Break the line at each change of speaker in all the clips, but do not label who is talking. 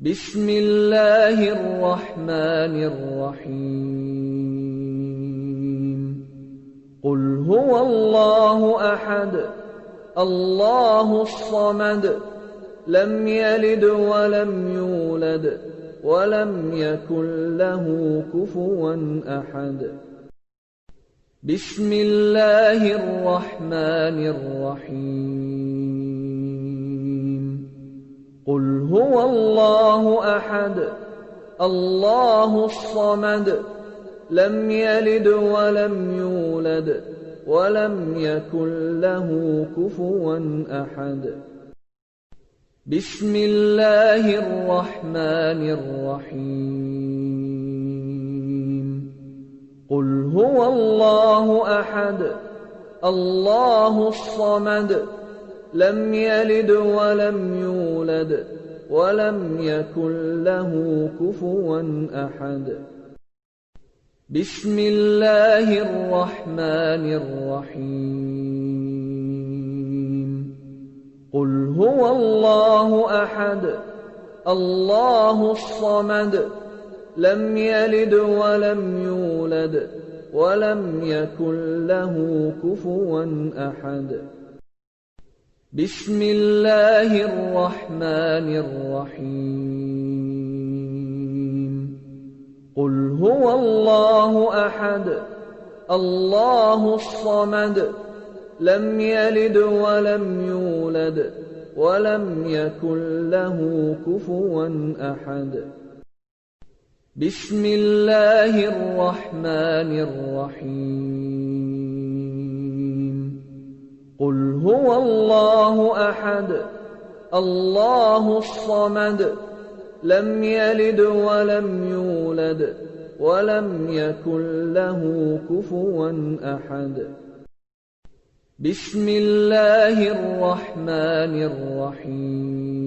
بسم الله الرحمن الرحيم قل هو الله أحد الله الصمد لم يلد ولم يولد ولم يكن له كفوا أحد بسم الله الرحمن الرحيم قل هو الله أحد الله الصمد لم يلد ولم يولد ولم يكن له كفوا أحد بسم الله الرحمن الرحيم قل هو الله أحد الله الصمد لم يلد ولم يولد ولم يكن له كفوا أحد بسم الله الرحمن الرحيم قل هو الله أحد الله الصمد لم يلد ولم يولد ولم يكن له كفوا أحد بسم الله الرحمن الرحيم قل هو الله أحد الله الصمد لم يلد ولم يولد ولم يكن له كفوا أحد بسم الله الرحمن الرحيم قل هو الله أحد الله الصمد لم يلد ولم يولد ولم يكن له كفوا أحد بسم الله الرحمن الرحيم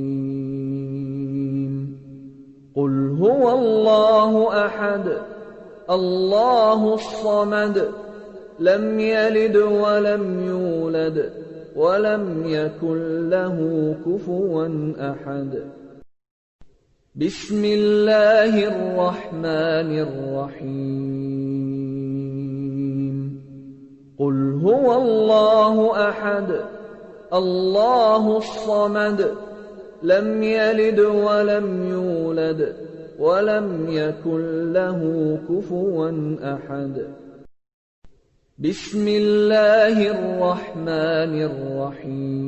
قل هو الله أحد الله الصمد لم يلد ولم يولد ولم يكن له كفوا أحد بسم الله الرحمن الرحيم قل هو الله أحد الله الصمد لم يلد ولم يولد ولم يكن له كفوا أحد بسم الله الرحمن الرحيم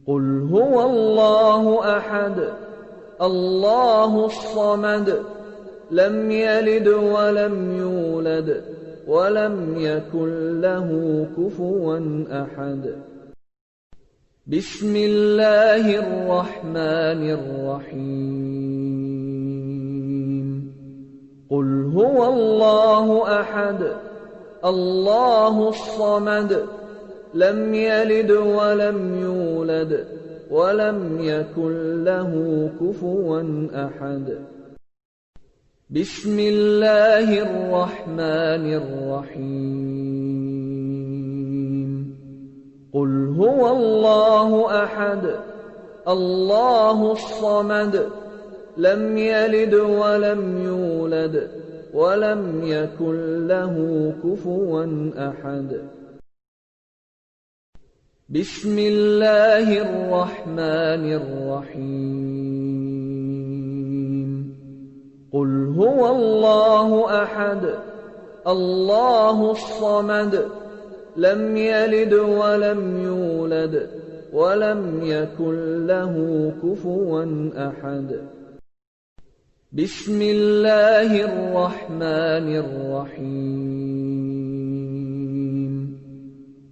قل هو الله أحد الله الصمد لم يلد ولم يولد ولم يكن له كفوا أحد بسم الله الرحمن الرحيم قل هو الله أحد الله الصمد لم يلد ولم يولد ولم يكن له كفوا أحد بسم الله الرحمن الرحيم قل هو الله أحد الله الصمد لم يلد ولم يولد ولم يكن له كفوا أحد بسم الله الرحمن الرحيم قل هو الله أحد الله الصمد لم يلد ولم يولد ولم يكن له كفوا أحد بسم الله الرحمن الرحيم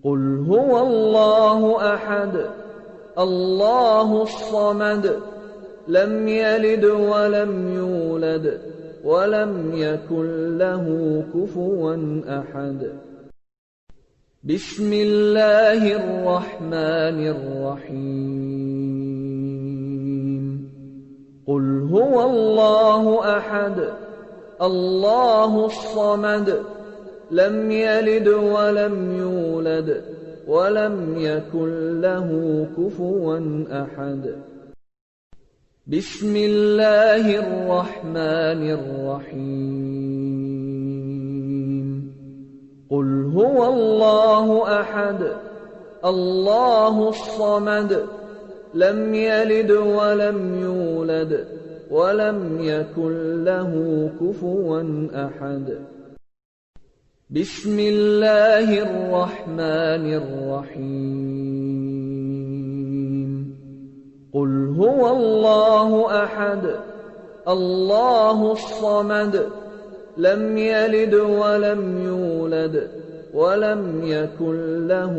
قل هو الله أحد الله الصمد لم يلد ولم يولد ولم يكن له كفوا أحد بسم الله الرحمن الرحيم قل هو الله أحد الله الصمد لم يلد ولم يولد ولم يكن له كفوا أحد بسم الله الرحمن الرحيم قل هو الله أحد الله الصمد لم يلد ولم يولد ولم يكن له كفوا أحد بسم الله الرحمن الرحيم قل هو الله أحد الله الصمد لم يلد ولم يولد ولم يكن له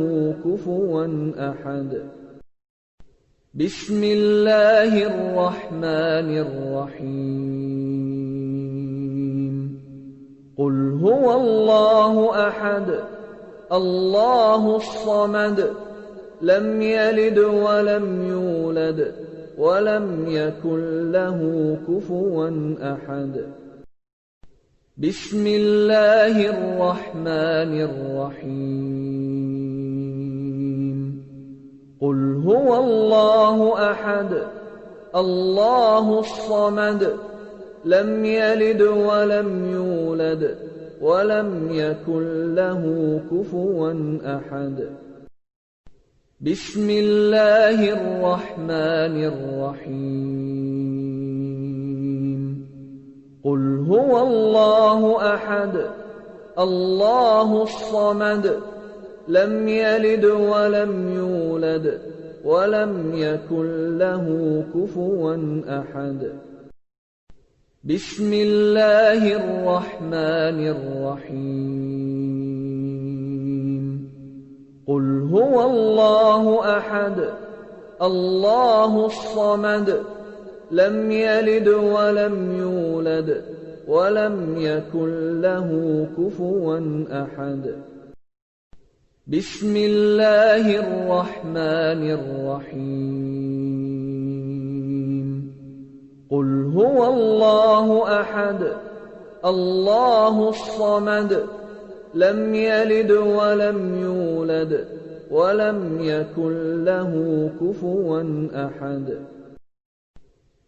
كفوا أحد بسم الله الرحمن الرحيم قل هو الله أحد الله الصمد لم يلد ولم يولد ولم يكن له كفوا أحد بسم الله الرحمن الرحيم قل هو الله أحد الله الصمد لم يلد ولم يولد ولم يكن له كفوا أحد بسم الله الرحمن الرحيم قل هو الله أحد الله الصمد لم يلد ولم يولد ولم يكن له كفوا أحد بسم الله الرحمن الرحيم قل هو الله أحد الله الصمد لم يلد ولم يولد ولم يكن له كفوا أحد بسم الله الرحمن الرحيم قل هو الله أحد الله الصمد لم يلد ولم يولد ولم يكن له كفوا أحد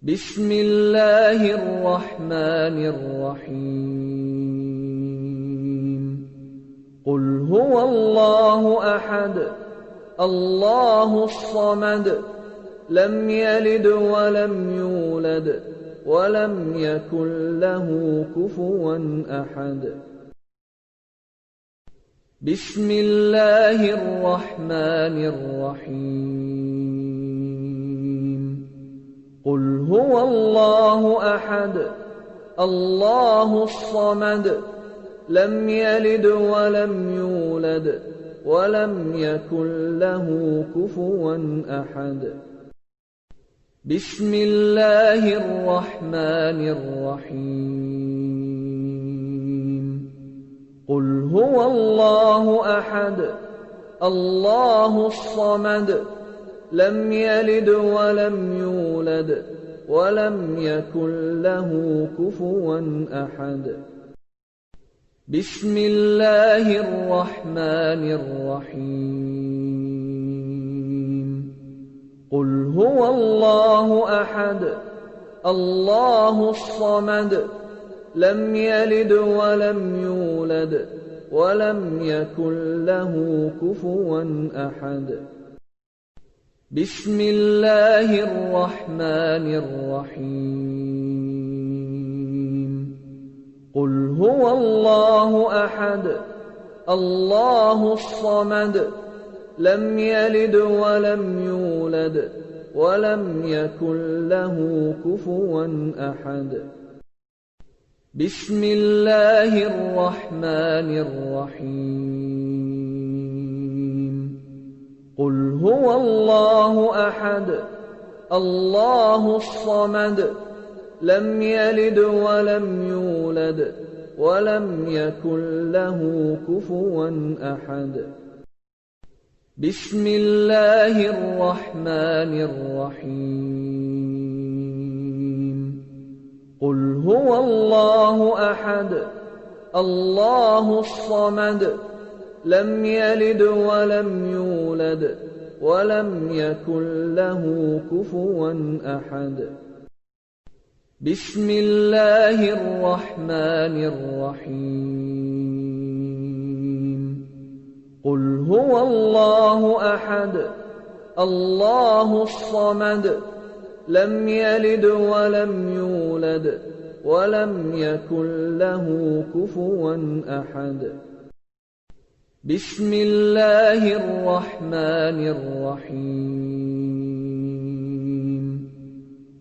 بسم الله الرحمن الرحيم قل هو الله أحد الله الصمد لم يلد ولم يولد ولم يكن له كفوا أحد بسم الله الرحمن الرحيم قل هو الله أحد الله الصمد لم يلد ولم يولد ولم يكن له كفوا أحد بسم الله الرحمن الرحيم قل هو الله أحد الله الصمد لم يلد ولم يولد ولم يكن له كفوا أحد بسم الله الرحمن الرحيم قل هو الله أحد الله الصمد لم يلد ولم يولد ولم يكن له كفوا أحد بسم الله الرحمن الرحيم قل هو الله أحد الله الصمد لم يلد ولم يولد ولم يكن له كفوا أحد بسم الله الرحمن الرحيم قل هو الله أحد الله الصمد لم يلد ولم يولد ولم يكن له كفوا أحد بسم الله الرحمن الرحيم قل هو الله أحد الله الصمد لم يلد ولم يولد ولم يكن له كفوا أحد بسم الله الرحمن الرحيم قل هو الله أحد الله الصمد لم يلد ولم يولد ولم يكن له كفوا أحد بسم الله الرحمن الرحيم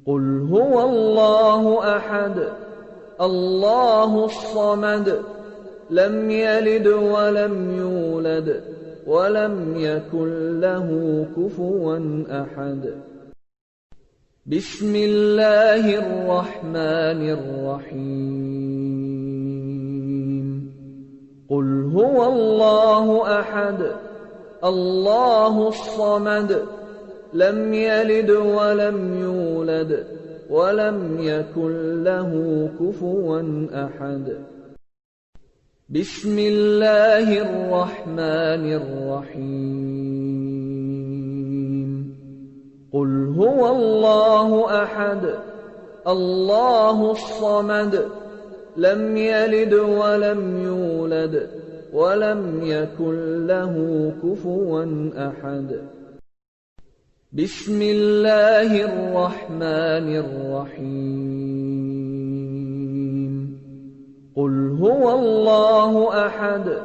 قل هو الله أحد الله الصمد لم يلد ولم يولد ولم يكن له كفوا أحد بسم الله الرحمن الرحيم قل هو الله أحد الله الصمد لم يلد ولم يولد ولم يكن له كفوا أحد بسم الله الرحمن الرحيم قل هو الله أحد الله الصمد لم يلد ولم يولد ولم يكن له كفوا أحد بسم الله الرحمن الرحيم قل هو الله أحد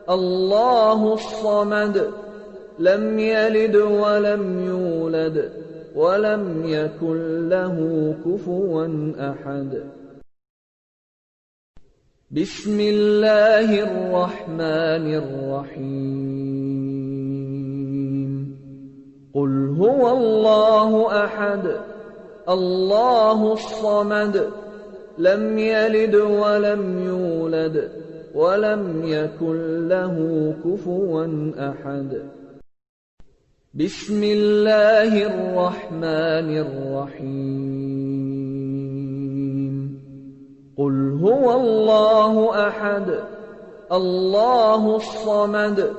الله الصمد لم يلد ولم يولد ولم يكن له كفوا أحد بسم الله الرحمن الرحيم قل هو الله أحد الله الصمد لم يلد ولم يولد ولم يكن له كفوا أحد بسم الله الرحمن الرحيم قل هو الله أحد الله الصمد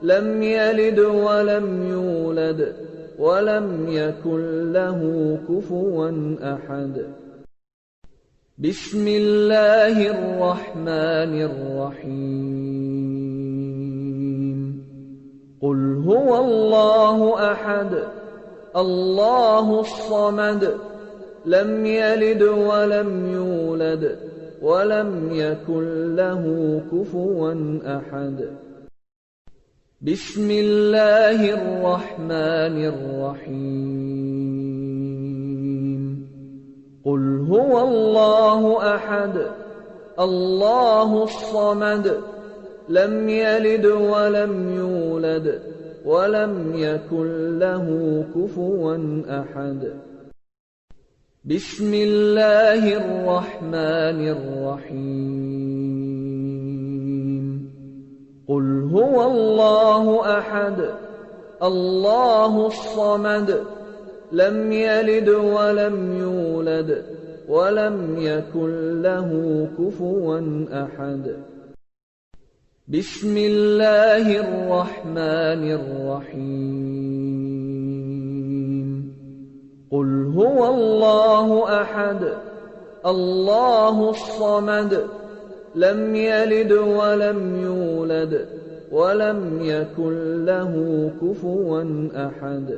لم يلد ولم يولد ولم يكن له كفوا أحد بسم الله الرحمن الرحيم قل هو الله أحد الله الصمد لم يلد ولم يولد ولم يكن له كفوا أحد بسم الله الرحمن الرحيم قل هو الله أحد الله الصمد لم يلد ولم يولد ولم يكن له كفوا أحد بسم الله الرحمن الرحيم قل هو الله أحد الله الصمد لم يلد ولم يولد ولم يكن له كفوا أحد بسم الله الرحمن الرحيم قل هو الله أحد الله الصمد لم يلد ولم يولد ولم يكن له كفوا أحد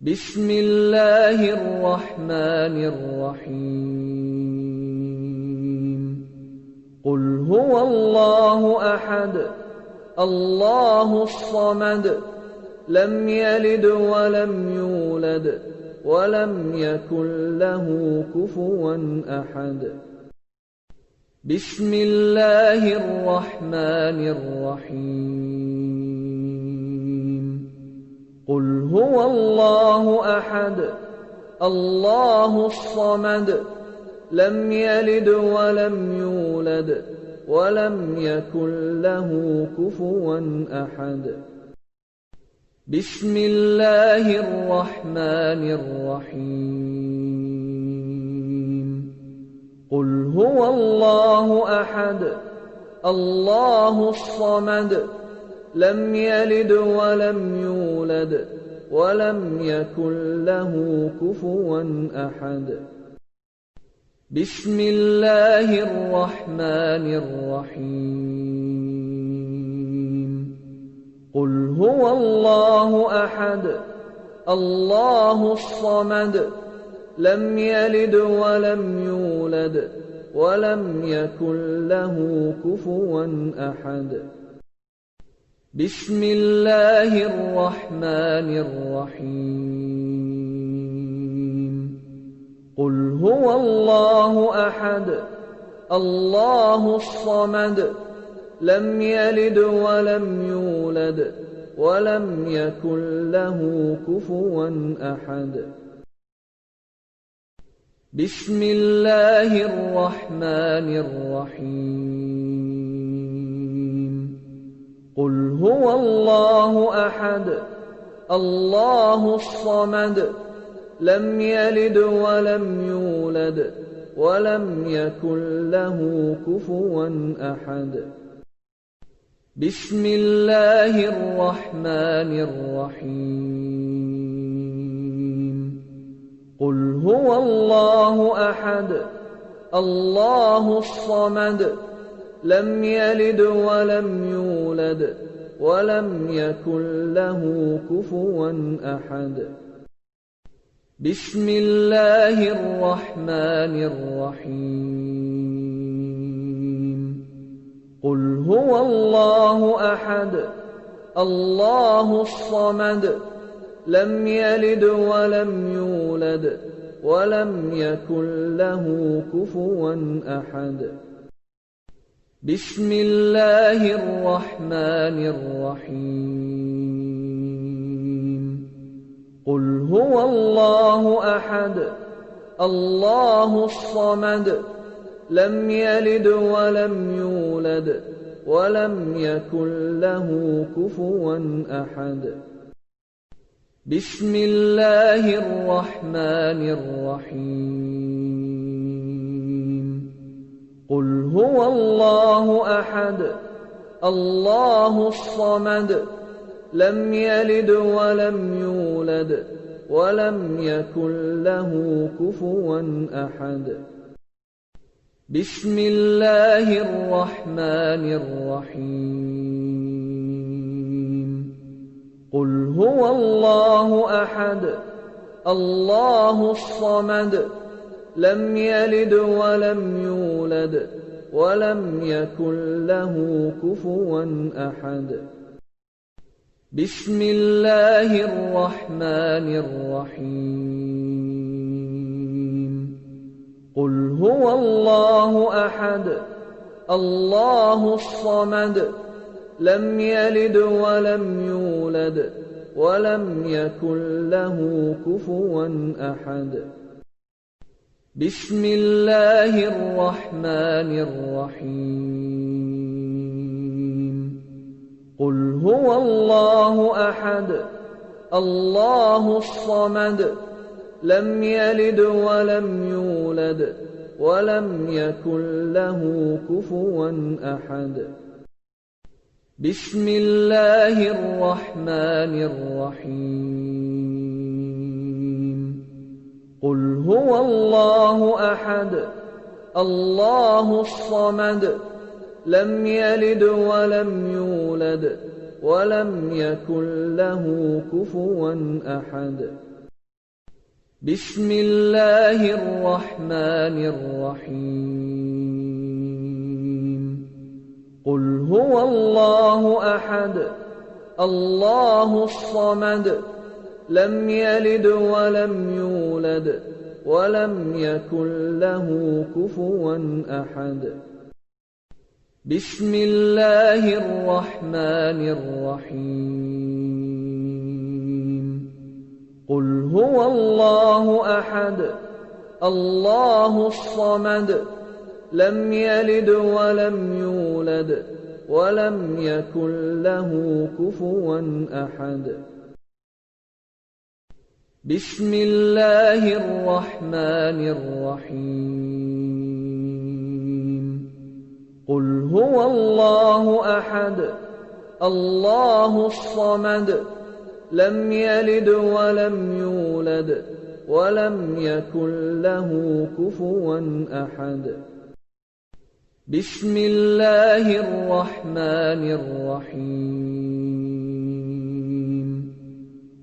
بسم الله الرحمن الرحيم قل هو الله أحد الله الصمد لم يلد ولم يولد ولم يكن له كفوا أحد بسم الله الرحمن الرحيم قل هو الله أحد الله الصمد لم يلد ولم يولد ولم يكن له كفوا أحد بسم الله الرحمن الرحيم قل هو الله أحد الله الصمد لم يلد ولم يولد ولم يكن له كفوا أحد بسم الله الرحمن الرحيم قل هو الله أحد الله الصمد لم يلد ولم يولد ولم يكن له كفوا أحد بسم الله الرحمن الرحيم قل هو الله أحد الله الصمد لم يلد ولم يولد ولم يكن له كفوا أحد بسم الله الرحمن الرحيم قل هو الله أحد الله الصمد لم يلد ولم يولد ولم يكن له كفوا أحد بسم الله الرحمن الرحيم قل هو الله أحد الله الصمد لم يلد ولم يولد ولم يكن له كفوا أحد بسم الله الرحمن الرحيم قل هو الله أحد الله الصمد لم يلد ولم يولد ولم يكن له كفوا أحد بسم الله الرحمن الرحيم قل هو الله أحد الله الصمد لم يلد ولم يولد ولم يكن له كفوا أحد بسم الله الرحمن الرحيم قل هو الله أحد الله الصمد لم يلد ولم يولد ولم يكن له كفوا أحد بسم الله الرحمن الرحيم قل هو الله أحد الله الصمد لم يلد ولم يولد ولم يكن له كفوا أحد بسم الله الرحمن الرحيم قل هو الله أحد الله الصمد لم يلد ولم يولد ولم يكن له كفوا أحد بسم الله الرحمن الرحيم قل هو الله أحد الله الصمد لم يلد ولم يولد ولم يكن له كفوا أحد بسم الله الرحمن الرحيم قل هو الله أحد الله الصمد لم يلد ولم يولد ولم يكن له كفوا أحد بسم الله الرحمن الرحيم قل هو الله أحد الله الصمد لم يلد ولم يولد ولم يكن له كفوا أحد بسم الله الرحمن الرحيم قل هو الله أحد الله الصمد لم يلد ولم يولد ولم يكن له كفوا أحد بسم الله الرحمن الرحيم قل هو الله أحد الله الصمد لم يلد ولم يولد ولم يكن له كفوا أحد. بسم الله الرحمن الرحيم.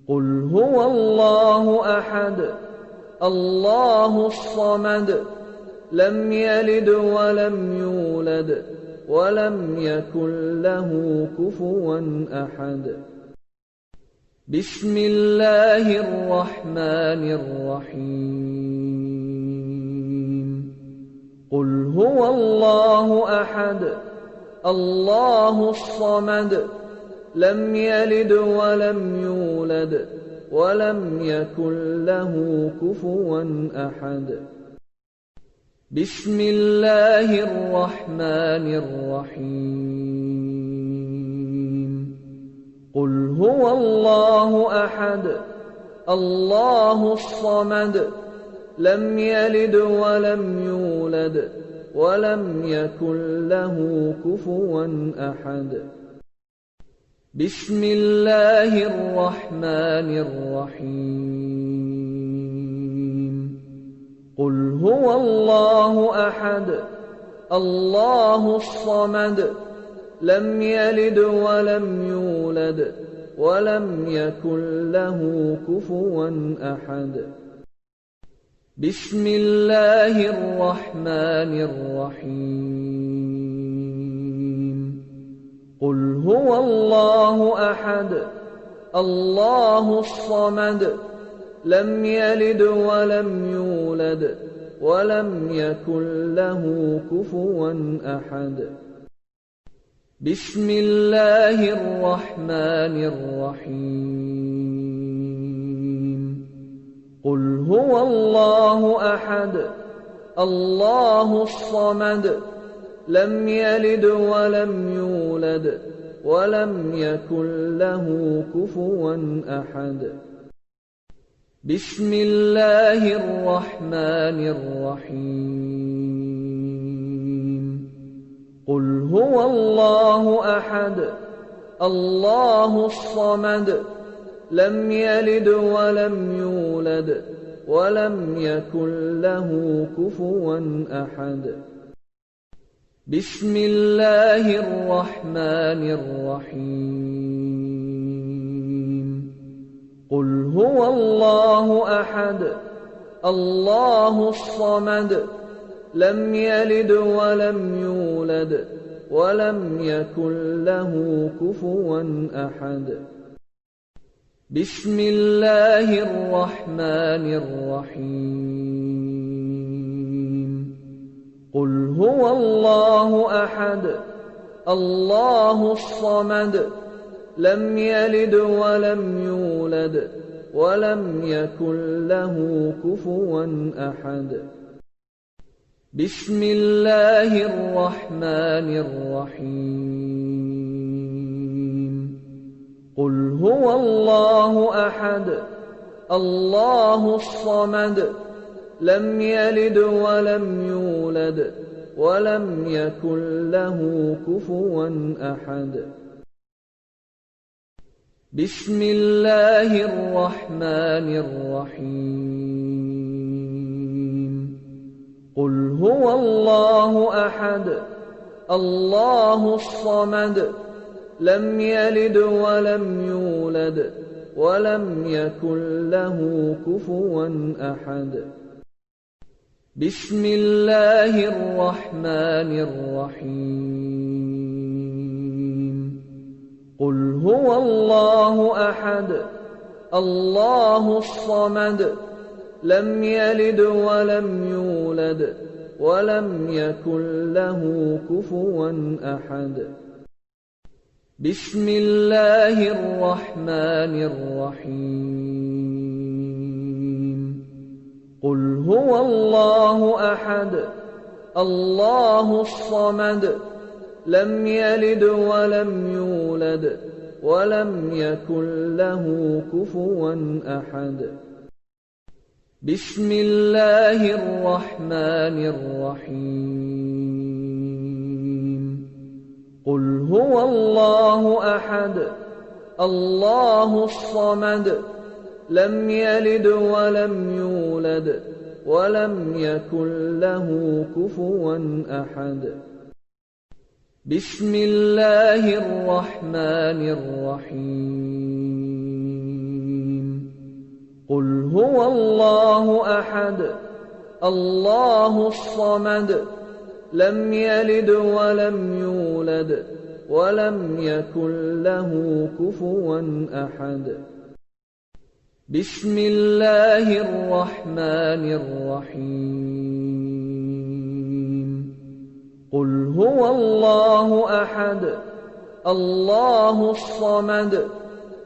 قل هو الله أحد الله الصمد لم يلد ولم يولد ولم يكن له كفوا أحد. بسم الله الرحمن الرحيم. قل هو الله أحد الله الصمد لم يلد ولم يولد ولم يكن له كفوا أحد. بسم الله الرحمن الرحيم. قل هو الله أحد الله الصمد لم يلد ولم يولد ولم يكن له كفوا أحد. بسم الله الرحمن الرحيم. قل هو الله أحد الله الصمد لم يلد ولم يولد ولم يكن له كفوا أحد. بسم الله الرحمن الرحيم. قل هو الله أحد الله الصمد لم يلد ولم يولد ولم يكن له كفوا أحد. بسم الله الرحمن الرحيم. قل هو الله أحد الله الصمد لم يلد ولم يولد ولم يكن له كفوا أحد. بسم الله الرحمن الرحيم. قل هو الله أحد الله الصمد لم يلد ولم يولد ولم يكن له كفوا أحد. بسم الله الرحمن الرحيم. قل هو الله أحد الله الصمد لم يلد ولم يولد ولم يكن له كفوا أحد. بسم الله الرحمن الرحيم. قل هو الله أحد الله الصمد لم يلد ولم يولد ولم يكن له كفوا أحد. بسم الله الرحمن الرحيم. قل هو الله أحد الله الصمد لم يلد ولم يولد ولم يكن له كفوا أحد. بسم الله الرحمن الرحيم. قل هو الله أحد الله الصمد لم يلد ولم يولد ولم يكن له كفوا أحد. بسم الله الرحمن الرحيم. قل هو الله أحد الله الصمد لم يلد ولم يولد ولم يكن له كفوا أحد. بسم الله الرحمن الرحيم. قل هو الله أحد الله الصمد لم يلد ولم يولد ولم يكن له كفوا أحد. بسم الله الرحمن الرحيم. قل هو الله أحد الله الصمد لم يلد ولم يولد ولم يكن له كفوا أحد. بسم الله الرحمن الرحيم. قل هو الله أحد الله الصمد لم يلد ولم يولد ولم يكن له كفوا أحد. بسم الله الرحمن الرحيم. قل هو الله أحد الله الصمد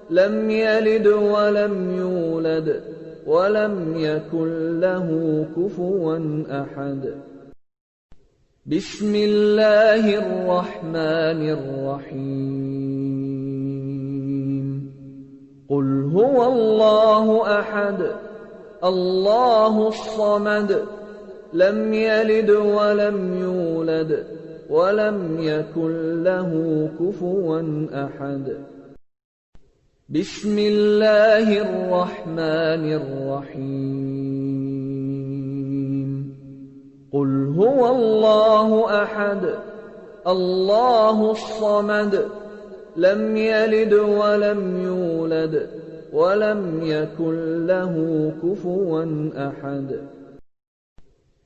لم يلد ولم يولد ولم يكن له كفوا أحد. بسم الله الرحمن الرحيم. قل هو الله أحد الله الصمد لم يلد ولم يولد ولم يكن له كفوا أحد. بسم الله الرحمن الرحيم. قل هو الله أحد الله الصمد لم يلد ولم يولد ولم يكن له كفوا أحد.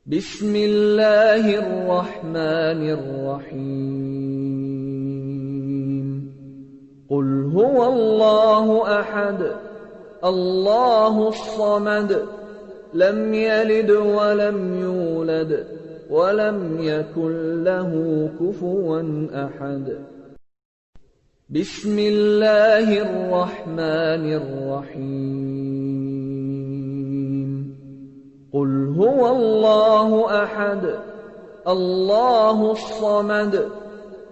بسم الله الرحمن الرحيم. قل هو الله أحد الله الصمد لم يلد ولم يولد ولم يكن له كفوا أحد. بسم الله الرحمن الرحيم. قل هو الله أحد الله الصمد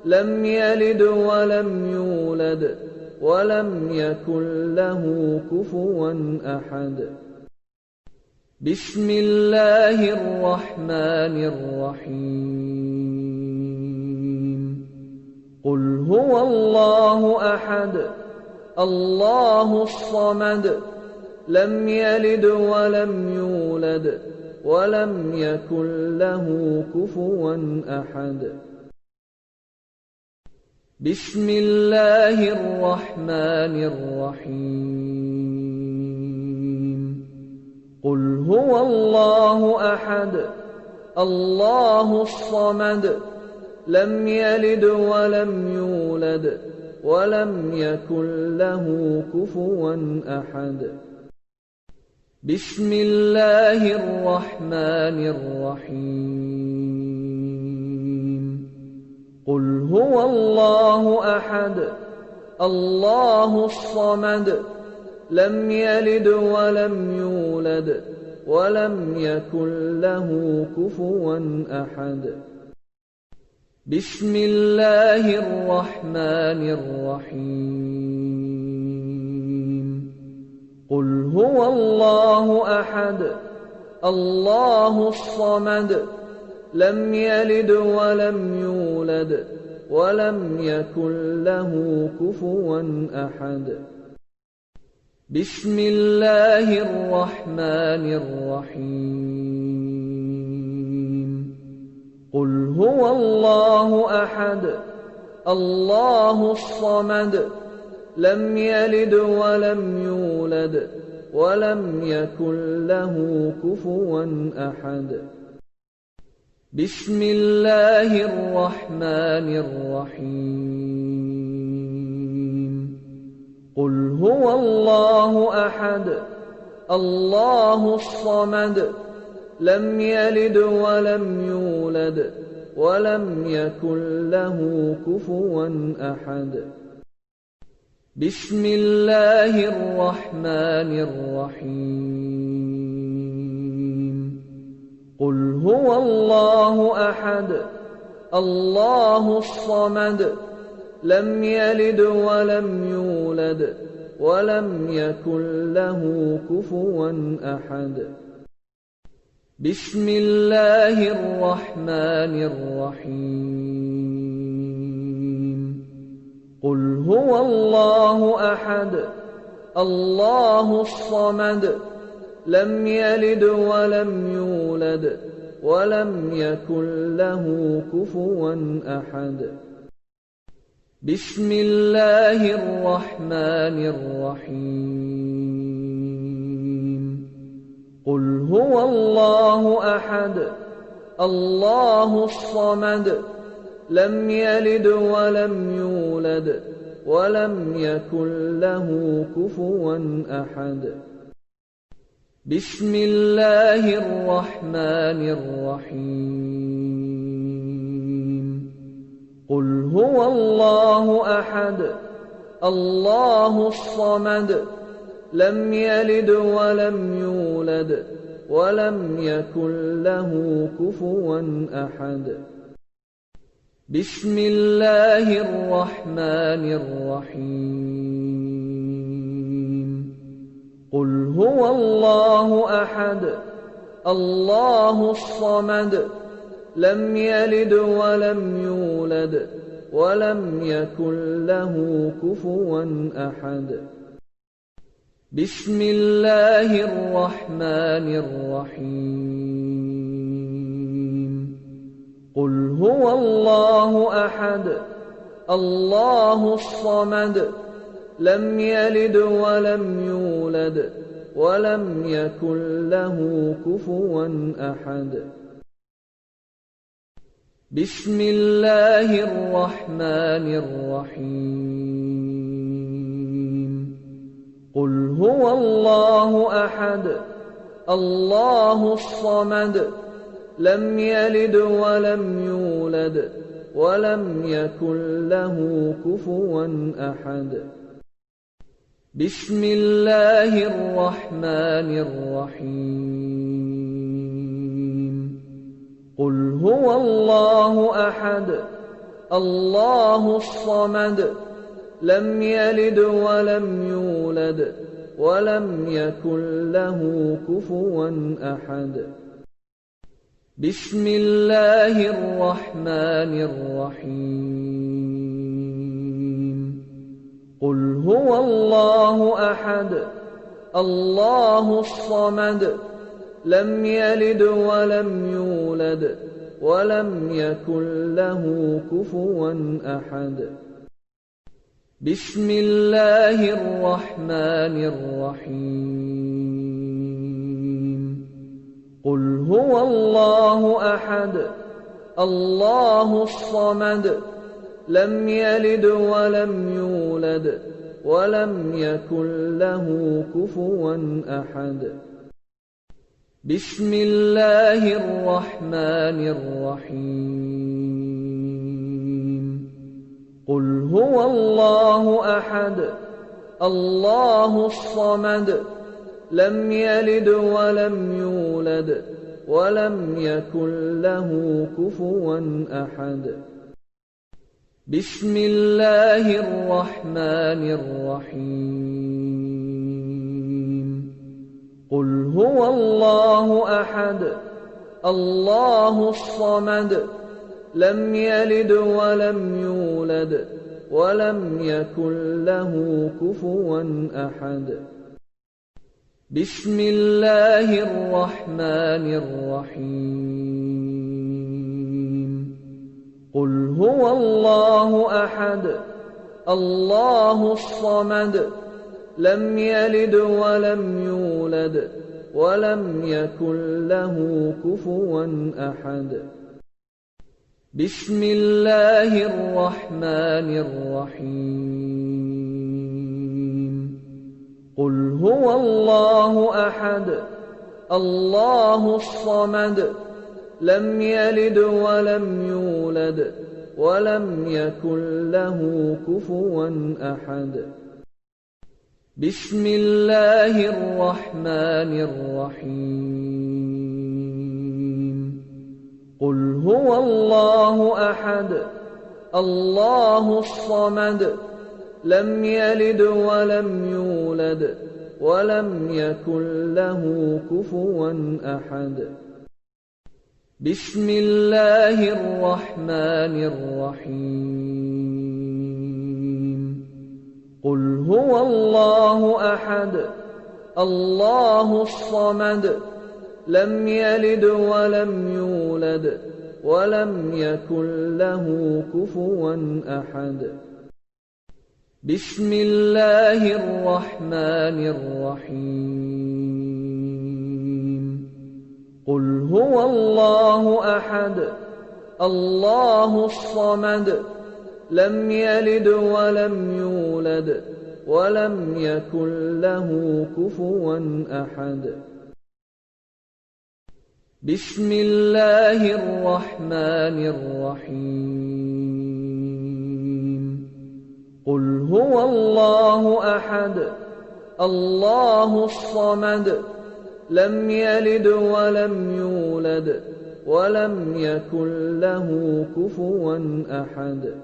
لم يلد ولم يولد ولم يكن له كفوا أحد. بسم الله الرحمن الرحيم. قل هو الله أحد الله الصمد لم يلد ولم يولد ولم يكن له كفوا أحد. بسم الله الرحمن الرحيم. قل هو الله أحد الله الصمد لم يلد ولم يولد ولم يكن له كفوا أحد. بسم الله الرحمن الرحيم. قل هو الله أحد الله الصمد لم يلد ولم يولد ولم يكن له كفوا أحد. بسم الله الرحمن الرحيم. قل هو الله أحد الله الصمد لم يلد ولم يولد ولم يكن له كفوا أحد. بسم الله الرحمن الرحيم. قل هو الله أحد الله الصمد لم يلد ولم يولد ولم يكن له كفوا أحد. بسم الله الرحمن الرحيم. قل هو الله أحد الله الصمد لم يلد ولم يولد ولم يكن له كفوا أحد. بسم الله الرحمن الرحيم. قل هو الله أحد الله الصمد لم يلد ولم يولد ولم يكن له كفوا أحد. بسم الله الرحمن الرحيم. قل هو الله أحد الله الصمد لم يلد ولم يولد ولم يكن له كفوا أحد بسم الله الرحمن الرحيم قل هو الله أحد الله الصمد لم يلد ولم يولد ولم يكن له كفوا أحد بسم الله الرحمن الرحيم قل هو الله أحد الله الصمد لم يلد ولم يولد ولم يكن له كفوا أحد بسم الله الرحمن الرحيم قل هو الله أحد الله الصمد لم يلد ولم يولد ولم يكن له كفوا أحد بسم الله الرحمن الرحيم قل هو الله أحد الله الصمد لم يلد ولم يولد ولم يكن له كفوا أحد بسم الله الرحمن الرحيم قل هو الله أحد الله الصمد لم يلد ولم يولد ولم يكن له كفوا أحد بسم الله الرحمن الرحيم قل هو الله أحد الله الصمد لم يلد ولم يولد ولم يكن له كفوا أحد بسم الله الرحمن الرحيم قل هو الله أحد الله الصمد لم يلد ولم يولد ولم يكن له كفوا أحد بسم الله الرحمن الرحيم قل هو الله أحد الله الصمد لم يلد ولم يولد ولم يكن له كفوا أحد بسم الله الرحمن الرحيم قل هو الله أحد الله الصمد لم يلد ولم يولد ولم يكن له كفوا أحد بسم الله الرحمن الرحيم قل هو الله أحد الله الصمد لم يلد ولم يولد ولم يكن له كفوا أحد بسم الله الرحمن الرحيم قل هو الله أحد الله الصمد لم يلد ولم يولد ولم يكن له كفوا أحد بسم الله الرحمن الرحيم قل هو الله أحد الله الصمد لم يلد ولم يولد ولم يكن له كفوا أحد بسم الله الرحمن الرحيم قل هو الله أحد الله الصمد لم يلد ولم يولد ولم يكن له كفوا أحد بسم الله الرحمن الرحيم قل هو الله أحد الله الصمد لم يلد ولم يولد ولم يكن له كفوا أحد بسم الله الرحمن الرحيم قل هو الله أحد الله الصمد لم يلد ولم يولد ولم يكن له كفوا أحد بسم الله الرحمن الرحيم قل هو الله أحد الله الصمد لم يلد ولم يولد ولم يكن له كفوا أحد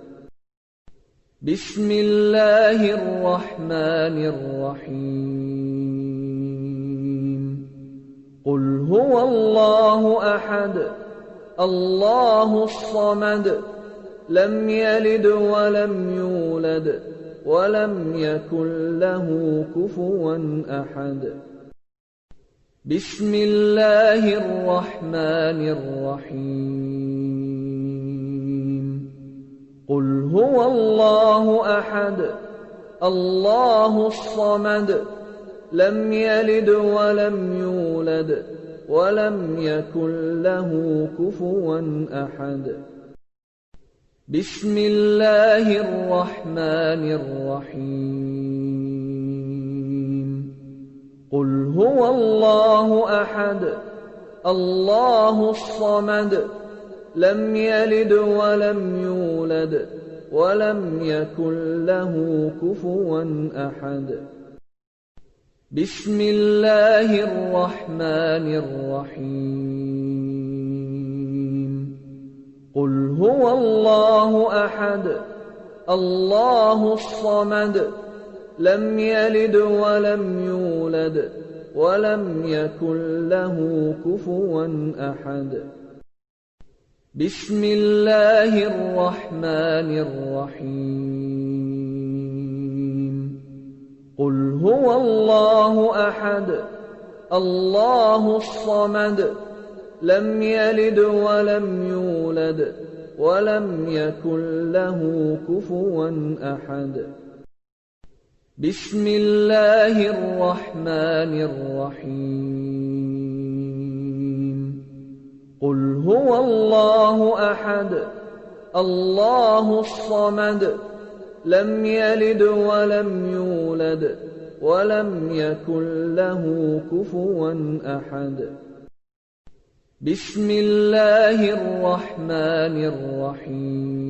بسم الله الرحمن الرحيم قل هو الله أحد الله الصمد لم يلد ولم يولد ولم يكن له كفوا أحد بسم الله الرحمن الرحيم قل هو الله أحد الله الصمد لم يلد ولم يولد ولم يكن له كفوا أحد بسم الله الرحمن الرحيم قل هو الله أحد الله الصمد لم يلد ولم يولد ولم يكن له كفوا أحد بسم الله الرحمن الرحيم قل هو الله أحد الله الصمد لم يلد ولم يولد ولم يكن له كفوا أحد بسم الله الرحمن الرحيم قل هو الله أحد الله الصمد لم يلد ولم يولد ولم يكن له كفوا أحد بسم الله الرحمن الرحيم قل هو الله أحد الله الصمد لم يلد ولم يولد ولم يكن له كفوا أحد بسم الله الرحمن الرحيم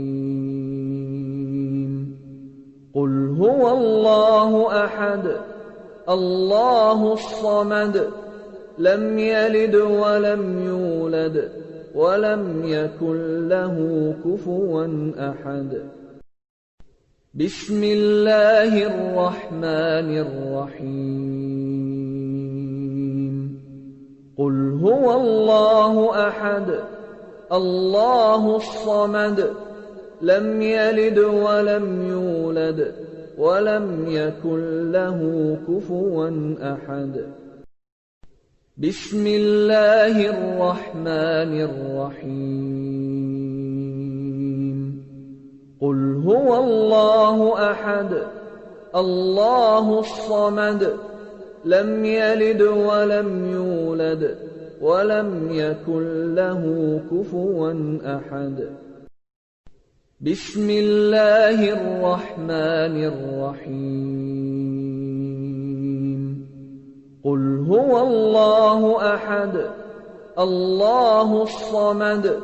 قل هو الله أحد الله الصمد لم يلد ولم يولد ولم يكن له كفوا أحد بسم الله الرحمن الرحيم قل هو الله أحد الله الصمد لم يلد ولم يولد ولم يكن له كفوا أحد بسم الله الرحمن الرحيم قل هو الله أحد الله الصمد لم يلد ولم يولد ولم يكن له كفوا أحد بسم الله الرحمن الرحيم قل هو الله أحد الله الصمد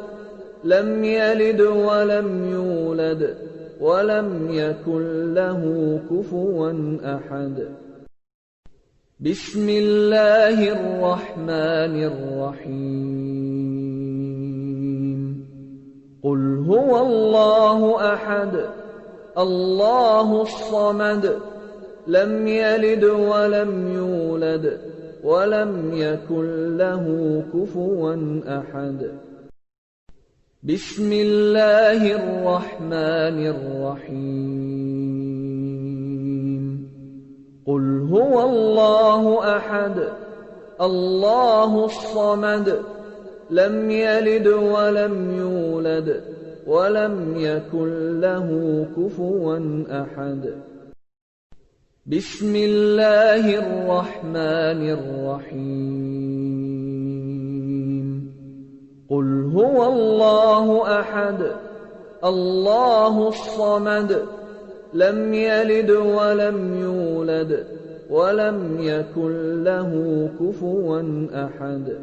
لم يلد ولم يولد ولم يكن له كفوا أحد بسم الله الرحمن الرحيم قل هو الله أحد الله الصمد لم يلد ولم يولد ولم يكن له كفوا أحد بسم الله الرحمن الرحيم قل هو الله أحد الله الصمد لم يلد ولم يولد ولم يكن له كفوا أحد بسم الله الرحمن الرحيم قل هو الله أحد الله الصمد لم يلد ولم يولد ولم يكن له كفوا أحد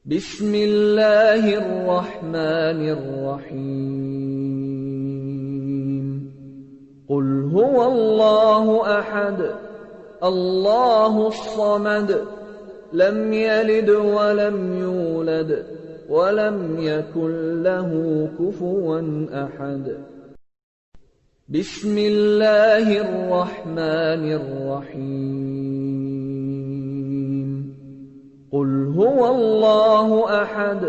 بسم الله الرحمن الرحيم قل هو الله أحد الله الصمد لم يلد ولم يولد ولم يكن له كفوا أحد بسم الله الرحمن الرحيم قل هو الله أحد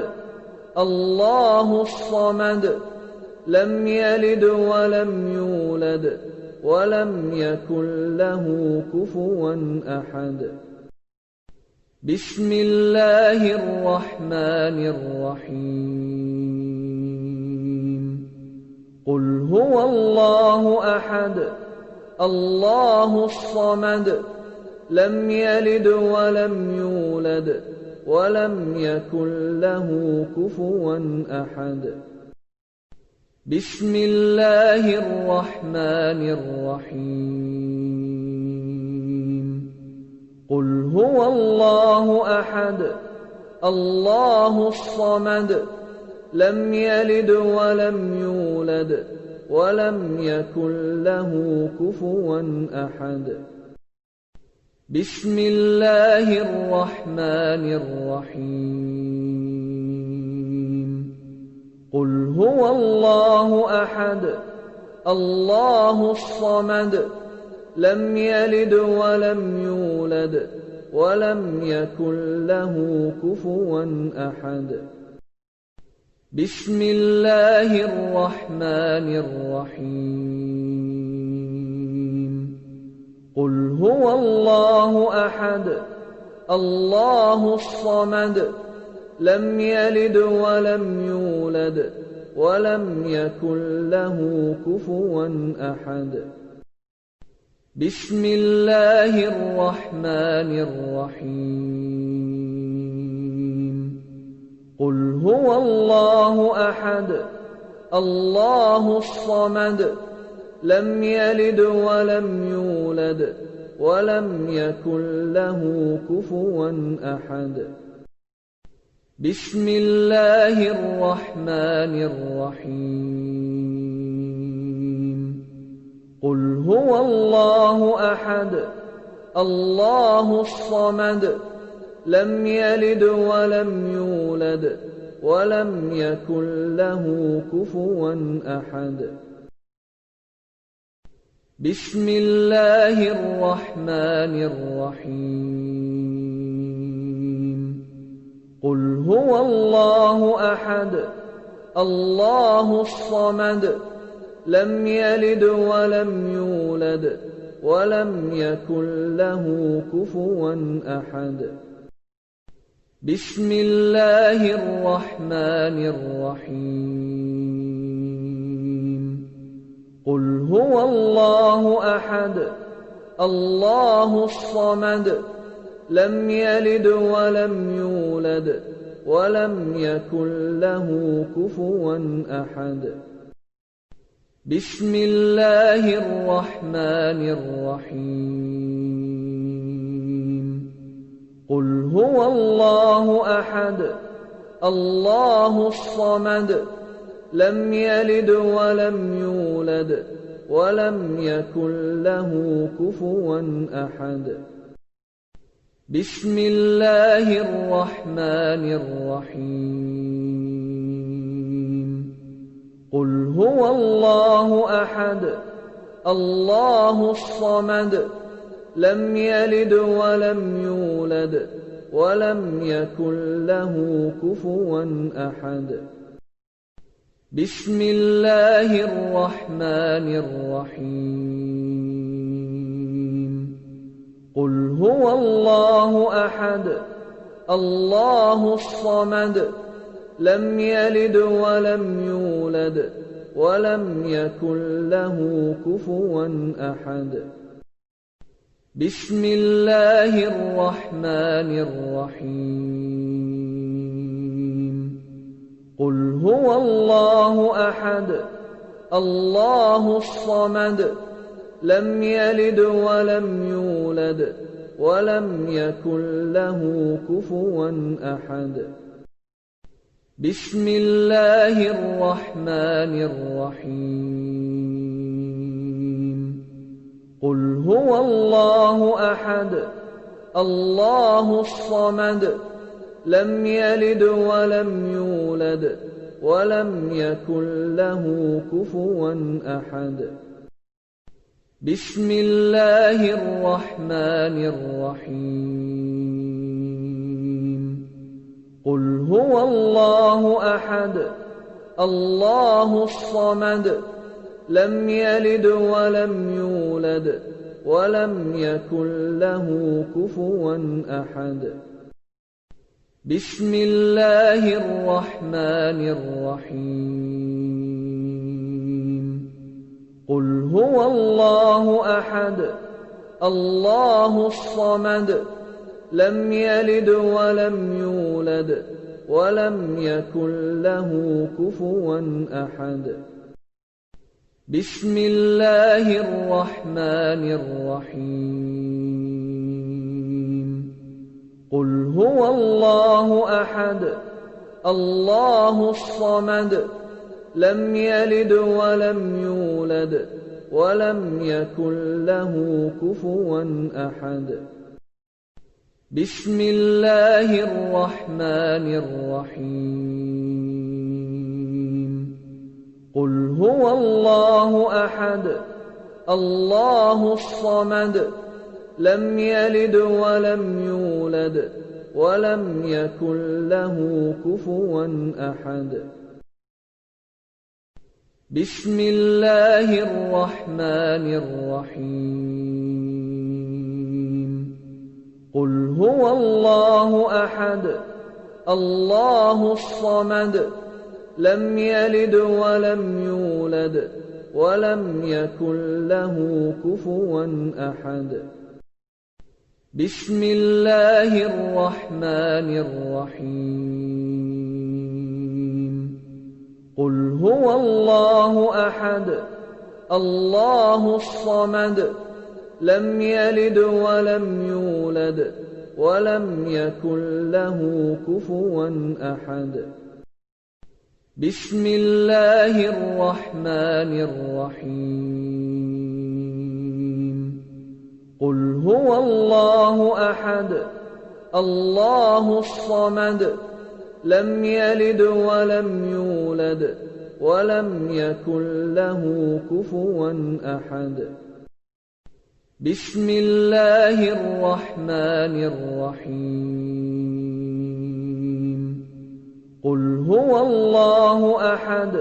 الله الصمد لم يلد ولم يولد ولم يكن له كفوا أحد بسم الله الرحمن الرحيم قل هو الله أحد الله الصمد لم يلد ولم يولد ولم يكن له كفوا أحد بسم الله الرحمن الرحيم قل هو الله أحد الله الصمد لم يلد ولم يولد ولم يكن له كفوا أحد بسم الله الرحمن الرحيم قل هو الله أحد الله الصمد لم يلد ولم يولد ولم يكن له كفوا أحد بسم الله الرحمن الرحيم قل هو الله أحد الله الصمد لم يلد ولم يولد ولم يكن له كفوا أحد بسم الله الرحمن الرحيم قل هو الله أحد الله الصمد لم يلد ولم يولد ولم يكن له كفوا أحد بسم الله الرحمن الرحيم قل هو الله أحد الله الصمد لم يلد ولم يولد ولم يكن له كفوا أحد بسم الله الرحمن الرحيم قل هو الله أحد الله الصمد لم يلد ولم يولد ولم يكن له كفوا أحد بسم الله الرحمن الرحيم قل هو الله أحد الله الصمد لم يلد ولم يولد ولم يكن له كفوا أحد بسم الله الرحمن الرحيم قل هو الله أحد الله الصمد لم يلد ولم يولد ولم يكن له كفوا أحد بسم الله الرحمن الرحيم قل هو الله أحد الله الصمد لم يلد ولم يولد ولم يكن له كفوا أحد بسم الله الرحمن الرحيم قل هو الله أحد الله الصمد لم يلد ولم يولد ولم يكن له كفوا أحد بسم الله الرحمن الرحيم قل هو الله أحد الله الصمد لم يلد ولم يولد ولم يكن له كفوا أحد بسم الله الرحمن الرحيم قل هو الله أحد الله الصمد لم يلد ولم يولد ولم يكن له كفوا أحد بسم الله الرحمن الرحيم قل هو الله أحد الله الصمد لم يلد ولم يولد ولم يكن له كفوا أحد بسم الله الرحمن الرحيم قل هو الله أحد الله الصمد لم يلد ولم يولد ولم يكن له كفوا أحد بسم الله الرحمن الرحيم قل هو الله أحد الله الصمد لم يلد ولم يولد ولم يكن له كفوا أحد بسم الله الرحمن الرحيم قل هو الله أحد الله الصمد لم يلد ولم يولد ولم يكن له كفوا أحد بسم الله الرحمن الرحيم قل هو الله أحد الله الصمد لم يلد ولم يولد ولم يكن له كفوا أحد بسم الله الرحمن الرحيم قل هو الله أحد الله الصمد لم يلد ولم يولد ولم يكن له كفوا أحد بسم الله الرحمن الرحيم قل هو الله أحد الله الصمد لم يلد ولم يولد ولم يكن له كفوا أحد بسم الله الرحمن الرحيم قل هو الله أحد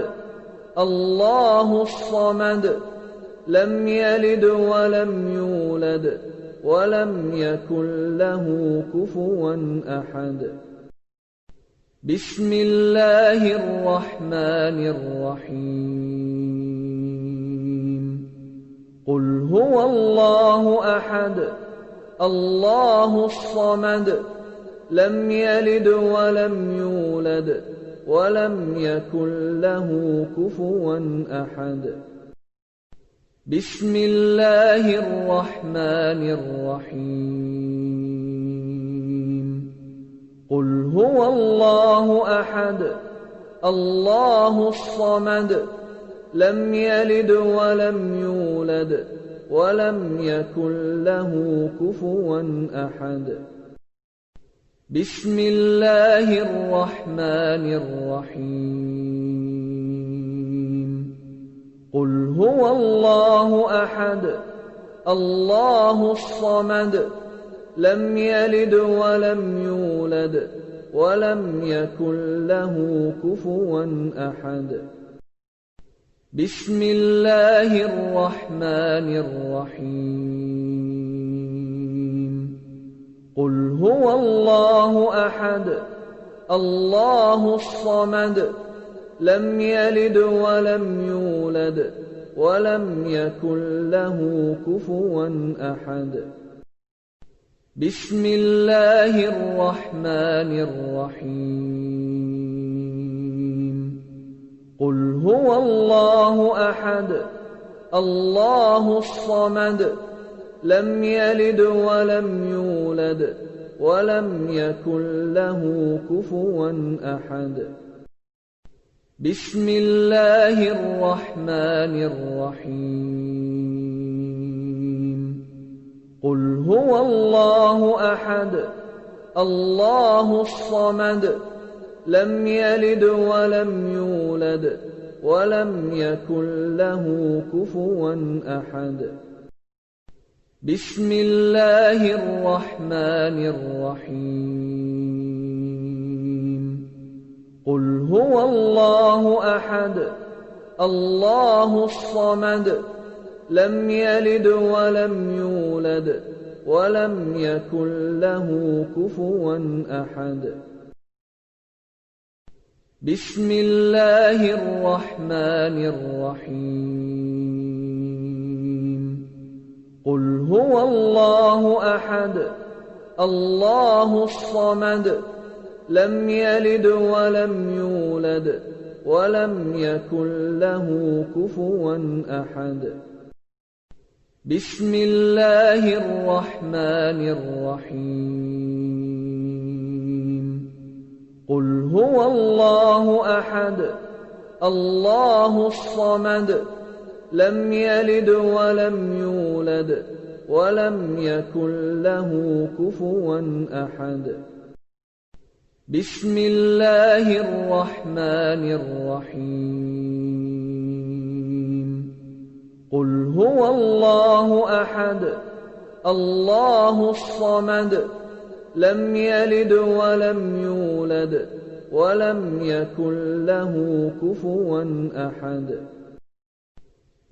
الله الصمد لم يلد ولم يولد ولم يكن له كفوا أحد بسم الله الرحمن الرحيم قل هو الله أحد الله الصمد لم يلد ولم يولد ولم يكن له كفوا أحد بسم الله الرحمن الرحيم قل هو الله أحد الله الصمد لم يلد ولم يولد ولم يكن له كفوا أحد بسم الله الرحمن الرحيم قل هو الله أحد الله الصمد لم يلد ولم يولد ولم يكن له كفوا أحد بسم الله الرحمن الرحيم قل هو الله أحد الله الصمد لم يلد ولم يولد ولم يكن له كفوا أحد بسم الله الرحمن الرحيم قل هو الله أحد الله الصمد لم يلد ولم يولد ولم يكن له كفوا أحد بسم الله الرحمن الرحيم قل هو الله أحد الله الصمد لم يلد ولم يولد ولم يكن له كفوا أحد بسم الله الرحمن الرحيم قل هو الله أحد الله الصمد لم يلد ولم يولد ولم يكن له كفوا أحد بسم الله الرحمن الرحيم قل هو الله أحد الله الصمد لم يلد ولم يولد ولم يكن له كفوا أحد بسم الله الرحمن الرحيم قل هو الله أحد الله الصمد لم يلد ولم يولد ولم يكن له كفوا أحد بسم الله الرحمن الرحيم قل هو الله أحد الله الصمد لم يلد ولم يولد ولم يكن له كفوا أحد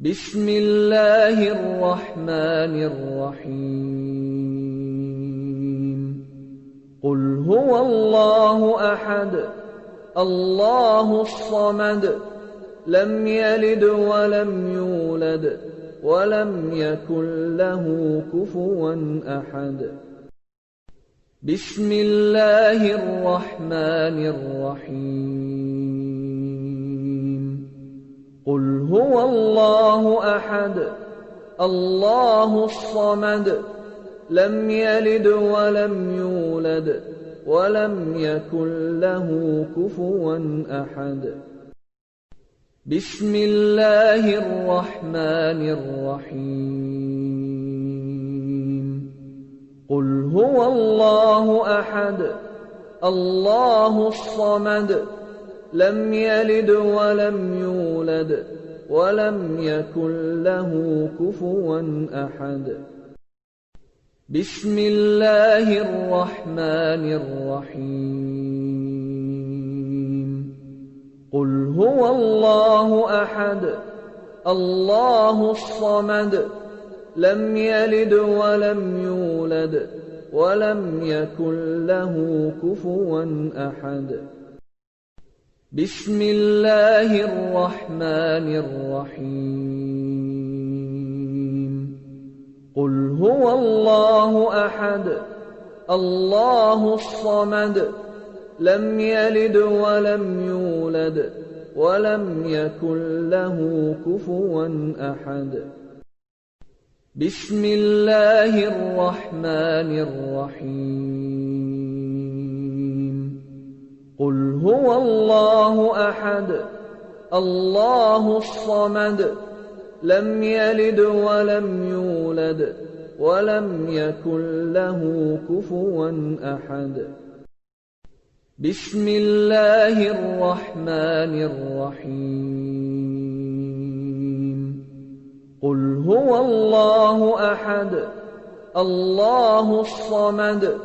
بسم الله الرحمن الرحيم قل هو الله أحد الله الصمد لم يلد ولم يولد ولم يكن له كفوا أحد بسم الله الرحمن الرحيم قل هو الله أحد الله الصمد لم يلد ولم يولد ولم يكن له كفوا أحد بسم الله الرحمن الرحيم قل هو الله أحد الله الصمد لم يلد ولم يولد ولم يكن له كفوا أحد بسم الله الرحمن الرحيم قل هو الله أحد الله الصمد لم يلد ولم يولد ولم يكن له كفوا أحد بسم الله الرحمن الرحيم قل هو الله أحد الله الصمد لم يلد ولم يولد ولم يكن له كفوا أحد بسم الله الرحمن الرحيم قل هو الله أحد الله الصمد لم يلد ولم يولد ولم يكن له كفوا أحد بسم الله الرحمن الرحيم قل هو الله أحد الله الصمد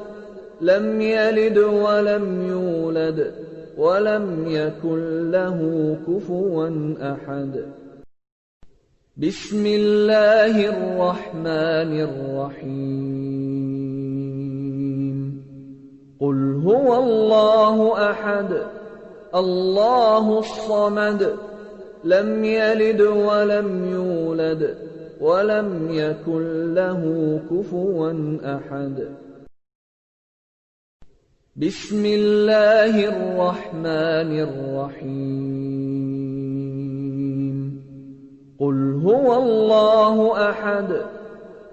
لم يلد ولم يولد ولم يكن له كفوا أحد بسم الله الرحمن الرحيم قل هو الله أحد الله الصمد لم يلد ولم يولد ولم يكن له كفوا أحد بسم الله الرحمن الرحيم قل هو الله أحد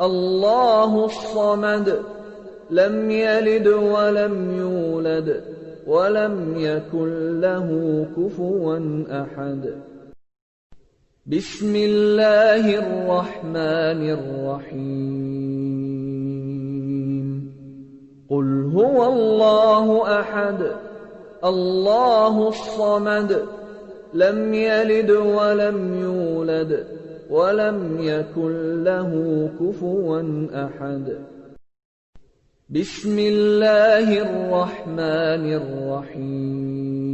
الله الصمد لم يلد ولم يولد ولم يكن له كفوا أحد بسم الله الرحمن الرحيم قل هو الله أحد الله الصمد لم يلد ولم يولد ولم يكن له كفوا أحد بسم الله الرحمن الرحيم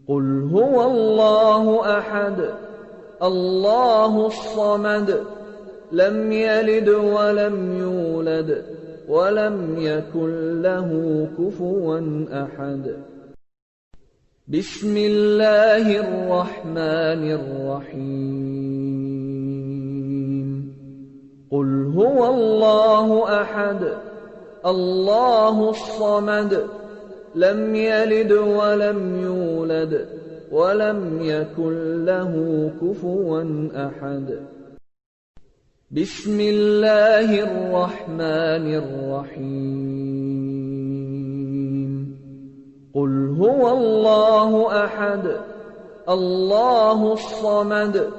قل هو الله أحد الله الصمد لم يلد ولم يولد ولم يكن له كفوا أحد بسم الله الرحمن الرحيم قل هو الله أحد الله الصمد لم يلد ولم يولد ولم يكن له كفوا أحد بسم الله الرحمن الرحيم قل هو الله أحد الله الصمد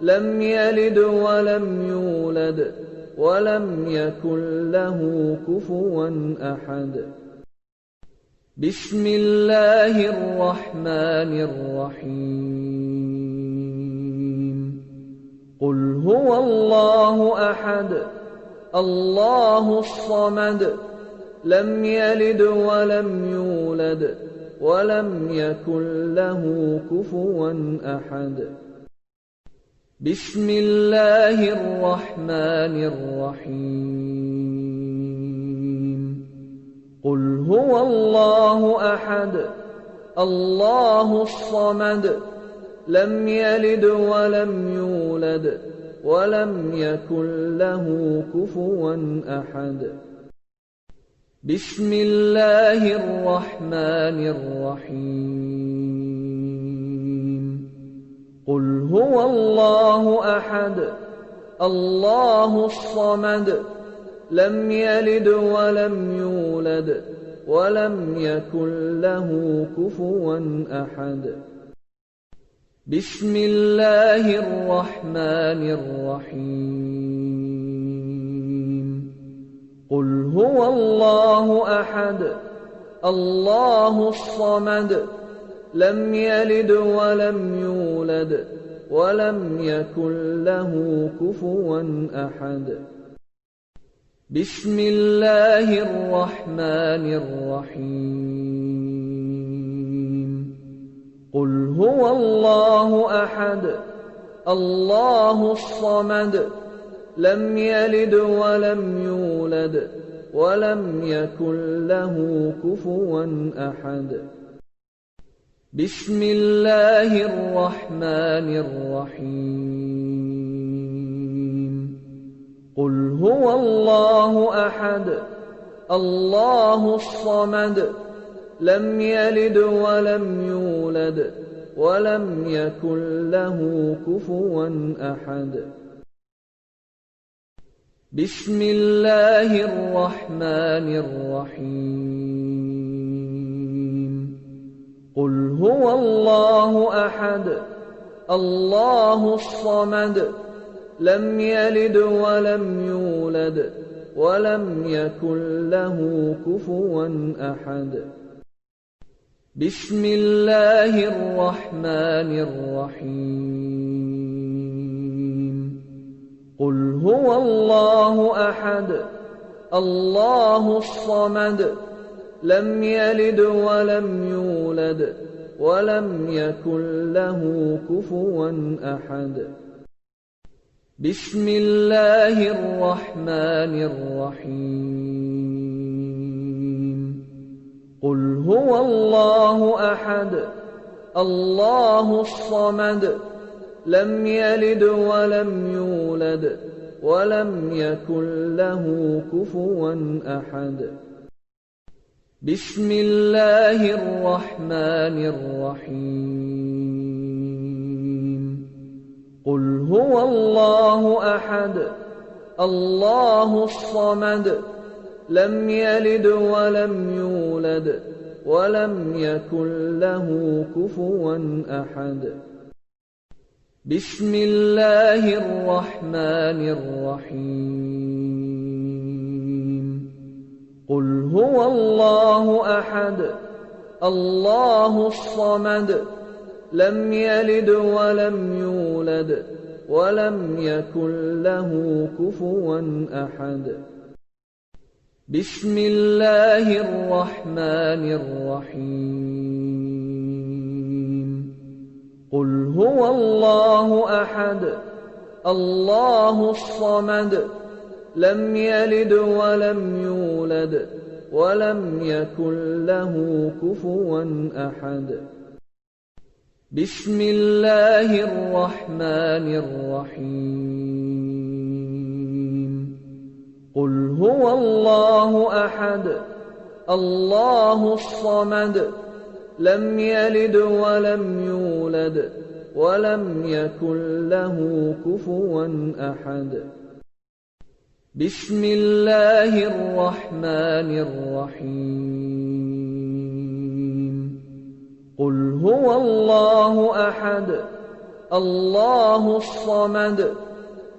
لم يلد ولم يولد ولم يكن له كفوا أحد بسم الله الرحمن الرحيم قل هو الله أحد الله الصمد لم يلد ولم يولد ولم يكن له كفوا أحد بسم الله الرحمن الرحيم قل هو الله أحد الله الصمد لم يلد ولم يولد ولم يكن له كفوا أحد بسم الله الرحمن الرحيم قل هو الله أحد الله الصمد لم يلد ولم يولد ولم يكن له كفوا أحد بسم الله الرحمن الرحيم قل هو الله أحد الله الصمد لم يلد ولم يولد ولم يكن له كفوا أحد بسم الله الرحمن الرحيم قل هو الله أحد الله الصمد لم يلد ولم يولد ولم يكن له كفوا أحد بسم الله الرحمن الرحيم قل هو الله أحد الله الصمد لم يلد ولم يولد ولم يكن له كفوا أحد بسم الله الرحمن الرحيم قل هو الله أحد الله الصمد لم يلد ولم يولد ولم يكن له كفوا أحد بسم الله الرحمن الرحيم قل هو الله أحد الله الصمد لم يلد ولم يولد ولم يكن له كفوا أحد بسم الله الرحمن الرحيم هو الله أحد الله الصمد لم يلد ولم يولد ولم يكن له كفوا أحد بسم الله الرحمن الرحيم قل هو الله أحد الله الصمد لم يلد ولم يولد ولم يكن له كفوا أحد بسم الله الرحمن الرحيم قل هو الله أحد الله الصمد لم يلد ولم يولد ولم يكن له كفوا أحد بسم الله الرحمن الرحيم قل هو الله أحد الله الصمد لم يلد ولم يولد ولم يكن له كفوا أحد بسم الله الرحمن الرحيم قل هو الله أحد الله الصمد لم يلد ولم يولد ولم يكن له كفوا أحد بسم الله الرحمن الرحيم قل هو الله أحد الله الصمد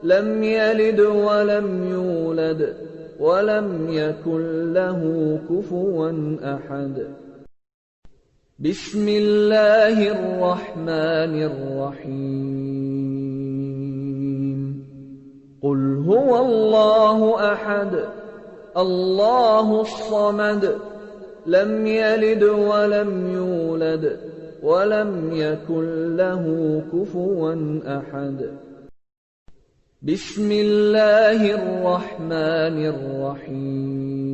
لم يلد ولم يولد ولم يكن له كفوا أحد بسم الله الرحمن الرحيم قل هو الله أحد الله الصمد لم يلد ولم يولد ولم يكن له كفوا أحد بسم الله الرحمن الرحيم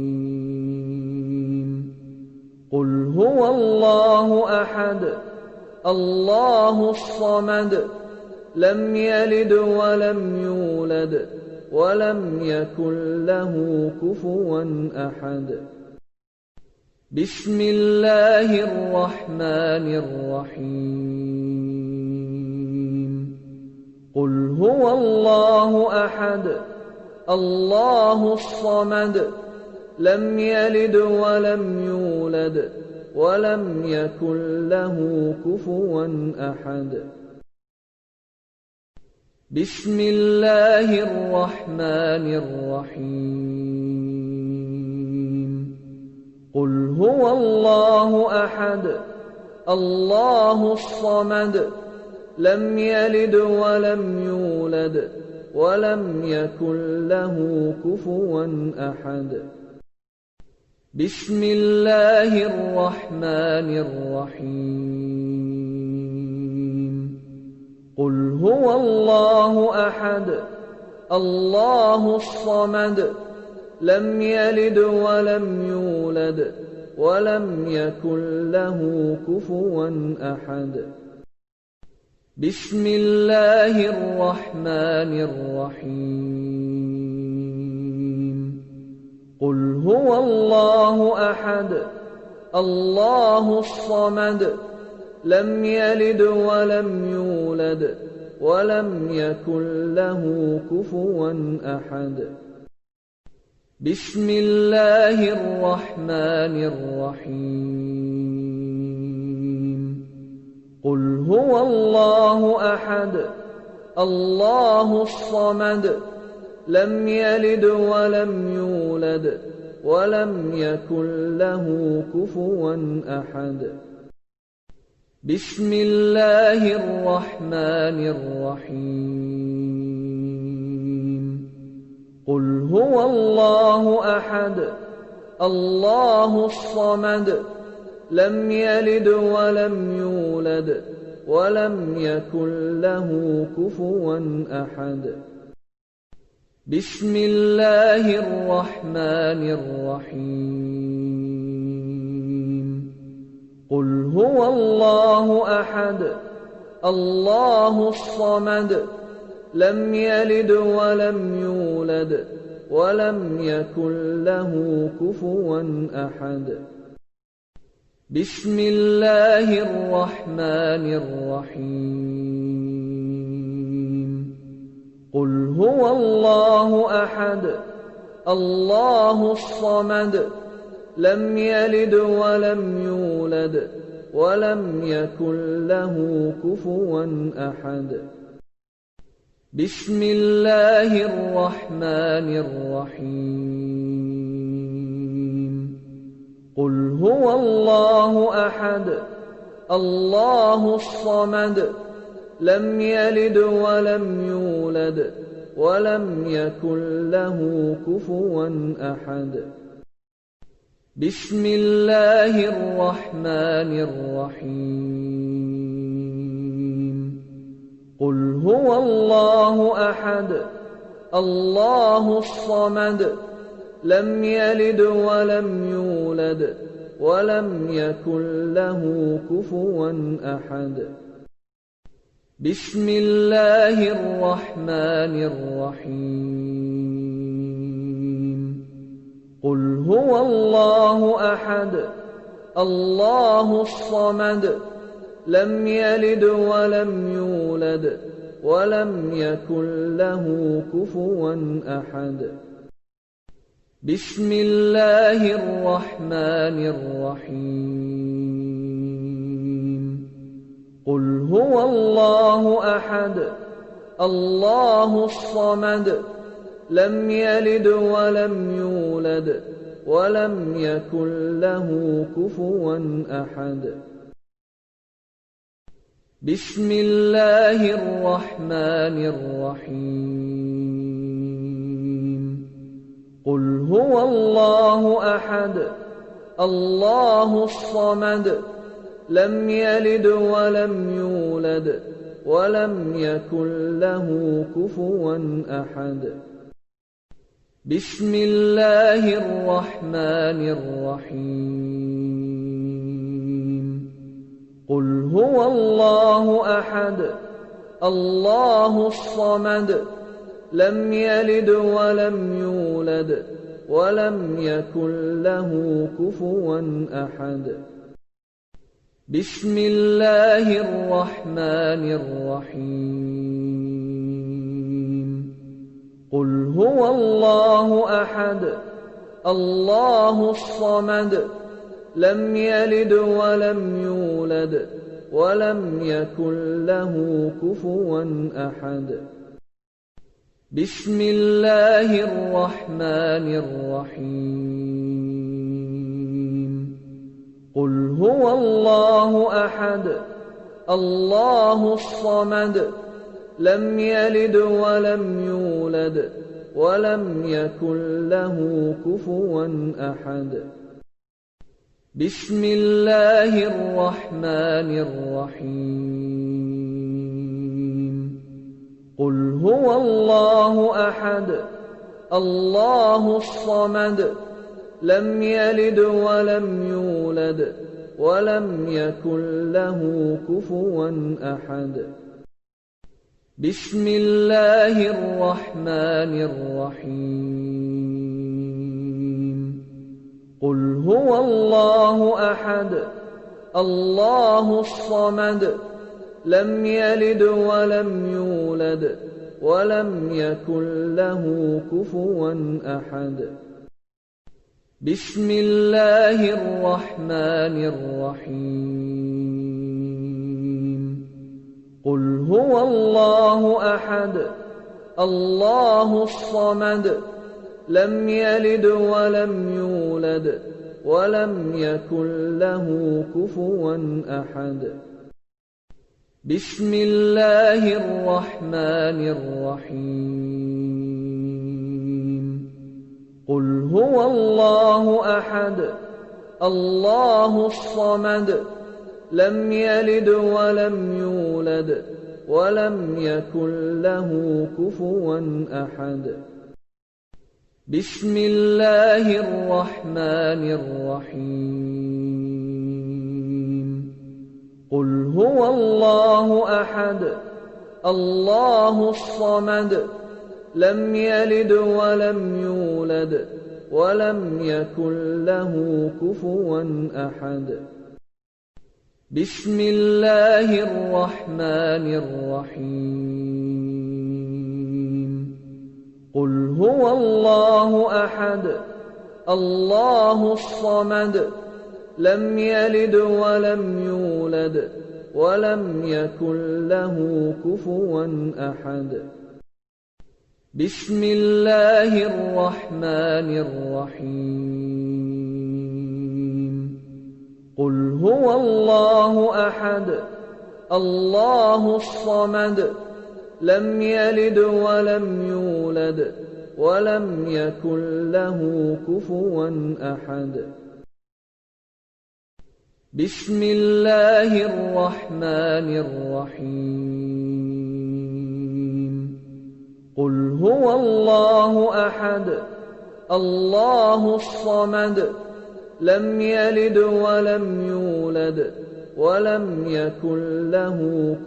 قل هو الله أحد الله الصمد لم يلد ولم يولد ولم يكن له كفوا أحد بسم الله الرحمن الرحيم قل هو الله أحد الله الصمد لم يلد ولم يولد ولم يكن له كفوا أحد بسم الله الرحمن الرحيم قل هو الله أحد الله الصمد لم يلد ولم يولد ولم يكن له كفوا أحد بسم الله الرحمن الرحيم قل هو الله أحد الله الصمد لم يلد ولم يولد ولم يكن له كفوا أحد بسم الله الرحمن الرحيم قل هو الله أحد الله الصمد لم يلد ولم يولد ولم يكن له كفوا أحد بسم الله الرحمن الرحيم قل هو الله أحد الله الصمد لم يلد ولم يولد ولم يكن له كفوا أحد بسم الله الرحمن الرحيم قل هو الله أحد الله الصمد لم يلد ولم يولد ولم يكن له كفوا أحد بسم الله الرحمن الرحيم هو الله أحد الله الصمد لم يلد ولم يولد ولم يكن له كفوا أحد بسم الله الرحمن الرحيم قل هو الله أحد الله الصمد لم يلد ولم يولد ولم يكن له كفوا أحد بسم الله الرحمن الرحيم قل هو الله أحد الله الصمد لم يلد ولم يولد ولم يكن له كفوا أحد بسم الله الرحمن الرحيم قل هو الله أحد الله الصمد لم يلد ولم يولد ولم يكن له كفوا أحد بسم الله الرحمن الرحيم قل هو الله أحد الله الصمد لم يلد ولم يولد ولم يكن له كفوا أحد بسم الله الرحمن الرحيم قل هو الله أحد الله الصمد لم يلد ولم يولد ولم يكن له كفوا أحد بسم الله الرحمن الرحيم قل هو الله أحد الله الصمد لم يلد ولم يولد ولم يكن له كفوا أحد بسم الله الرحمن الرحيم قل هو الله أحد الله الصمد لم يلد ولم يولد ولم يكن له كفوا أحد بسم الله الرحمن الرحيم قل هو الله أحد الله الصمد لم يلد ولم يولد ولم يكن له كفوا أحد بسم الله الرحمن الرحيم قل هو الله أحد الله الصمد لم يلد ولم يولد ولم يكن له كفوا أحد بسم الله الرحمن الرحيم قل هو الله أحد الله الصمد لم يلد ولم يولد ولم يكن له كفوا أحد بسم الله الرحمن الرحيم قل هو الله أحد الله الصمد لم يلد ولم يولد ولم يكن له كفوا أحد بسم الله الرحمن الرحيم قل هو الله أحد الله الصمد لم يلد ولم يولد ولم يكن له كفوا أحد بسم الله الرحمن الرحيم قل هو الله أحد الله الصمد لم يلد ولم يولد ولم يكن له كفوا أحد بسم الله الرحمن الرحيم قل هو الله أحد الله الصمد لم يلد ولم يولد ولم يكن له كفوا أحد بسم الله الرحمن الرحيم قل هو الله أحد الله الصمد لم يلد ولم يولد ولم يكن له كفوا أحد بسم الله الرحمن الرحيم قل هو الله أحد الله الصمد لم يلد ولم يولد ولم يكن له كفوا أحد بسم الله الرحمن الرحيم قل هو الله أحد الله الصمد لم يلد ولم يولد ولم يكن له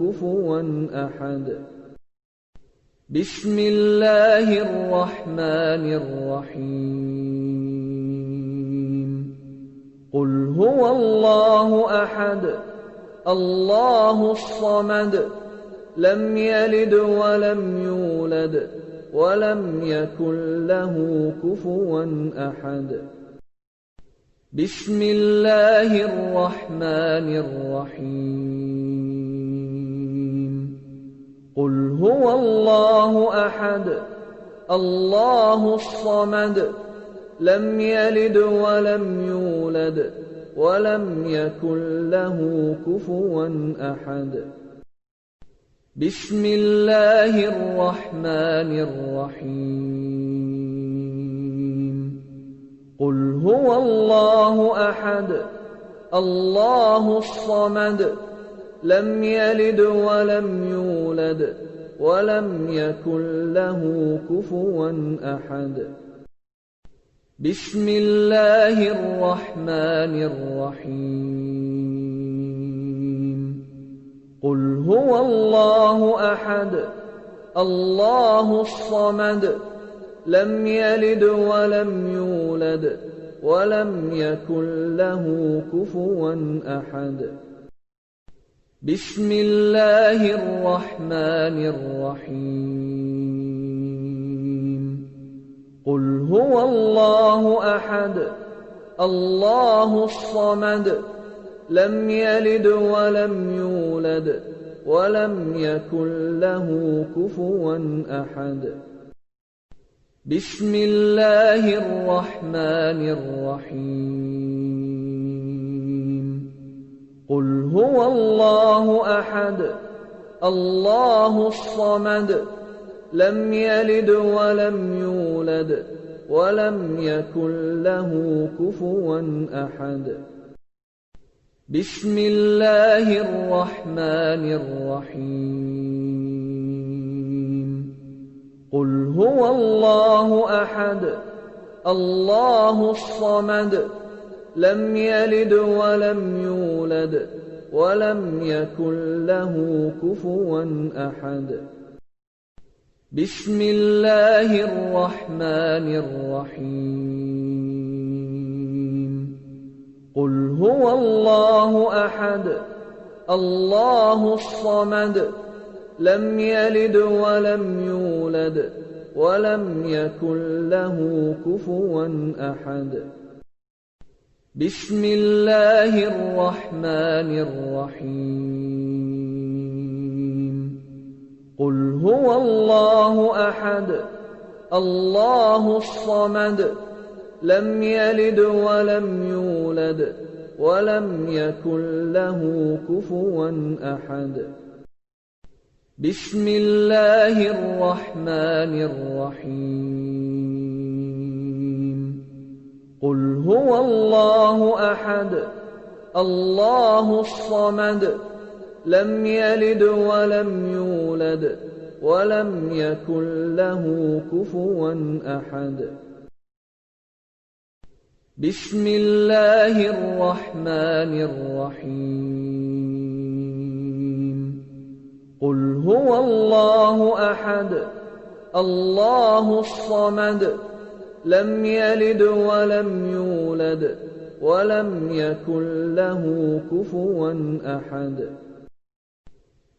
كفوا أحد بسم الله الرحمن الرحيم قل هو الله أحد الله الصمد لم يلد ولم يولد ولم يكن له كفوا أحد بسم الله الرحمن الرحيم قل هو الله أحد الله الصمد لم يلد ولم يولد ولم يكن له كفوا أحد بسم الله الرحمن الرحيم قل هو الله أحد الله الصمد لم يلد ولم يولد ولم يكن له كفوا أحد بسم الله الرحمن الرحيم قل هو الله أحد الله الصمد لم يلد ولم يولد ولم يكن له كفوا أحد بسم الله الرحمن الرحيم قل هو الله أحد الله الصمد لم يلد ولم يولد ولم يكن له كفوا أحد بسم الله الرحمن الرحيم قل هو الله أحد الله الصمد لم يلد ولم يولد ولم يكن له كفوا أحد بسم الله الرحمن الرحيم قل هو الله أحد الله الصمد لم يلد ولم يولد ولم يكن له كفوا أحد بسم الله الرحمن الرحيم قل هو الله أحد الله الصمد لم يلد ولم يولد ولم يكن له كفوا أحد بسم الله الرحمن الرحيم قل هو الله أحد الله الصمد لم يلد ولم يولد ولم يكن له كفوا أحد بسم الله الرحمن الرحيم قل هو الله أحد الله الصمد لم يلد ولم يولد ولم يكن له كفوا أحد بسم الله الرحمن الرحيم قل هو الله أحد الله الصمد لم يلد ولم يولد ولم يكن له كفوا أحد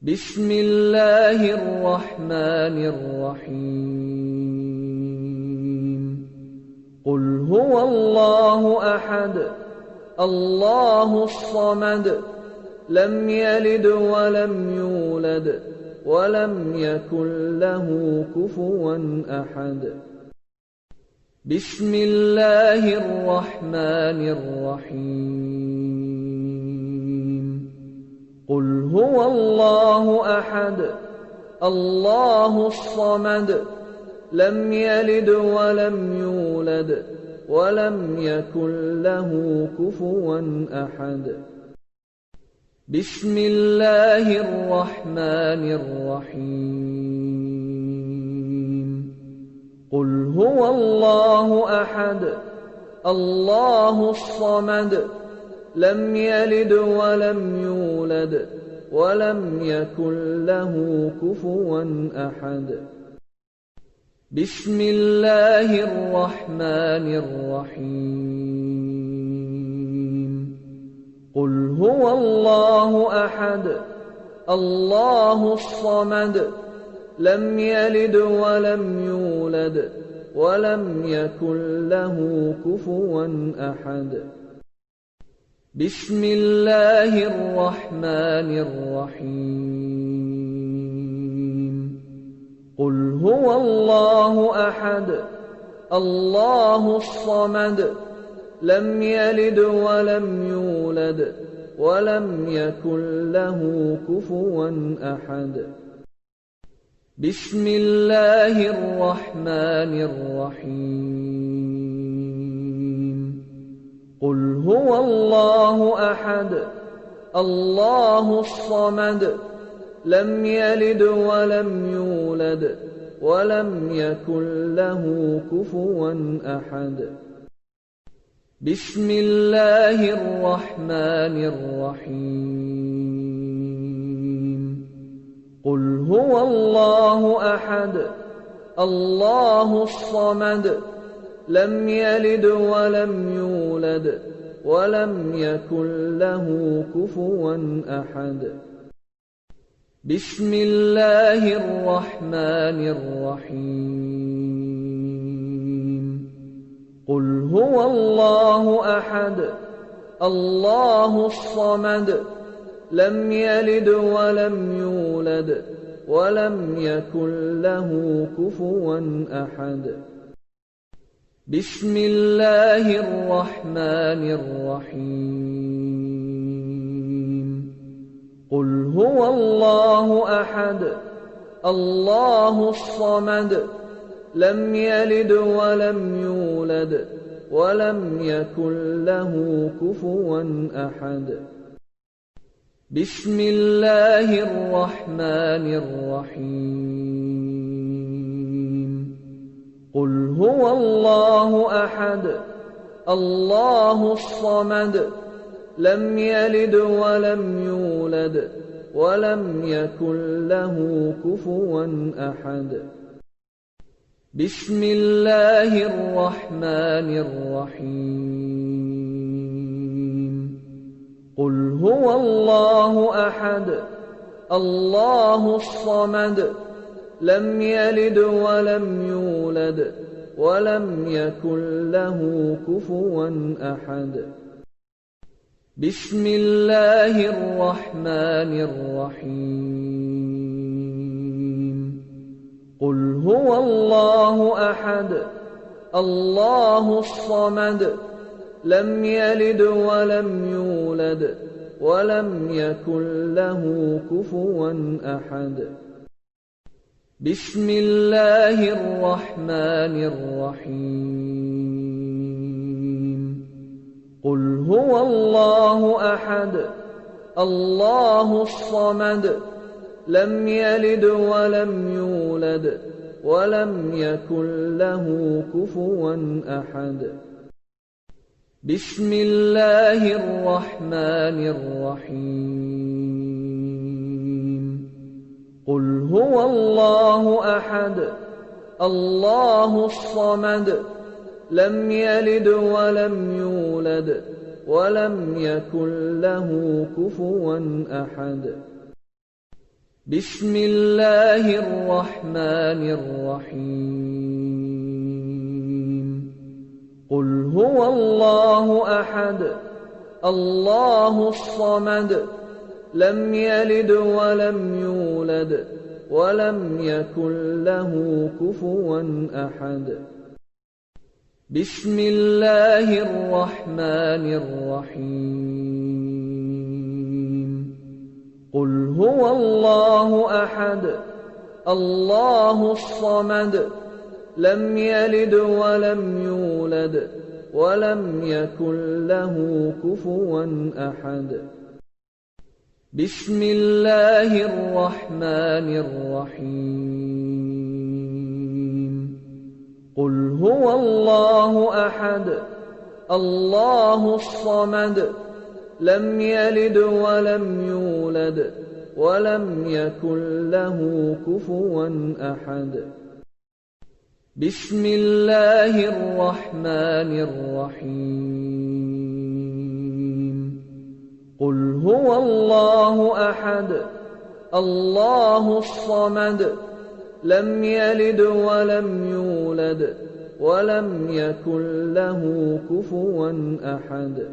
بسم الله الرحمن الرحيم قل هو الله أحد الله الصمد لم يلد ولم يولد ولم يكن له كفوا أحد بسم الله الرحمن الرحيم قل هو الله أحد الله الصمد لم يلد ولم يولد ولم يكن له كفوا أحد بسم الله الرحمن الرحيم قل هو الله أحد الله الصمد لم يلد ولم يولد ولم يكن له كفوا أحد بسم الله الرحمن الرحيم قل هو الله أحد الله الصمد لم يلد ولم يولد ولم يكن له كفوا أحد بسم الله الرحمن الرحيم قل هو الله أحد الله الصمد لم يلد ولم يولد ولم يكن له كفوا أحد بسم الله الرحمن الرحيم قل هو الله أحد الله الصمد لم يلد ولم يولد ولم يكن له كفوا أحد بسم الله الرحمن الرحيم قل هو الله أحد الله الصمد لم يلد ولم يولد ولم يكن له كفوا أحد بسم الله الرحمن الرحيم قل هو الله أحد الله الصمد لم يلد ولم يولد ولم يكن له كفوا أحد بسم الله الرحمن الرحيم قل هو الله أحد الله الصمد لم يلد ولم يولد ولم يكن له كفوا أحد بسم الله الرحمن الرحيم قل هو الله أحد الله الصمد لم يلد ولم يولد ولم يكن له كفوا أحد بسم الله الرحمن الرحيم قل هو الله أحد الله الصمد لم يلد ولم يولد ولم يكن له كفوا أحد بسم الله الرحمن الرحيم قل هو الله أحد الله الصمد لم يلد ولم يولد ولم يكن له كفوا أحد بسم الله الرحمن الرحيم قل هو الله أحد الله الصمد لم يلد ولم يولد ولم يكن له كفوا أحد بسم الله الرحمن الرحيم قل هو الله أحد الله الصمد لم يلد ولم يولد ولم يكن له كفوا أحد بسم الله الرحمن الرحيم قل هو الله أحد الله الصمد لم يلد ولم يولد ولم يكن له كفوا أحد بسم الله الرحمن الرحيم قل هو الله أحد الله الصمد لم يلد ولم يولد ولم يكن له كفوا أحد بسم الله الرحمن الرحيم قل هو الله أحد الله الصمد لم يلد ولم يولد ولم يكن له كفوا أحد بسم الله الرحمن الرحيم قل هو الله أحد الله الصمد لم يلد ولم يولد ولم يكن له كفوا أحد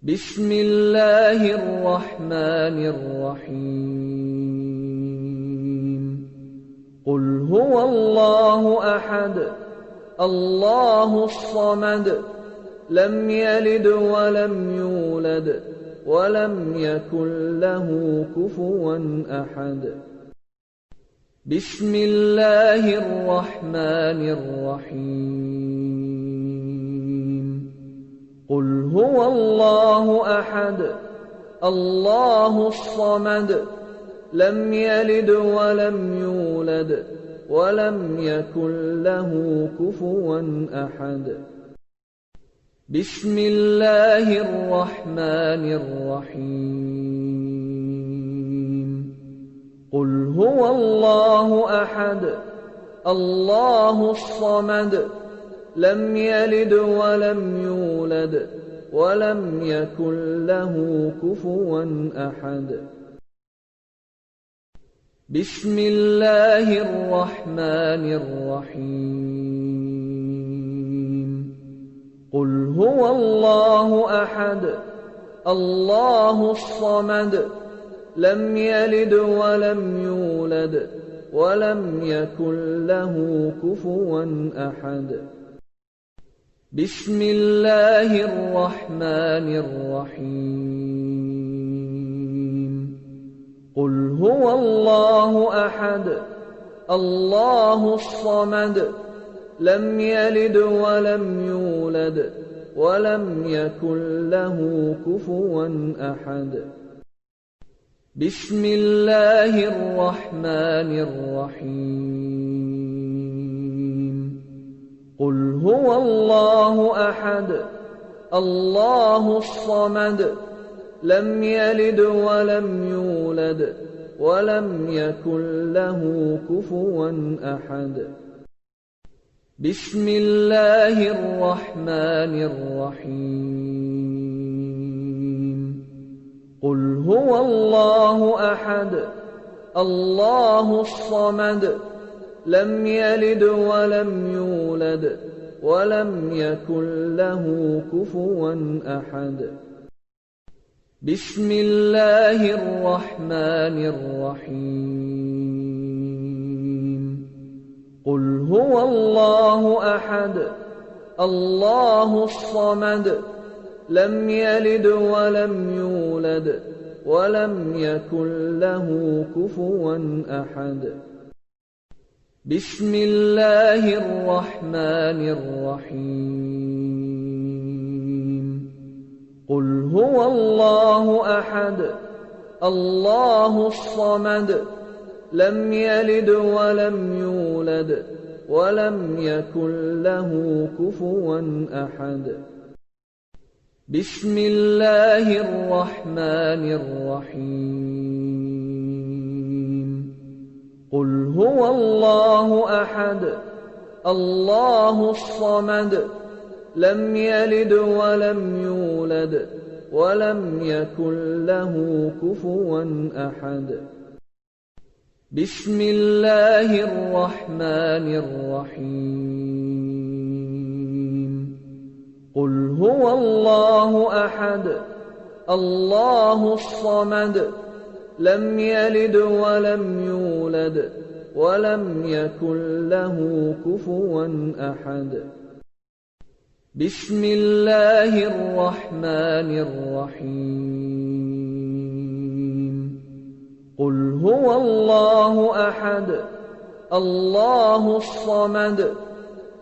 بسم الله الرحمن الرحيم قل هو الله أحد الله الصمد لم يلد ولم يولد ولم يكن له كفوا أحد بسم الله الرحمن الرحيم قل هو الله أحد الله الصمد لم يلد ولم يولد ولم يكن له كفوا أحد بسم الله الرحمن الرحيم قل هو الله أحد الله الصمد لم يلد ولم يولد ولم يكن له كفوا أحد بسم الله الرحمن الرحيم قل هو الله أحد الله الصمد لم يلد ولم يولد ولم يكن له كفوا أحد بسم الله الرحمن الرحيم قل هو الله أحد الله الصمد لم يلد ولم يولد ولم يكن له كفوا أحد بسم الله الرحمن الرحيم قل هو الله أحد الله الصمد لم يلد ولم يولد ولم يكن له كفوا أحد بسم الله الرحمن الرحيم قل هو الله أحد الله الصمد لم يلد ولم يولد ولم يكن له كفوا أحد بسم الله الرحمن الرحيم قل هو الله أحد الله الصمد لم يلد ولم يولد ولم يكن له كفوا أحد بسم الله الرحمن الرحيم قل هو الله أحد الله الصمد لم يلد ولم يولد ولم يكن له كفوا أحد بسم الله الرحمن الرحيم قل هو الله أحد الله الصمد لم يلد ولم يولد ولم يكن له كفوا أحد بسم الله الرحمن الرحيم قل هو الله أحد الله الصمد لم يلد ولم يولد ولم يكن له كفوا أحد بسم الله الرحمن الرحيم قل هو الله أحد الله الصمد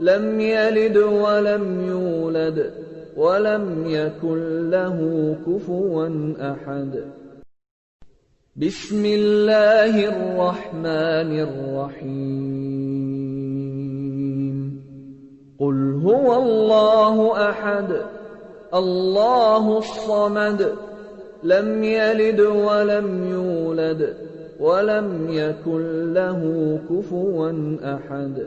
لم يلد ولم يولد ولم يكن له كفوا أحد بسم الله الرحمن الرحيم قل هو الله أحد الله الصمد لم يلد ولم يولد ولم يكن له كفوا أحد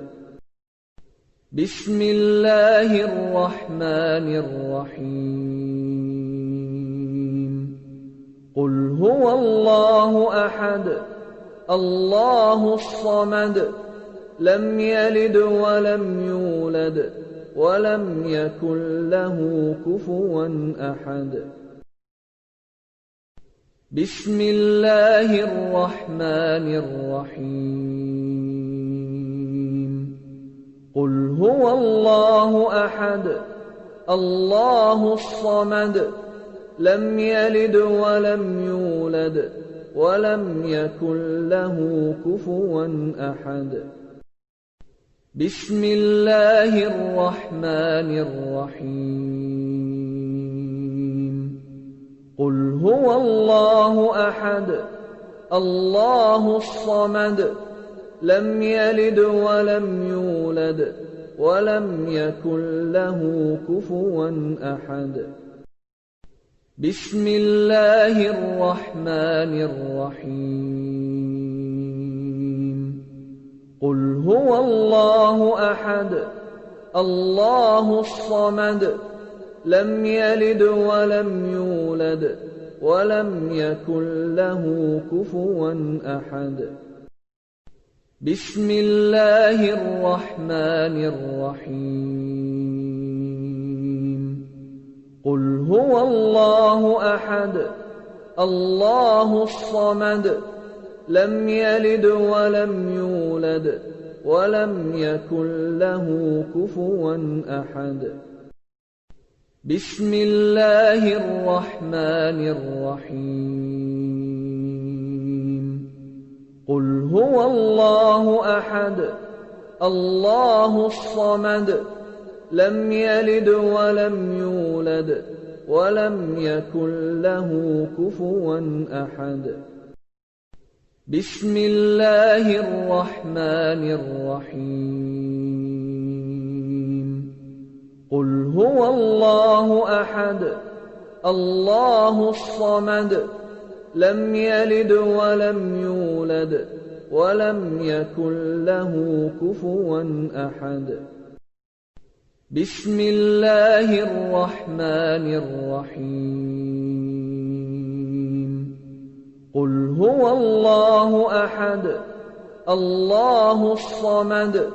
بسم الله الرحمن الرحيم قل هو الله أحد الله الصمد لم يلد ولم يولد ولم يكن له كفوا أحد بسم الله الرحمن الرحيم قل هو الله أحد الله الصمد لم يلد ولم يولد ولم يكن له كفوا أحد بسم الله الرحمن الرحيم قل هو الله أحد الله الصمد لم يلد ولم يولد ولم يكن له كفوا أحد بسم الله الرحمن الرحيم قل هو الله أحد الله الصمد لم يلد ولم يولد ولم يكن له كفوا أحد بسم الله الرحمن الرحيم قل هو الله أحد الله الصمد لم يلد ولم يولد ولم يكن له كفوا أحد بسم الله الرحمن الرحيم قل هو الله أحد الله الصمد لم يلد ولم يولد ولم يكن له كفوا أحد بسم الله الرحمن الرحيم قل هو الله أحد الله الصمد لم يلد ولم يولد ولم يكن له كفوا أحد بسم الله الرحمن الرحيم قل هو الله أحد الله الصمد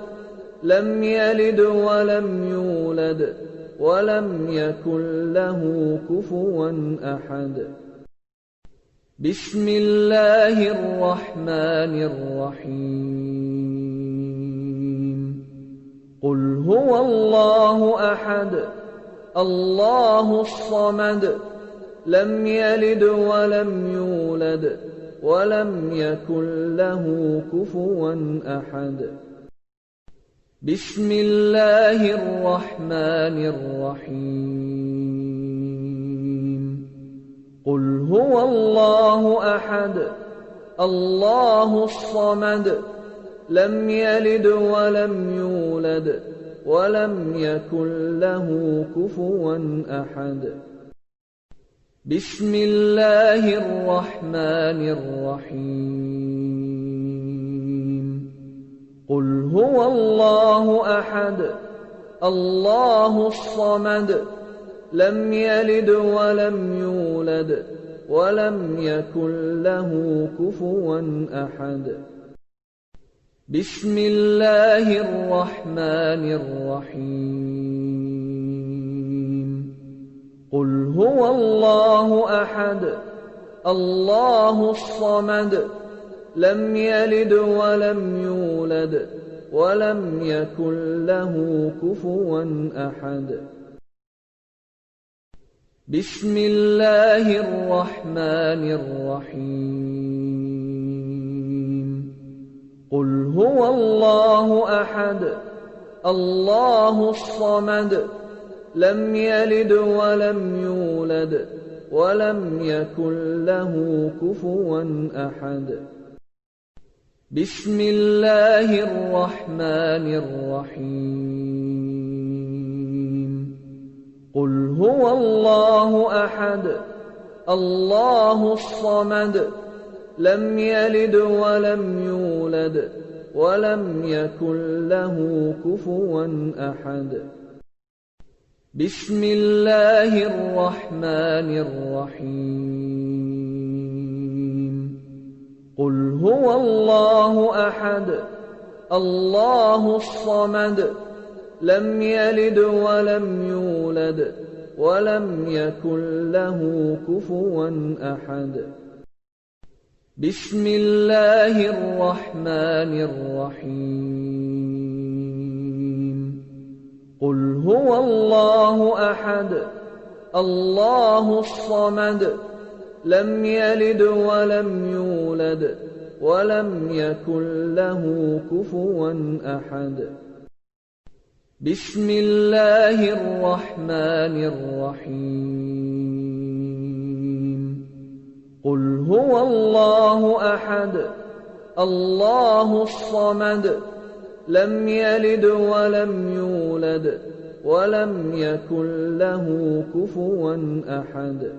لم يلد ولم يولد ولم يكن له كفوا أحد بسم الله الرحمن الرحيم قل هو الله أحد الله الصمد لم يلد ولم يولد ولم يكن له كفوا أحد بسم الله الرحمن الرحيم قل هو الله أحد الله الصمد لم يلد ولم يولد ولم يكن له كفوا أحد بسم الله الرحمن الرحيم قل هو الله أحد الله الصمد لم يلد ولم يولد ولم يكن له كفوا أحد بسم الله الرحمن الرحيم قل هو الله أحد الله الصمد لم يلد ولم يولد ولم يكن له كفوا أحد بسم الله الرحمن الرحيم قل هو الله أحد الله الصمد لم يلد ولم يولد ولم يكن له كفوا أحد بسم الله الرحمن الرحيم قل هو الله أحد الله الصمد لم يلد ولم يولد ولم يكن له كفوا أحد بسم الله الرحمن الرحيم قل هو الله أحد الله الصمد لم يلد ولم يولد ولم يكن له كفوا أحد بسم الله الرحمن الرحيم قل هو الله أحد الله الصمد لم يلد ولم يولد ولم يكن له كفوا أحد بسم الله الرحمن الرحيم قل هو الله أحد الله الصمد لم يلد ولم يولد ولم يكن له كفوا أحد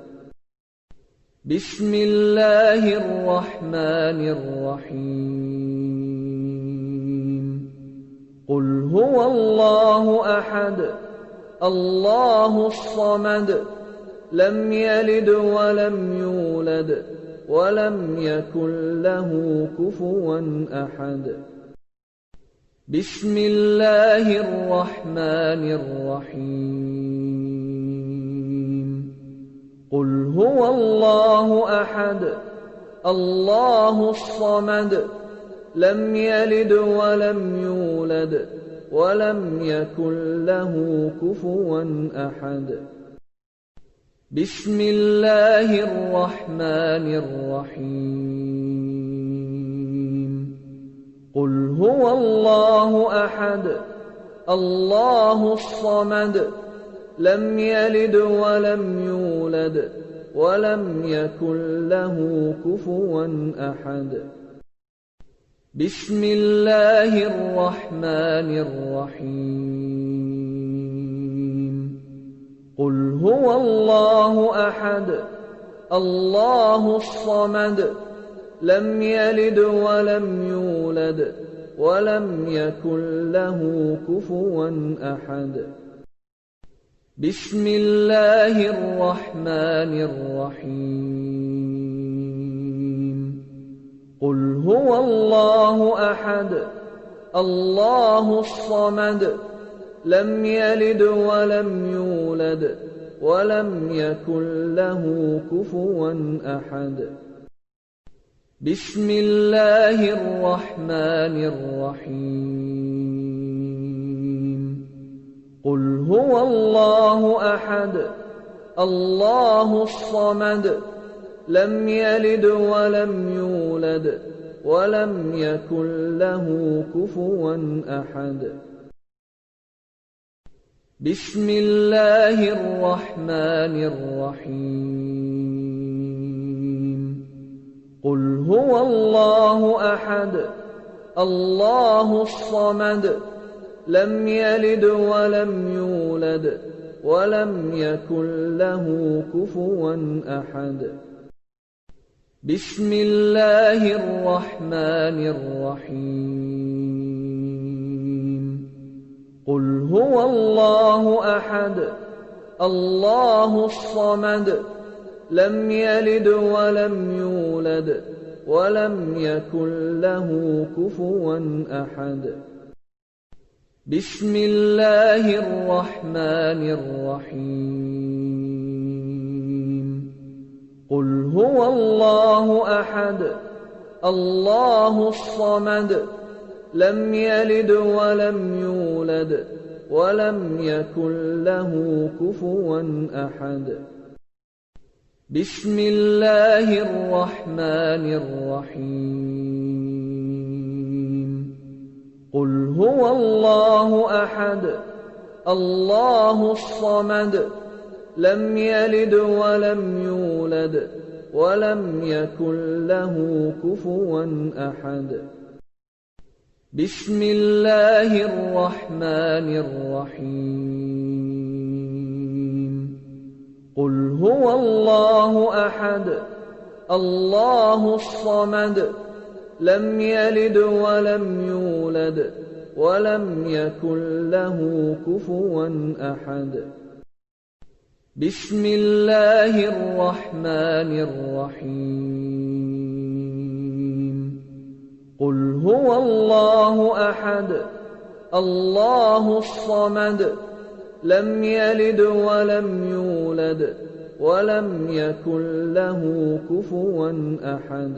بسم الله الرحمن الرحيم قل هو الله أحد الله الصمد لم يلد ولم يولد ولم يكن له كفوا أحد بسم الله الرحمن الرحيم قل هو الله أحد الله الصمد لم يلد ولم يولد ولم يكن له كفوا أحد بسم الله الرحمن الرحيم قل هو الله أحد الله الصمد لم يلد ولم يولد ولم يكن له كفوا أحد بسم الله الرحمن الرحيم قل هو الله أحد الله الصمد لم يلد ولم يولد ولم يكن له كفوا أحد بسم الله الرحمن الرحيم قل هو الله أحد الله الصمد لم يلد ولم يولد ولم يكن له كفوا أحد بسم الله الرحمن الرحيم قل هو الله أحد الله الصمد لم يلد ولم يولد ولم يكن له كفوا أحد بسم الله الرحمن الرحيم قل هو الله أحد الله الصمد لم يلد ولم يولد ولم يكن له كفوا أحد. بسم الله الرحمن الرحيم. قل هو الله أحد الله الصمد لم يلد ولم يولد ولم يكن له كفوا أحد. بسم الله الرحمن الرحيم. قل هو الله أحد الله الصمد لم يلد ولم يولد ولم يكن له كفوا أحد. بسم الله الرحمن الرحيم. قل هو الله أحد الله الصمد لم يلد ولم يولد ولم يكن له كفوا أحد. بسم الله الرحمن الرحيم. قل هو الله أحد الله الصمد لم يلد ولم يولد ولم يكن له كفوا أحد. بسم الله الرحمن الرحيم. قل هو الله أحد الله الصمد لم يلد ولم يولد ولم يكن له كفوا أحد.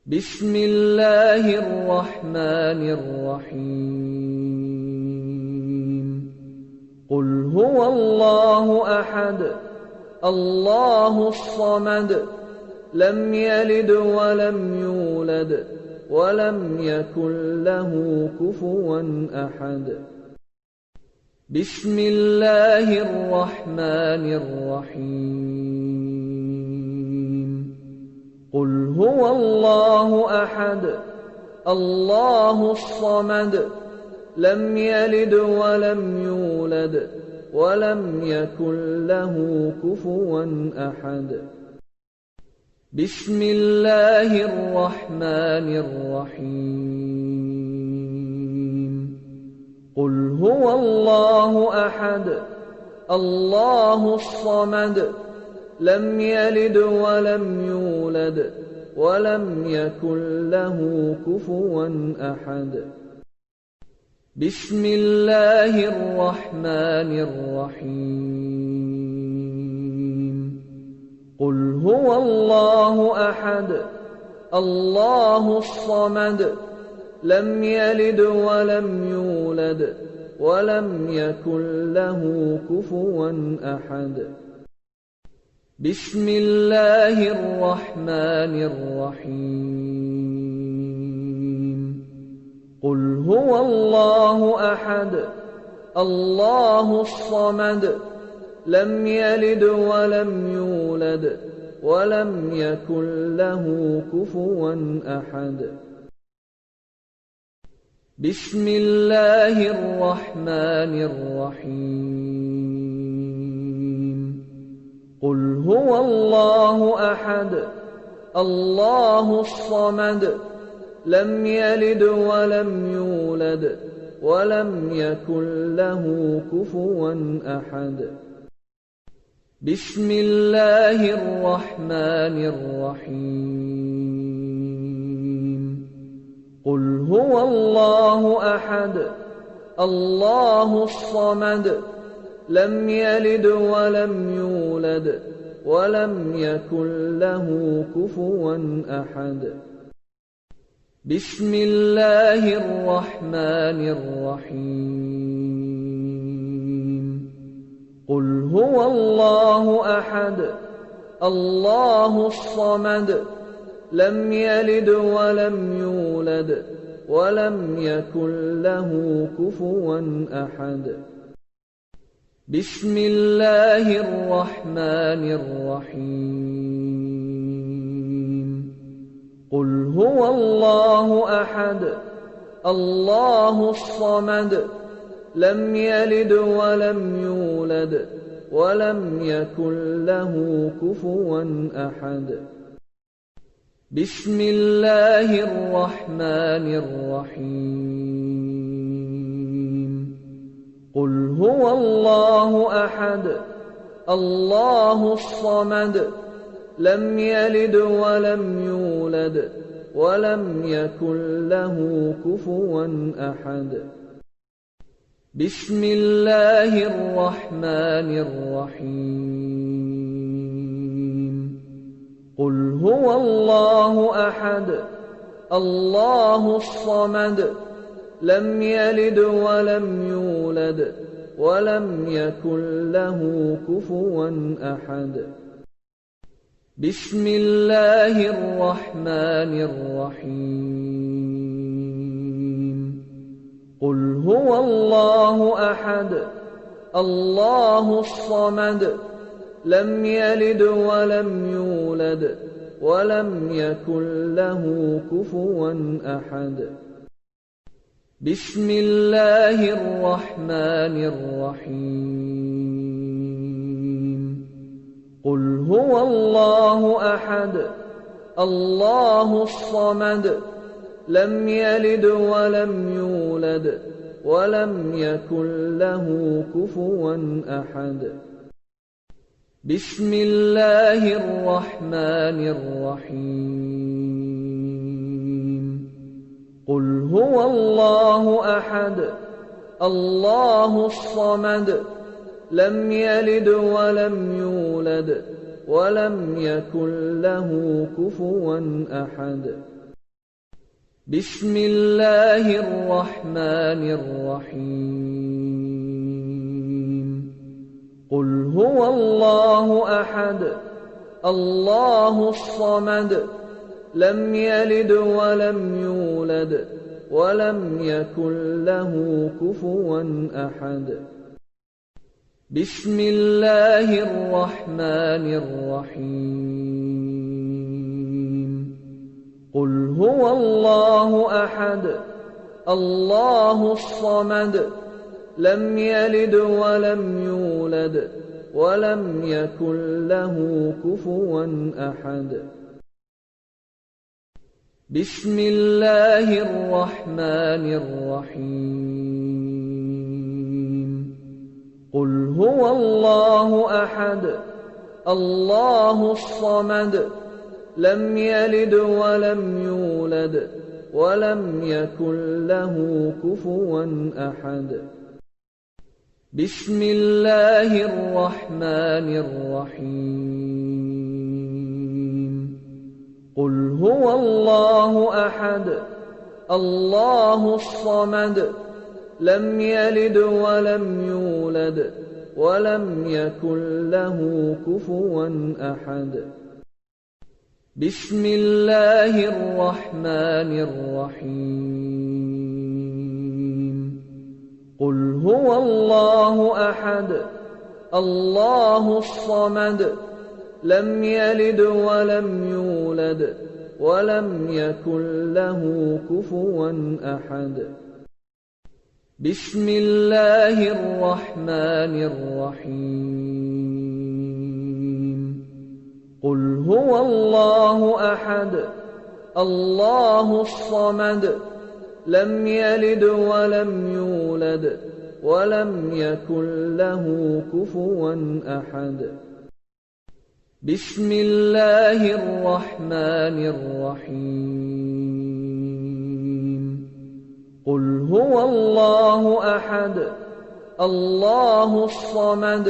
بسم الله الرحمن الرحيم. قل هو الله أحد الله الصمد لم يلد ولم يولد ولم يكن له كفوا أحد. بسم الله الرحمن الرحيم. قل هو الله أحد الله الصمد لم يلد ولم يولد ولم يكن له كفوا أحد. بسم الله الرحمن الرحيم. قل هو الله أحد الله الصمد لم يلد ولم يولد ولم يكن له كفوا أحد. بسم الله الرحمن الرحيم. قل هو الله أحد الله الصمد لم يلد ولم يولد ولم يكن له كفوا أحد. بسم الله الرحمن الرحيم. قل هو الله أحد الله الصمد لم يلد ولم يولد ولم يكن له كفوا أحد. بسم الله الرحمن الرحيم. قل هو الله أحد الله الصمد لم يلد ولم يولد ولم يكن له كفوا أحد. بسم الله الرحمن الرحيم. قل هو الله أحد الله الصمد لم يلد ولم يولد ولم يكن له كفوا أحد. بسم الله الرحمن الرحيم. قل هو الله أحد الله الصمد لم يلد ولم يولد ولم يكن له كفوا أحد. بسم الله الرحمن الرحيم. قل هو الله أحد الله الصمد لم يلد ولم يولد ولم يكن له كفوا أحد. بسم الله الرحمن الرحيم. قل هو الله أحد الله الصمد لم يلد ولم يولد ولم يكن له كفوا أحد. بسم الله الرحمن الرحيم. قل هو الله أحد الله الصمد لم يلد ولم يولد ولم يكن له كفوا أحد. بسم الله الرحمن الرحيم. قل هو الله أحد الله الصمد لم يلد ولم يولد ولم يكن له كفوا أحد. بسم الله الرحمن الرحيم. قل هو الله أحد الله الصمد لم يلد ولم يولد ولم يكن له كفوا أحد. بسم الله الرحمن الرحيم. قل هو الله أحد الله الصمد لم يلد ولم يولد ولم يكن له كفوا أحد. بسم الله الرحمن الرحيم. قل هو الله أحد الله الصمد لم يلد ولم يولد ولم يكن له كفوا أحد. بسم الله الرحمن الرحيم. قل هو الله أحد الله الصمد لم يلد ولم يولد ولم يكن له كفوا أحد. بسم الله الرحمن الرحيم. قل هو الله أحد الله الصمد لم يلد ولم يولد ولم يكن له كفوا أحد. بسم الله الرحمن الرحيم. قل هو الله أحد الله الصمد لم يلد ولم يولد ولم يكن له كفوا أحد. بسم الله الرحمن الرحيم. قل هو الله أحد الله الصمد لم يلد ولم يولد ولم يكن له كفوا أحد. بسم الله الرحمن الرحيم. قل هو الله أحد الله الصمد لم يلد ولم يولد ولم يكن له كفوا أحد. بسم الله الرحمن الرحيم. قل هو الله أحد الله الصمد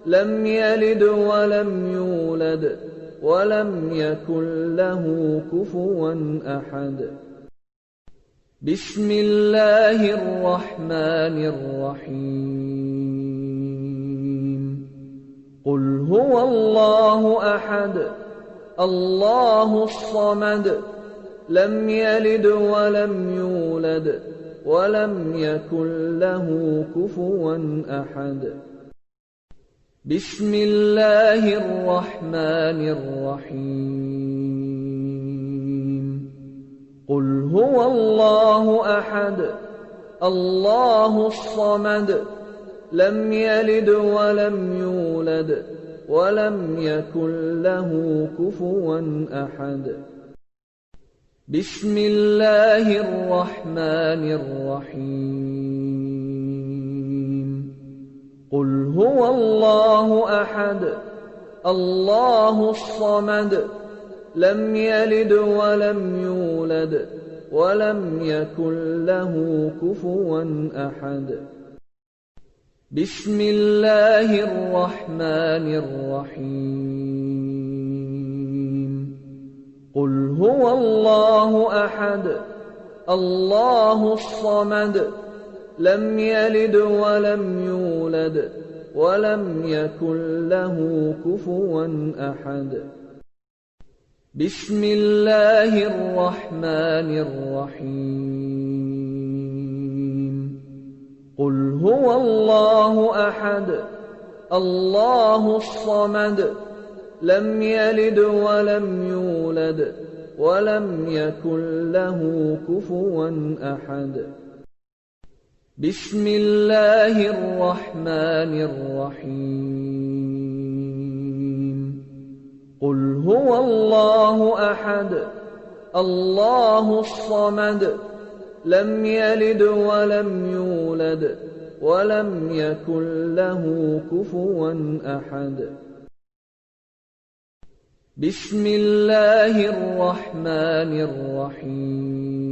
لم يلد ولم يولد ولم يكن له كفوا أحد. بسم الله الرحمن الرحيم. قل هو الله أحد الله الصمد لم يلد ولم يولد ولم يكن له كفوا أحد. بسم الله الرحمن الرحيم. قل هو الله أحد الله الصمد لم يلد ولم يولد ولم يكن له كفوا أحد بسم الله الرحمن الرحيم قل هو الله أحد الله الصمد لم يلد ولم يولد ولم يكن له كفوا أحد بسم الله الرحمن الرحيم قل هو الله أحد الله الصمد لم يلد ولم يولد ولم يكن له كفوا أحد بسم الله الرحمن الرحيم قل هو الله أحد الله الصمد لم يلد ولم يولد ولم يكن له كفوا أحد بسم الله الرحمن الرحيم قل هو الله أحد الله الصمد لم يلد ولم يولد ولم يكن له كفوا أحد بسم الله الرحمن الرحيم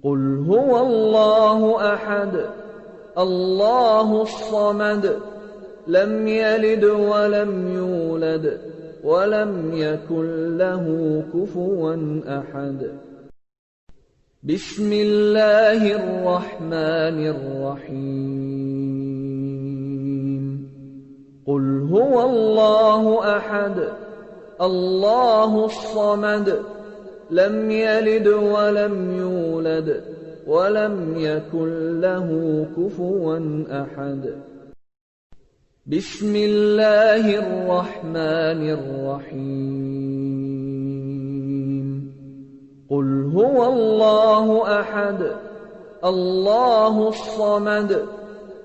قل هو الله أحد الله الصمد لم يلد ولم يولد ولم يكن له كفوا أحد بسم الله الرحمن الرحيم قل هو الله أحد الله الصمد لم يلد ولم يولد ولم يكن له كفوا أحد بسم الله الرحمن الرحيم قل هو الله أحد الله الصمد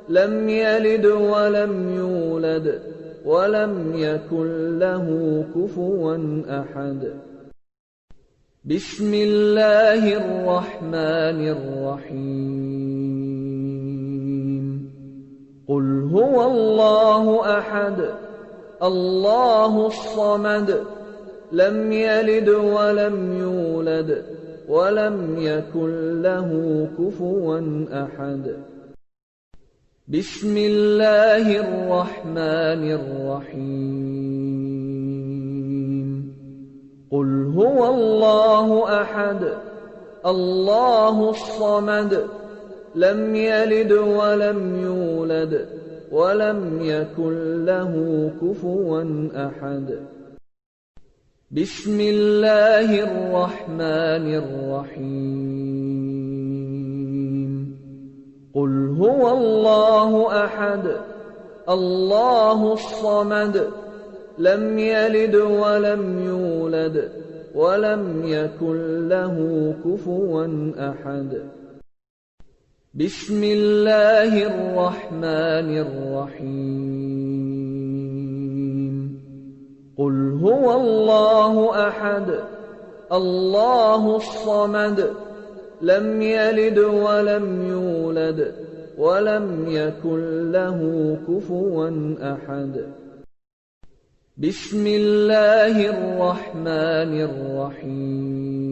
لم يلد ولم يولد ولم يكن له كفوا أحد بسم الله الرحمن الرحيم قل هو الله أحد الله الصمد لم يلد ولم يولد ولم يكن له كفوا أحد بسم الله الرحمن الرحيم قل هو الله أحد الله الصمد لم يلد ولم يولد ولم يكن له كفوا أحد بسم الله الرحمن الرحيم قل هو الله أحد الله الصمد لم يلد ولم يولد ولم يكن له كفوا أحد بسم الله الرحمن الرحيم قل هو الله أحد الله الصمد لم يلد ولم يولد ولم يكن له كفوا أحد بسم الله الرحمن الرحيم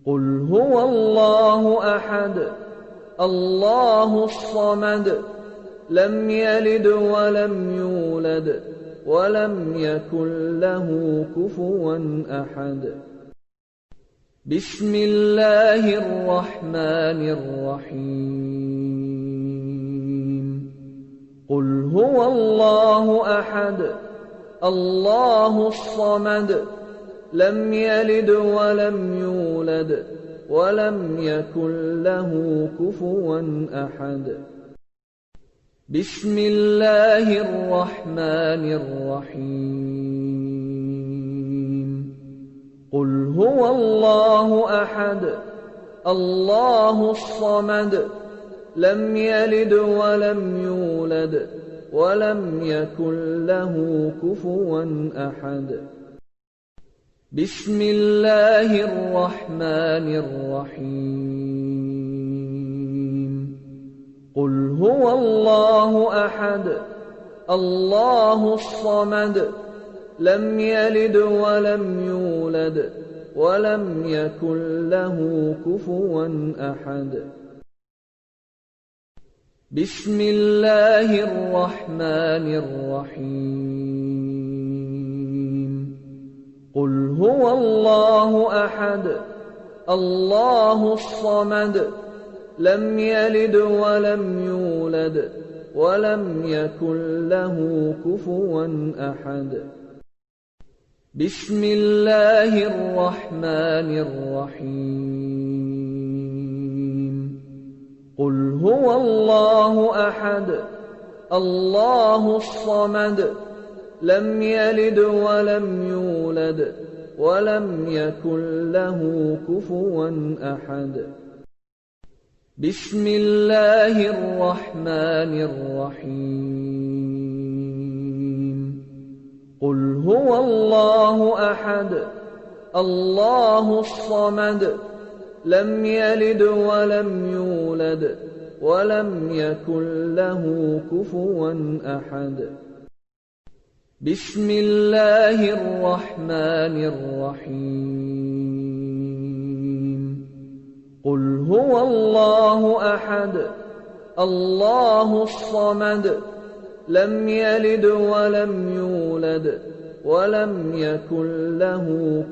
قل هو الله أحد الله الصمد لم يلد ولم يولد ولم يكن له كفوا أحد بسم الله الرحمن الرحيم قل هو الله أحد الله الصمد لم يلد ولم يولد ولم يكن له كفوا أحد بسم الله الرحمن الرحيم قل هو الله أحد الله الصمد لم يلد ولم يولد ولم يكن له كفوا أحد بسم الله الرحمن الرحيم قل هو الله أحد الله الصمد لم يلد ولم يولد ولم يكن له كفوا أحد بسم الله الرحمن الرحيم قل هو الله أحد الله الصمد لم يلد ولم يولد ولم يكن له كفوا أحد بسم الله الرحمن الرحيم قل هو الله أحد الله الصمد لم يلد ولم يولد ولم يكن له كفوا أحد بسم الله الرحمن الرحيم قل هو الله أحد الله الصمد لم يلد ولم يولد ولم يكن له كفوا أحد بسم الله الرحمن الرحيم قل هو الله أحد الله الصمد لم يلد ولم يولد ولم يكن له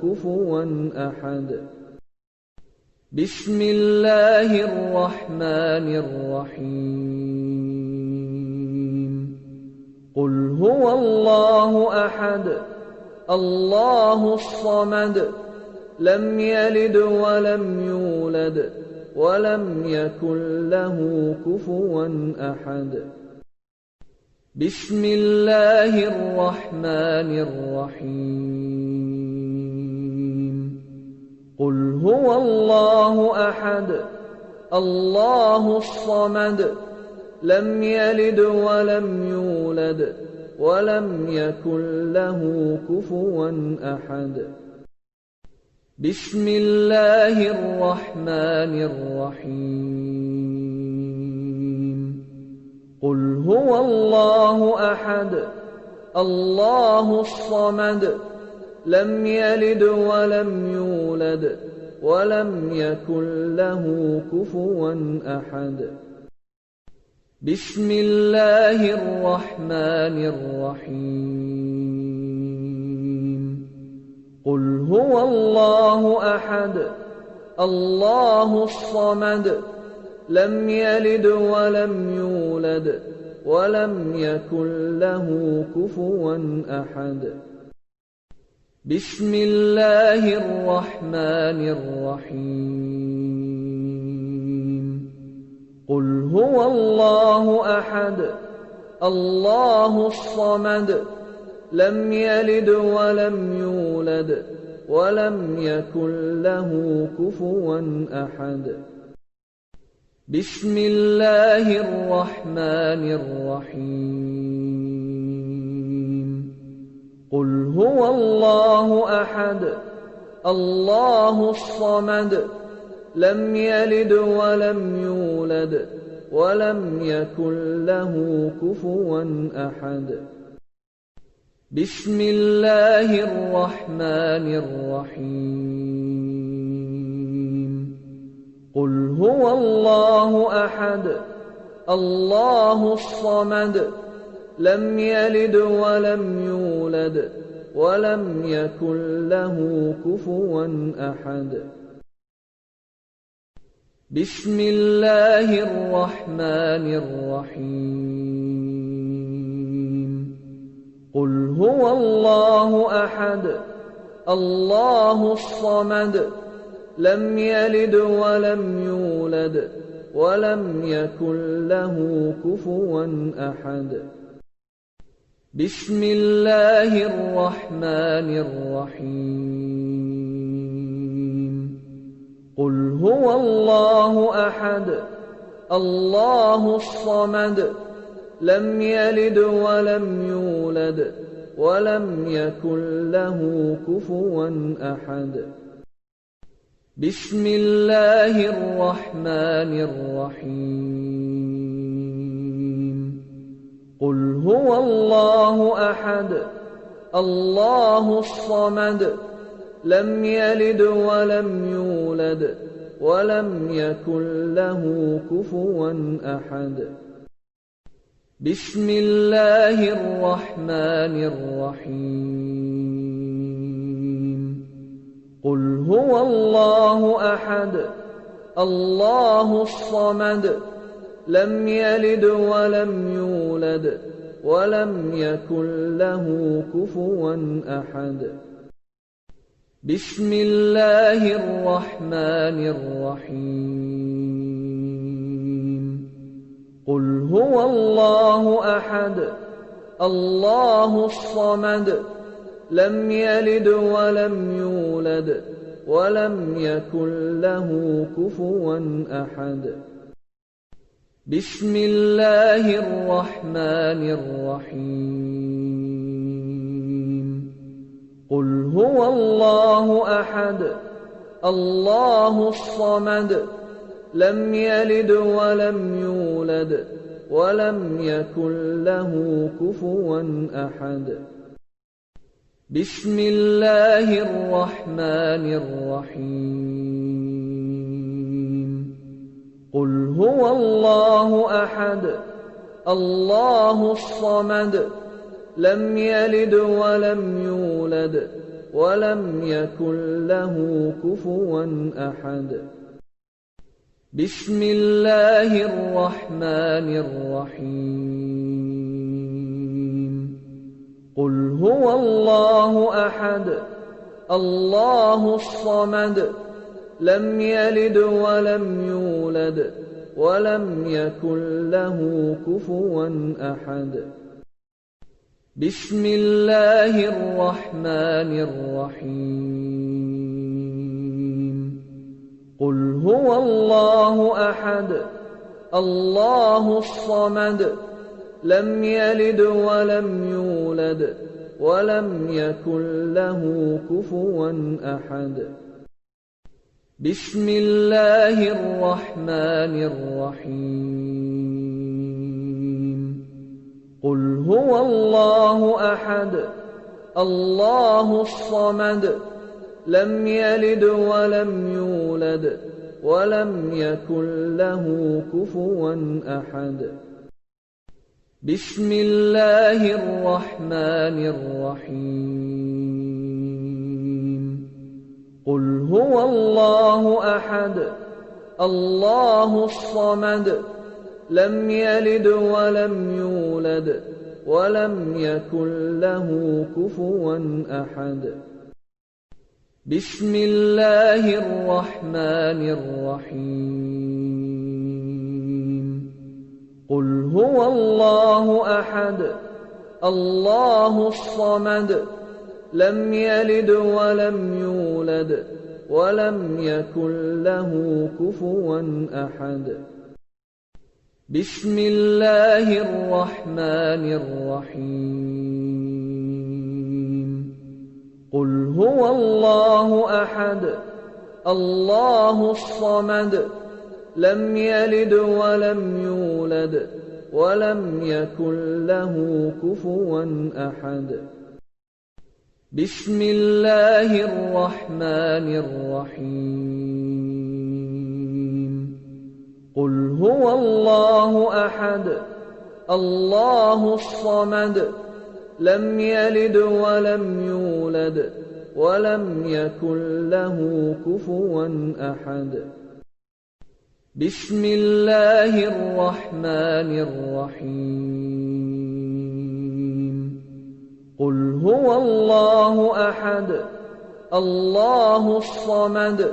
كفوا أحد بسم الله الرحمن الرحيم قل هو الله أحد الله الصمد لم يلد ولم يولد ولم يكن له كفوا أحد بسم الله الرحمن الرحيم قل هو الله أحد الله الصمد لم يلد ولم يولد ولم يكن له كفوا أحد بسم الله الرحمن الرحيم قل هو الله أحد الله الصمد لم يلد ولم يولد ولم يكن له كفوا أحد بسم الله الرحمن الرحيم قل هو الله أحد الله الصمد لم يلد ولم يولد ولم يكن له كفوا أحد بسم الله الرحمن الرحيم قل هو الله أحد الله الصمد لم يلد ولم يولد ولم يكن له كفوا أحد بسم الله الرحمن الرحيم قل هو الله أحد الله الصمد لم يلد ولم يولد ولم يكن له كفوا أحد بسم الله الرحمن الرحيم قل هو الله أحد الله الصمد لم يلد ولم يولد ولم يكن له كفوا أحد بسم الله الرحمن الرحيم قل هو الله أحد الله الصمد لم يلد ولم يولد ولم يكن له كفوا أحد بسم الله الرحمن الرحيم هو الله أحد الله الصمد لم يلد ولم يولد ولم يكن له كفوا أحد بسم الله الرحمن الرحيم قل هو الله أحد الله الصمد لم يلد ولم يولد ولم يكن له كفوا أحد بسم الله الرحمن الرحيم قل هو الله أحد الله الصمد لم يلد ولم يولد ولم يكن له كفوا أحد بسم الله الرحمن الرحيم قل هو الله أحد الله الصمد لم يلد ولم يولد ولم يكن له كفوا أحد بسم الله الرحمن الرحيم قل هو الله أحد الله الصمد لم يلد ولم يولد ولم يكن له كفوا أحد بسم الله الرحمن الرحيم قل هو الله أحد الله الصمد لم يلد ولم يولد ولم يكن له كفوا أحد بسم الله الرحمن الرحيم قل هو الله أحد الله الصمد لم يلد ولم يولد ولم يكن له كفوا أحد بسم الله الرحمن الرحيم قل هو الله أحد الله الصمد لم يلد ولم يولد ولم يكن له كفوا أحد بسم الله الرحمن الرحيم قل هو الله أحد الله الصمد لم يلد ولم يولد ولم يكن له كفوا أحد بسم الله الرحمن الرحيم قل هو الله أحد الله الصمد لم يلد ولم يولد ولم يكن له كفوا أحد بسم الله الرحمن الرحيم قل هو الله أحد الله الصمد لم يلد ولم يولد ولم يكن له كفوا أحد بسم الله الرحمن الرحيم قل هو الله أحد الله الصمد لم يلد ولم يولد ولم يكن له كفوا أحد بسم الله الرحمن الرحيم قل هو الله أحد الله الصمد لم يلد ولم يولد ولم يكن له كفوا أحد بسم الله الرحمن الرحيم قل هو الله أحد الله الصمد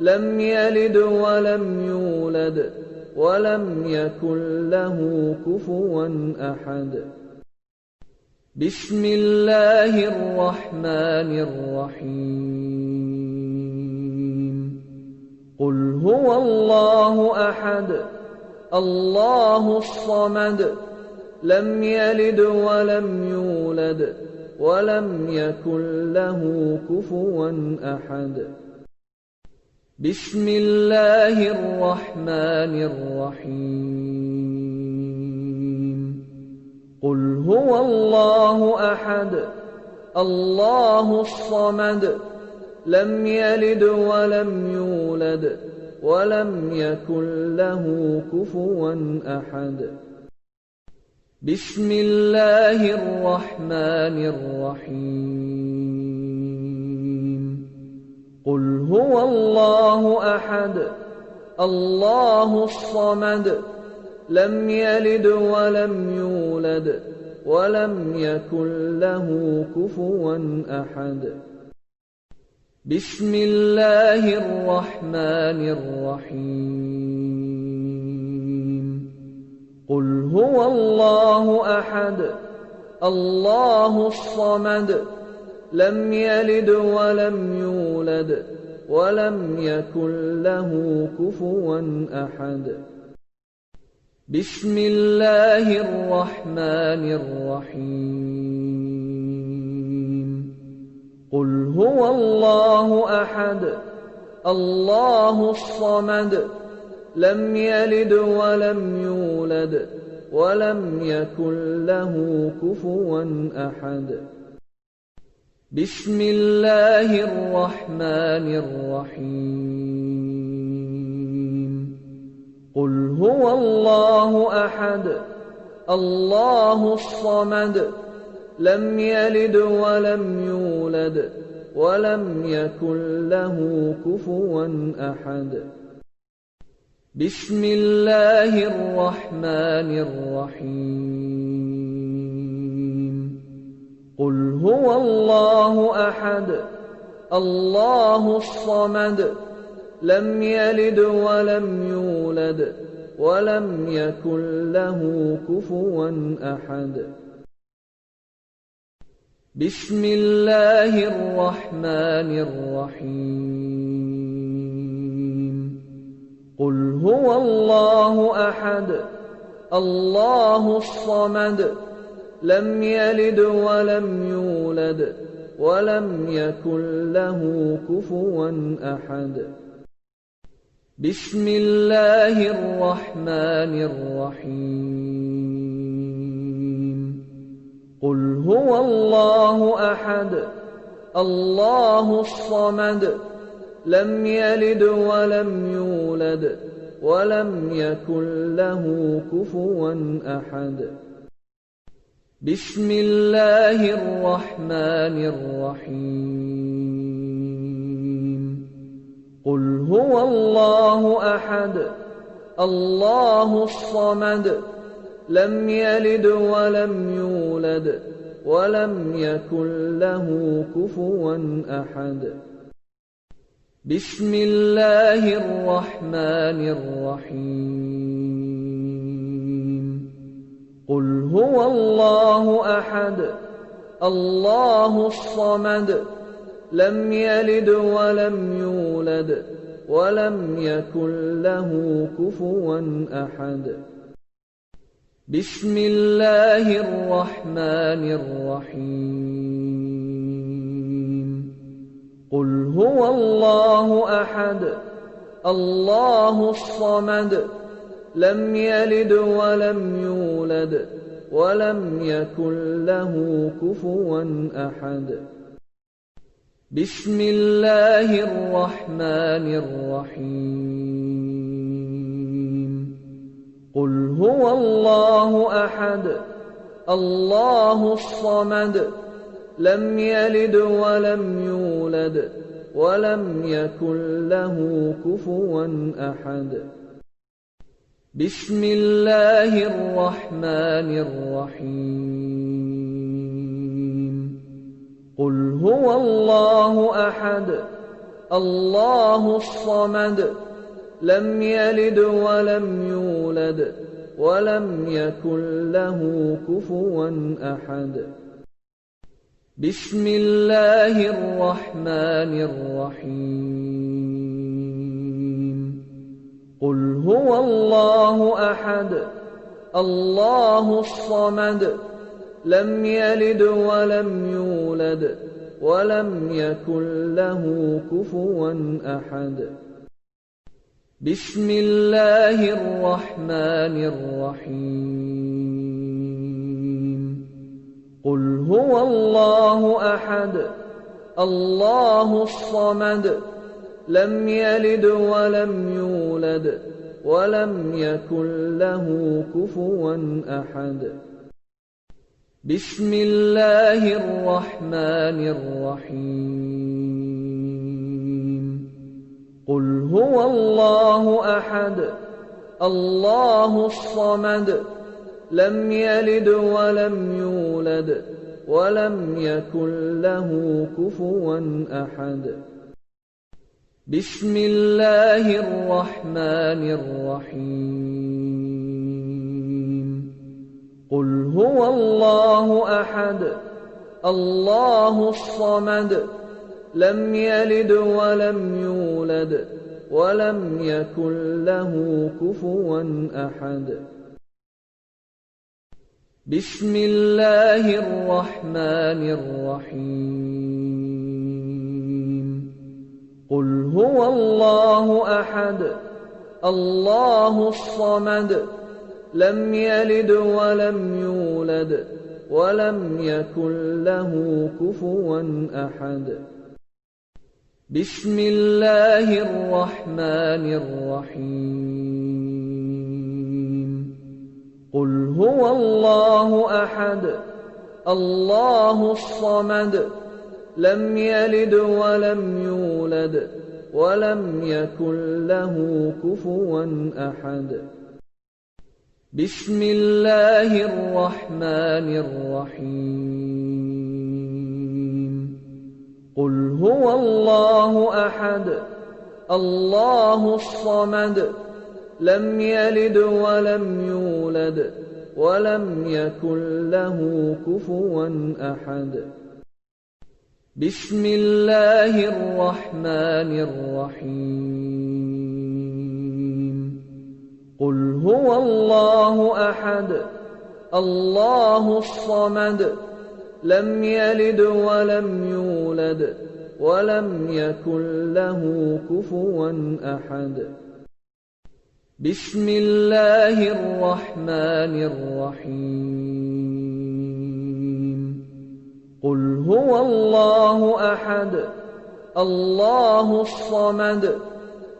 لم يلد ولم يولد ولم يكن له كفوا أحد بسم الله الرحمن الرحيم قل هو الله أحد الله الصمد لم يلد ولم يولد ولم يكن له كفوا أحد بسم الله الرحمن الرحيم قل هو الله أحد الله الصمد لم يلد ولم يولد ولم يكن له كفوا أحد بسم الله الرحمن الرحيم قل هو الله أحد الله الصمد لم يلد ولم يولد ولم يكن له كفوا أحد بسم الله الرحمن الرحيم قل هو الله أحد الله الصمد لم يلد ولم يولد ولم يكن له كفوا أحد بسم الله الرحمن الرحيم قل هو الله أحد الله الصمد لم يلد ولم يولد ولم يكن له كفوا أحد بسم الله الرحمن الرحيم قل هو الله أحد الله الصمد لم يلد ولم يولد ولم يكن له كفوا أحد بسم الله الرحمن الرحيم قل هو الله أحد الله الصمد لم يلد ولم يولد ولم يكن له كفوا أحد بسم الله الرحمن الرحيم قل هو الله أحد الله الصمد لم يلد ولم يولد ولم يكن له كفوا أحد بسم الله الرحمن الرحيم قل هو الله أحد الله الصمد لم يلد ولم يولد ولم يكن له كفوا أحد بسم الله الرحمن الرحيم قل هو الله أحد الله الصمد لم يلد ولم يولد ولم يكن له كفوا أحد بسم الله الرحمن الرحيم قل هو الله أحد الله الصمد لم يلد ولم يولد ولم يكن له كفوا أحد بسم الله الرحمن الرحيم قل هو الله أحد الله الصمد لم يلد ولم يولد ولم يكن له كفوا أحد بسم الله الرحمن الرحيم قل هو الله أحد الله الصمد لم يلد ولم يولد ولم يكن له كفوا أحد بسم الله الرحمن الرحيم قل هو الله أحد الله الصمد لم يلد ولم يولد ولم يكن له كفوا أحد بسم الله الرحمن الرحيم قل هو الله أحد الله الصمد لم يلد ولم يولد ولم يكن له كفوا أحد بسم الله الرحمن الرحيم قل هو الله أحد الله الصمد لم يلد ولم يولد ولم يكن له كفوا أحد بسم الله الرحمن الرحيم قل هو الله أحد الله الصمد لم يلد ولم يولد ولم يكن له كفوا أحد بسم الله الرحمن الرحيم قل هو الله أحد الله الصمد لم يلد ولم يولد ولم يكن له كفوا أحد بسم الله الرحمن الرحيم قل هو الله أحد الله الصمد لم يلد ولم يولد ولم يكن له كفوا أحد بسم الله الرحمن الرحيم قل هو الله أحد الله الصمد لم يلد ولم يولد ولم يكن له كفوا أحد بسم الله الرحمن الرحيم قل هو الله أحد الله الصمد لم يلد ولم يولد ولم يكن له كفوا أحد بسم الله الرحمن الرحيم قل هو الله أحد الله الصمد لم يلد ولم يولد ولم يكن له كفوا أحد بسم الله الرحمن الرحيم قل هو الله أحد الله الصمد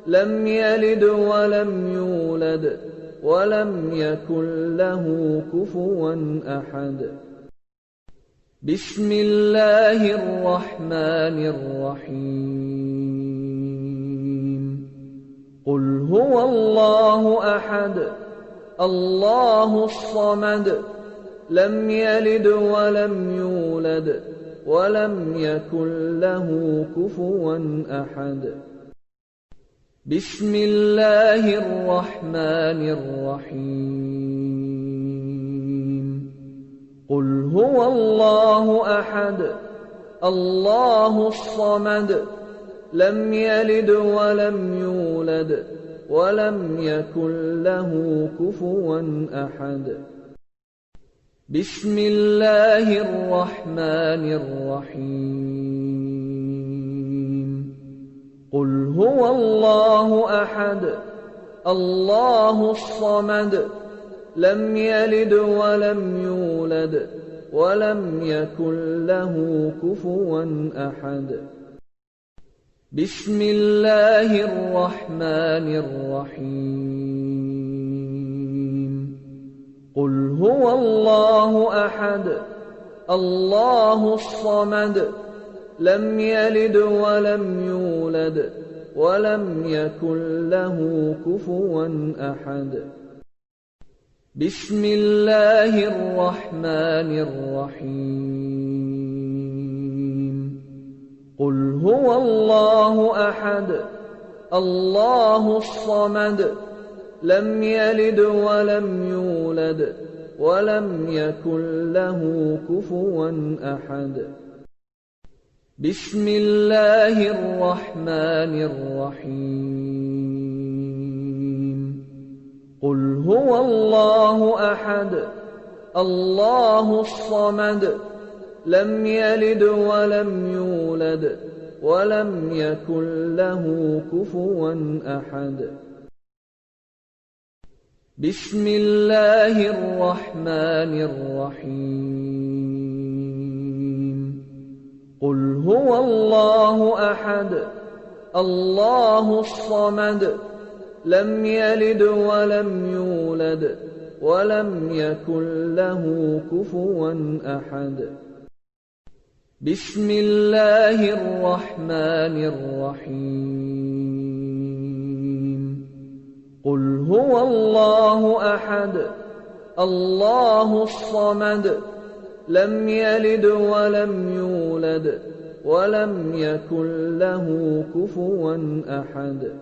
لم يلد ولم يولد ولم يكن له كفوا أحد بسم الله الرحمن الرحيم قل هو الله أحد الله الصمد لم يلد ولم يولد ولم يكن له كفوا أحد بسم الله الرحمن الرحيم قل هو الله أحد الله الصمد لم يلد ولم يولد ولم يكن له كفوا أحد بسم الله الرحمن الرحيم قل هو الله أحد الله الصمد لم يلد ولم يولد ولم يكن له كفوا أحد بسم الله الرحمن الرحيم قل هو الله أحد الله الصمد لم يلد ولم يولد ولم يكن له كفوا أحد بسم الله الرحمن الرحيم قل هو الله أحد الله الصمد لم يلد ولم يولد ولم يكن له كفوا أحد بسم الله الرحمن الرحيم هو الله أحد الله الصمد لم يلد ولم يولد ولم يكن له كفوا أحد بسم الله الرحمن الرحيم قل هو الله أحد الله الصمد لم يلد ولم يولد ولم يكن له كفوا أحد بسم الله الرحمن الرحيم قل هو الله أحد الله الصمد لم يلد ولم يولد ولم يكن له كفوا أحد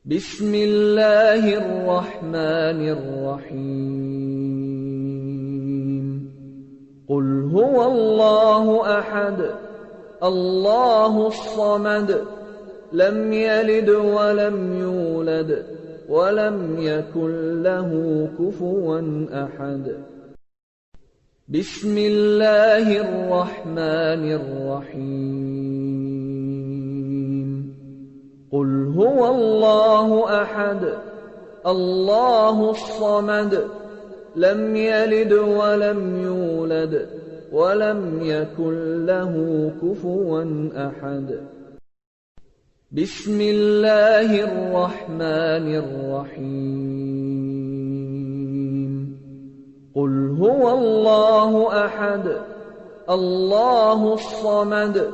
بسم الله الرحمن الرحيم قل هو الله أحد الله الصمد لم يلد ولم يولد ولم يكن له كفوا أحد بسم الله الرحمن الرحيم قل هو الله أحد الله الصمد لم يلد ولم يولد ولم يكن له كفوا أحد بسم الله الرحمن الرحيم قل هو الله أحد الله الصمد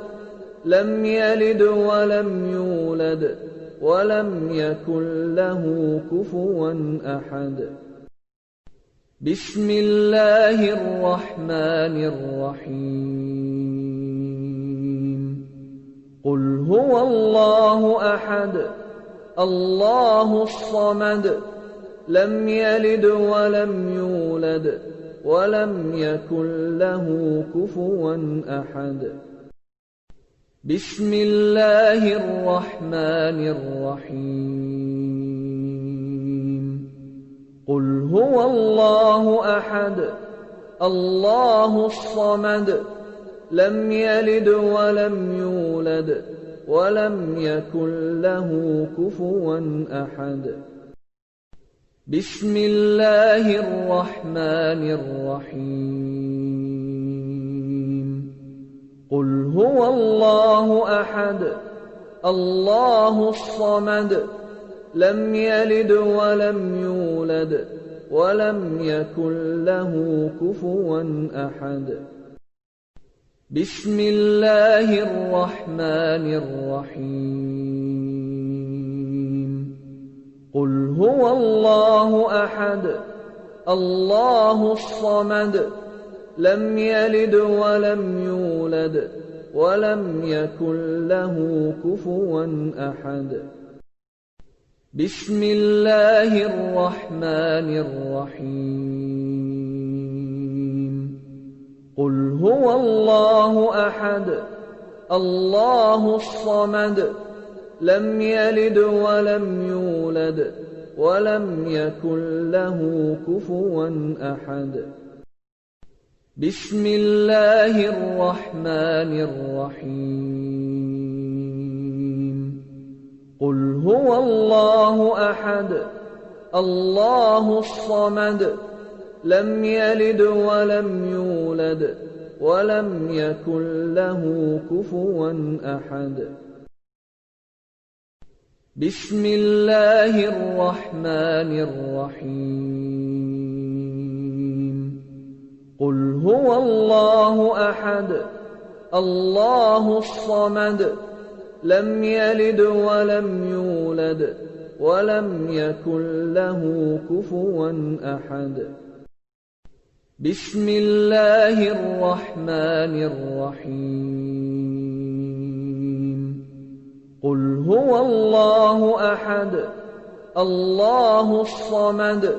لم يلد ولم يولد ولم يكن له كفوا أحد بسم الله الرحمن الرحيم قل هو الله أحد الله الصمد لم يلد ولم يولد ولم يكن له كفوا أحد بسم الله الرحمن الرحيم قل هو الله أحد الله الصمد لم يلد ولم يولد ولم يكن له كفوا أحد بسم الله الرحمن الرحيم قل هو الله أحد الله الصمد لم يلد ولم يولد ولم يكن له كفوا أحد بسم الله الرحمن الرحيم قل هو الله أحد الله الصمد لم يلد ولم يولد ولم يكن له كفوا أحد بسم الله الرحمن الرحيم قل هو الله أحد الله الصمد لم يلد ولم يولد ولم يكن له كفوا أحد بسم الله الرحمن الرحيم قل هو الله أحد الله الصمد لم يلد ولم يولد ولم يكن له كفوا أحد بسم الله الرحمن الرحيم قل هو الله أحد الله الصمد لم يلد ولم يولد ولم يكن له كفوا أحد بسم الله الرحمن الرحيم قل هو الله أحد الله الصمد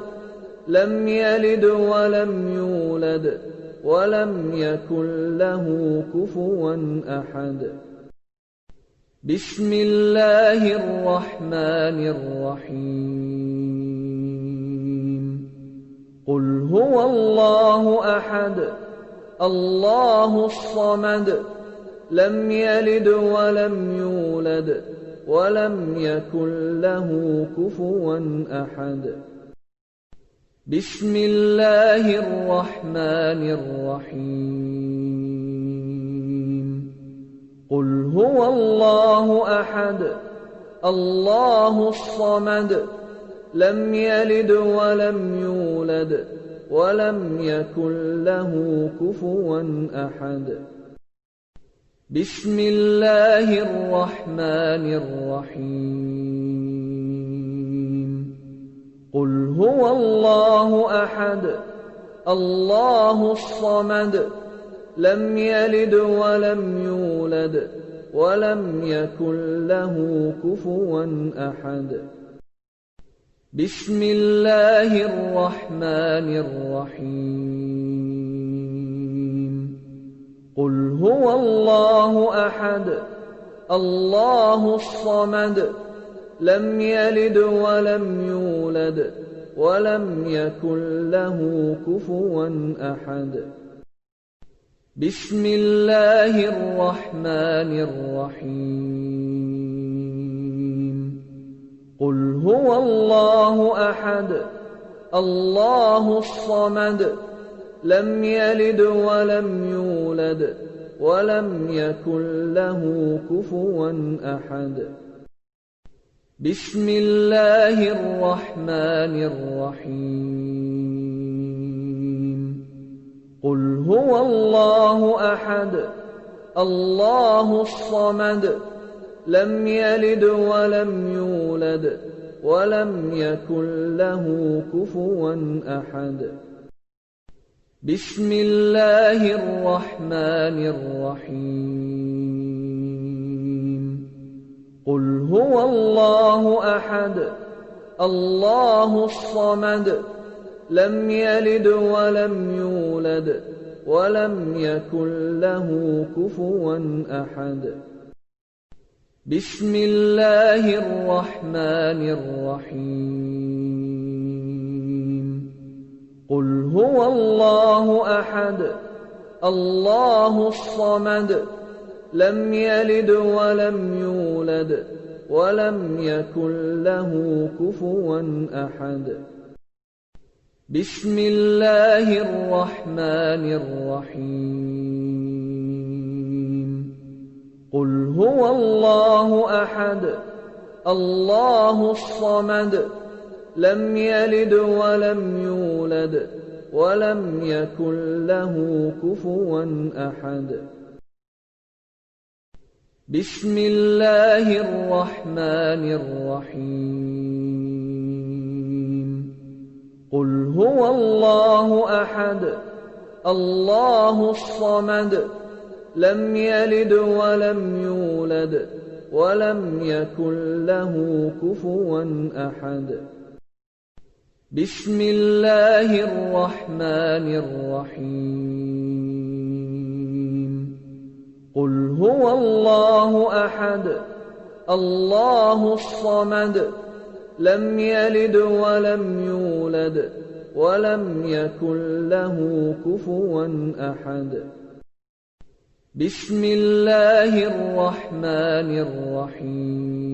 لم يلد ولم يولد ولم يكن له كفوا أحد بسم الله الرحمن الرحيم قل هو الله أحد الله الصمد لم يلد ولم يولد ولم يكن له كفوا أحد بسم الله الرحمن الرحيم قل هو الله أحد الله الصمد لم يلد ولم يولد ولم يكن له كفوا أحد بسم الله الرحمن الرحيم قل هو الله أحد الله الصمد لم يلد ولم يولد ولم يكن له كفوا أحد بسم الله الرحمن الرحيم قل هو الله أحد الله الصمد لم يلد ولم يولد ولم يكن له كفوا أحد بسم الله الرحمن الرحيم قل هو الله أحد الله الصمد لم يلد ولم يولد ولم يكن له كفوا أحد بسم الله الرحمن الرحيم قل هو الله أحد الله الصمد لم يلد ولم يولد ولم يكن له كفوا أحد بسم الله الرحمن الرحيم قل هو الله أحد الله الصمد لم يلد ولم يولد ولم يكن له كفوا أحد بسم الله الرحمن الرحيم قل هو الله أحد الله الصمد لم يلد ولم يولد ولم يكن له كفوا أحد بسم الله الرحمن الرحيم قل هو الله أحد الله الصمد لم يلد ولم يولد ولم يكن له كفوا أحد بسم الله الرحمن الرحيم قل هو الله أحد الله الصمد لم يلد ولم يولد ولم يكن له كفوا أحد بسم الله الرحمن الرحيم قل هو الله أحد الله الصمد لم يلد ولم يولد ولم يكن له كفوا أحد بسم الله الرحمن الرحيم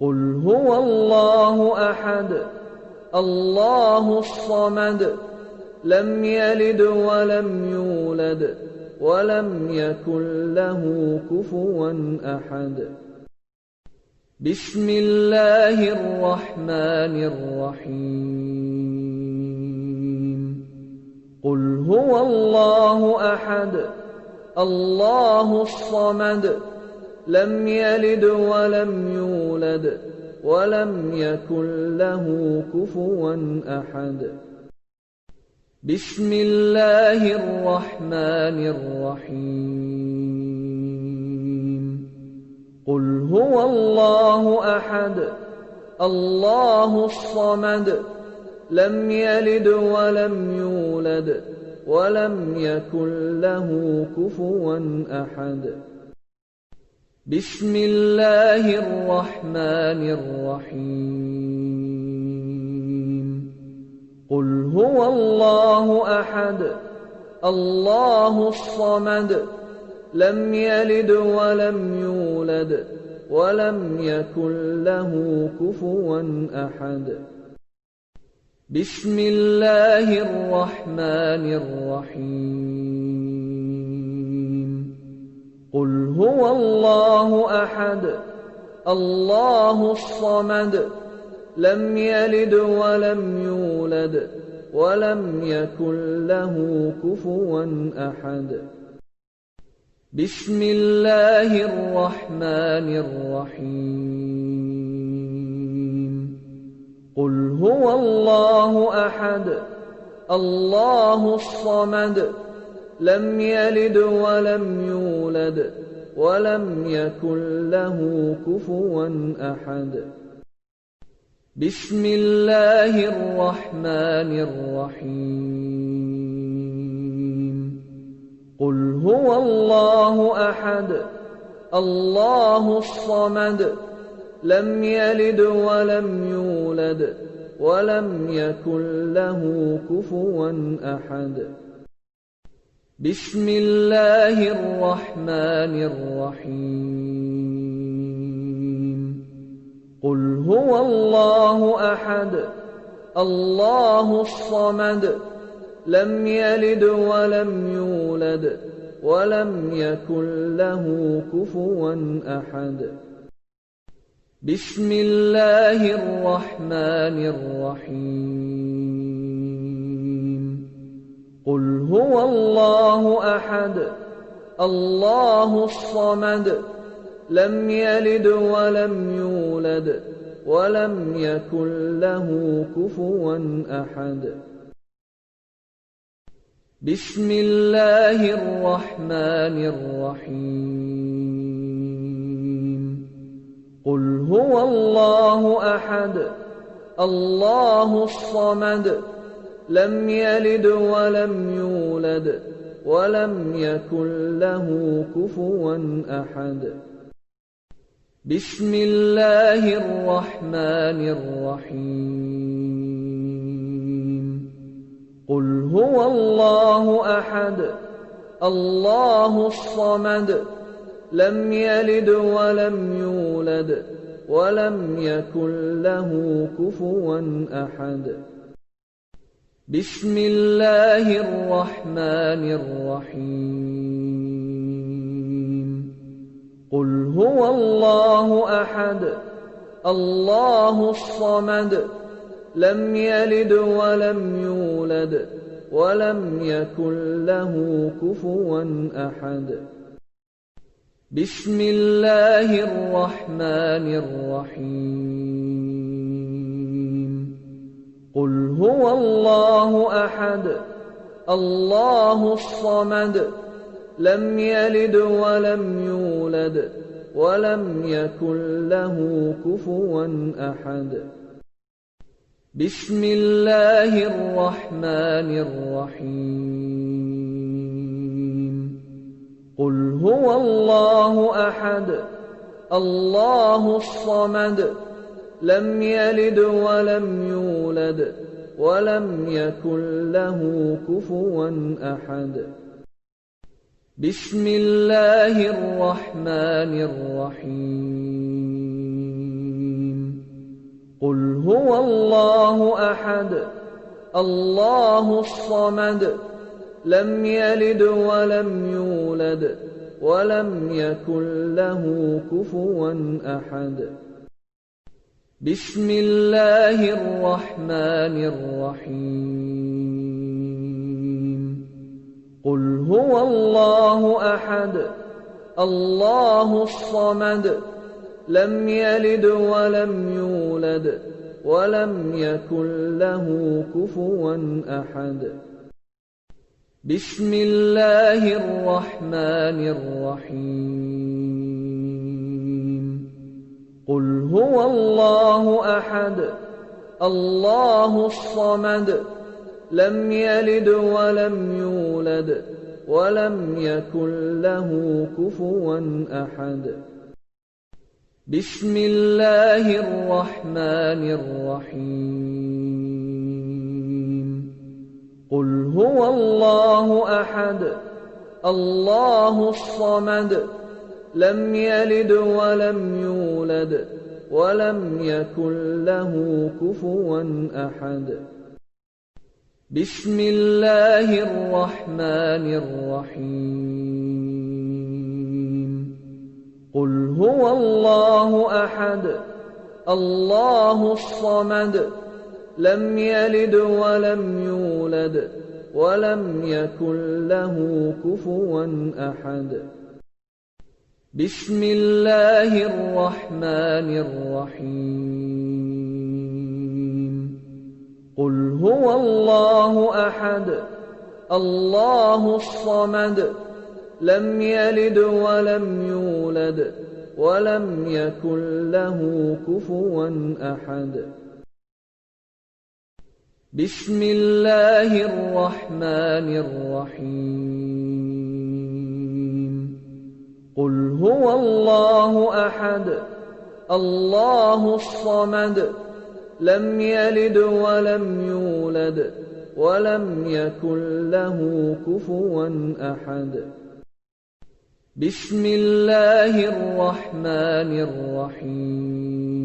قل هو الله أحد الله الصمد لم يلد ولم يولد ولم يكن له كفوا أحد بسم الله الرحمن الرحيم قل هو الله أحد الله الصمد لم يلد ولم يولد ولم يكن له كفوا أحد بسم الله الرحمن الرحيم قل هو الله أحد الله الصمد لم يلد ولم يولد ولم يكن له كفوا أحد بسم الله الرحمن الرحيم قل هو الله أحد الله الصمد لم يلد ولم يولد ولم يكن له كفوا أحد بسم الله الرحمن الرحيم قل هو الله أحد الله الصمد لم يلد ولم يولد ولم يكن له كفوا أحد بسم الله الرحمن الرحيم قل هو الله أحد الله الصمد لم يلد ولم يولد ولم يكن له كفوا أحد بسم الله الرحمن الرحيم قل هو الله أحد الله الصمد لم يلد ولم يولد ولم يكن له كفوا أحد بسم الله الرحمن الرحيم قل هو الله أحد الله الصمد لم يلد ولم يولد ولم يكن له كفوا أحد بسم الله الرحمن الرحيم قل هو الله أحد الله الصمد لم يلد ولم يولد ولم يكن له كفوا أحد بسم الله الرحمن الرحيم قل هو الله أحد الله الصمد لم يلد ولم يولد ولم يكن له كفوا أحد بسم الله الرحمن الرحيم قل هو الله أحد الله الصمد لم يلد ولم يولد ولم يكن له كفوا أحد بسم الله الرحمن الرحيم قل هو الله أحد الله الصمد لم يلد ولم يولد ولم يكن له كفوا أحد بسم الله الرحمن الرحيم قل هو الله أحد الله الصمد لم يلد ولم يولد ولم يكن له كفوا أحد بسم الله الرحمن الرحيم قل هو الله أحد الله الصمد لم يلد ولم يولد ولم يكن له كفوا أحد بسم الله الرحمن الرحيم قل هو الله أحد الله الصمد لم يلد ولم يولد ولم يكن له كفوا أحد بسم الله الرحمن الرحيم قل هو الله أحد الله الصمد لم يلد ولم يولد ولم يكن له كفوا أحد بسم الله الرحمن الرحيم قل هو الله أحد الله الصمد لم يلد ولم يولد ولم يكن له كفوا أحد بسم الله الرحمن الرحيم قل هو الله أحد الله الصمد لم يلد ولم يولد ولم يكن له كفوا أحد بسم الله الرحمن الرحيم قل هو الله أحد الله الصمد لم يلد ولم يولد ولم يكن له كفوا أحد بسم الله الرحمن الرحيم قل هو الله أحد الله الصمد لم يلد ولم يولد ولم يكن له كفوا أحد بسم الله الرحمن الرحيم قل هو الله أحد الله الصمد لم يلد ولم يولد ولم يكن له كفوا أحد بسم الله الرحمن الرحيم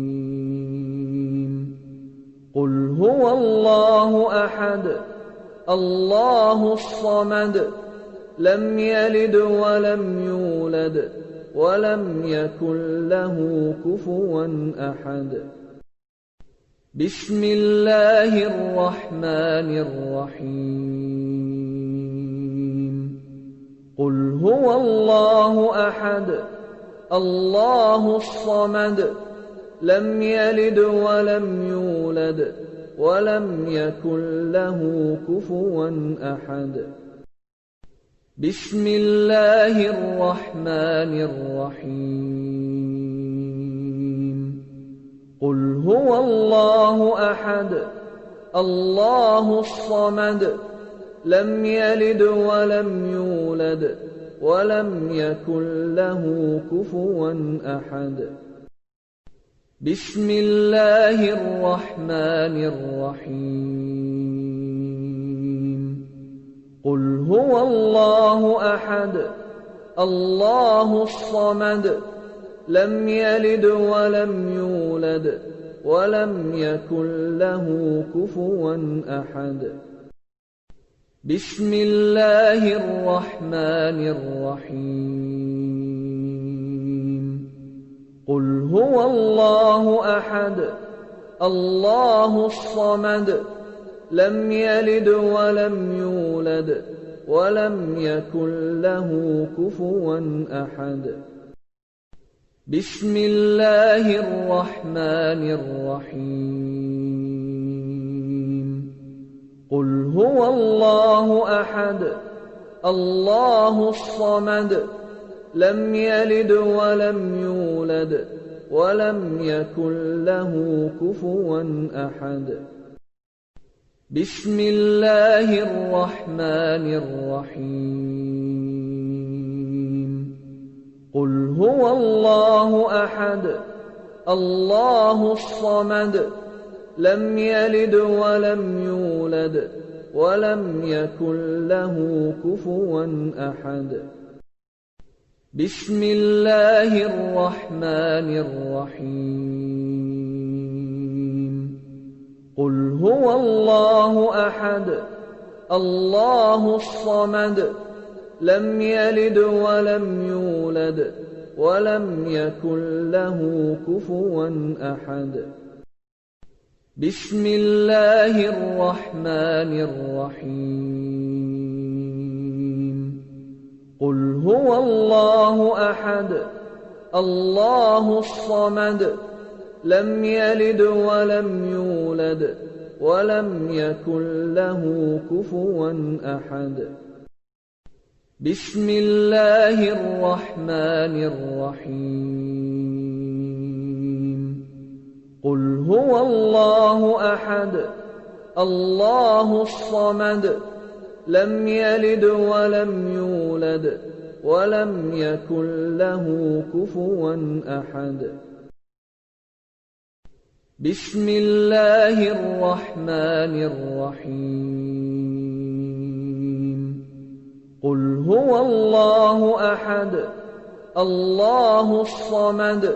قل هو الله أحد الله الصمد لم يلد ولم يولد ولم يكن له كفوا أحد بسم الله الرحمن الرحيم قل هو الله أحد الله الصمد لم يلد ولم يولد ولم يكن له كفوا أحد بسم الله الرحمن الرحيم قل هو الله أحد الله الصمد لم يلد ولم يولد ولم يكن له كفوا أحد بسم الله الرحمن الرحيم قل هو الله أحد الله الصمد لم يلد ولم يولد ولم يكن له كفوا أحد بسم الله الرحمن الرحيم قل هو الله أحد الله الصمد لم يلد ولم يولد ولم يكن له كفوا أحد بسم الله الرحمن الرحيم قل هو الله أحد الله الصمد لم يلد ولم يولد ولم يكن له كفوا أحد بسم الله الرحمن الرحيم قل هو الله أحد الله الصمد لم يلد ولم يولد ولم يكن له كفوا أحد بسم الله الرحمن الرحيم قل هو الله أحد الله الصمد لم يلد ولم يولد ولم يكن له كفوا أحد بسم الله الرحمن الرحيم قل هو الله أحد الله الصمد لم يلد ولم يولد ولم يكن له كفوا أحد بسم الله الرحمن الرحيم قل هو الله أحد الله الصمد لم يلد ولم يولد ولم يكن له كفوا أحد بسم الله الرحمن الرحيم قل هو الله أحد الله الصمد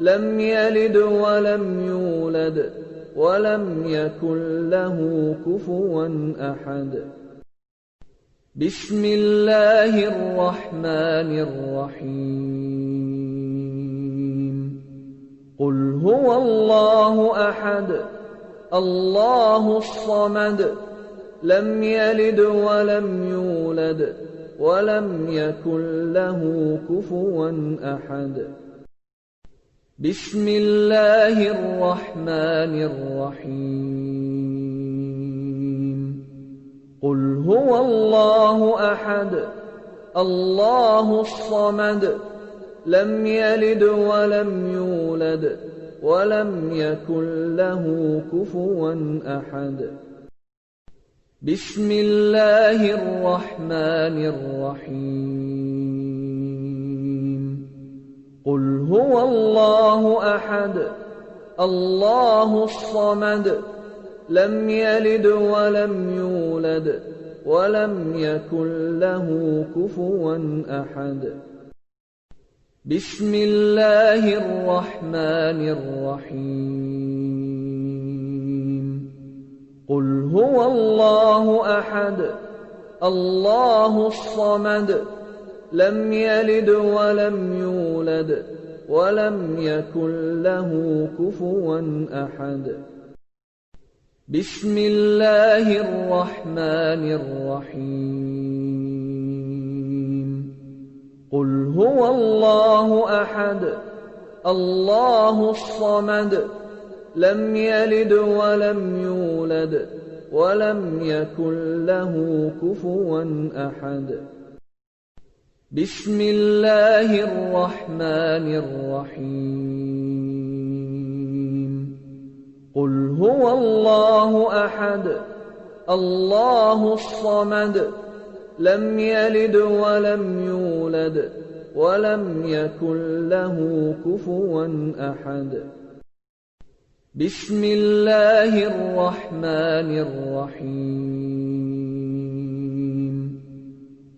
لم يلد ولم يولد ولم يكن له كفوا أحد بسم الله الرحمن الرحيم قل هو الله أحد الله الصمد لم يلد ولم يولد ولم يكن له كفوا أحد بسم الله الرحمن الرحيم قل هو الله أحد الله الصمد لم يلد ولم يولد ولم يكن له كفوا أحد بسم الله الرحمن الرحيم قل هو الله أحد الله الصمد لم يلد ولم يولد ولم يكن له كفوا أحد بسم الله الرحمن الرحيم قل هو الله أحد الله الصمد لم يلد ولم يولد ولم يكن له كفوا أحد بسم الله الرحمن الرحيم قل هو الله أحد الله الصمد لم يلد ولم يولد ولم يكن له كفوا أحد بسم الله الرحمن الرحيم قل هو الله أحد الله الصمد لم يلد ولم يولد ولم يكن له كفوا أحد بسم الله الرحمن الرحيم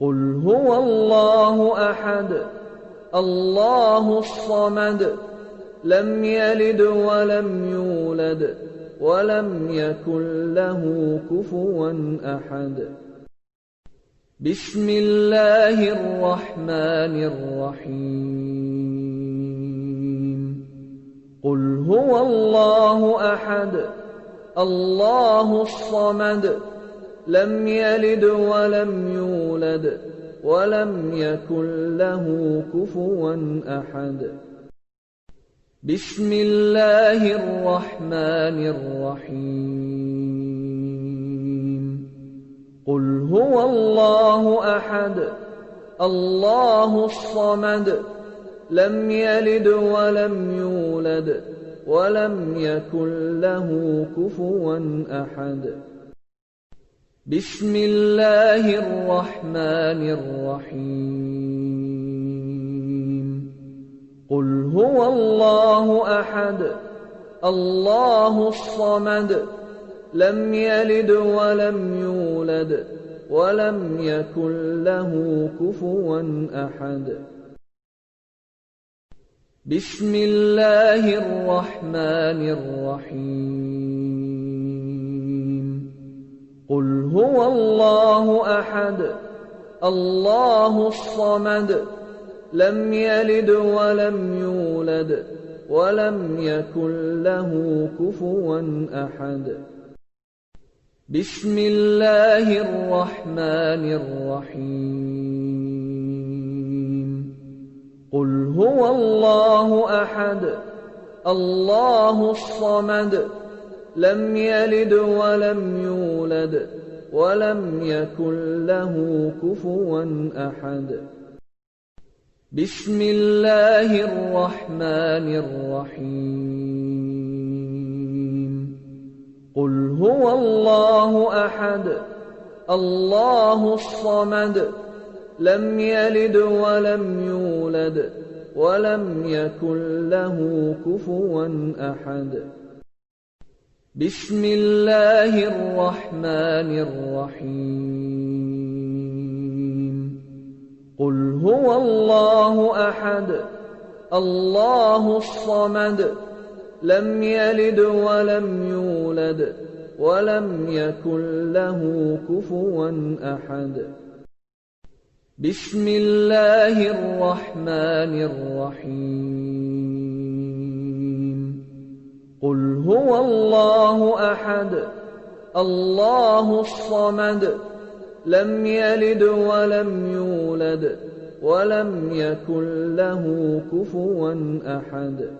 قل هو الله أحد الله الصمد لم يلد ولم يولد ولم يكن له كفوا أحد بسم الله الرحمن الرحيم قل هو الله أحد الله الصمد لم يلد ولم يولد ولم يكن له كفوا أحد بسم الله الرحمن الرحيم قل هو الله أحد الله الصمد لم يلد ولم يولد ولم يكن له كفوا أحد بسم الله الرحمن الرحيم قل هو الله أحد الله الصمد لم يلد ولم يولد ولم يكن له كفوا أحد بسم الله الرحمن الرحيم قل هو الله أحد الله الصمد لم يلد ولم يولد ولم يكن له كفوا أحد بسم الله الرحمن الرحيم قل هو الله أحد الله الصمد لم يلد ولم يولد ولم يكن له كفوا أحد بسم الله الرحمن الرحيم قل هو الله أحد الله الصمد لم يلد ولم يولد ولم يكن له كفوا أحد بسم الله الرحمن الرحيم هو الله أحد الله الصمد لم يلد ولم يولد ولم يكن له كفوا أحد بسم الله الرحمن الرحيم قل هو الله أحد الله الصمد لم يلد ولم يولد ولم يكن له كفوا أحد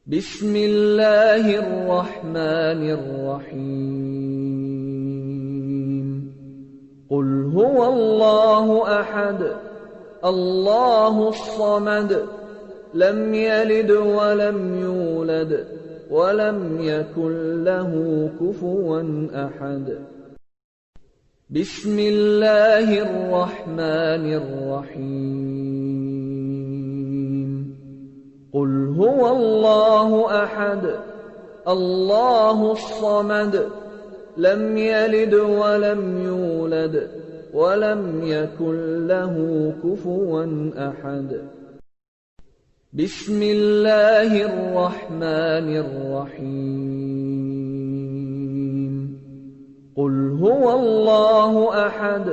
بسم الله الرحمن الرحيم قل هو الله أحد الله الصمد لم يلد ولم يولد ولم يكن له كفوا أحد بسم الله الرحمن الرحيم قل هو الله أحد الله الصمد لم يلد ولم يولد ولم يكن له كفوا أحد بسم الله الرحمن الرحيم قل هو الله أحد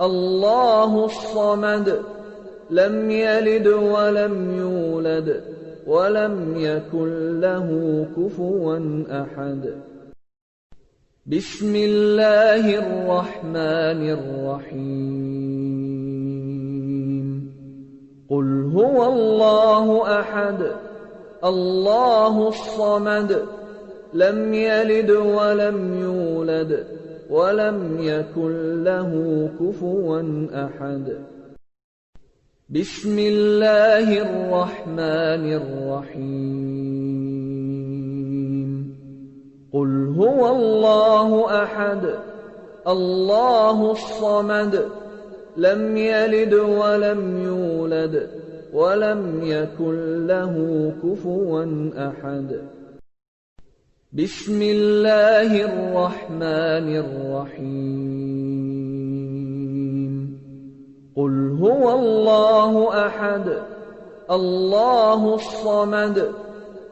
الله الصمد لم يلد ولم يولد ولم يكن له كفوا أحد بسم الله الرحمن الرحيم قل هو الله أحد الله الصمد لم يلد ولم يولد ولم يكن له كفوا أحد بسم الله الرحمن الرحيم قل هو الله أحد الله الصمد لم يلد ولم يولد ولم يكن له كفوا أحد بسم الله الرحمن الرحيم قل هو الله أحد الله الصمد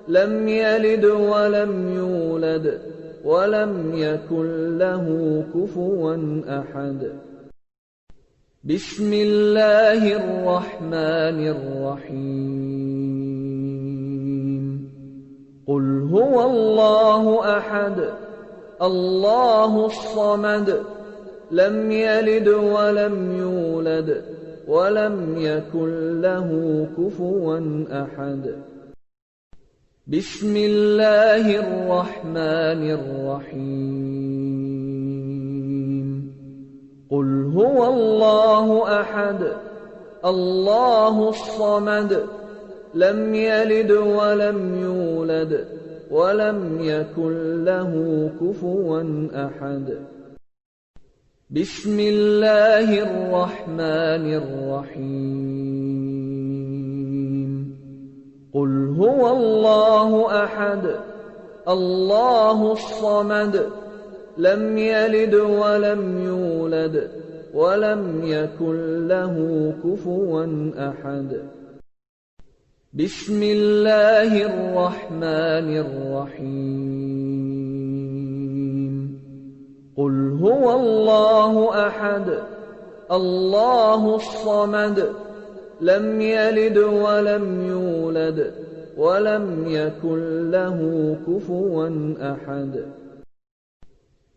لم يلد ولم يولد ولم يكن له كفوا أحد بسم الله الرحمن الرحيم قل هو الله أحد الله الصمد لم يلد ولم يولد ولم يكن له كفوا أحد بسم الله الرحمن الرحيم قل هو الله أحد الله الصمد لم يلد ولم يولد ولم يكن له كفوا أحد بسم الله الرحمن الرحيم قل هو الله أحد الله الصمد لم يلد ولم يولد ولم يكن له كفوا أحد بسم الله الرحمن الرحيم قل هو الله أحد الله الصمد لم يلد ولم يولد ولم يكن له كفوا أحد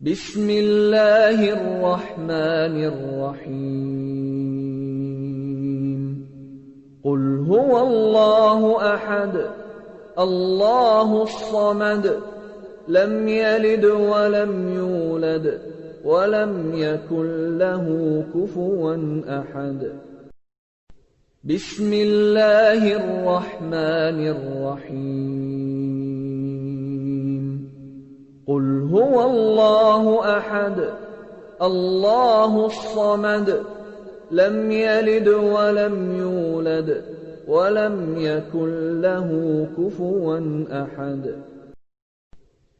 بسم الله الرحمن الرحيم قل هو الله أحد الله الصمد لم يلد ولم يولد ولم يكن له كفوا أحد بسم الله الرحمن الرحيم قل هو الله أحد الله الصمد لم يلد ولم يولد ولم يكن له كفوا أحد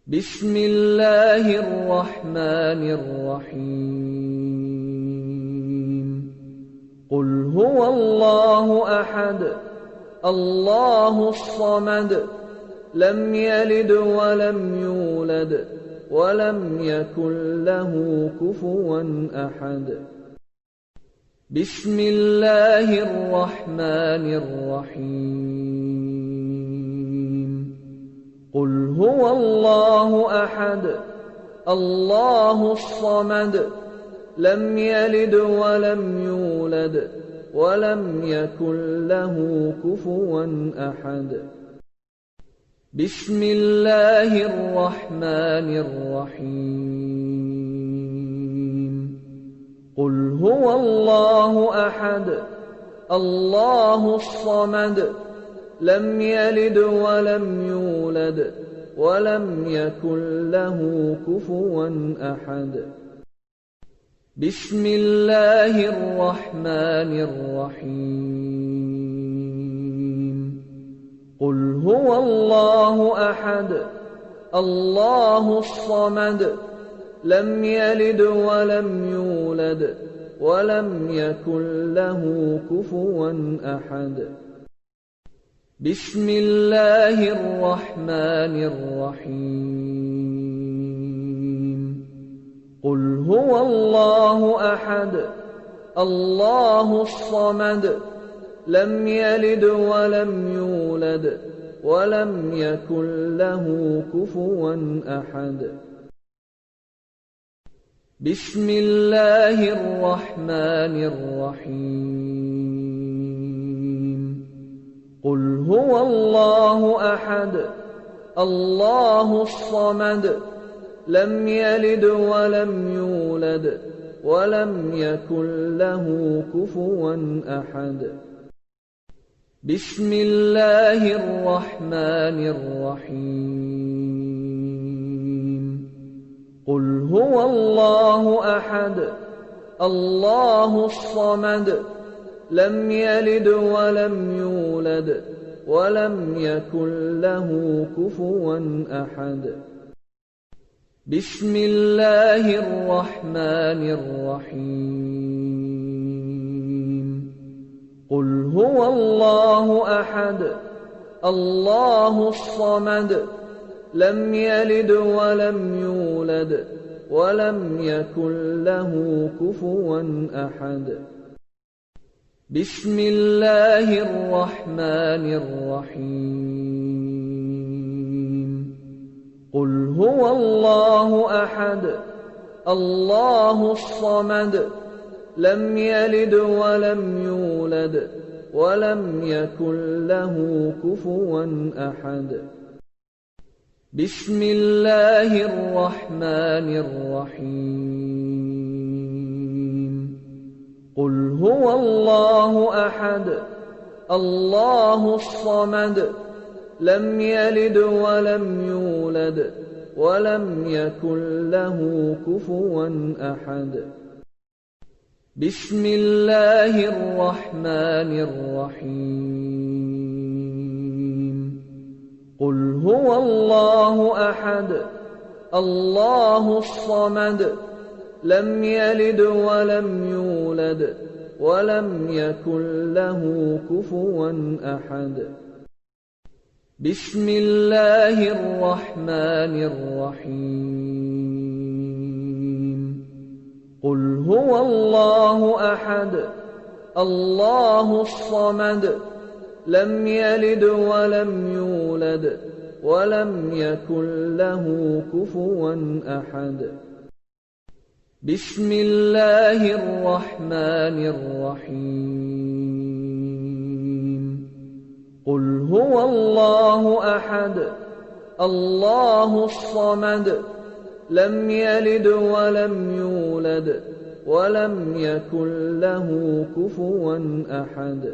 بسم الله الرحمن الرحيم قل هو الله أحد الله الصمد لم يلد ولم يولد ولم يكن له كفوا أحد بسم الله الرحمن الرحيم قل هو الله أحد الله الصمد لم يلد ولم يولد ولم يكن له كفوا أحد بسم الله الرحمن الرحيم قل هو الله أحد الله الصمد لم يلد ولم يولد ولم يكن له كفوا أحد بسم الله الرحمن الرحيم قل هو الله أحد الله الصمد لم يلد ولم يولد ولم يكن له كفوا أحد بسم الله الرحمن الرحيم قل هو الله أحد الله الصمد لم يلد ولم يولد ولم يكن له كفوا أحد بسم الله الرحمن الرحيم قل هو الله أحد الله الصمد لم يلد ولم يولد ولم يكن له كفوا أحد بسم الله الرحمن الرحيم قل هو الله أحد الله الصمد لم يلد ولم يولد ولم يكن له كفوا أحد بسم الله الرحمن الرحيم قل هو الله أحد الله الصمد لم يلد ولم يولد ولم يكن له كفوا أحد بسم الله الرحمن الرحيم قل هو الله أحد الله الصمد لم يلد ولم يولد ولم يكن له كفوا أحد بسم الله الرحمن الرحيم قل هو الله أحد الله الصمد لم يلد ولم يولد ولم يكن له كفوا أحد بسم الله الرحمن الرحيم قل هو الله أحد الله الصمد لم يلد ولم يولد ولم يكن له كفوا أحد بسم الله الرحمن الرحيم قل هو الله أحد الله الصمد لم يلد ولم يولد ولم يكن له كفوا أحد بسم الله الرحمن الرحيم قل هو الله أحد الله الصمد لم يلد ولم يولد ولم يكن له كفوا أحد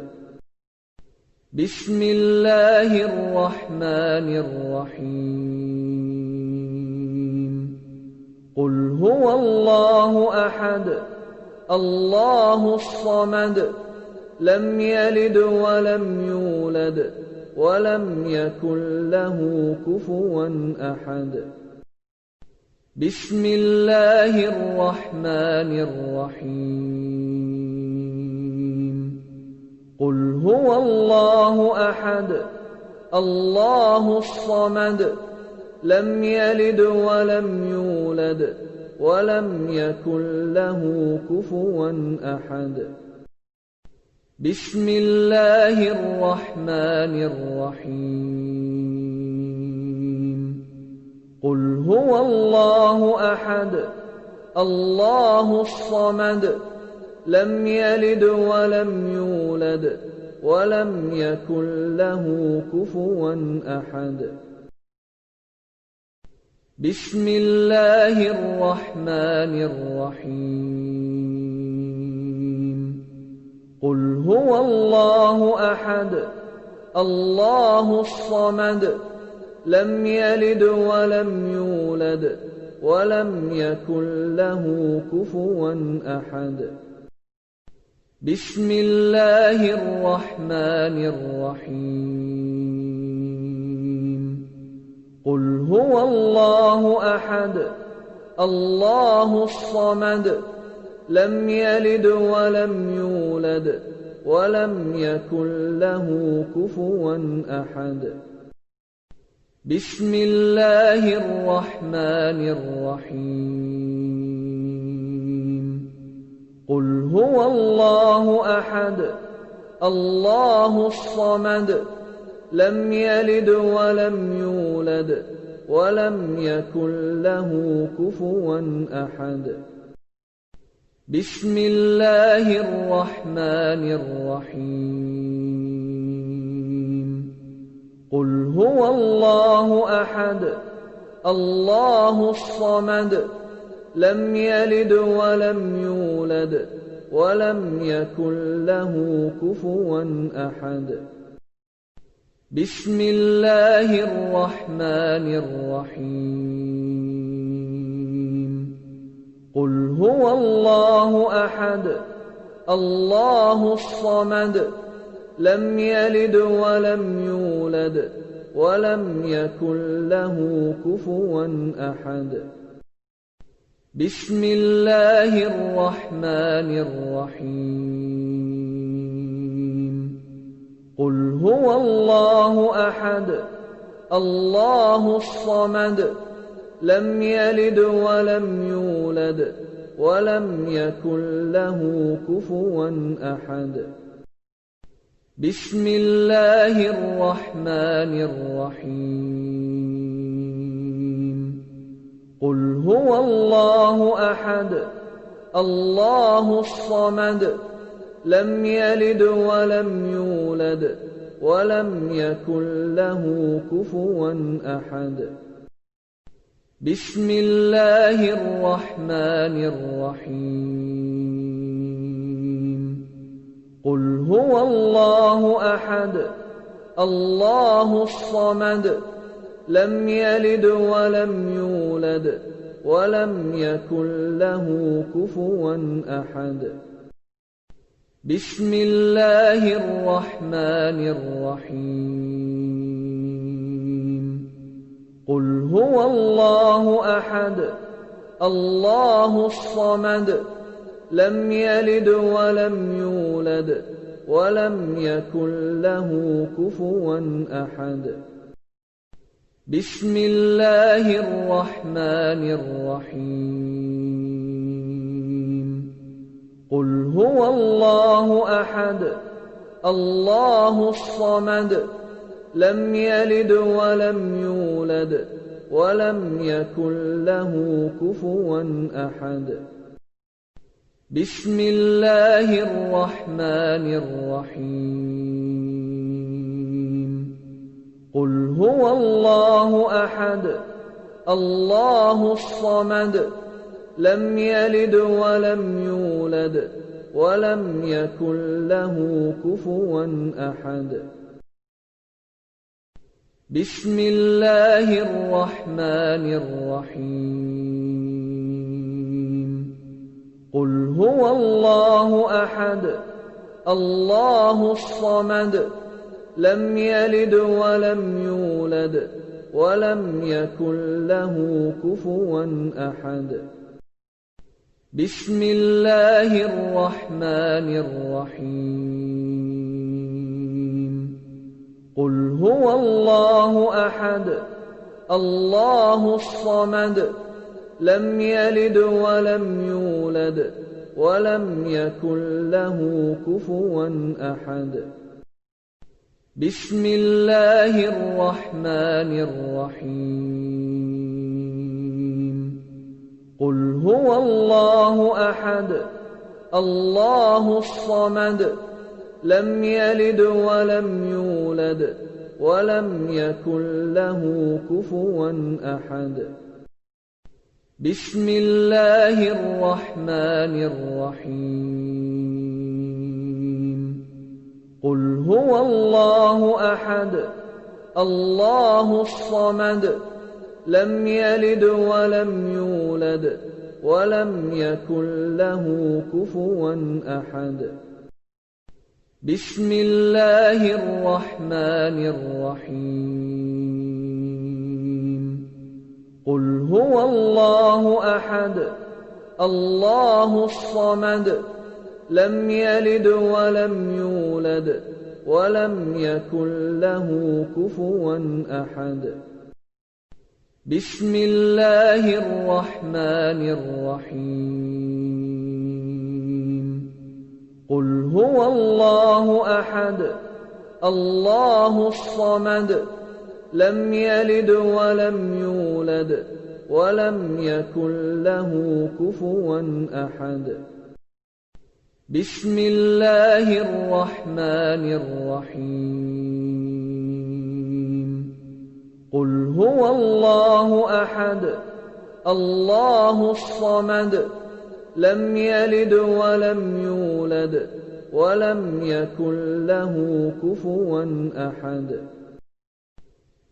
بسم الله الرحمن الرحيم قل هو الله أحد الله الصمد لم يلد ولم يولد ولم يكن له كفوا أحد بسم الله الرحمن الرحيم الله أحد الله الصمد لم يلد ولم يولد ولم يكن له كفوا أحد بسم الله الرحمن الرحيم قل هو الله أحد الله الصمد لم يلد ولم يولد ولم يكن له كفوا أحد بسم الله الرحمن الرحيم قل هو الله أحد الله الصمد لم يلد ولم يولد ولم يكن له كفوا أحد بسم الله الرحمن الرحيم قل هو الله أحد الله الصمد لم يلد ولم يولد ولم يكن له كفوا أحد بسم الله الرحمن الرحيم قل هو الله أحد الله الصمد لم يلد ولم يولد ولم يكن له كفوا أحد بسم الله الرحمن الرحيم قل هو الله أحد الله الصمد لم يلد ولم يولد ولم يكن له كفوا أحد بسم الله الرحمن الرحيم قل هو الله أحد الله الصمد لم يلد ولم يولد ولم يكن له كفوا أحد بسم الله الرحمن الرحيم قل هو الله أحد الله الصمد لم يلد ولم يولد ولم يكن له كفوا أحد بسم الله الرحمن الرحيم قل هو الله أحد الله الصمد لم يلد ولم يولد ولم يكن له كفوا أحد بسم الله الرحمن الرحيم قل هو الله أحد الله الصمد لم يلد ولم يولد ولم يكن له كفوا أحد بسم الله الرحمن الرحيم قل هو الله أحد الله الصمد لم يلد ولم يولد ولم يكن له كفوا أحد بسم الله الرحمن الرحيم قل هو الله أحد الله الصمد لم يلد ولم يولد ولم يكن له كفوا أحد بسم الله الرحمن الرحيم قل هو الله أحد الله الصمد لم يلد ولم يولد ولم يكن له كفوا أحد بسم الله الرحمن الرحيم قل هو الله أحد الله الصمد لم يلد ولم يولد ولم يكن له كفوا أحد بسم الله الرحمن الرحيم قل هو الله أحد الله الصمد لم يلد ولم يولد ولم يكن له كفوا أحد بسم الله الرحمن الرحيم قل هو الله أحد الله الصمد لم يلد ولم يولد ولم يكن له كفوا أحد بسم الله الرحمن الرحيم قل هو الله أحد الله الصمد لم يلد ولم يولد ولم يكن له كفوا أحد بسم الله الرحمن الرحيم قل هو الله أحد الله الصمد لم يلد ولم يولد ولم يكن له كفوا أحد بسم الله الرحمن الرحيم قل هو الله أحد الله الصمد لم يلد ولم يولد ولم يكن له كفوا أحد بسم الله الرحمن الرحيم قل هو الله أحد الله الصمد لم يلد ولم يولد ولم يكن له كفوا أحد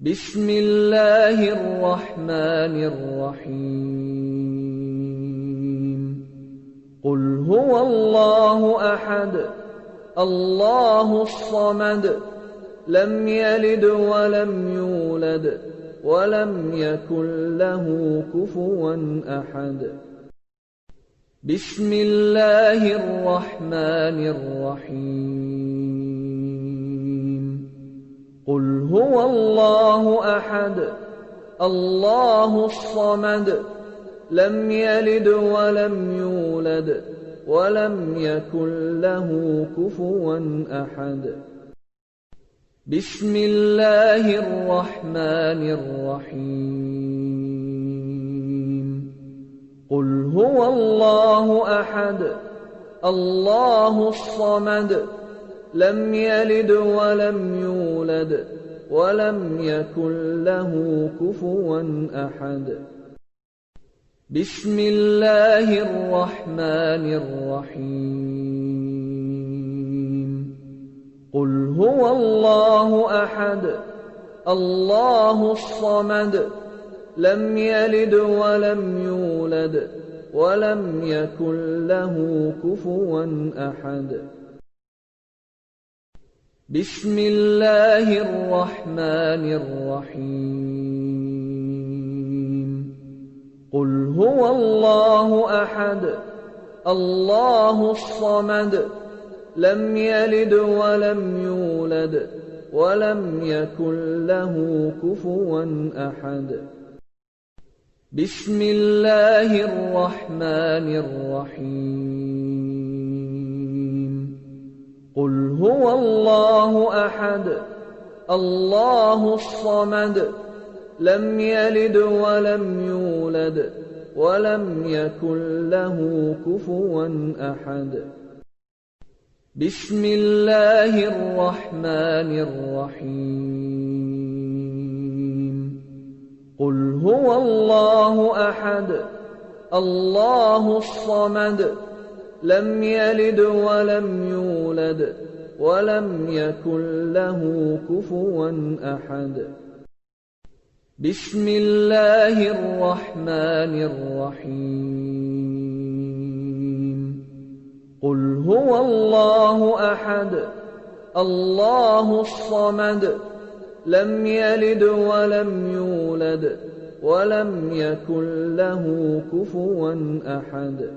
بسم الله الرحمن الرحيم قل هو الله أحد الله الصمد لم يلد ولم يولد ولم يكن له كفوا أحد بسم الله الرحمن الرحيم قل هو الله أحد الله الصمد لم يلد ولم يولد ولم يكن له كفوا أحد بسم الله الرحمن الرحيم قل هو الله أحد الله الصمد لم يلد ولم يولد ولم يكن له كفوا أحد بسم الله الرحمن الرحيم قل هو الله أحد الله الصمد لم يلد ولم يولد ولم يكن له كفوا أحد بسم الله الرحمن الرحيم قل هو الله أحد الله الصمد لم يلد ولم يولد ولم يكن له كفوا أحد بسم الله الرحمن الرحيم قل هو الله أحد الله الصمد لم يلد ولم يولد ولم يكن له كفوا أحد بسم الله الرحمن الرحيم قل هو الله أحد الله الصمد لم يلد ولم يولد ولم يكن له كفوا أحد بسم الله الرحمن الرحيم قل هو الله أحد الله الصمد لم يلد ولم يولد ولم يكن له كفوا أحد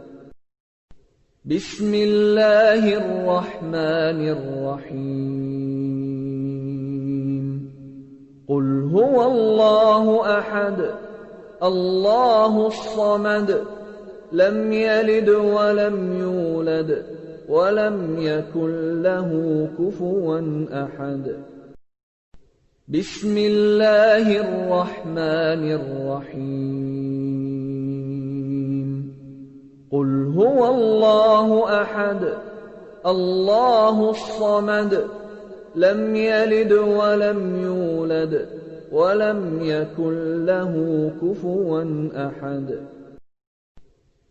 بسم الله الرحمن الرحيم قل هو الله أحد الله الصمد لم يلد ولم يولد ولم يكن له كفوا أحد بسم الله الرحمن الرحيم قل هو الله أحد الله الصمد لم يلد ولم يولد ولم يكن له كفوا أحد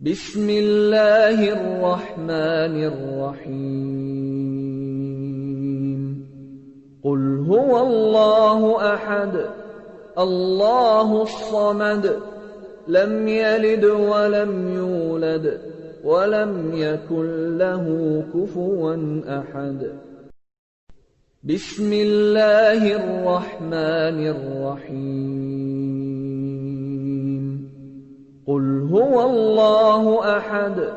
بسم الله الرحمن الرحيم قل هو الله أحد الله الصمد لم يلد ولم يولد ولم يكن له كفوا أحد بسم الله الرحمن الرحيم قل هو الله أحد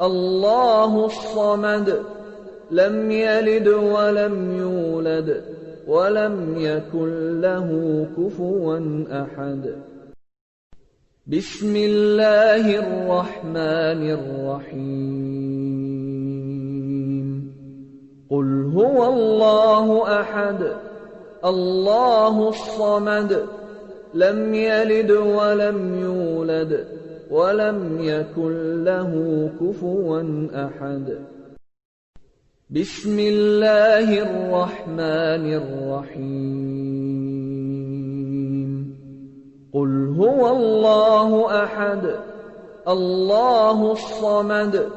الله الصمد لم يلد ولم يولد ولم يكن له كفوا أحد بسم الله الرحمن الرحيم قل هو الله أحد الله الصمد لم يلد ولم يولد ولم يكن له كفوا أحد بسم الله الرحمن الرحيم قل هو الله أحد الله الصمد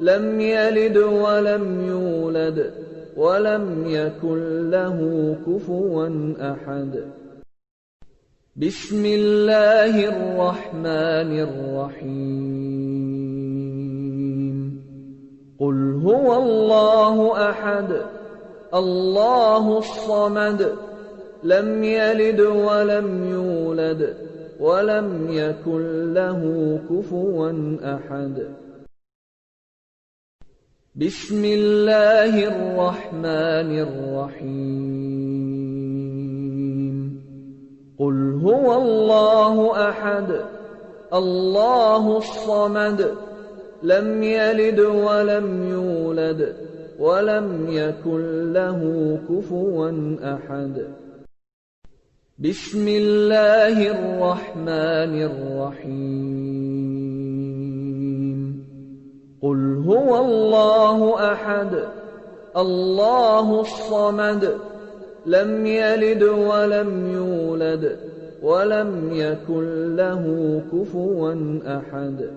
لم يلد ولم يولد ولم يكن له كفوا أحد بسم الله الرحمن الرحيم قل هو الله أحد الله الصمد لم يلد ولم يولد ولم يكن له كفوا أحد بسم الله الرحمن الرحيم قل هو الله أحد الله الصمد لم يلد ولم يولد ولم يكن له كفوا أحد بسم الله الرحمن الرحيم قل هو الله أحد الله الصمد لم يلد ولم يولد ولم يكن له كفوا أحد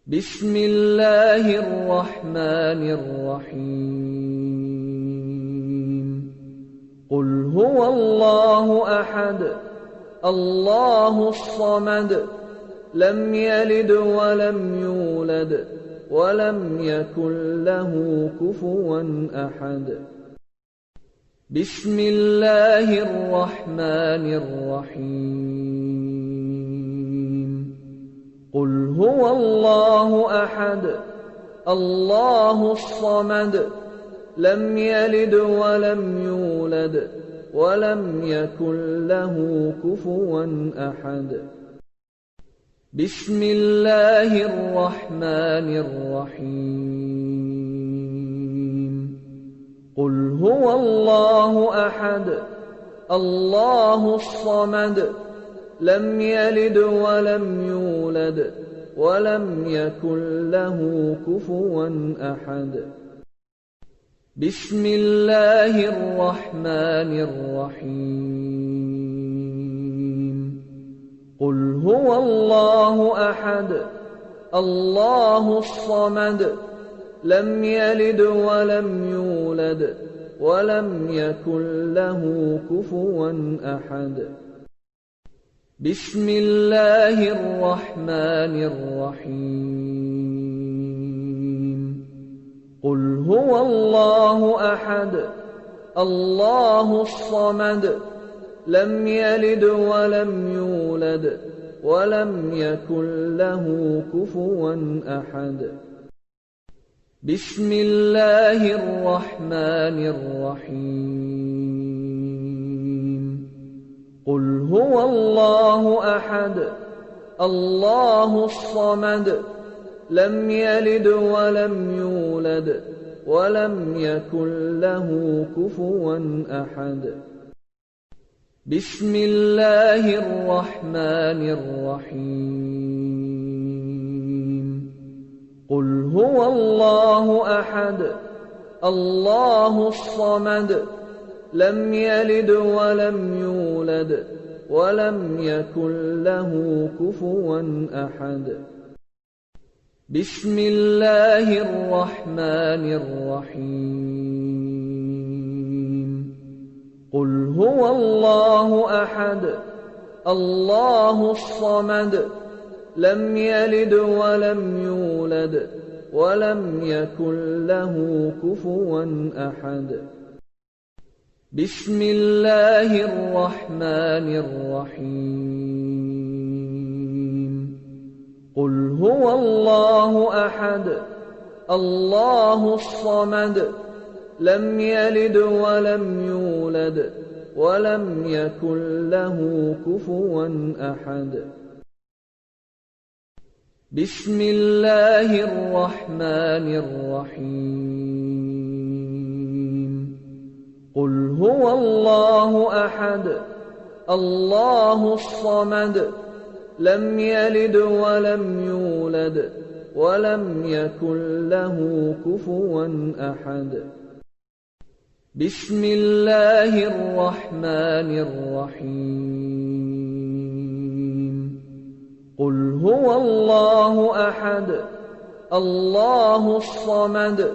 بسم الله الرحمن الرحيم قل هو الله أحد الله الصمد لم يلد ولم يولد ولم يكن له كفوا أحد بسم الله الرحمن الرحيم قل هو الله أحد الله الصمد لم يلد ولم يولد ولم يكن له كفوا أحد بسم الله الرحمن الرحيم قل هو الله أحد الله الصمد لم يلد ولم يولد ولم يكن له كفوا أحد بسم الله الرحمن الرحيم قل هو الله أحد الله الصمد لم يلد ولم يولد ولم يكن له كفوا أحد بسم الله الرحمن الرحيم قل هو الله أحد الله الصمد لم يلد ولم يولد ولم يكن له كفوا أحد بسم الله الرحمن الرحيم قل هو الله أحد الله الصمد لم يلد ولم يولد ولم يكن له كفوا أحد بسم الله الرحمن الرحيم قل هو الله أحد الله الصمد لم يلد ولم يولد ولم يكن له كفوا أحد بسم الله الرحمن الرحيم قل هو الله أحد الله الصمد لم يلد ولم يولد ولم يكن له كفوا أحد بسم الله الرحمن الرحيم قل هو الله أحد الله الصمد لم يلد ولم يولد ولم يكن له كفوا أحد بسم الله الرحمن الرحيم قل هو الله أحد الله الصمد لم يلد ولم يولد ولم يكن له كفوا أحد بسم الله الرحمن الرحيم قل هو الله أحد الله الصمد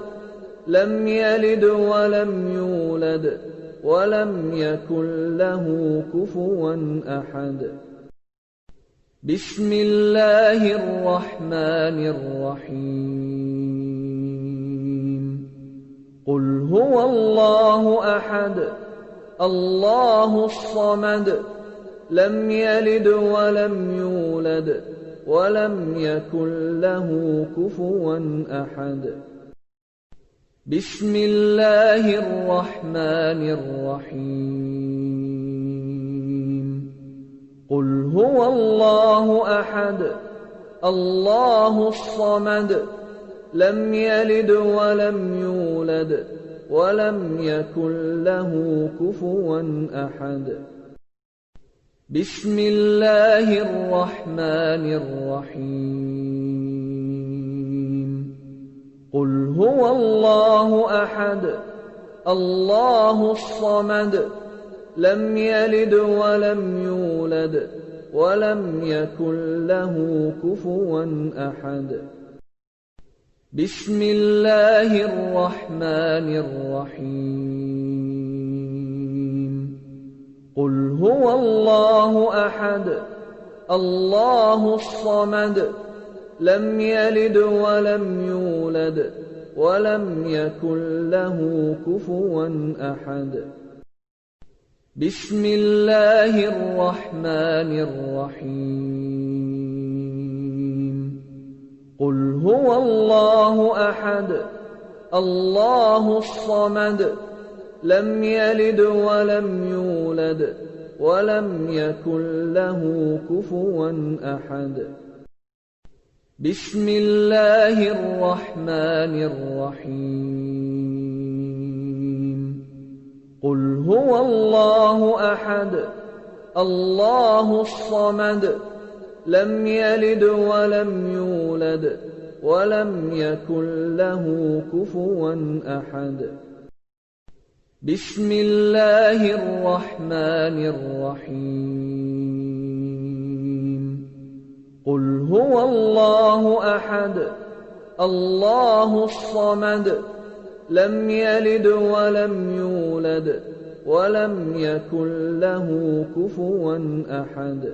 لم يلد ولم يولد ولم يكن له كفوا أحد بسم الله الرحمن الرحيم قل هو الله أحد الله الصمد لم يلد ولم يولد ولم يكن له كفوا أحد بسم الله الرحمن الرحيم قل هو الله أحد الله الصمد لم يلد ولم يولد ولم يكن له كفوا أحد بسم الله الرحمن الرحيم قل هو الله أحد الله الصمد لم يلد ولم يولد ولم يكن له كفوا أحد بسم الله الرحمن الرحيم قل هو الله أحد الله الصمد لم يلد ولم يولد ولم يكن له كفوا أحد بسم الله الرحمن الرحيم قل هو الله أحد الله الصمد لم يلد ولم يولد ولم يكن له كفوا أحد بسم الله الرحمن الرحيم قل هو الله أحد الله الصمد لم يلد ولم يولد ولم يكن له كفوا أحد بسم الله الرحمن الرحيم قل هو الله أحد الله الصمد لم يلد ولم يولد ولم يكن له كفوا أحد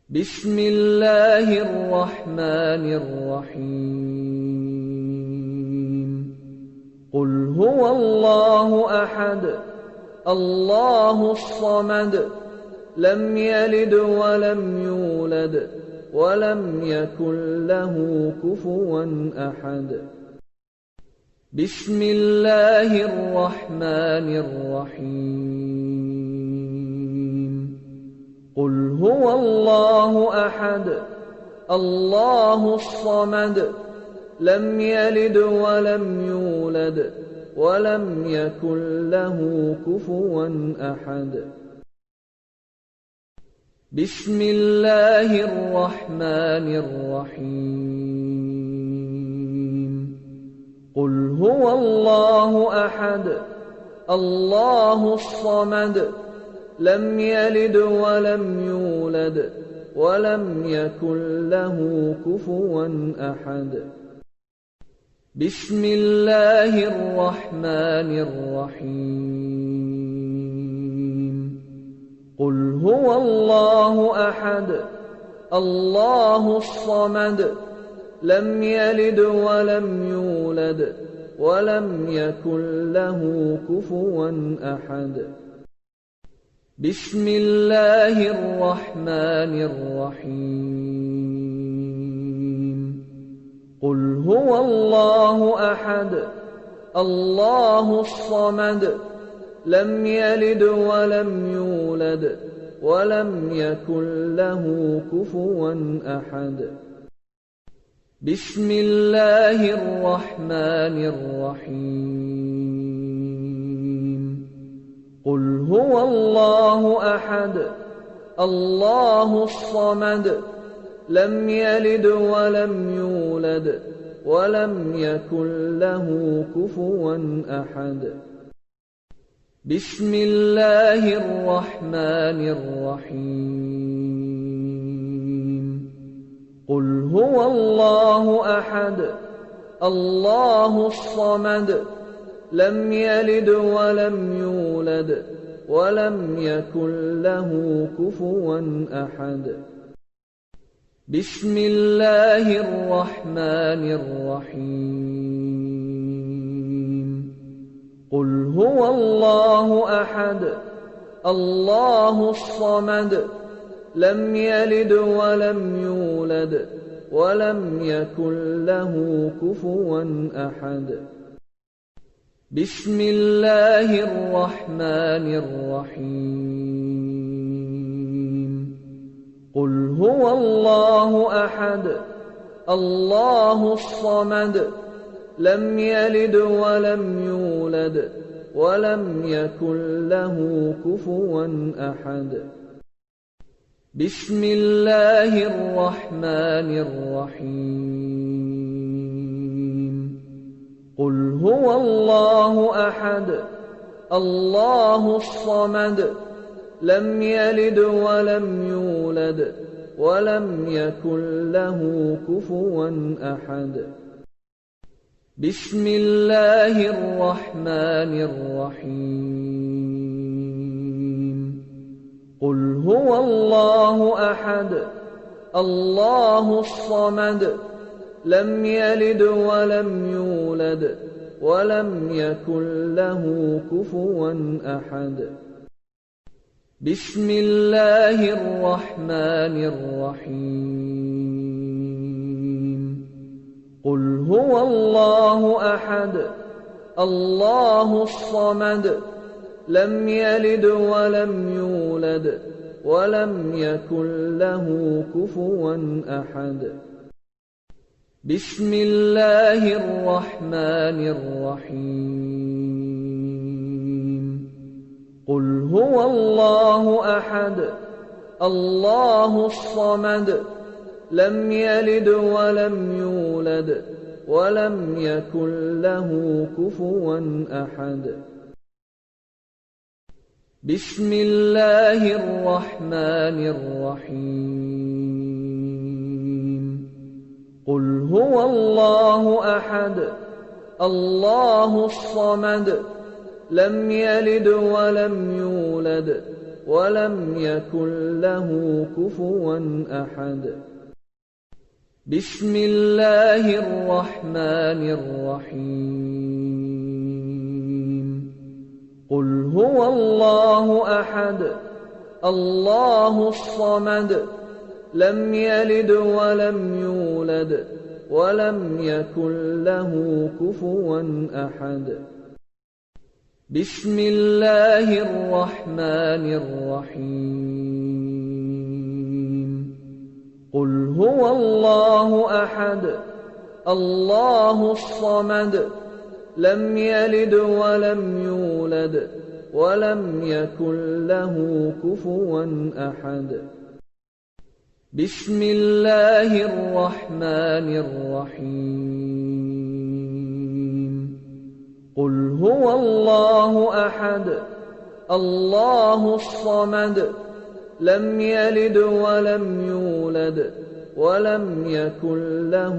بسم الله الرحمن الرحيم قل هو الله أحد الله الصمد لم يلد ولم يولد ولم يكن له كفوا أحد بسم الله الرحمن الرحيم قل هو الله أحد الله الصمد لم يلد ولم يولد ولم يكن له كفوا أحد بسم الله الرحمن الرحيم قل هو الله أحد الله الصمد لم يلد ولم يولد ولم يكن له كفوا أحد بسم الله الرحمن الرحيم قل هو الله أحد الله الصمد لم يلد ولم يولد ولم يكن له كفوا أحد بسم الله الرحمن الرحيم قل هو الله أحد الله الصمد لم يلد ولم يولد ولم يكن له كفوا أحد بسم الله الرحمن الرحيم قل هو الله أحد الله الصمد لم يلد ولم يولد ولم يكن له كفوا أحد بسم الله الرحمن الرحيم قل هو الله أحد الله الصمد لم يلد ولم يولد ولم يكن له كفوا أحد بسم الله الرحمن الرحيم قل هو الله أحد الله الصمد لم يلد ولم يولد ولم يكن له كفوا أحد بسم الله الرحمن الرحيم قل هو الله أحد الله الصمد لم يلد ولم يولد ولم يكن له كفوا أحد بسم الله الرحمن الرحيم قل هو الله أحد الله الصمد لم يلد ولم يولد ولم يكن له كفوا أحد بسم الله الرحمن الرحيم قل هو الله أحد الله الصمد لم يلد ولم يولد ولم يكن له كفوا أحد بسم الله الرحمن الرحيم قل هو الله أحد الله الصمد لم يلد ولم يولد ولم يكن له كفوا أحد بسم الله الرحمن الرحيم قل هو الله أحد الله الصمد لم يلد ولم يولد ولم يكن له كفوا أحد بسم الله الرحمن الرحيم قل هو الله أحد الله الصمد لم يلد ولم يولد ولم يكن له كفوا أحد بسم الله الرحمن الرحيم قل هو الله أحد الله الصمد لم يلد ولم يولد ولم يكن له كفوا أحد بسم الله الرحمن الرحيم قل هو الله أحد الله الصمد لم يلد ولم يولد ولم يكن له كفوا أحد بسم الله الرحمن الرحيم قل هو الله أحد الله الصمد لم يلد ولم يولد ولم يكن له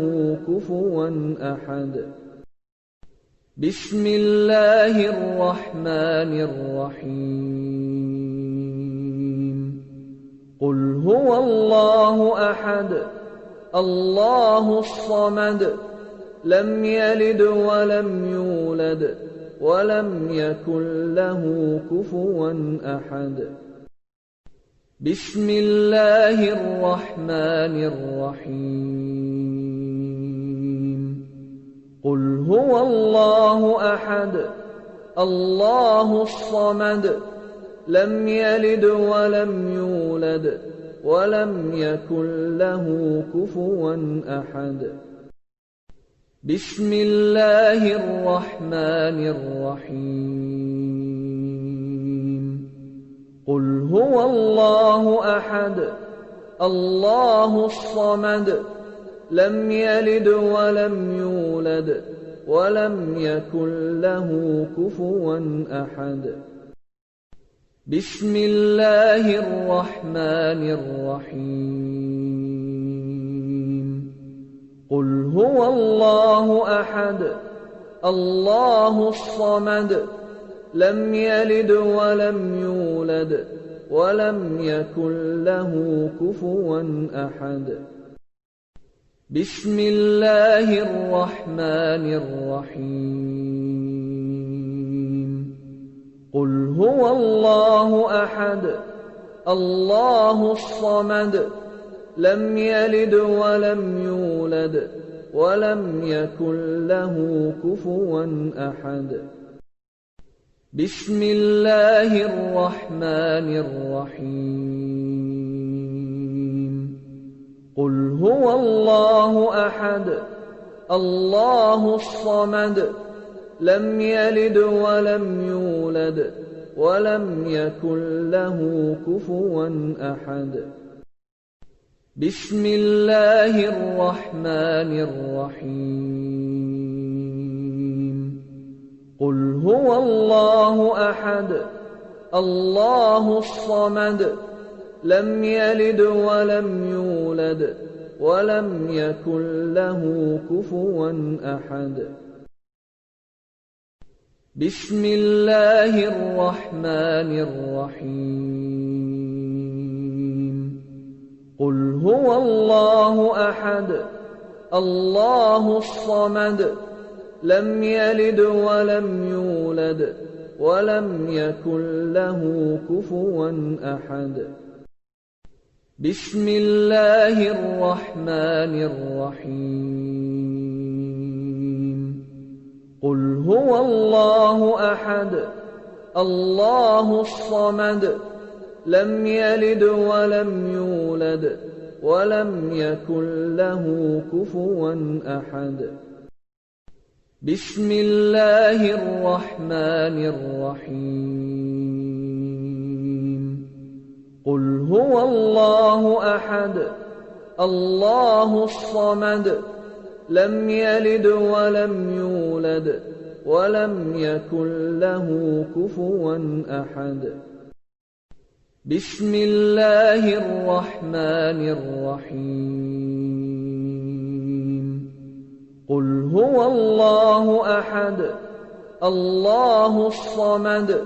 كفوا أحد بسم الله الرحمن الرحيم قل هو الله أحد الله الصمد لم يلد ولم يولد ولم يكن له كفوا أحد بسم الله الرحمن الرحيم قل هو الله أحد الله الصمد لم يلد ولم يولد ولم يكن له كفوا أحد بسم الله الرحمن الرحيم قل هو الله أحد الله الصمد لم يلد ولم يولد ولم يكن له كفوا أحد بسم الله الرحمن الرحيم قل هو الله أحد الله الصمد لم يلد ولم يولد ولم يكن له كفوا أحد بسم الله الرحمن الرحيم قل هو الله أحد الله الصمد لم يلد ولم يولد ولم يكن له كفوا أحد بسم الله الرحمن الرحيم قل هو الله أحد الله الصمد لم يلد ولم يولد ولم يكن له كفوا أحد بسم الله الرحمن الرحيم قل هو الله أحد الله الصمد لم يلد ولم يولد ولم يكن له كفوا أحد بسم الله الرحمن الرحيم قل هو الله أحد الله الصمد لم يلد ولم يولد ولم يكن له كفوا أحد بسم الله الرحمن الرحيم قل هو الله أحد الله الصمد لم يلد ولم يولد ولم يكن له كفوا أحد بسم الله الرحمن الرحيم قل هو الله أحد الله الصمد لم يلد ولم يولد ولم يكن له كفوا أحد بسم الله الرحمن الرحيم قل هو الله أحد الله الصمد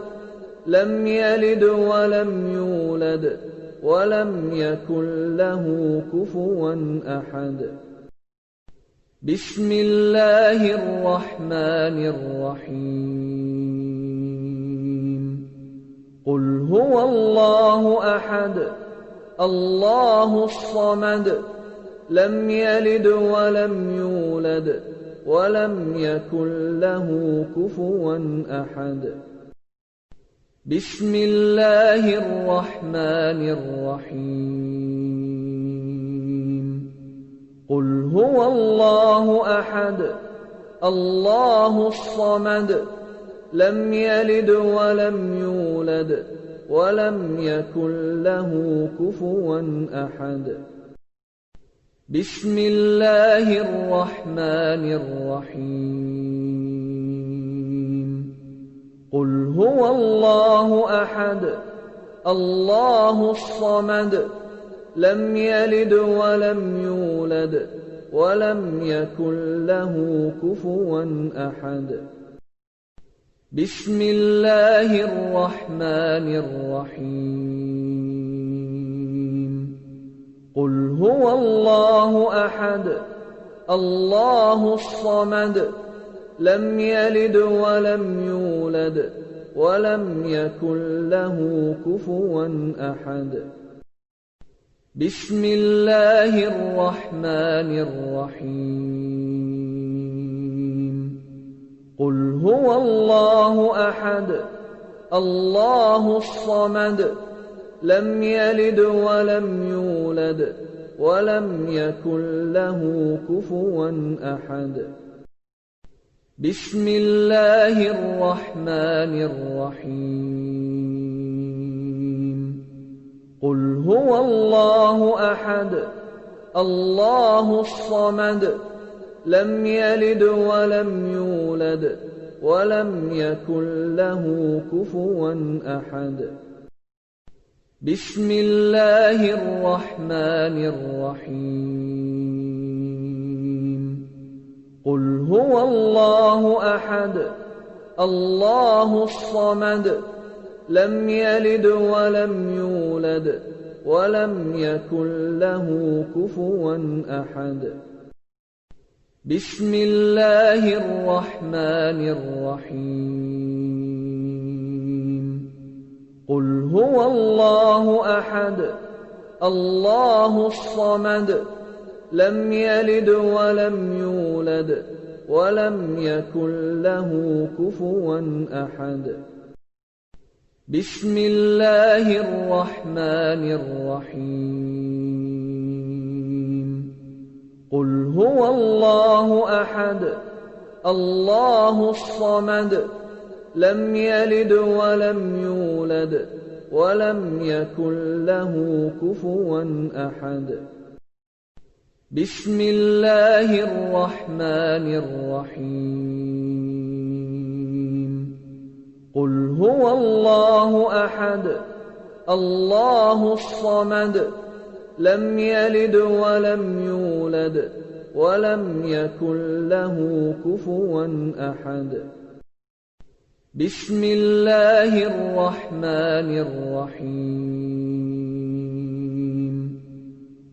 لم يلد ولم يولد ولم يكن له كفوا أحد بسم الله الرحمن الرحيم قل هو الله أحد الله الصمد لم يلد ولم يولد ولم يكن له كفوا أحد بسم الله الرحمن الرحيم قل هو الله أحد الله الصمد لم يلد ولم يولد ولم يكن له كفوا أحد بسم الله الرحمن الرحيم قل هو الله أحد الله الصمد لم يلد ولم يولد ولم يكن له كفوا أحد بسم الله الرحمن الرحيم قل هو الله أحد الله الصمد لم يلد ولم يولد ولم يكن له كفوا أحد بسم الله الرحمن الرحيم قل هو الله أحد الله الصمد لم يلد ولم يولد ولم يكن له كفوا أحد بسم الله الرحمن الرحيم قل هو الله أحد الله الصمد لم يلد ولم يولد ولم يكن له كفوا أحد بسم الله الرحمن الرحيم قل هو الله أحد الله الصمد لم يلد ولم يولد ولم يكن له كفوا أحد بسم الله الرحمن الرحيم قل هو الله أحد الله الصمد لم يلد ولم يولد ولم يكن له كفوا أحد بسم الله الرحمن الرحيم قل هو الله أحد الله الصمد لم يلد ولم يولد ولم يكن له كفوا أحد بسم الله الرحمن الرحيم قل هو الله أحد الله الصمد لم يلد ولم يولد ولم يكن له كفوا أحد بسم الله الرحمن الرحيم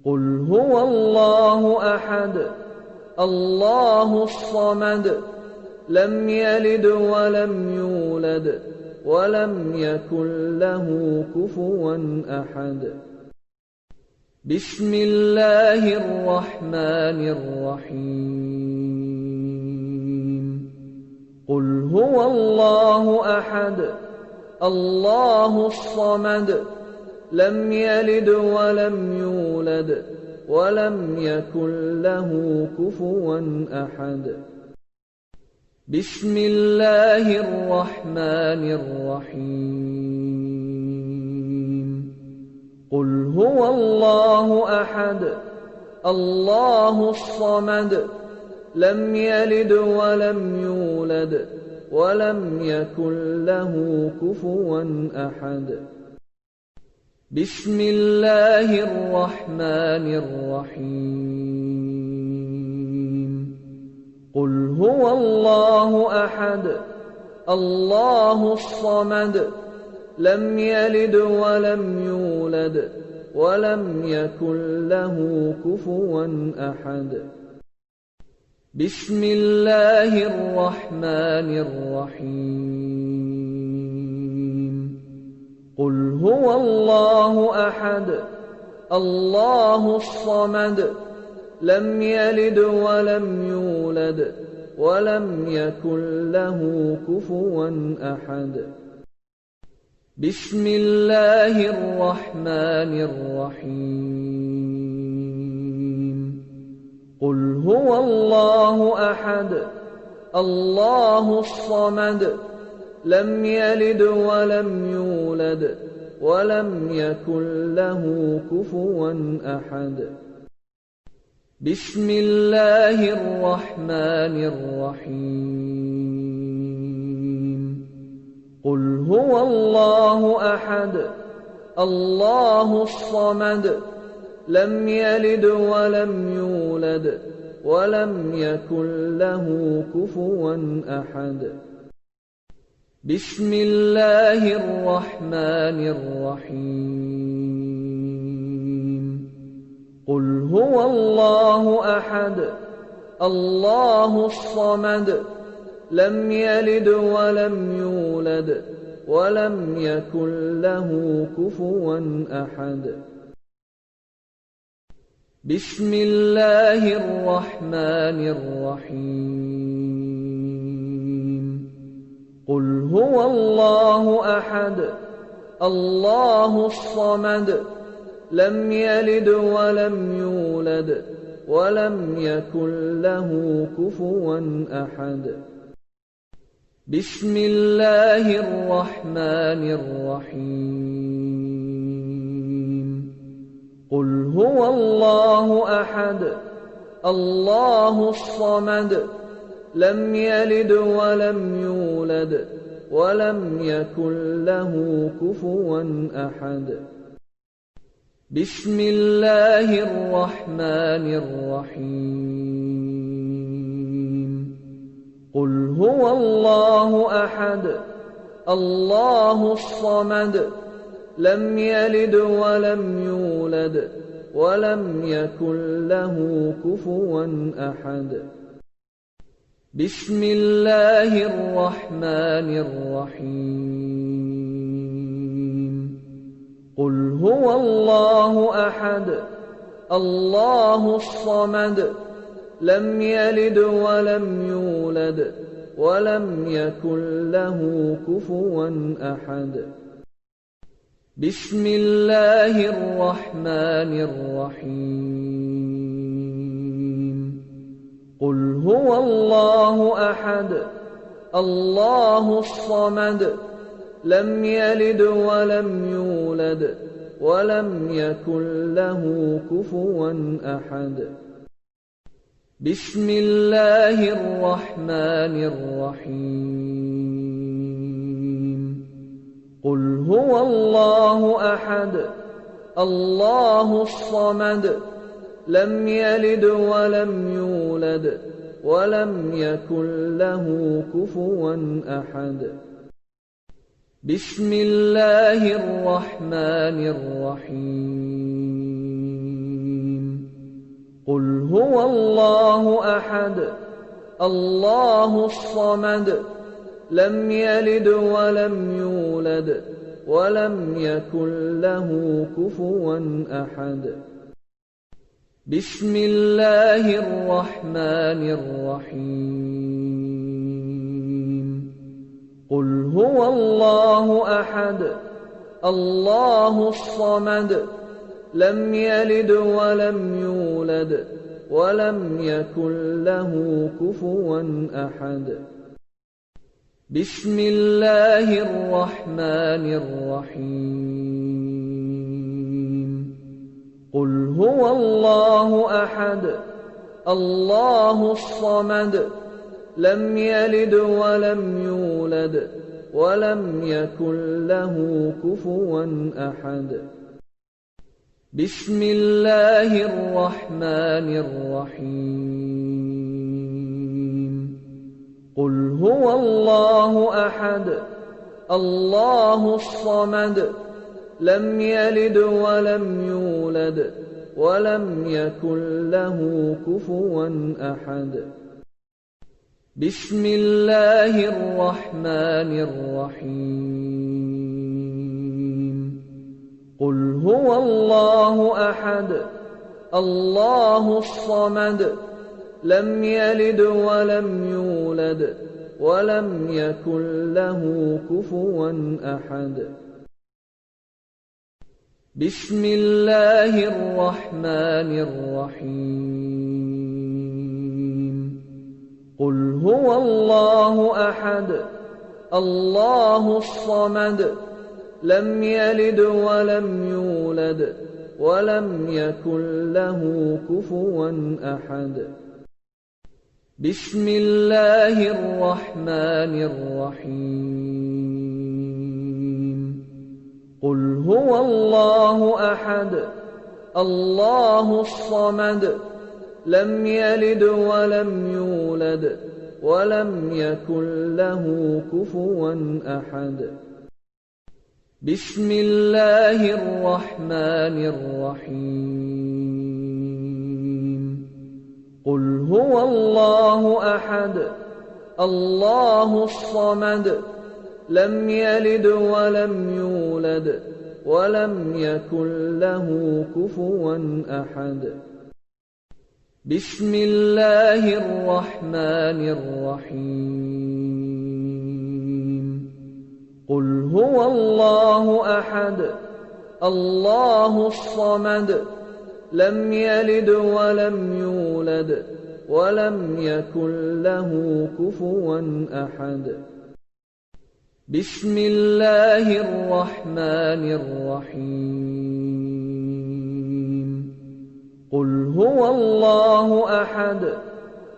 قل هو الله أحد الله الصمد لم يلد ولم يولد ولم يكن له كفوا أحد بسم الله الرحمن الرحيم قل هو الله أحد الله الصمد لم يلد ولم يولد ولم يكن له كفوا أحد بسم الله الرحمن الرحيم قل هو الله أحد الله الصمد لم يلد ولم يولد ولم يكن له كفوا أحد بسم الله الرحمن الرحيم قل هو الله أحد الله الصمد لم يلد ولم يولد ولم يكن له كفوا أحد بسم الله الرحمن الرحيم قل هو الله أحد الله الصمد لم يلد ولم يولد ولم يكن له كفوا أحد بسم الله الرحمن الرحيم قل هو الله أحد الله الصمد لم يلد ولم يولد ولم يكن له كفوا أحد بسم الله الرحمن الرحيم قل هو الله أحد الله الصمد لم يلد ولم يولد ولم يكن له كفوا أحد بسم الله الرحمن الرحيم قل هو الله أحد الله الصمد لم يلد ولم يولد ولم يكن له كفوا أحد بسم الله الرحمن الرحيم قل هو الله أحد الله الصمد لم يلد ولم يولد ولم يكن له كفوا أحد بسم الله الرحمن الرحيم قل هو الله أحد الله الصمد لم يلد ولم يولد ولم يكن له كفوا أحد بسم الله الرحمن الرحيم قل هو الله أحد الله الصمد لم يلد ولم يولد ولم يكن له كفوا أحد بسم الله الرحمن الرحيم قل هو الله أحد الله الصمد لم يلد ولم يولد ولم يكن له كفوا أحد بسم الله الرحمن الرحيم قل هو الله أحد الله الصمد لم يلد ولم يولد ولم يكن له كفوا أحد بسم الله الرحمن الرحيم قل هو الله أحد الله الصمد لم يلد ولم يولد ولم يكن له كفوا أحد بسم الله الرحمن الرحيم قل هو الله أحد الله الصمد لم يلد ولم يولد ولم يكن له كفوا أحد بسم الله الرحمن الرحيم قل هو الله أحد الله الصمد لم يلد ولم يولد ولم يكن له كفوا أحد بسم الله الرحمن الرحيم قل هو الله أحد الله الصمد لم يلد ولم يولد ولم يكن له كفوا أحد بسم الله الرحمن الرحيم قل هو الله أحد الله الصمد لم يلد ولم يولد ولم يكن له كفوا أحد بسم الله الرحمن الرحيم قل هو الله أحد الله الصمد لم يلد ولم يولد ولم يكن له كفوا أحد بسم الله الرحمن الرحيم قل هو الله أحد الله الصمد لم يلد ولم يولد ولم يكن له كفوا أحد بسم الله الرحمن الرحيم قل هو الله أحد الله الصمد لم يلد ولم يولد ولم يكن له كفوا أحد بسم الله الرحمن الرحيم قل هو الله أحد الله الصمد لم يلد ولم يولد ولم يكن له كفوا أحد بسم الله الرحمن الرحيم قل هو الله أحد الله الصمد لم يلد ولم يولد ولم يكن له كفوا أحد بسم الله الرحمن الرحيم قل هو الله أحد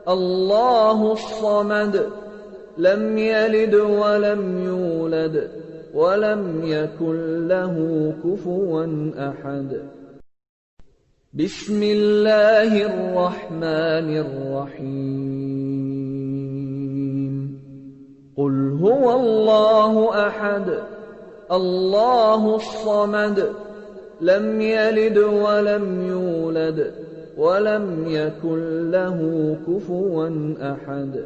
الله الصمد لم يلد ولم يولد ولم يكن له كفوا أحد بسم الله الرحمن الرحيم قل هو الله أحد الله الصمد لم يلد ولم يولد ولم يكن له كفوا أحد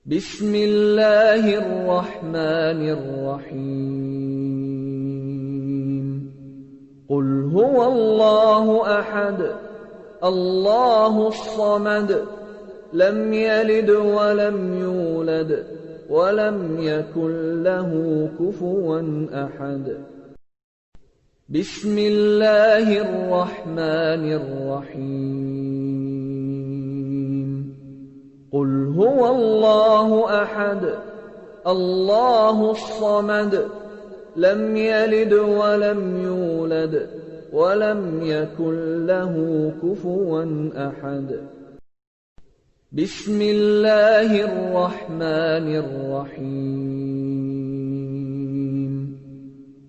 بسم الله الرحمن الرحيم قل هو الله أحد الله الصمد لم يلد ولم يولد ولم يكن له كفوا أحد بسم الله الرحمن الرحيم قل هو الله أحد الله الصمد لم يلد ولم يولد ولم يكن له كفوا أحد بسم الله الرحمن الرحيم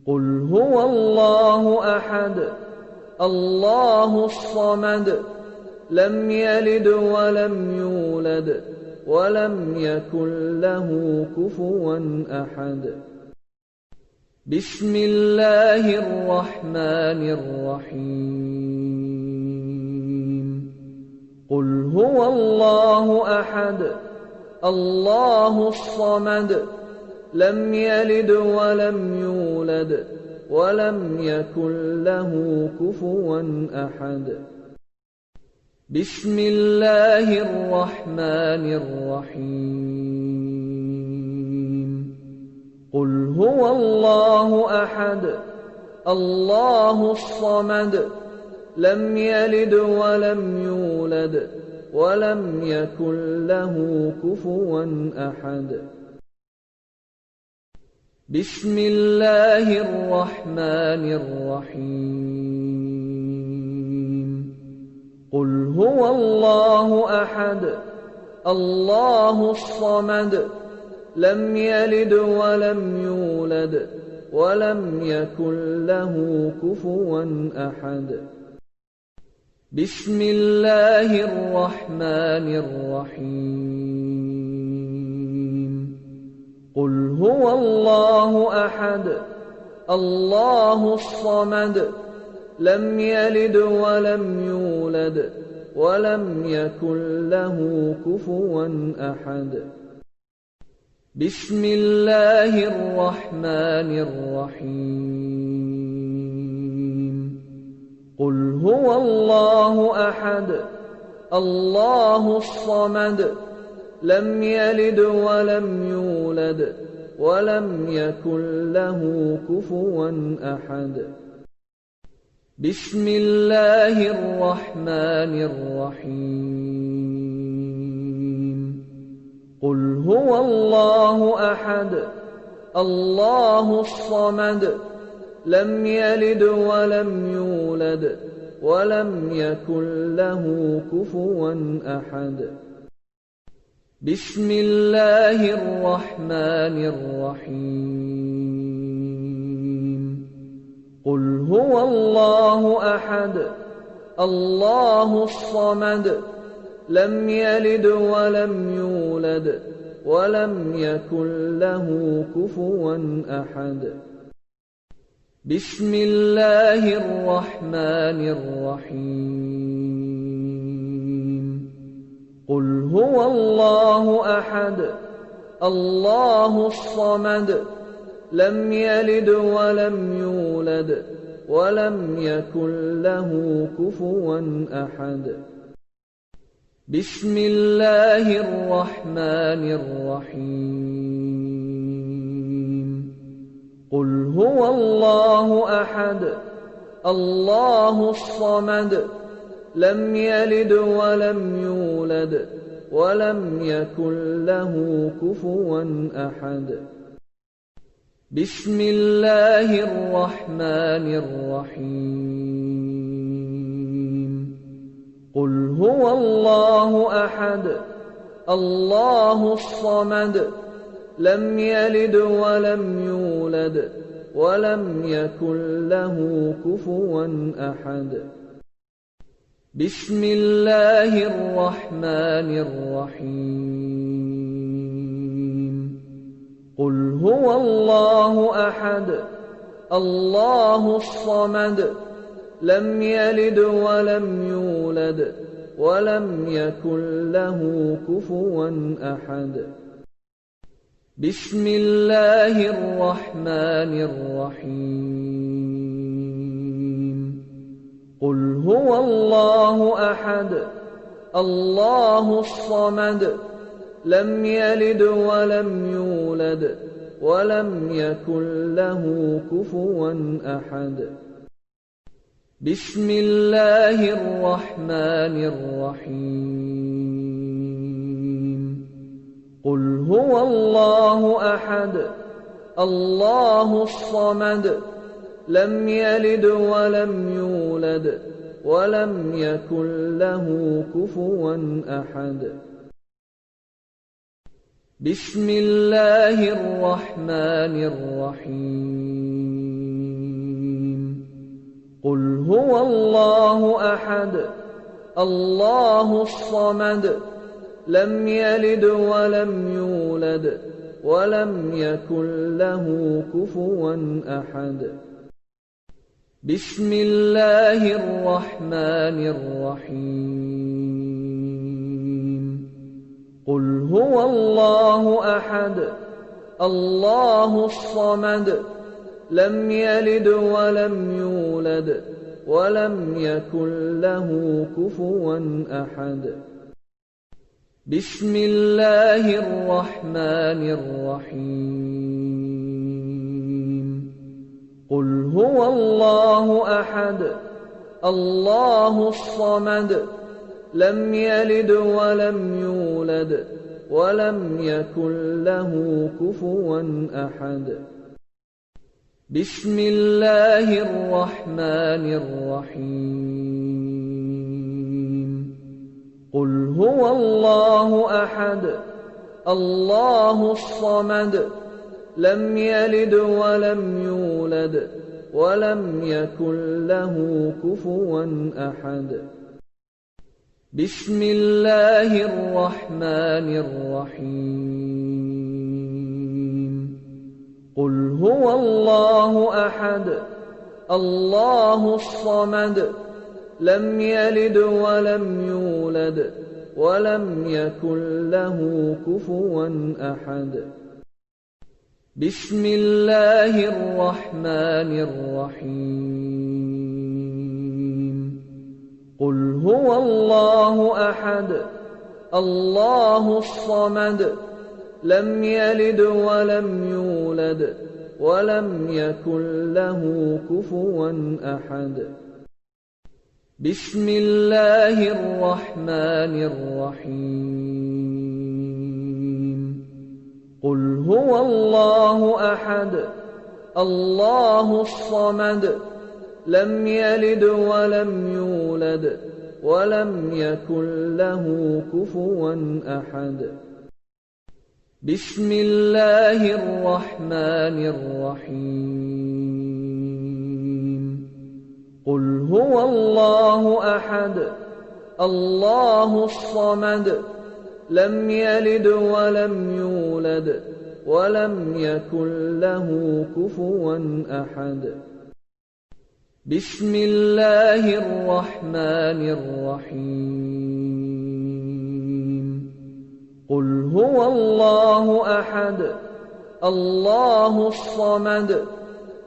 قل هو الله أحد الله الصمد لم يلد ولم يولد ولم يكن له كفوا أحد بسم الله الرحمن الرحيم قل هو الله أحد الله الصمد لم يلد ولم يولد ولم يكن له كفوا أحد بسم الله الرحمن الرحيم قل هو الله أحد الله الصمد لم يلد ولم يولد ولم يكن له كفوا أحد بسم الله الرحمن الرحيم قل هو الله أحد الله الصمد لم يلد ولم يولد ولم يكن له كفوا أحد بسم الله الرحمن الرحيم قل هو الله أحد الله الصمد لم يلد ولم يولد ولم يكن له كفوا أحد بسم الله الرحمن الرحيم قل هو الله أحد الله الصمد لم يلد ولم يولد ولم يكن له كفوا أحد بسم الله الرحمن الرحيم قل هو الله أحد الله الصمد لم يلد ولم يولد ولم يكن له كفوا أحد بسم الله الرحمن الرحيم قل هو الله أحد الله الصمد لم يلد ولم يولد ولم يكن له كفوا أحد بسم الله الرحمن الرحيم قل هو الله أحد الله الصمد لم يلد ولم يولد ولم يكن له كفوا أحد بسم الله الرحمن الرحيم قل هو الله أحد الله الصمد لم يلد ولم يولد ولم يكن له كفوا أحد بسم الله الرحمن الرحيم قل هو الله أحد الله الصمد لم يلد ولم يولد ولم يكن له كفوا أحد بسم الله الرحمن الرحيم قل هو الله أحد الله الصمد لم يلد ولم يولد ولم يكن له كفوا أحد بسم الله الرحمن الرحيم قل هو الله أحد الله الصمد لم يلد ولم يولد ولم يكن له كفوا أحد بسم الله الرحمن الرحيم قل هو الله أحد الله الصمد لم يلد ولم يولد ولم يكن له كفوا أحد بسم الله الرحمن الرحيم قل هو الله أحد الله الصمد لم يلد ولم يولد ولم يكن له كفوا أحد بسم الله الرحمن الرحيم قل هو الله أحد الله الصمد لم يلد ولم يولد ولم يكن له كفوا أحد بسم الله الرحمن الرحيم قل هو الله أحد الله الصمد لم يلد ولم يولد ولم يكن له كفوا أحد بسم الله الرحمن الرحيم قل هو الله أحد الله الصمد لم يلد ولم يولد ولم يكن له كفوا أحد بسم الله الرحمن الرحيم قل هو الله أحد الله الصمد لم يلد ولم يولد ولم يكن له كفوا أحد بسم الله الرحمن الرحيم قل هو الله أحد الله الصمد لم يلد ولم يولد ولم يكن له كفوا أحد بسم الله الرحمن الرحيم هو الله أحد الله الصمد لم يلد ولم يولد ولم يكن له كفوا أحد بسم الله الرحمن الرحيم قل هو الله أحد الله الصمد لم يلد ولم يولد ولم يكن له كفوا أحد بسم الله الرحمن الرحيم قل هو الله أحد الله الصمد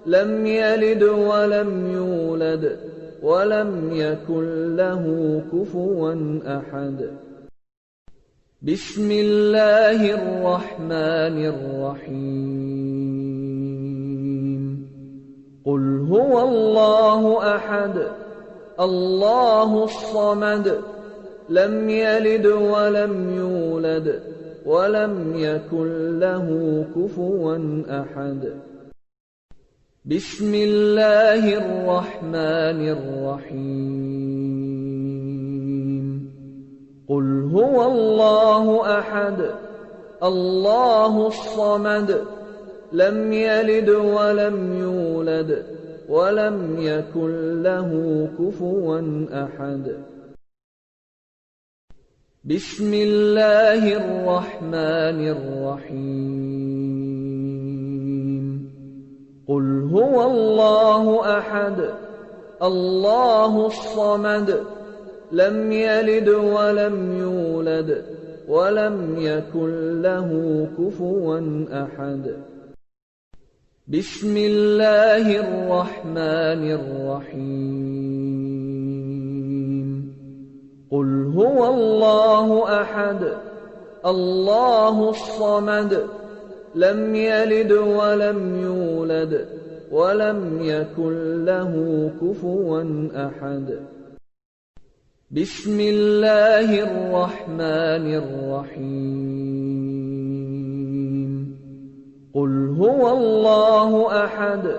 لم يلد ولم يولد ولم يكن له كفوا أحد بسم الله الرحمن الرحيم قل هو الله أحد الله الصمد لم يلد ولم يولد ولم يكن له كفوا أحد بسم الله الرحمن الرحيم قل هو الله أحد الله الصمد لم يلد ولم يولد ولم يكن له كفوا أحد بسم الله الرحمن الرحيم قل هو الله أحد الله الصمد لم يلد ولم يولد ولم يكن له كفوا أحد بسم الله الرحمن الرحيم قل هو الله أحد الله الصمد لم يلد ولم يولد ولم يكن له كفوا أحد بسم الله الرحمن الرحيم قل هو الله أحد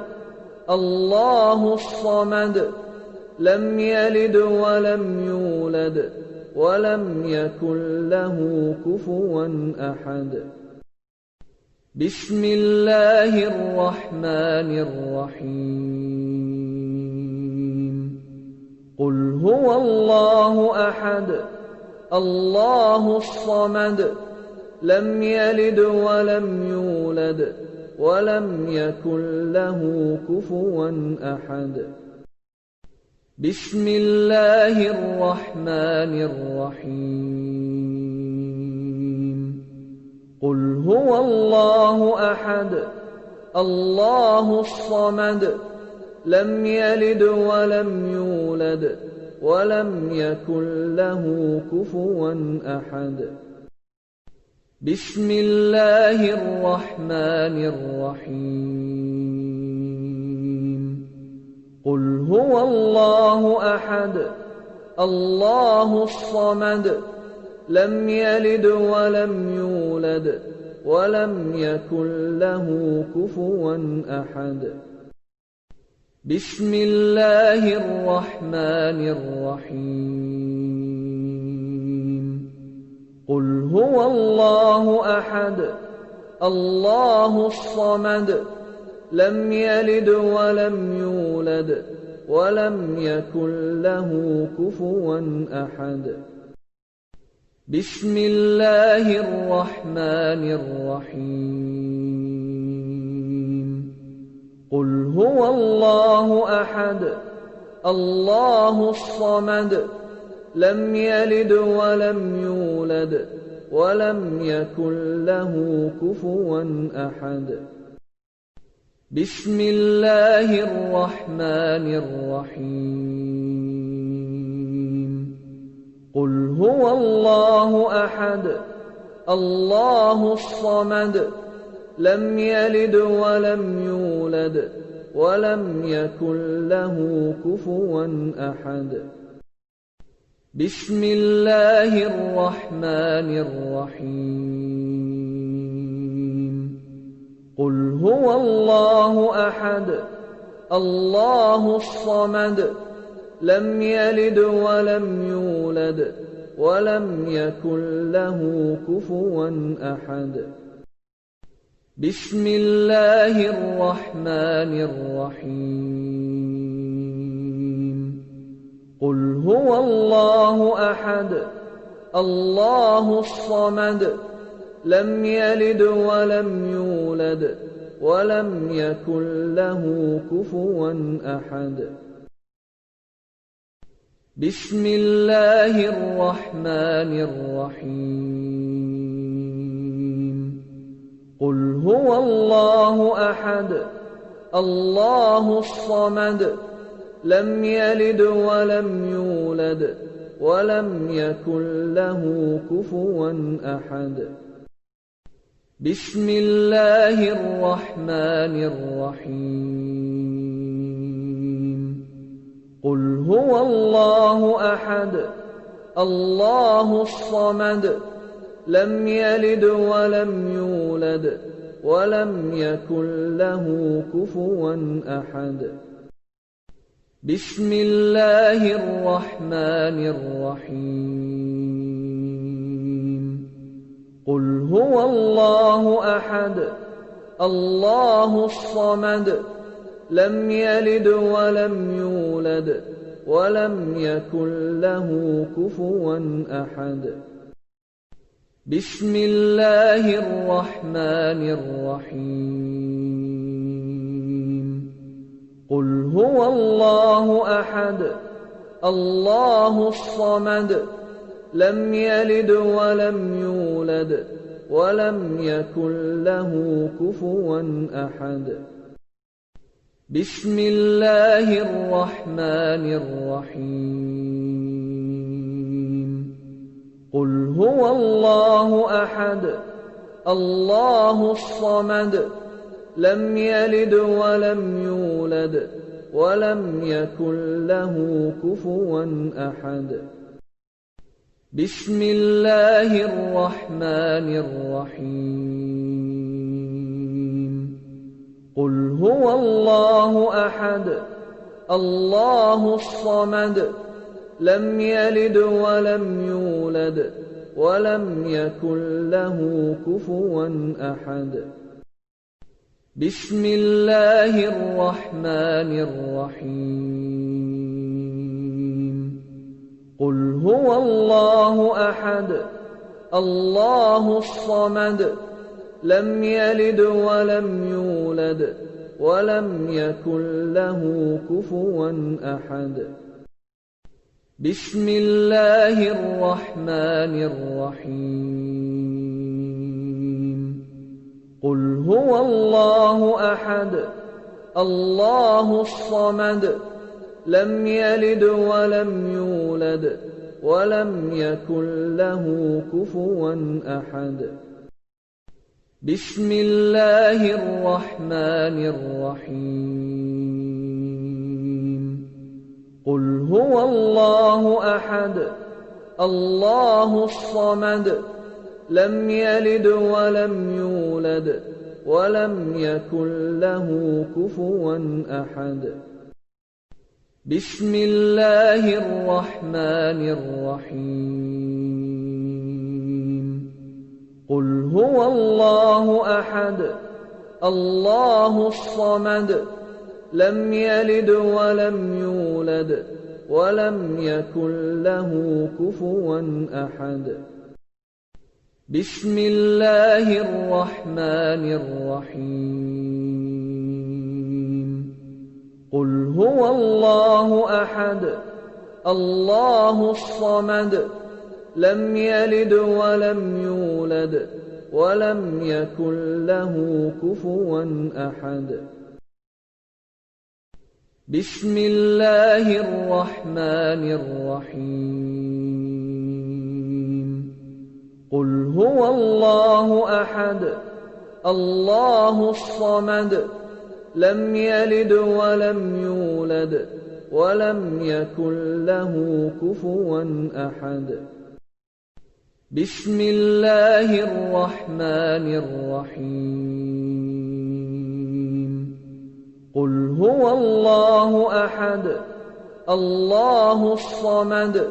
الله الصمد لم يلد ولم يولد ولم يكن له كفوا أحد بسم الله الرحمن الرحيم قل هو الله أحد الله الصمد لم يلد ولم يولد ولم يكن له كفوا أحد بسم الله الرحمن الرحيم قل هو الله أحد الله الصمد لم يلد ولم يولد ولم يكن له كفوا أحد بسم الله الرحمن الرحيم قل هو الله أحد الله الصمد لم يلد ولم يولد ولم يكن له كفوا أحد بسم الله الرحمن الرحيم قل هو الله أحد الله الصمد لم يلد ولم يولد ولم يكن له كفوا أحد بسم الله الرحمن الرحيم قل هو الله أحد الله الصمد لم يلد ولم يولد ولم يكن له كفوا أحد بسم الله الرحمن الرحيم قل هو الله أحد الله الصمد لم يلد ولم يولد ولم يكن له كفوا أحد بسم الله الرحمن الرحيم قل هو الله أحد الله الصمد لم يلد ولم يولد ولم يكن له كفوا أحد بسم الله الرحمن الرحيم قل هو الله أحد الله الصمد لم يلد ولم يولد ولم يكن له كفوا أحد بسم الله الرحمن الرحيم قل هو الله أحد الله الصمد لم يلد ولم يولد ولم يكن له كفوا أحد بسم الله الرحمن الرحيم قل هو الله أحد الله الصمد لم يلد ولم يولد ولم يكن له كفوا أحد بسم الله الرحمن الرحيم قل هو الله أحد الله الصمد لم يلد ولم يولد ولم يكن له كفوا أحد بسم الله الرحمن الرحيم قل هو الله أحد الله الصمد لم يلد ولم يولد ولم يكن له كفوا أحد بسم الله الرحمن الرحيم قل هو الله أحد الله الصمد لم يلد ولم يولد ولم يكن له كفوا أحد بسم الله الرحمن الرحيم قل هو الله أحد الله الصمد لم يلد ولم يولد ولم يكن له كفوا أحد بسم الله الرحمن الرحيم قل هو الله أحد الله الصمد لم يلد ولم يولد ولم يكن له كفوا أحد بسم الله الرحمن الرحيم قل هو الله أحد الله الصمد لم يلد ولم يولد ولم يكن له كفوا أحد بسم الله الرحمن الرحيم قل هو الله أحد الله الصمد لم يلد ولم يولد ولم يكن له كفوا أحد بسم الله الرحمن الرحيم قل هو الله أحد الله الصمد لم يلد ولم يولد ولم يكن له كفوا أحد بسم الله الرحمن الرحيم قل هو الله أحد الله الصمد لم يلد ولم يولد ولم يكن له كفوا أحد بسم الله الرحمن الرحيم قل هو الله أحد الله الصمد لم يلد ولم يولد ولم يكن له كفوا أحد بسم الله الرحمن الرحيم هو الله أحد الله الصمد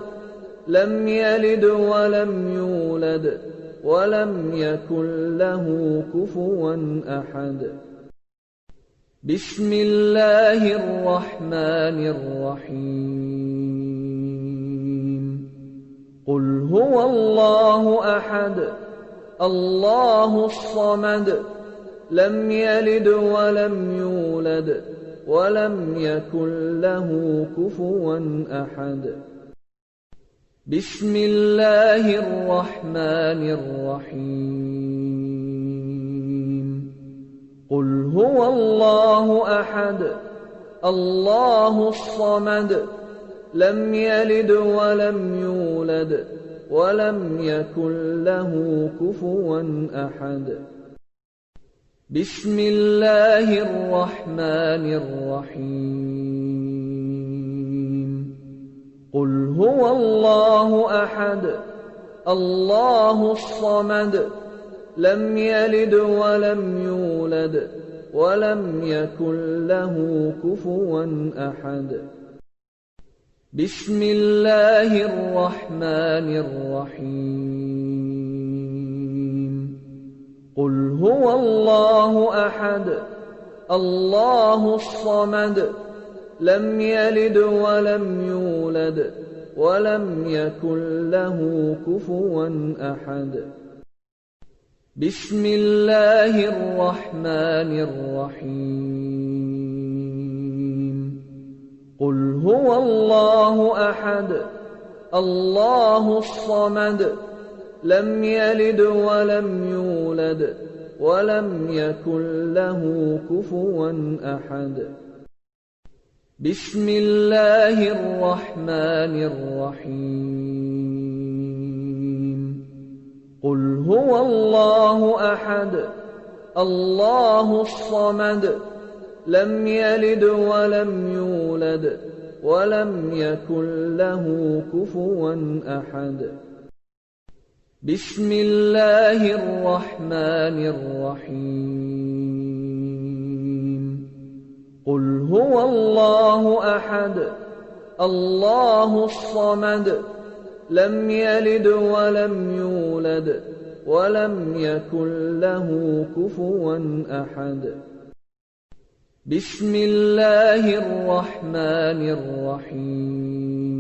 لم يلد ولم يولد ولم يكن له كفوا أحد بسم الله الرحمن الرحيم قل هو الله أحد الله الصمد لم يلد ولم يولد ولم يكن له كفوا أحد بسم الله الرحمن الرحيم قل هو الله أحد الله الصمد لم يلد ولم يولد ولم يكن له كفوا أحد بسم الله الرحمن الرحيم قل هو الله أحد الله الصمد لم يلد ولم يولد ولم يكن له كفوا أحد بسم الله الرحمن الرحيم قل هو الله أحد الله الصمد لم يلد ولم يولد ولم يكن له كفوا أحد بسم الله الرحمن الرحيم قل هو الله أحد الله الصمد لم يلد ولم يولد ولم يكن له كفوا أحد بسم الله الرحمن الرحيم قل هو الله أحد الله الصمد لم يلد ولم يولد ولم يكن له كفوا أحد بسم الله الرحمن الرحيم قل هو الله أحد الله الصمد لم يلد ولم يولد ولم يكن له كفوا أحد بسم الله الرحمن الرحيم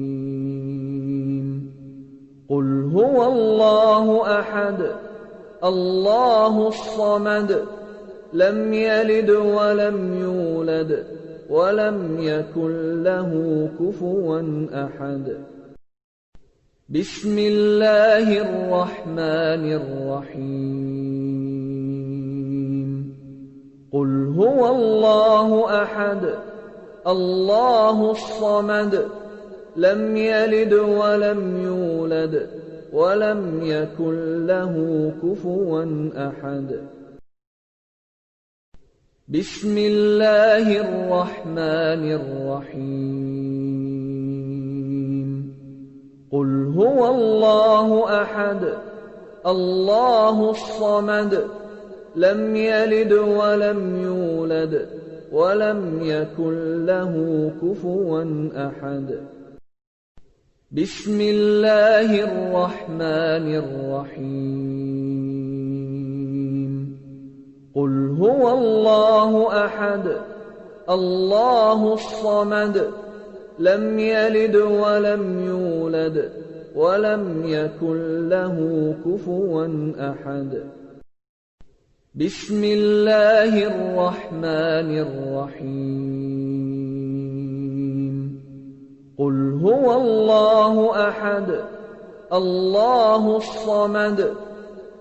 قل هو الله أحد الله الصمد لم يلد ولم يولد ولم يكن له كفوا أحد بسم الله الرحمن الرحيم قل هو الله أحد الله الصمد لم يلد ولم يولد ولم يكن له كفوا أحد بسم الله الرحمن الرحيم قل هو الله أحد الله الصمد لم يلد ولم يولد ولم يكن له كفوا أحد بسم الله الرحمن الرحيم قل هو الله أحد الله الصمد لم يلد ولم يولد ولم يكن له كفوا أحد بسم الله الرحمن الرحيم قل هو الله أحد الله الصمد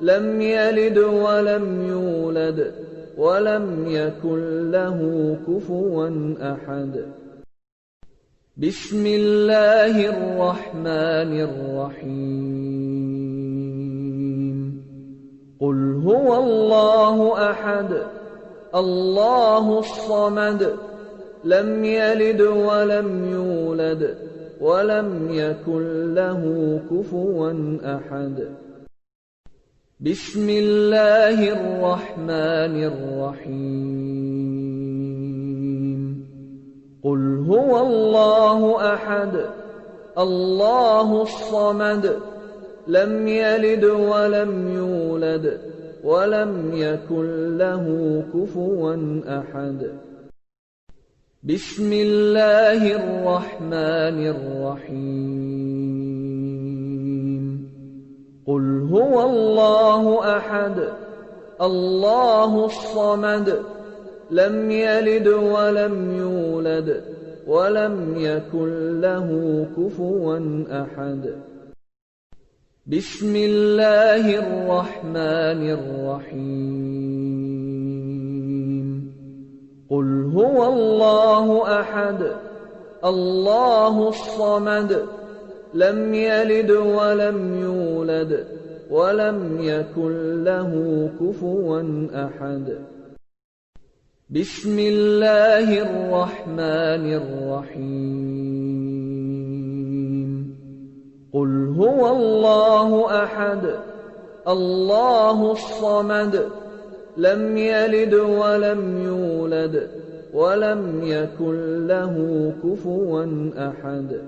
لم يلد ولم يولد ولم يكن له كفوا أحد بسم الله الرحمن الرحيم قل هو الله أحد الله الصمد لم يلد ولم يولد ولم يكن له كفوا أحد بسم الله الرحمن الرحيم قل هو الله أحد الله الصمد لم يلد ولم يولد ولم يكن له كفوا أحد بسم الله الرحمن الرحيم قل هو الله أحد الله الصمد لم يلد ولم يولد ولم يكن له كفوا أحد بسم الله الرحمن الرحيم قل هو الله أحد الله الصمد لم يلد ولم يولد ولم يكن له كفوا أحد بسم الله الرحمن الرحيم قل هو الله أحد الله الصمد لم يلد ولم يولد ولم يكن له كفوا أحد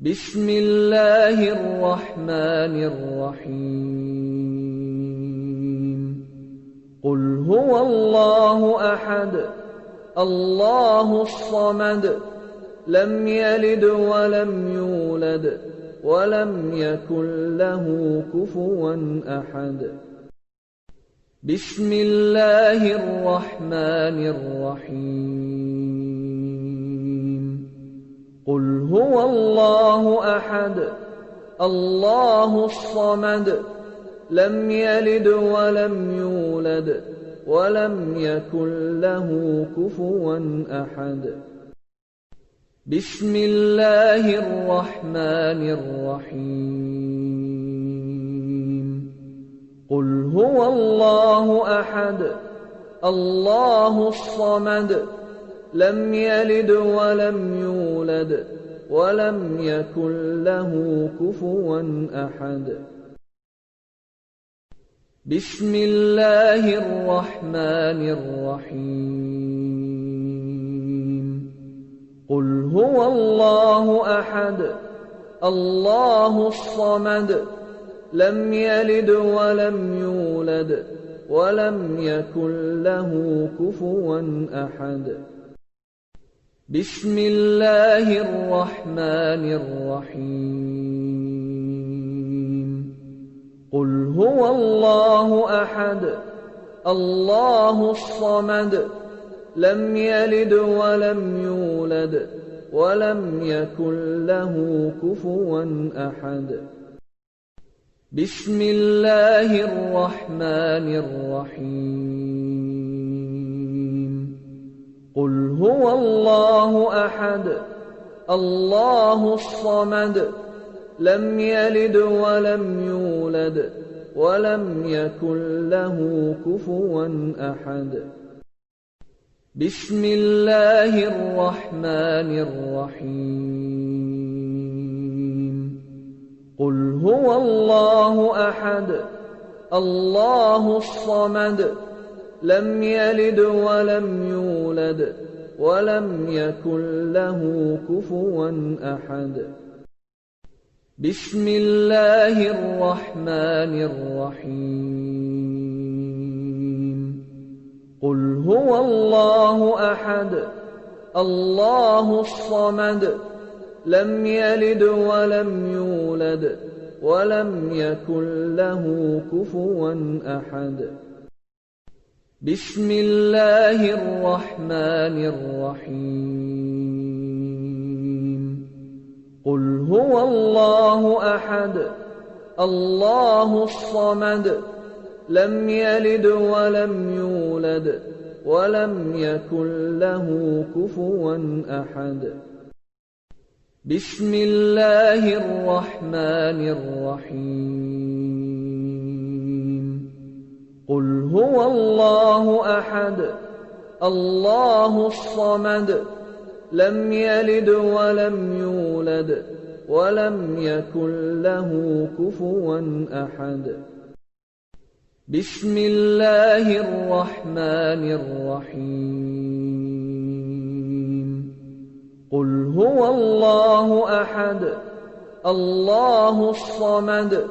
بسم الله الرحمن الرحيم قل هو الله أحد الله الصمد لم يلد ولم يولد ولم يكن له كفوا أحد بسم الله الرحمن الرحيم قل هو الله أحد الله الصمد لم يلد ولم يولد ولم يكن له كفوا أحد بسم الله الرحمن الرحيم قل هو الله أحد الله الصمد لم يلد ولم يولد ولم يكن له كفوا أحد بسم الله الرحمن الرحيم قل هو الله أحد الله الصمد لم يلد ولم يولد ولم يكن له كفوا أحد بسم الله الرحمن الرحيم قل هو الله أحد الله الصمد لم يلد ولم يولد ولم يكن له كفوا أحد بسم الله الرحمن الرحيم قل هو الله أحد الله الصمد لم يلد ولم يولد ولم يكن له كفوا أحد بسم الله الرحمن الرحيم قل هو الله أحد الله الصمد لم يلد ولم يولد ولم يكن له كفوا أحد بسم الله الرحمن الرحيم قل هو الله أحد الله الصمد لم يلد ولم يولد ولم يكن له كفوا أحد بسم الله الرحمن الرحيم قل هو الله أحد الله الصمد لم يلد ولم يولد ولم يكن له كفوا أحد بسم الله الرحمن الرحيم قل هو الله أحد الله الصمد لم يلد ولم يولد ولم يكن له كفوا أحد بسم الله الرحمن الرحيم هو الله أحد الله الصمد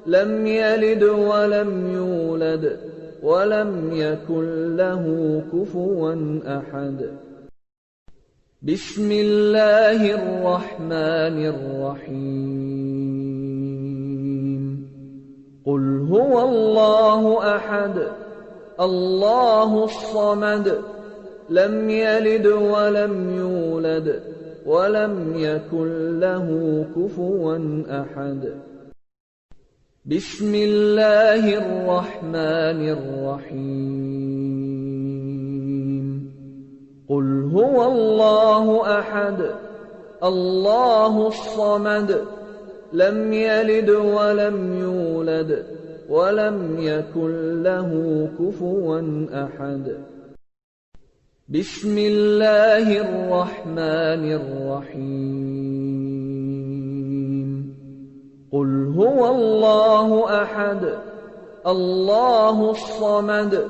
لم يلد ولم يولد ولم يكن له كفوا أحد بسم الله الرحمن الرحيم قل هو الله أحد الله الصمد لم يلد ولم يولد ولم يكن له كفوا أحد بسم الله الرحمن الرحيم قل هو الله أحد الله الصمد لم يلد ولم يولد ولم يكن له كفوا أحد بسم الله الرحمن الرحيم قل هو الله أحد الله الصمد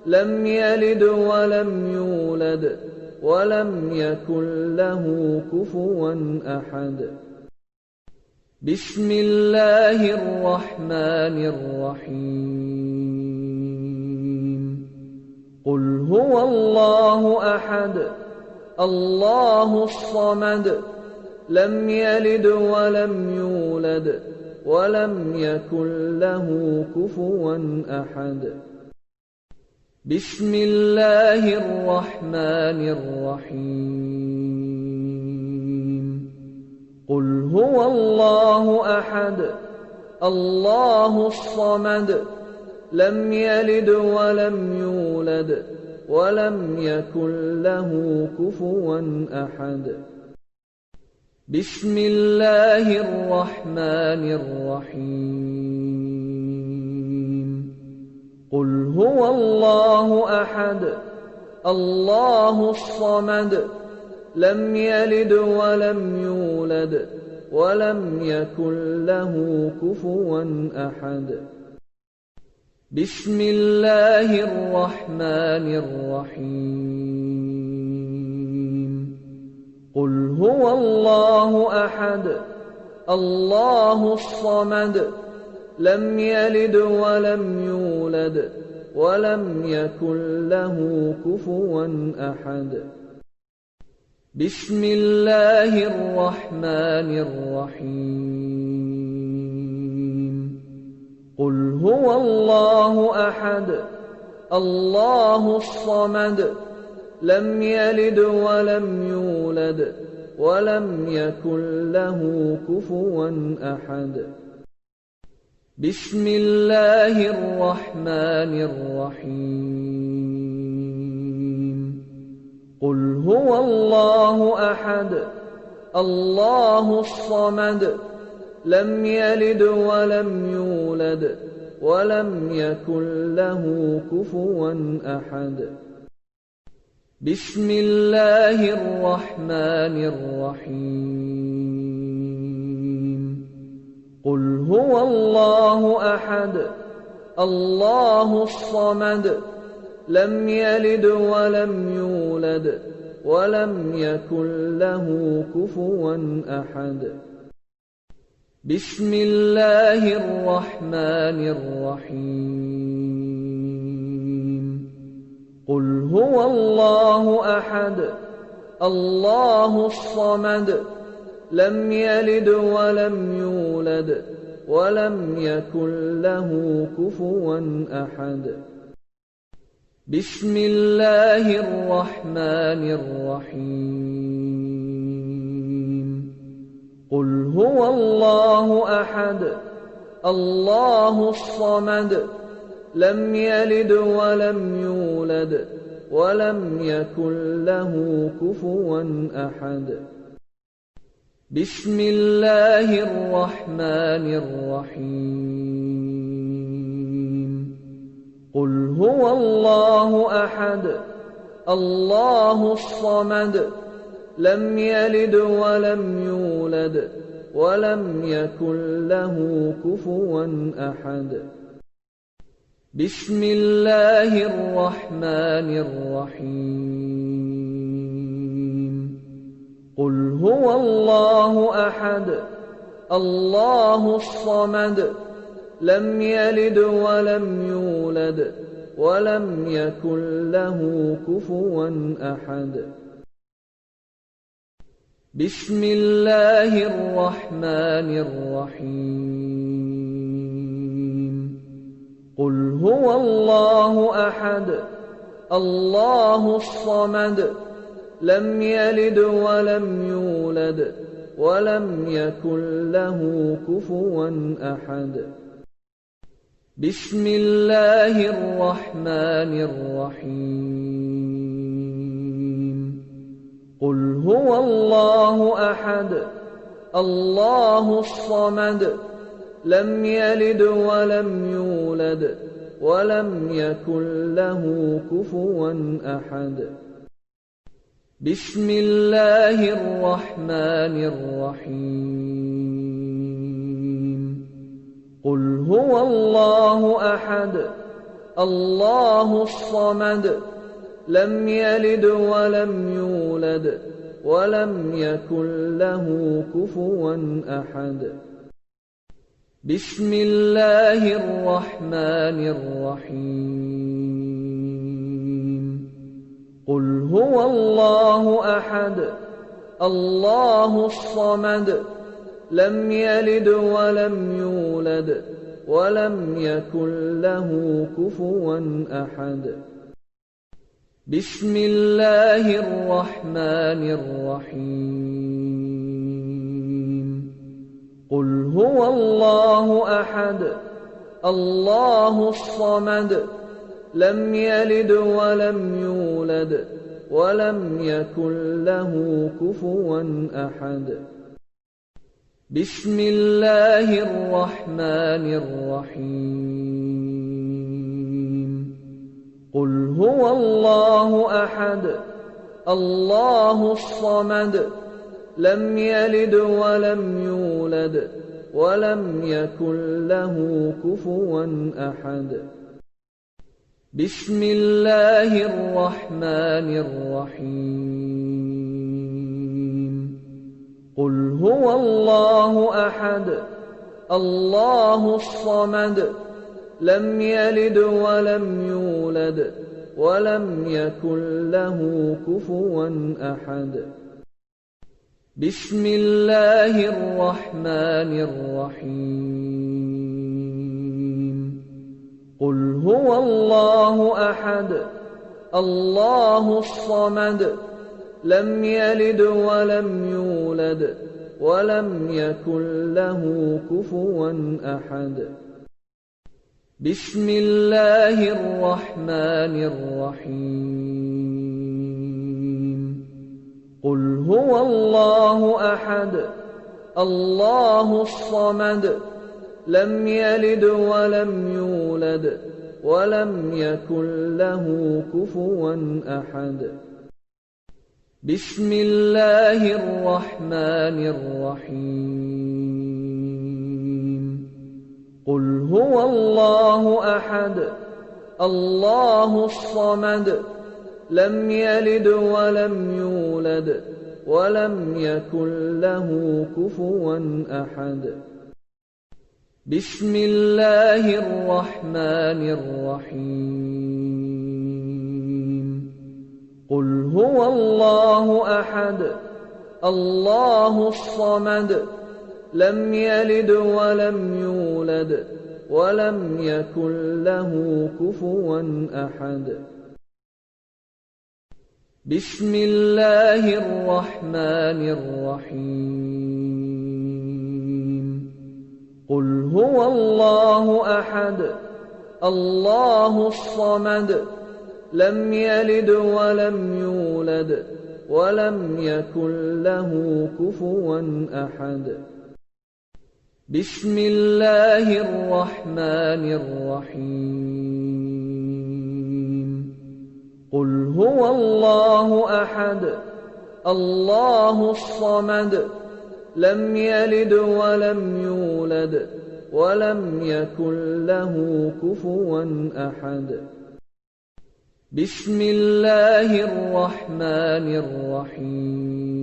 لم يلد ولم يولد ولم يكن له كفوا أحد بسم الله الرحمن الرحيم قل هو الله أحد الله الصمد لم يلد ولم يولد ولم يكن له كفوا أحد بسم الله الرحمن الرحيم قل هو الله أحد الله الصمد لم يلد ولم يولد ولم يكن له كفوا أحد بسم الله الرحمن الرحيم قل هو الله أحد الله الصمد لم يلد ولم يولد ولم يكن له كفوا أحد بسم الله الرحمن الرحيم قل هو الله أحد الله الصمد لم يلد ولم يولد ولم يكن له كفوا أحد بسم الله الرحمن الرحيم قل هو الله أحد الله الصمد لم يلد ولم يولد ولم يكن له كفوا أحد بسم الله الرحمن الرحيم قل هو الله أحد الله الصمد لم يلد ولم يولد ولم يكن له كفوا أحد بسم الله الرحمن الرحيم قل هو الله أحد الله الصمد لم يلد ولم يولد ولم يكن له كفوا أحد بسم الله الرحمن الرحيم قل هو الله أحد الله الصمد لم يلد ولم يولد ولم يكن له كفوا أحد بسم الله الرحمن الرحيم قل هو الله أحد الله الصمد لم يلد ولم يولد ولم يكن له كفوا أحد بسم الله الرحمن الرحيم قل هو الله أحد الله الصمد لم يلد ولم يولد ولم يكن له كفوا أحد بسم الله الرحمن الرحيم قل هو الله أحد الله الصمد لم يلد ولم يولد ولم يكن له كفوا أحد بسم الله الرحمن الرحيم قل هو الله أحد الله الصمد لم يلد ولم يولد ولم يكن له كفوا أحد بسم الله الرحمن الرحيم قل هو الله أحد الله الصمد لم يلد ولم يولد ولم يكن له كفوا أحد بسم الله الرحمن الرحيم قل هو الله أحد الله الصمد لم يلد ولم يولد ولم يكن له كفوا أحد بسم الله الرحمن الرحيم قل هو الله أحد الله الصمد لم يلد ولم يولد ولم يكن له كفوا أحد بسم الله الرحمن الرحيم قل هو الله أحد الله الصمد لم يلد ولم يولد ولم يكن له كفوا أحد بسم الله الرحمن الرحيم قل هو الله أحد الله الصمد لم يلد ولم يولد ولم يكن له كفوا أحد بسم الله الرحمن الرحيم قل هو الله أحد الله الصمد لم يلد ولم يولد ولم يكن له كفوا أحد بسم الله الرحمن الرحيم قل هو الله أحد الله الصمد لم يلد ولم يولد ولم يكن له كفوا أحد بسم الله الرحمن الرحيم قل هو الله أحد الله الصمد لم يلد ولم يولد ولم يكن له كفوا أحد بسم الله الرحمن الرحيم قل هو الله أحد الله الصمد لم يلد ولم يولد ولم يكن له كفوا أحد بسم الله الرحمن الرحيم قل هو الله أحد الله الصمد لم يلد ولم يولد ولم يكن له كفوا أحد بسم الله الرحمن الرحيم قل هو الله أحد الله الصمد لم يلد ولم يولد ولم يكن له كفوا أحد بسم الله الرحمن الرحيم قل هو الله أحد الله الصمد لم يلد ولم يولد ولم يكن له كفوا أحد بسم الله الرحمن الرحيم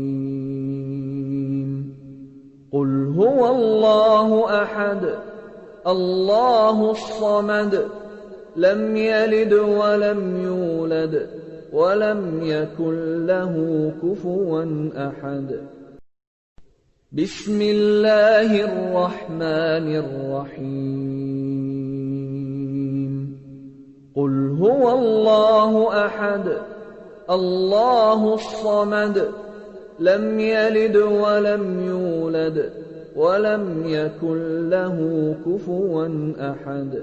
قل هو الله أحد الله الصمد لم يلد ولم يولد ولم يكن له كفوا أحد بسم الله الرحمن الرحيم قل هو الله أحد الله الصمد لم يلد ولم يولد ولم يكن له كفوا أحد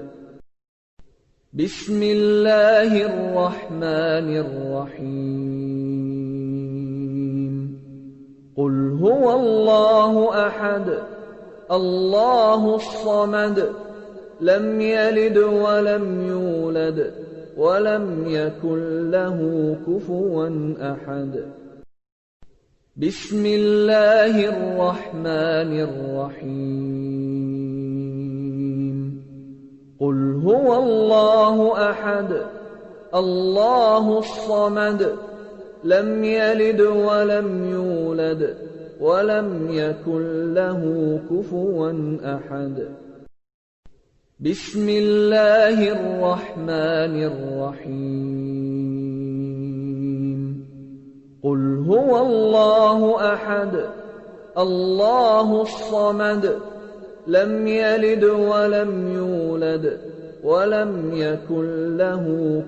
بسم الله الرحمن الرحيم قل هو الله أحد الله الصمد لم يلد ولم يولد ولم يكن له كفوا أحد بسم الله الرحمن الرحيم قل هو الله أحد الله الصمد لم يلد ولم يولد ولم يكن له كفوا أحد بسم الله الرحمن الرحيم قل هو الله أحد الله الصمد لم يلد ولم يولد ولم يكن له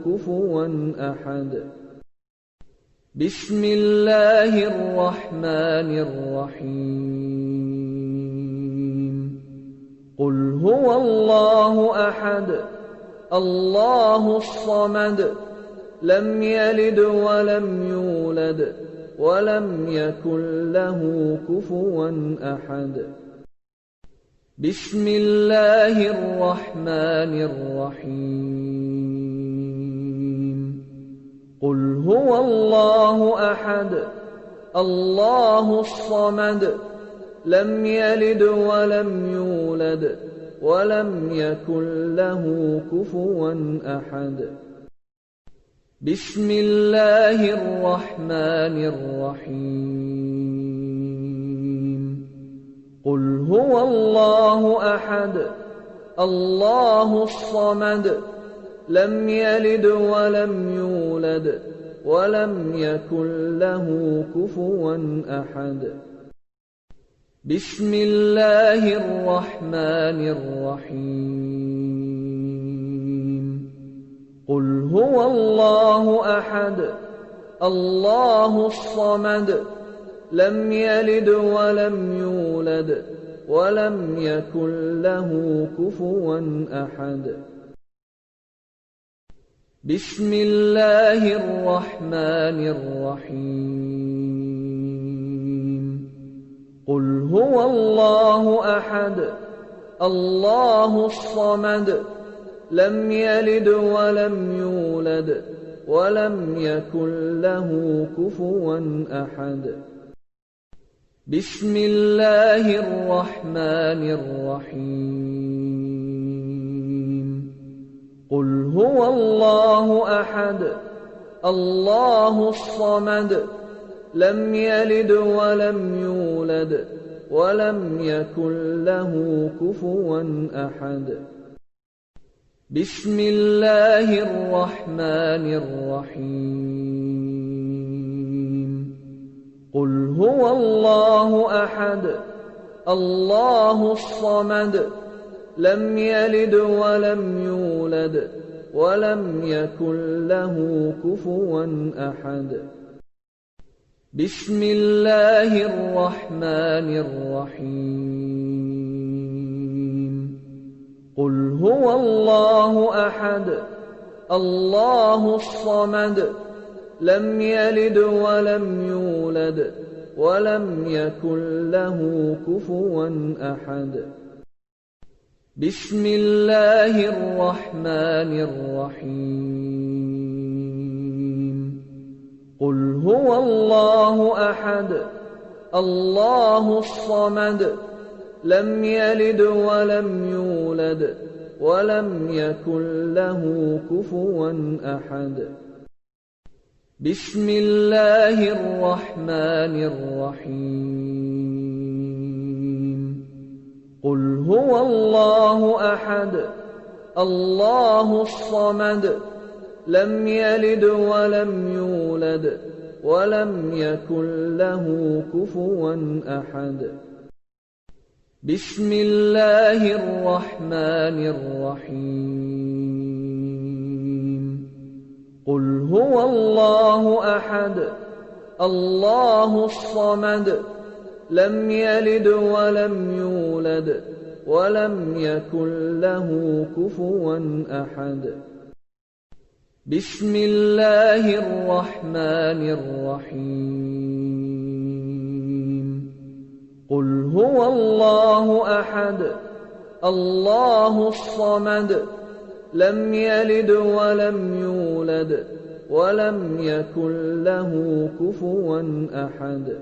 كفوا أحد بسم الله الرحمن الرحيم قل هو الله أحد الله الصمد لم يلد ولم يولد ولم يكن له كفوا أحد بسم الله الرحمن الرحيم قل هو الله أحد الله الصمد لم يلد ولم يولد ولم يكن له كفوا أحد بسم الله الرحمن الرحيم قل هو الله أحد الله الصمد لم يلد ولم يولد ولم يكن له كفوا أحد بسم الله الرحمن الرحيم قل هو الله أحد الله الصمد لم يلد ولم يولد ولم يكن له كفوا أحد بسم الله الرحمن الرحيم قل هو الله أحد الله الصمد لم يلد ولم يولد ولم يكن له كفوا أحد بسم الله الرحمن الرحيم قل هو الله أحد الله الصمد لم يلد ولم يولد ولم يكن له كفوا أحد بسم الله الرحمن الرحيم قل هو الله أحد الله الصمد لم يلد ولم يولد ولم يكن له كفوا أحد بسم الله الرحمن الرحيم قل هو الله أحد الله الصمد لم يلد ولم يولد ولم يكن له كفوا أحد بسم الله الرحمن الرحيم قل هو الله أحد الله الصمد لم يلد ولم يولد ولم يكن له كفوا أحد بسم الله الرحمن الرحيم هو الله أحد الله الصمد لم يلد ولم يولد ولم يكن له كفوا أحد بسم الله الرحمن الرحيم قل هو الله أحد الله الصمد لم يلد ولم يولد ولم يكن له كفوا أحد بسم الله الرحمن الرحيم قل هو الله أحد الله الصمد لم يلد ولم يولد ولم يكن له كفوا أحد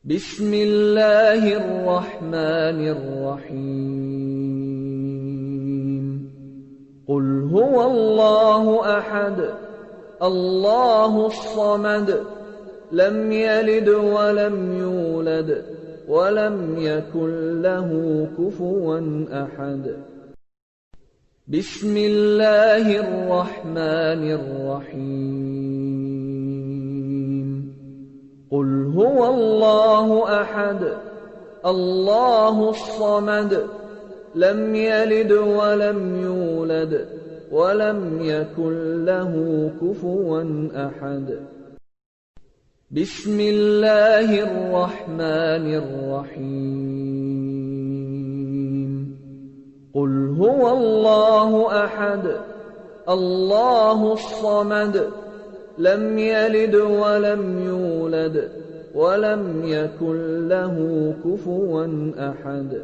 بسم الله الرحمن الرحيم قل هو الله أحد الله الصمد لم يلد ولم يولد ولم يكن له كفوا أحد بسم الله الرحمن الرحيم قل هو الله أحد الله الصمد لم يلد ولم يولد ولم يكن له كفوا أحد بسم الله الرحمن الرحيم قل هو الله أحد الله الصمد لم يلد ولم يولد ولم يكن له كفوا أحد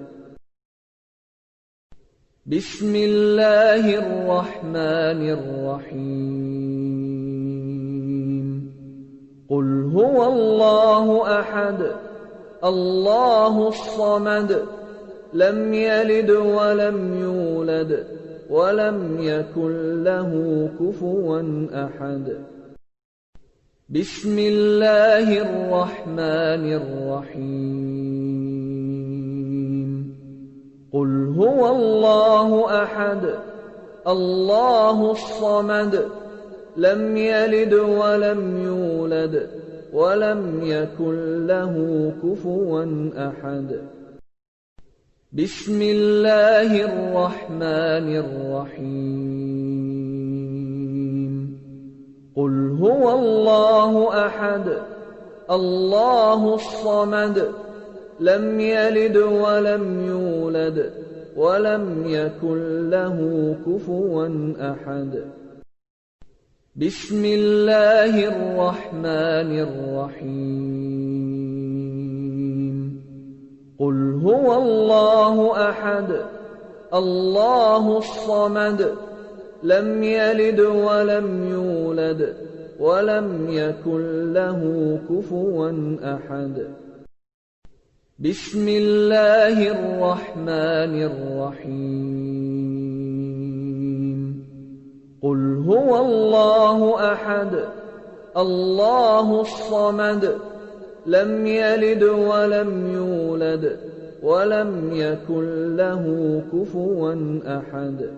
بسم الله الرحمن الرحيم قل هو الله أحد الله الصمد لم يلد ولم يولد ولم يكن له كفوا أحد بسم الله الرحمن الرحيم قل هو الله أحد الله الصمد لم يلد ولم يولد ولم يكن له كفوا أحد بسم الله الرحمن الرحيم قل هو الله أحد الله الصمد لم يلد ولم يولد ولم يكن له كفوا أحد بسم الله الرحمن الرحيم قل هو الله أحد الله الصمد لم يلد ولم يولد ولم يكن له كفوا أحد بسم الله الرحمن الرحيم قل هو الله أحد الله الصمد لم يلد ولم يولد ولم يكن له كفوا أحد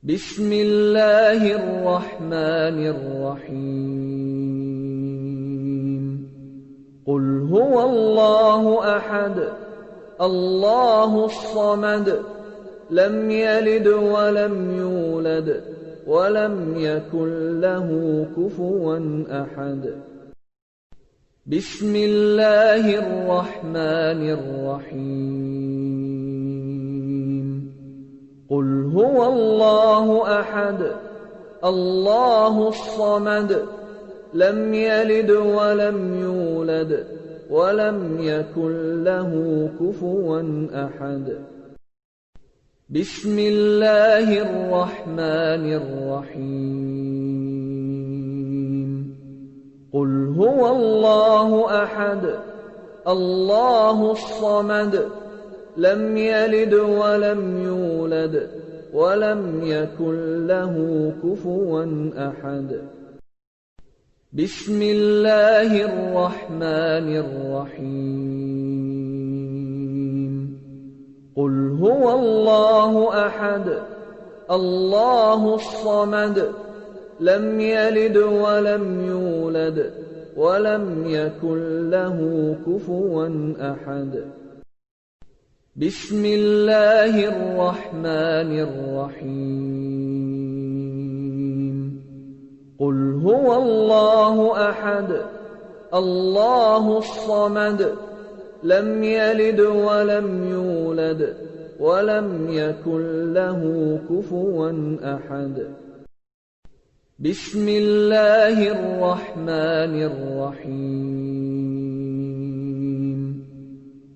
بسم الله الرحمن الرحيم قل هو الله أحد الله الصمد لم يلد ولم يولد ولم يكن له كفوا أحد بسم الله الرحمن الرحيم قل هو الله أحد الله الصمد لم يلد ولم يولد ولم يكن له كفوا أحد بسم الله الرحمن الرحيم قل هو الله أحد الله الصمد لم يلد ولم يولد ولم يكن له كفوا أحد بسم الله الرحمن الرحيم قل هو الله أحد الله الصمد لم يلد ولم يولد ولم يكن له كفوا أحد بسم الله الرحمن الرحيم قل هو الله أحد الله الصمد لم يلد ولم يولد ولم يكن له كفوا أحد بسم الله الرحمن الرحيم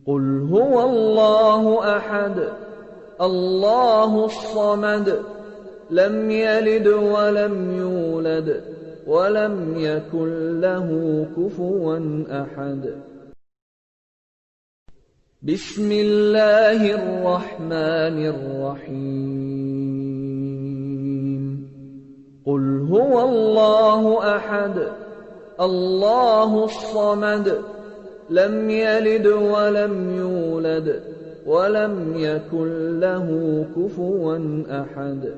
قل هو الله أحد الله الصمد لم يلد ولم يولد ولم يكن له كفوا أحد بسم الله الرحمن الرحيم قل هو الله أحد الله الصمد لم يلد ولم يولد ولم يكن له كفوا أحد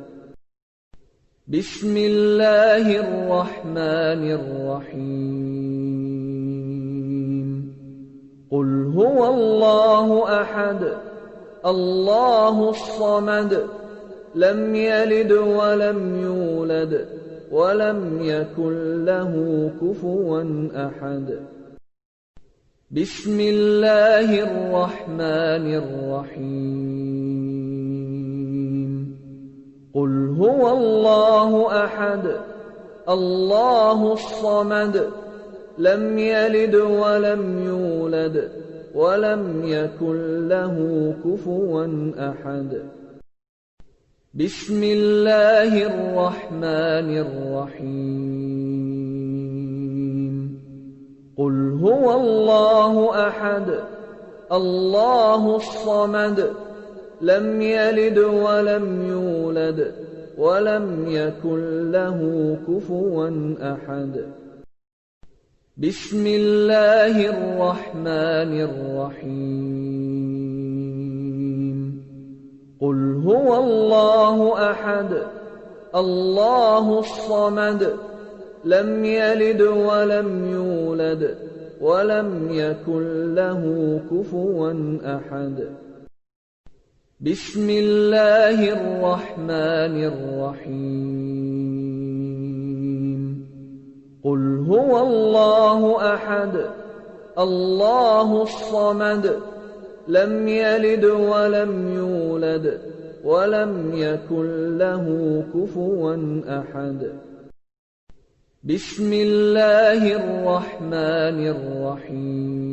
بسم الله الرحمن الرحيم قل هو الله أحد الله الصمد لم يلد ولم يولد ولم يكن له كفوا أحد بسم الله الرحمن الرحيم قل هو الله أحد الله الصمد لم يلد ولم يولد ولم يكن له كفوا أحد بسم الله الرحمن الرحيم قل هو الله أحد الله الصمد لم يلد ولم يولد ولم يكن له كفوا أحد بسم الله الرحمن الرحيم قل هو الله أحد الله الصمد لم يلد ولم يولد ولم يكن له كفوا أحد بسم الله الرحمن الرحيم قل هو الله أحد الله الصمد لم يلد ولم يولد ولم يكن له كفوا أحد بسم الله الرحمن الرحيم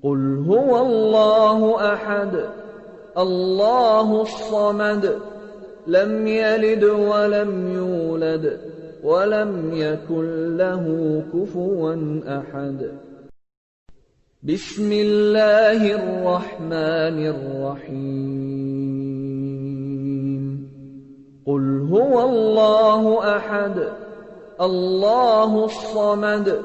قل هو الله أحد الله الصمد لم يلد ولم يولد ولم يكن له كفوا أحد بسم الله الرحمن الرحيم قل هو الله أحد الله الصمد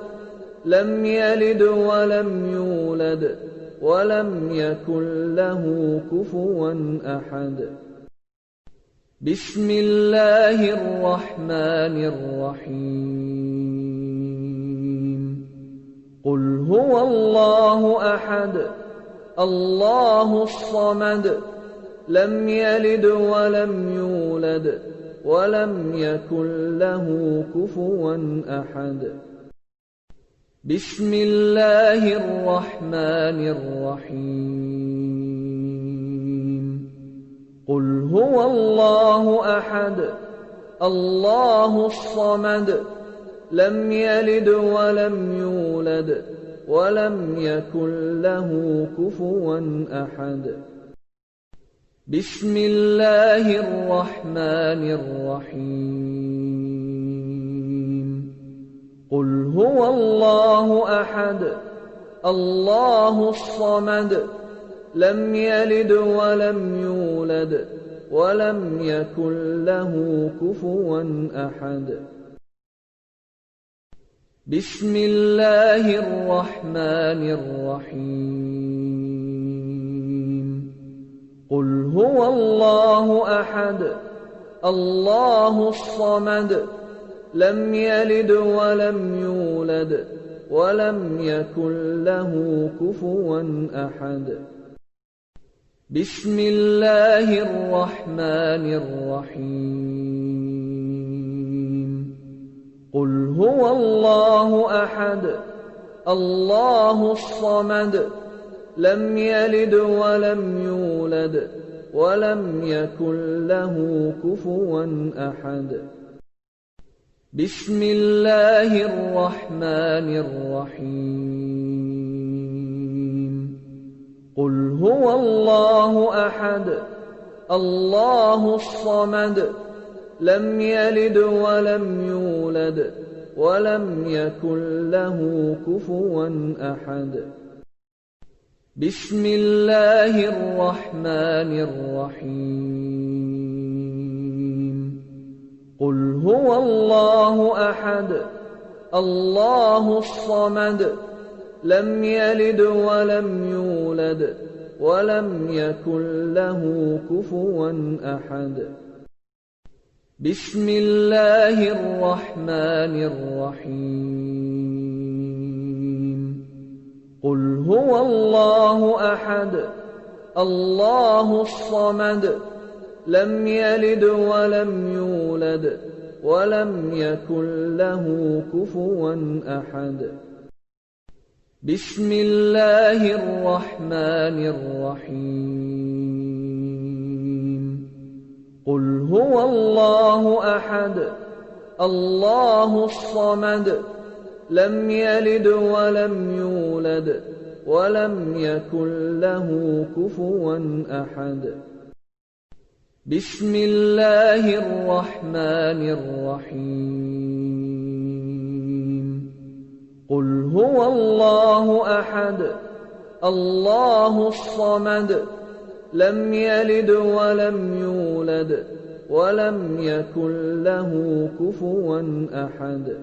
لم يلد ولم يولد ولم يكن له كفوا أحد بسم الله الرحمن الرحيم قل هو الله أحد الله الصمد لم يلد ولم يولد ولم يكن له كفوا أحد بسم الله الرحمن الرحيم قل هو الله أحد الله الصمد لم يلد ولم يولد ولم يكن له كفوا أحد بسم الله الرحمن الرحيم قل هو الله أحد الله الصمد لم يلد ولم يولد ولم يكن له كفوا أحد بسم الله الرحمن الرحيم هو الله أحد الله الصمد لم يلد ولم يولد ولم يكن له كفوا أحد بسم الله الرحمن الرحيم قل هو الله أحد الله الصمد لم يلد ولم يولد ولم يكن له كفوا أحد بسم الله الرحمن الرحيم قل هو الله أحد الله الصمد لم يلد ولم يولد ولم يكن له كفوا أحد بسم الله الرحمن الرحيم قل هو الله أحد الله الصمد لم يلد ولم يولد ولم يكن له كفوا أحد بسم الله الرحمن الرحيم قل هو الله أحد الله الصمد لم يلد ولم يولد ولم يكن له كفوا أحد بسم الله الرحمن الرحيم قل هو الله أحد الله الصمد لم يلد ولم يولد ولم يكن له كفوا أحد بسم الله الرحمن الرحيم قل هو الله أحد الله الصمد لم يلد ولم يولد ولم يكن له كفوا أحد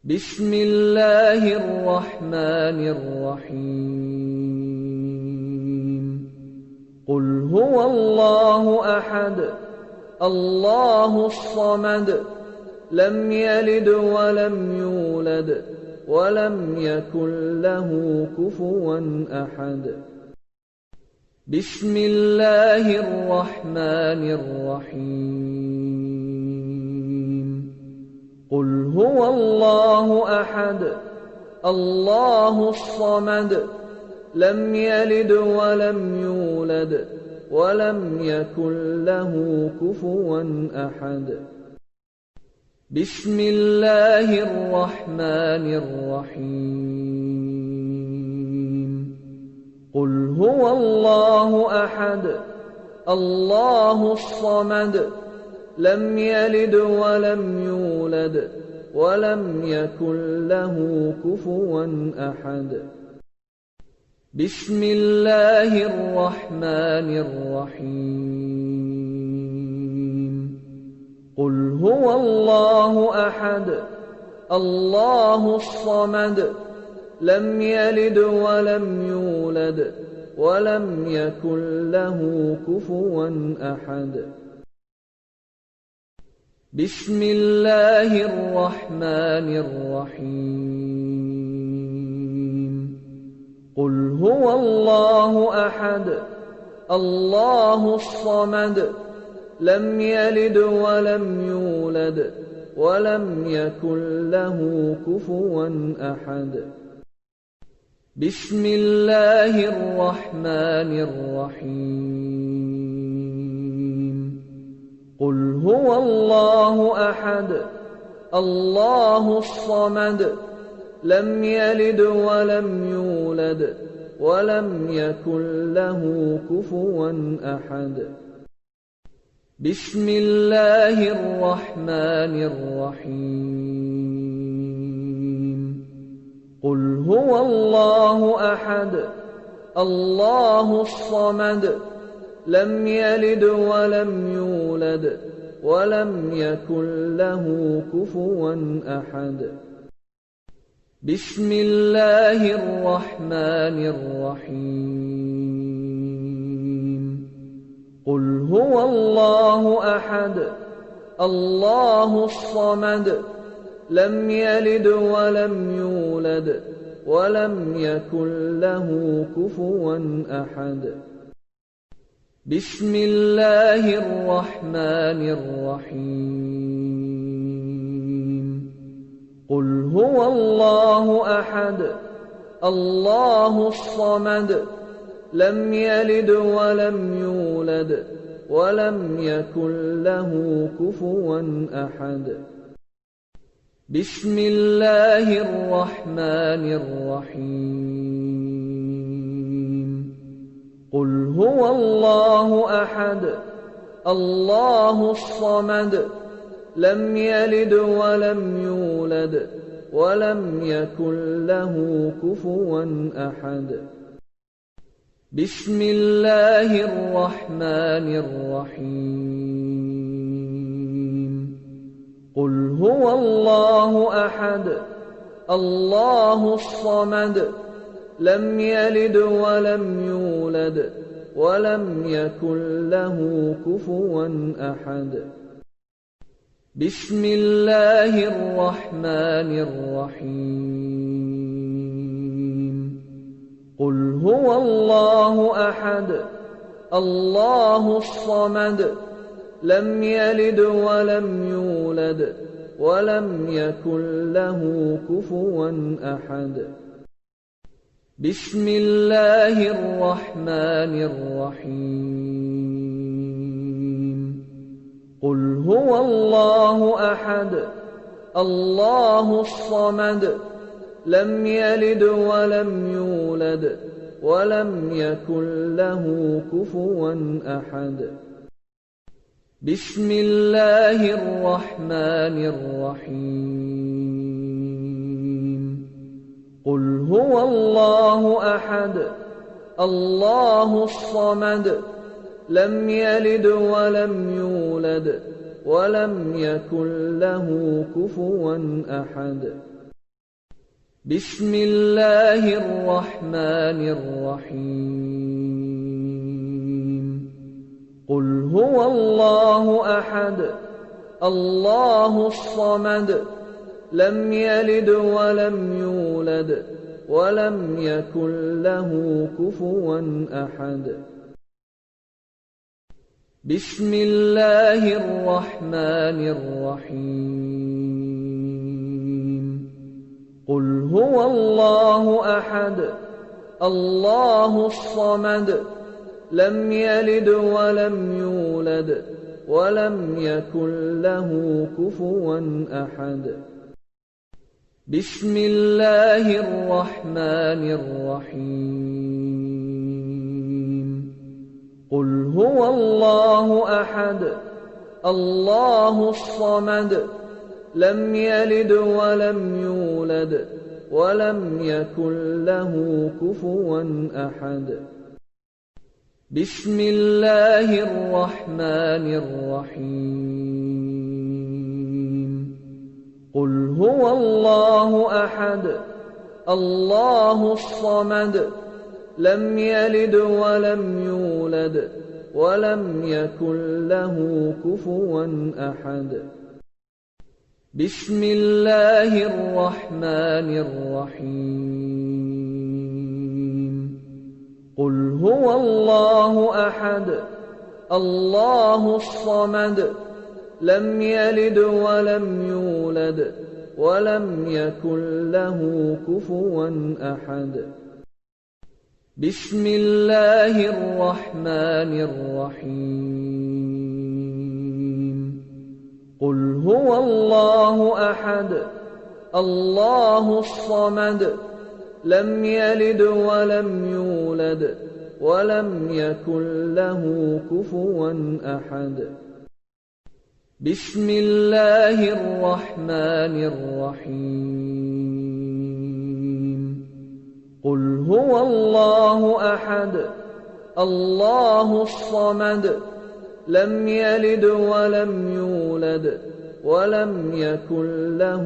بسم الله الرحمن الرحيم قل هو الله أحد الله الصمد لم يلد ولم يولد ولم يكن له كفوا أحد بسم الله الرحمن الرحيم قل هو الله أحد الله الصمد لم يلد ولم يولد ولم يكن له كفوا أحد بسم الله الرحمن الرحيم قل هو الله أحد الله الصمد لم يلد ولم يولد ولم يكن له كفوا أحد بسم الله الرحمن الرحيم قل هو الله أحد الله الصمد لم يلد ولم يولد ولم يكن له كفوا أحد بسم الله الرحمن الرحيم قل هو الله أحد الله الصمد لم يلد ولم يولد ولم يكن له كفوا أحد بسم الله الرحمن الرحيم قل هو الله أحد الله الصمد لم يلد ولم يولد ولم يكن له كفوا أحد بسم الله الرحمن الرحيم قل هو الله أحد الله الصمد لم يلد ولم يولد ولم يكن له كفوا أحد بسم الله الرحمن الرحيم قل هو الله أحد الله الصمد لم يلد ولم يولد ولم يكن له كفوا أحد بسم الله الرحمن الرحيم قل هو الله أحد الله الصمد لم يلد ولم يولد ولم يكن له كفوا أحد بسم الله الرحمن الرحيم قل هو الله أحد الله الصمد لم يلد ولم يولد ولم يكن له كفوا أحد بسم الله الرحمن الرحيم قل هو الله أحد الله الصمد لم يلد ولم يولد ولم يكن له كفوا أحد بسم الله الرحمن الرحيم قل هو الله أحد الله الصمد لم يلد ولم يولد ولم يكن له كفوا أحد بسم الله الرحمن الرحيم قل هو الله أحد الله الصمد لم يلد ولم يولد ولم يكن له كفوا أحد بسم الله الرحمن الرحيم قل هو الله أحد الله الصمد لم يلد ولم يولد ولم يكن له كفوا أحد بسم الله الرحمن الرحيم قل هو الله أحد الله الصمد لم يلد ولم يولد ولم يكن له كفوا أحد بسم الله الرحمن الرحيم قل هو الله أحد الله الصمد لم يلد ولم يولد ولم يكن له كفوا أحد بسم الله الرحمن الرحيم قل هو الله أحد الله الصمد لم يلد ولم يولد ولم يكن له كفوا أحد بسم الله الرحمن الرحيم قل هو الله أحد الله الصمد لم يلد ولم يولد ولم يكن له كفوا أحد بسم الله الرحمن الرحيم قل هو الله أحد الله الصمد لم يلد ولم يولد ولم يكن له كفوا أحد بسم الله الرحمن الرحيم قل هو الله أحد الله الصمد لم يلد ولم يولد ولم يكن له كفوا أحد بسم الله الرحمن الرحيم قل هو الله أحد الله الصمد لم يلد ولم يولد ولم يكن له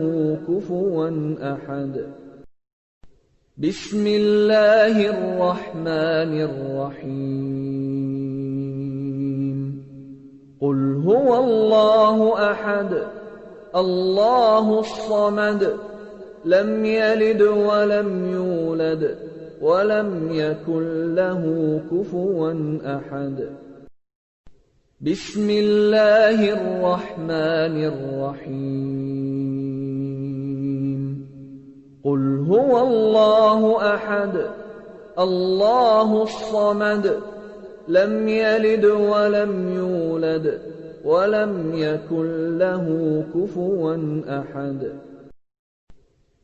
كفوا أحد بسم الله الرحمن الرحيم قل هو الله أحد الله الصمد لم يلد ولم يولد ولم يكن له كفوا أحد بسم الله الرحمن الرحيم قل هو الله أحد الله الصمد لم يلد ولم يولد ولم يكن له كفوا أحد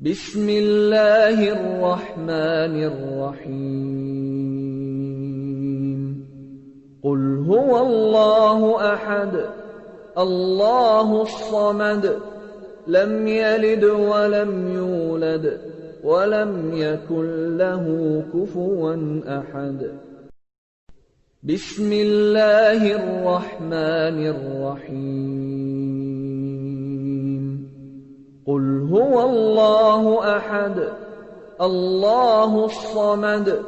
بسم الله الرحمن الرحيم قل هو الله أحد الله الصمد لم يلد ولم يولد ولم يكن له كفوا أحد بسم الله الرحمن الرحيم قل هو الله أحد الله الصمد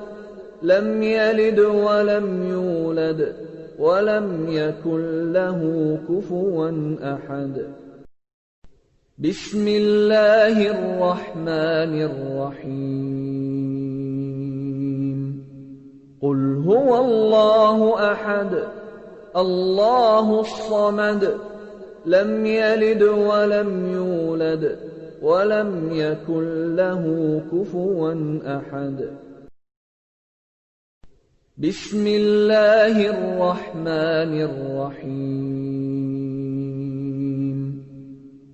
لم يلد ولم يولد ولم يكن له كفوا أحد بسم الله الرحمن الرحيم قل هو الله أحد الله الصمد لم يلد ولم يولد ولم يكن له كفوا أحد بسم الله الرحمن الرحيم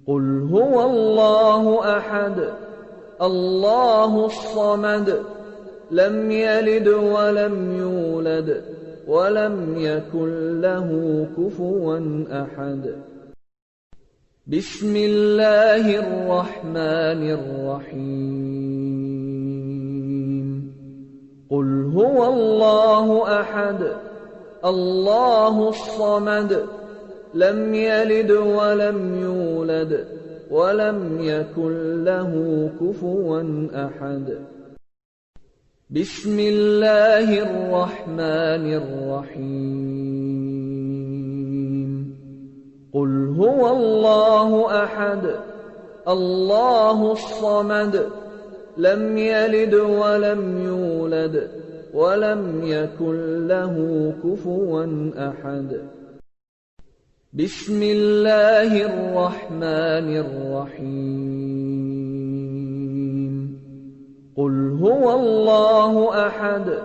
قل هو الله أحد الله الصمد لم يلد ولم يولد ولم يكن له كفوا أحد بسم الله الرحمن الرحيم قل هو الله أحد الله الصمد لم يلد ولم يولد ولم يكن له كفوا أحد بسم الله الرحمن الرحيم قل هو الله أحد الله الصمد لم يلد ولم يولد ولم يكن له كفوا أحد بسم الله الرحمن الرحيم قل هو الله أحد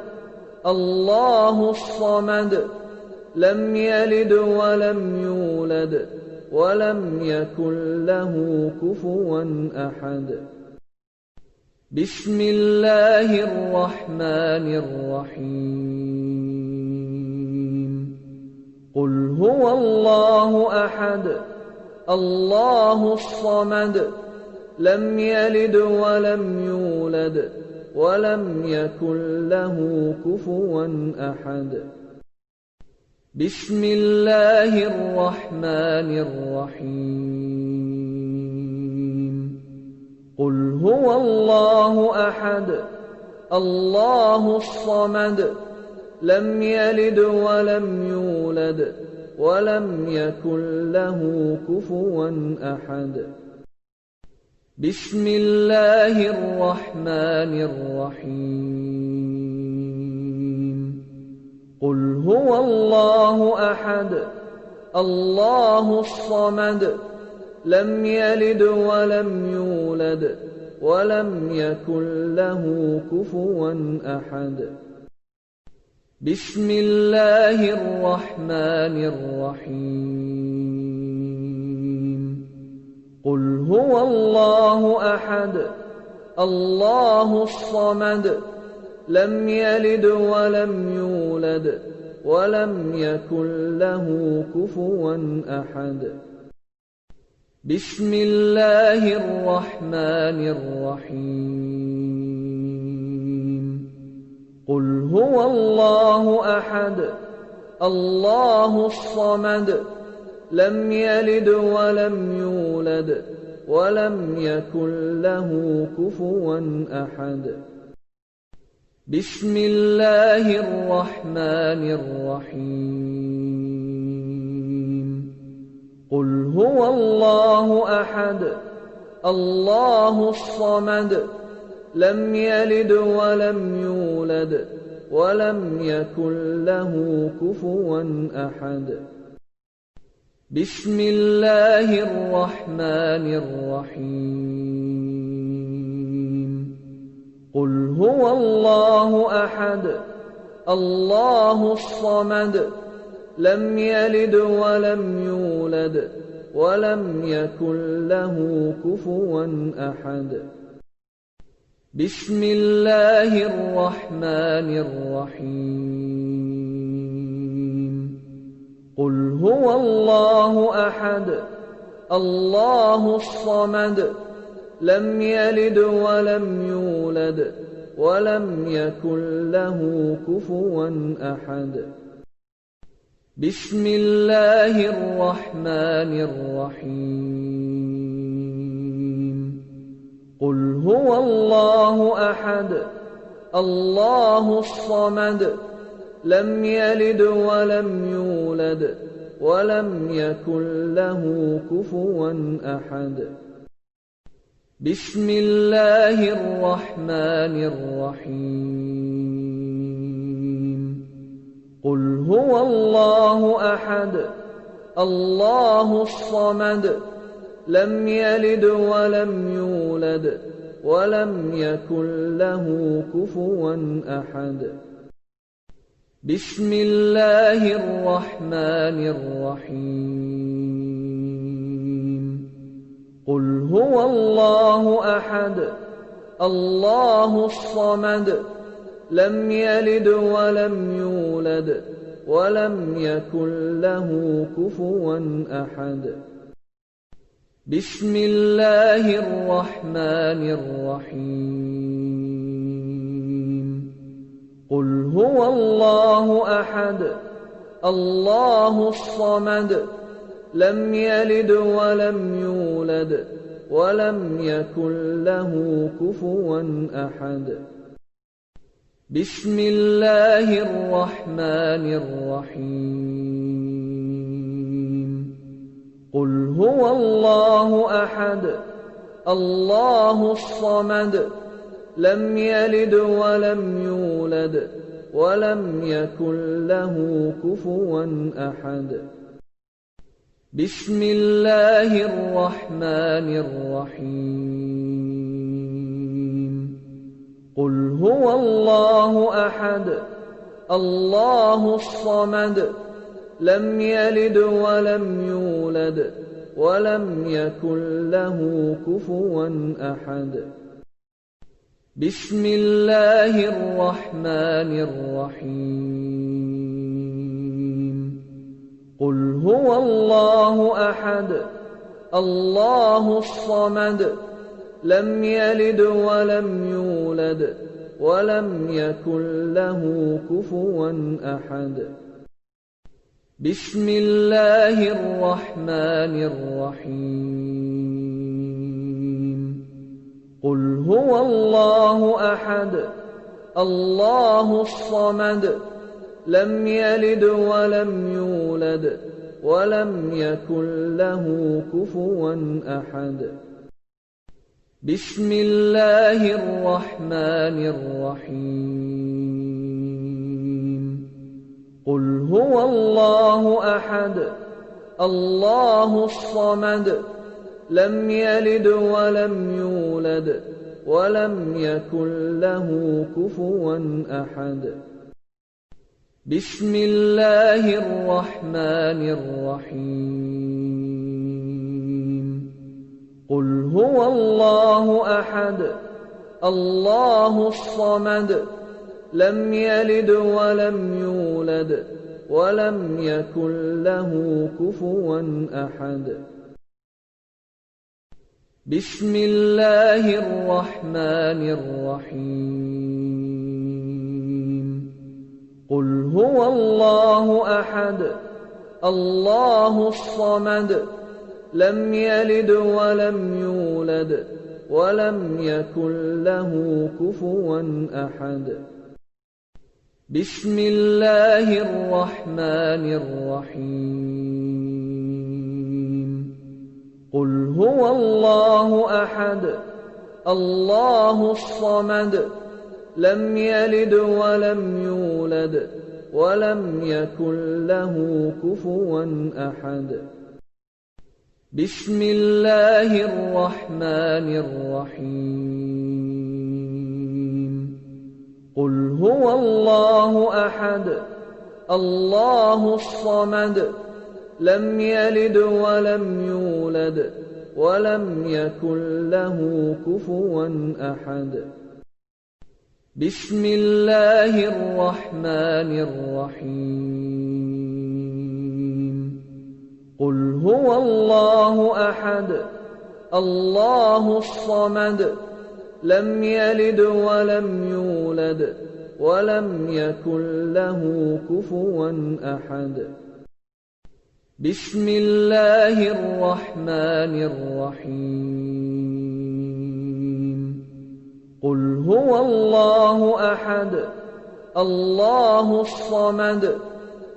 الله الصمد لم يلد ولم يولد ولم يكن له كفوا أحد بسم الله الرحمن الرحيم قل هو الله أحد الله الصمد لم يلد ولم يولد ولم يكن له كفوا أحد بسم الله الرحمن الرحيم قل هو الله أحد الله الصمد لم يلد ولم يولد ولم يكن له كفوا أحد بسم الله الرحمن الرحيم قل هو الله أحد الله الصمد لم يلد ولم يولد ولم يكن له كفوا أحد بسم الله الرحمن الرحيم قل هو الله أحد الله الصمد لم يلد ولم يولد ولم يكن له كفوا أحد بسم الله الرحمن الرحيم قل هو الله أحد الله الصمد لم يلد ولم يولد ولم يكن له كفوا أحد بسم الله الرحمن الرحيم قل هو الله أحد الله الصمد لم يلد ولم يولد ولم يكن له كفوا أحد بسم الله الرحمن الرحيم قل هو الله أحد الله الصمد لم يلد ولم يولد ولم يكن له كفوا أحد بسم الله الرحمن الرحيم قل هو الله أحد الله الصمد لم يلد ولم يولد ولم يكن له كفوا أحد بسم الله الرحمن الرحيم قل هو الله أحد الله الصمد لم يلد ولم يولد ولم يكن له كفوا أحد بسم الله الرحمن الرحيم قل هو الله أحد الله الصمد لم يلد ولم يولد ولم يكن له كفوا أحد بسم الله الرحمن الرحيم قل هو الله أحد الله الصمد لم يلد ولم يولد ولم يكن له كفوا أحد بسم الله الرحمن الرحيم قل هو الله أحد الله الصمد لم يلد ولم يولد ولم يكن له كفوا أحد بسم الله الرحمن الرحيم قل هو الله أحد الله الصمد لم يلد ولم يولد ولم يكن له كفوا أحد بسم الله الرحمن الرحيم قل هو الله أحد الله الصمد لم يلد ولم يولد ولم يكن له كفوا أحد بسم الله الرحمن الرحيم قل هو الله أحد الله الصمد لم يلد ولم يولد ولم يكن له كفوا أحد بسم الله الرحمن الرحيم قل هو الله أحد الله الصمد لم يلد ولم يولد ولم يكن له كفوا أحد بسم الله الرحمن الرحيم قل هو الله أحد الله الصمد لم يلد ولم يولد ولم يكن له كفوا أحد بسم الله الرحمن الرحيم قل هو الله أحد الله الصمد لم يلد ولم يولد ولم يكن له كفوا أحد بسم الله الرحمن الرحيم قل هو الله أحد الله الصمد لم يلد ولم يولد ولم يكن له كفوا أحد بسم الله الرحمن الرحيم قل هو الله أحد الله الصمد لم يلد ولم يولد ولم يكن له كفوا أحد بسم الله الرحمن الرحيم قل هو الله أحد الله الصمد لم يلد ولم يولد ولم يكن له كفوا أحد بسم الله الرحمن الرحيم قل هو الله أحد الله الصمد لم يلد ولم يولد ولم يكن له كفوا أحد بسم الله الرحمن الرحيم قل هو الله أحد الله الصمد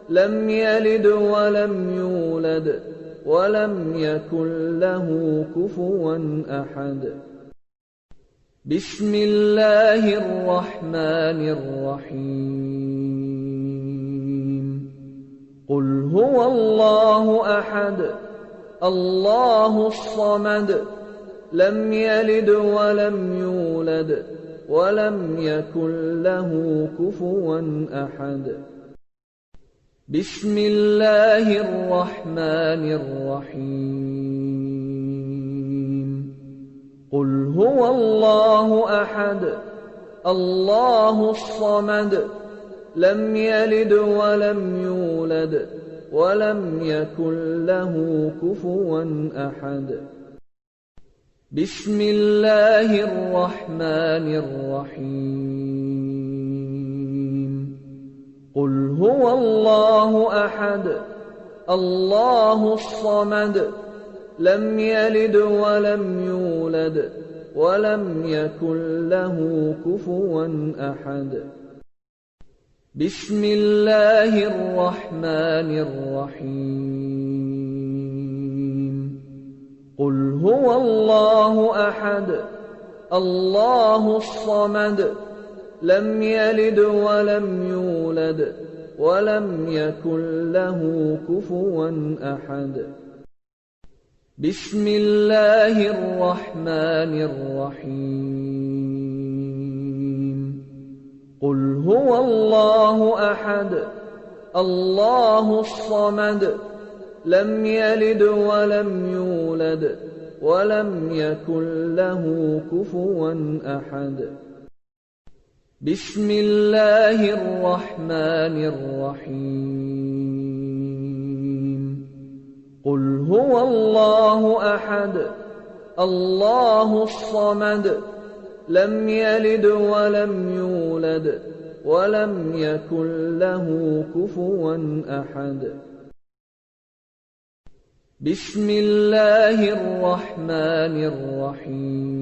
لم يلد ولم يولد ولم يكن له كفوا أحد بسم الله الرحمن الرحيم قل هو الله أحد الله الصمد لم يلد ولم يولد ولم يكن له كفوا أحد بسم الله الرحمن الرحيم قل هو الله أحد الله الصمد لم يلد ولم يولد ولم يكن له كفوا أحد بسم الله الرحمن الرحيم قل هو الله أحد الله الصمد لم يلد ولم يولد ولم يكن له كفوا أحد بسم الله الرحمن الرحيم قل هو الله أحد الله الصمد لم يلد ولم يولد ولم يكن له كفوا أحد بسم الله الرحمن الرحيم قل هو الله أحد الله الصمد لم يلد ولم يولد ولم يكن له كفوا أحد بسم الله الرحمن الرحيم قل هو الله أحد الله الصمد لم يلد ولم يولد ولم يكن له كفوا أحد بسم الله الرحمن الرحيم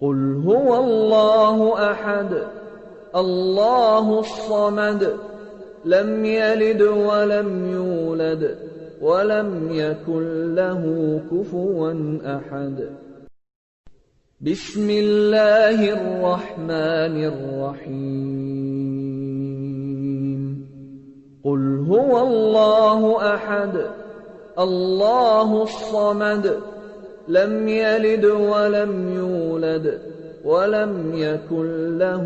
قل هو الله أحد الله الصمد لم يلد ولم يولد ولم يكن له كفوا أحد بسم الله الرحمن الرحيم قل هو الله أحد الله الصمد لم يلد ولم يولد ولم يكن له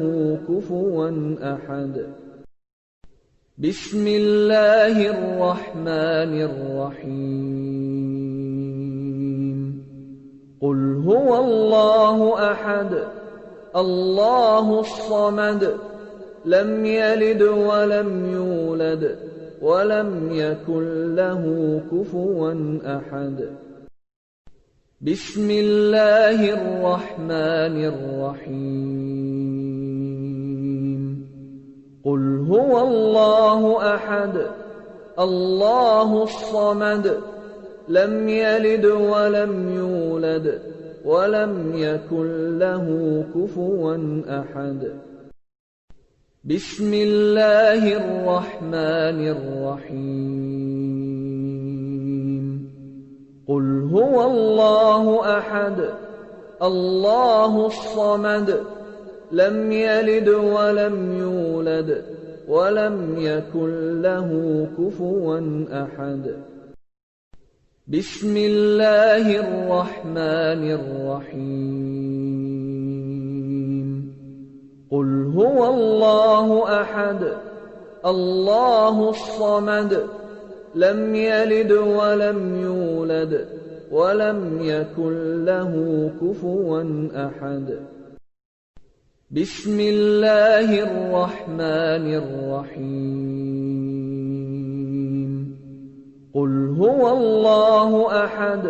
كفوا أحد بسم الله الرحمن الرحيم قل هو الله أحد الله الصمد لم يلد ولم يولد ولم يكن له كفوا أحد بسم الله الرحمن الرحيم قل هو الله أحد الله الصمد لم يلد ولم يولد ولم يكن له كفوا أحد بسم الله الرحمن الرحيم الله أحد الله الصمد لم يلد ولم يولد ولم يكن له كفوا أحد بسم الله الرحمن الرحيم قل هو الله أحد الله الصمد لم يلد ولم يولد ولم يكن له كفوا أحد بسم الله الرحمن الرحيم قل هو الله أحد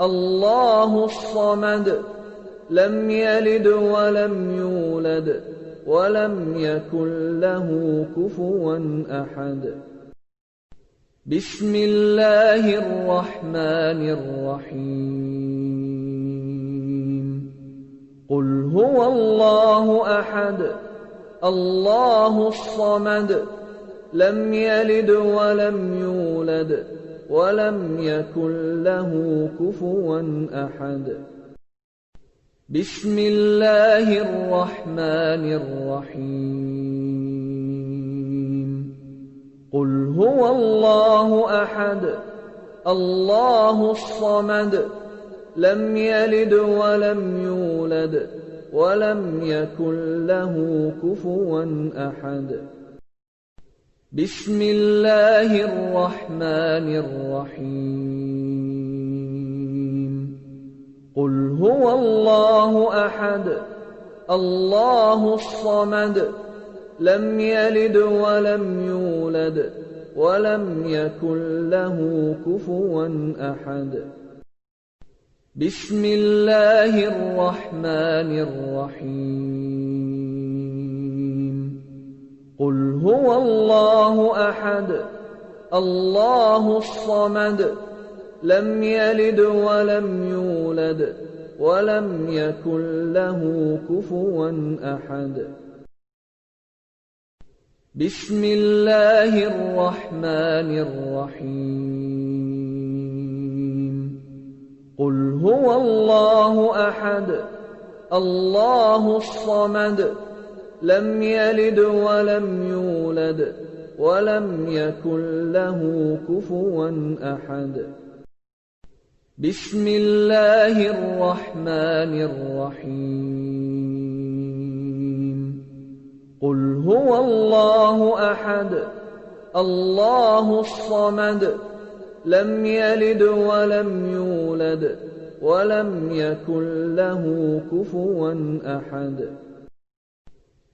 الله الصمد لم يلد ولم يولد ولم يكن له كفوا أحد بسم الله الرحمن الرحيم قل هو الله أحد الله الصمد لم يلد ولم يولد ولم يكن له كفوا أحد بسم الله الرحمن الرحيم قل هو الله أحد الله الصمد لم يلد ولم يولد ولم يكن له كفوا أحد بسم الله الرحمن الرحيم قل هو الله أحد الله الصمد لم يلد ولم يولد ولم يكن له كفوا أحد بسم الله الرحمن الرحيم قل هو الله أحد الله الصمد لم يلد ولم يولد ولم يكن له كفوا أحد بسم الله الرحمن الرحيم قل هو الله أحد الله الصمد لم يلد ولم يولد ولم يكن له كفوا أحد بسم الله الرحمن الرحيم قل هو الله أحد الله الصمد لم يلد ولم يولد ولم يكن له كفوا أحد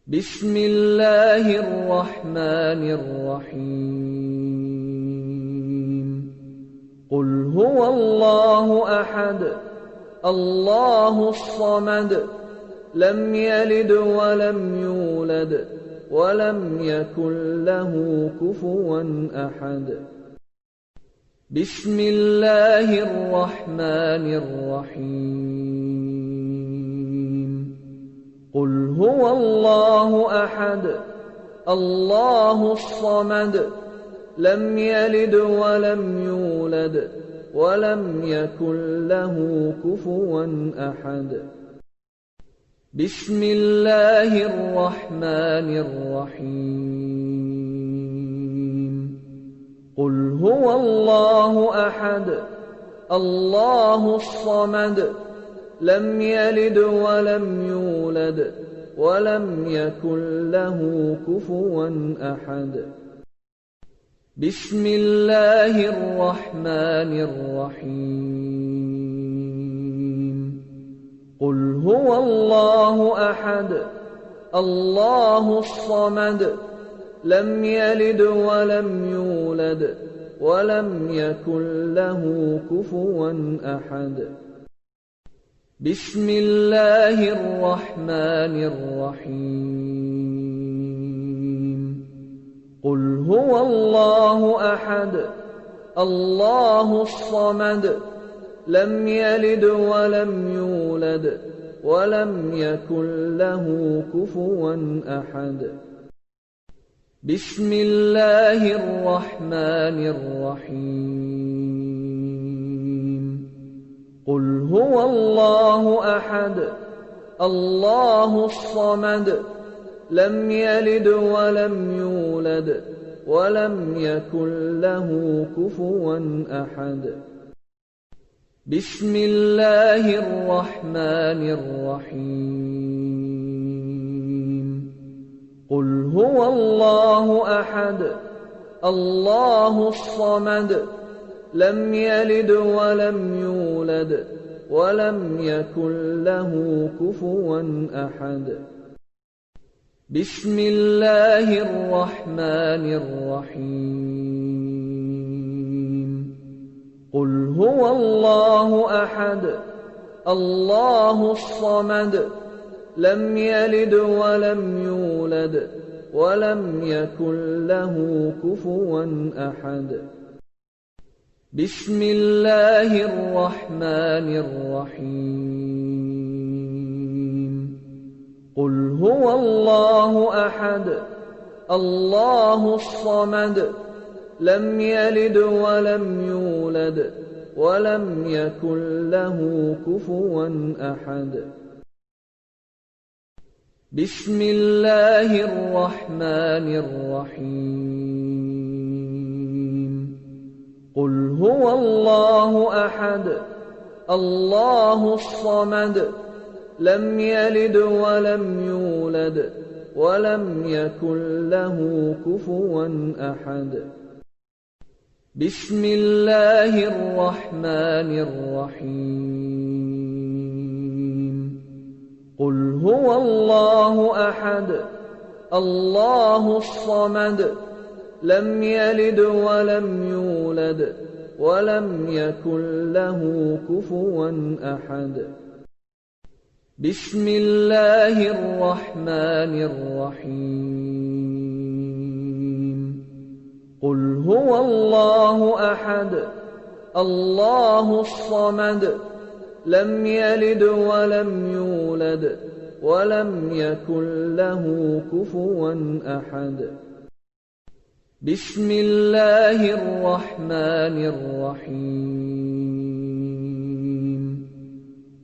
بسم الله الرحمن الرحيم قل هو الله أحد الله الصمد لم يلد ولم يولد ولم يكن له كفوا أحد بسم الله الرحمن الرحيم قل هو الله أحد الله الصمد لم يلد ولم يولد ولم يكن له كفوا أحد بسم الله الرحمن الرحيم قل هو الله أحد الله الصمد لم يلد ولم يولد ولم يكن له كفوا أحد بسم الله الرحمن الرحيم قل هو الله أحد الله الصمد لم يلد ولم يولد ولم يكن له كفوا أحد بسم الله الرحمن الرحيم قل هو الله أحد الله الصمد لم يلد ولم يولد ولم يكن له كفوا أحد بسم الله الرحمن الرحيم قل هو الله أحد الله الصمد لم يلد ولم يولد ولم يكن له كفوا أحد بسم الله الرحمن الرحيم قل هو الله أحد الله الصمد لم يلد ولم يولد ولم يكن له كفوا أحد بسم الله الرحمن الرحيم قل هو الله أحد الله الصمد لم يلد ولم يولد ولم يكن له كفوا أحد بسم الله الرحمن الرحيم قل هو الله أحد الله الصمد لم يلد ولم يولد ولم يكن له كفوا أحد بسم الله الرحمن الرحيم قل هو الله أحد الله الصمد لم يلد ولم يولد ولم يكن له كفوا أحد بسم الله الرحمن الرحيم قل هو الله أحد الله الصمد لم يلد ولم يولد ولم يكن له كفوا أحد بسم الله الرحمن الرحيم قل هو الله أحد الله الصمد لم يلد ولم يولد ولم يكن له كفوا أحد بسم الله الرحمن الرحيم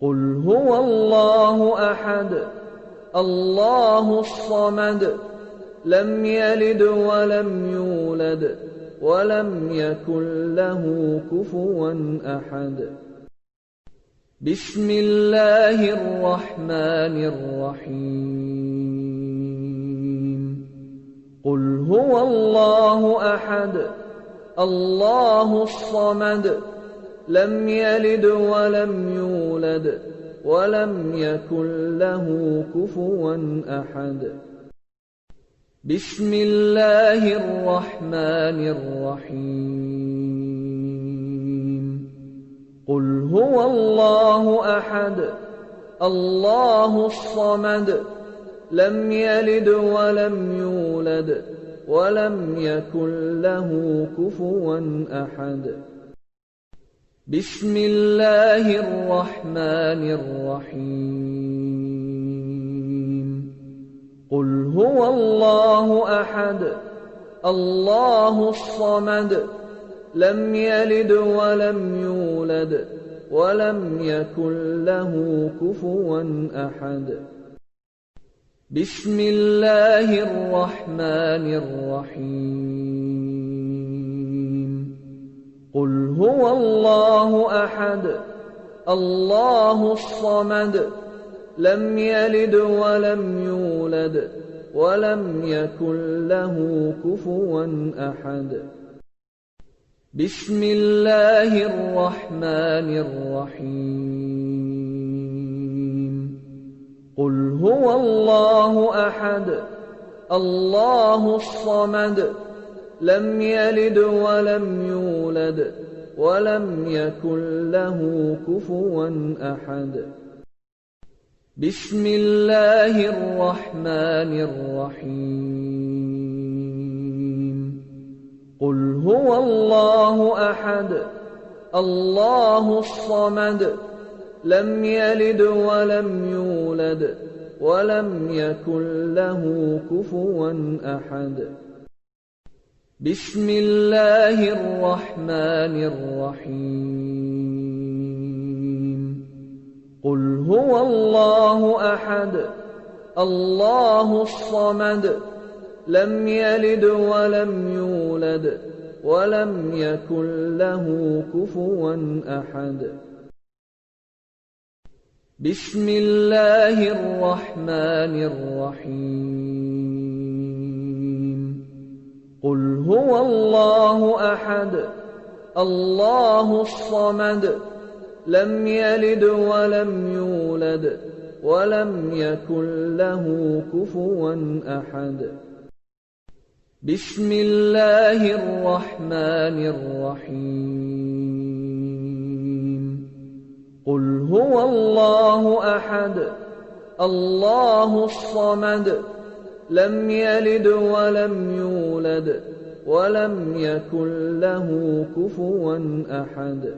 قل هو الله أحد الله الصمد لم يلد ولم يولد ولم يكن له كفوا أحد بسم الله الرحمن الرحيم قل هو الله أحد الله الصمد لم يلد ولم يولد ولم يكن له كفوا أحد بسم الله الرحمن الرحيم قل هو الله أحد الله الصمد لم يلد ولم يولد ولم يكن له كفوا أحد بسم الله الرحمن الرحيم قل هو الله أحد الله الصمد لم يلد ولم يولد ولم يكن له كفوا أحد بسم الله الرحمن الرحيم قل هو الله أحد الله الصمد لم يلد ولم يولد ولم يكن له كفوا أحد بسم الله الرحمن الرحيم قل هو الله أحد الله الصمد لم يلد ولم يولد ولم يكن له كفوا أحد بسم الله الرحمن الرحيم قل هو الله أحد الله الصمد لم يلد ولم يولد ولم يكن له كفوا أحد بسم الله الرحمن الرحيم هو الله أحد الله الصمد لم يلد ولم يولد ولم يكن له كفوا أحد بسم الله الرحمن الرحيم قل هو الله أحد الله الصمد لم يلد ولم يولد ولم يكن له كفوا أحد بسم الله الرحمن الرحيم قل هو الله أحد الله الصمد لم يلد ولم يولد ولم يكن له كفوا أحد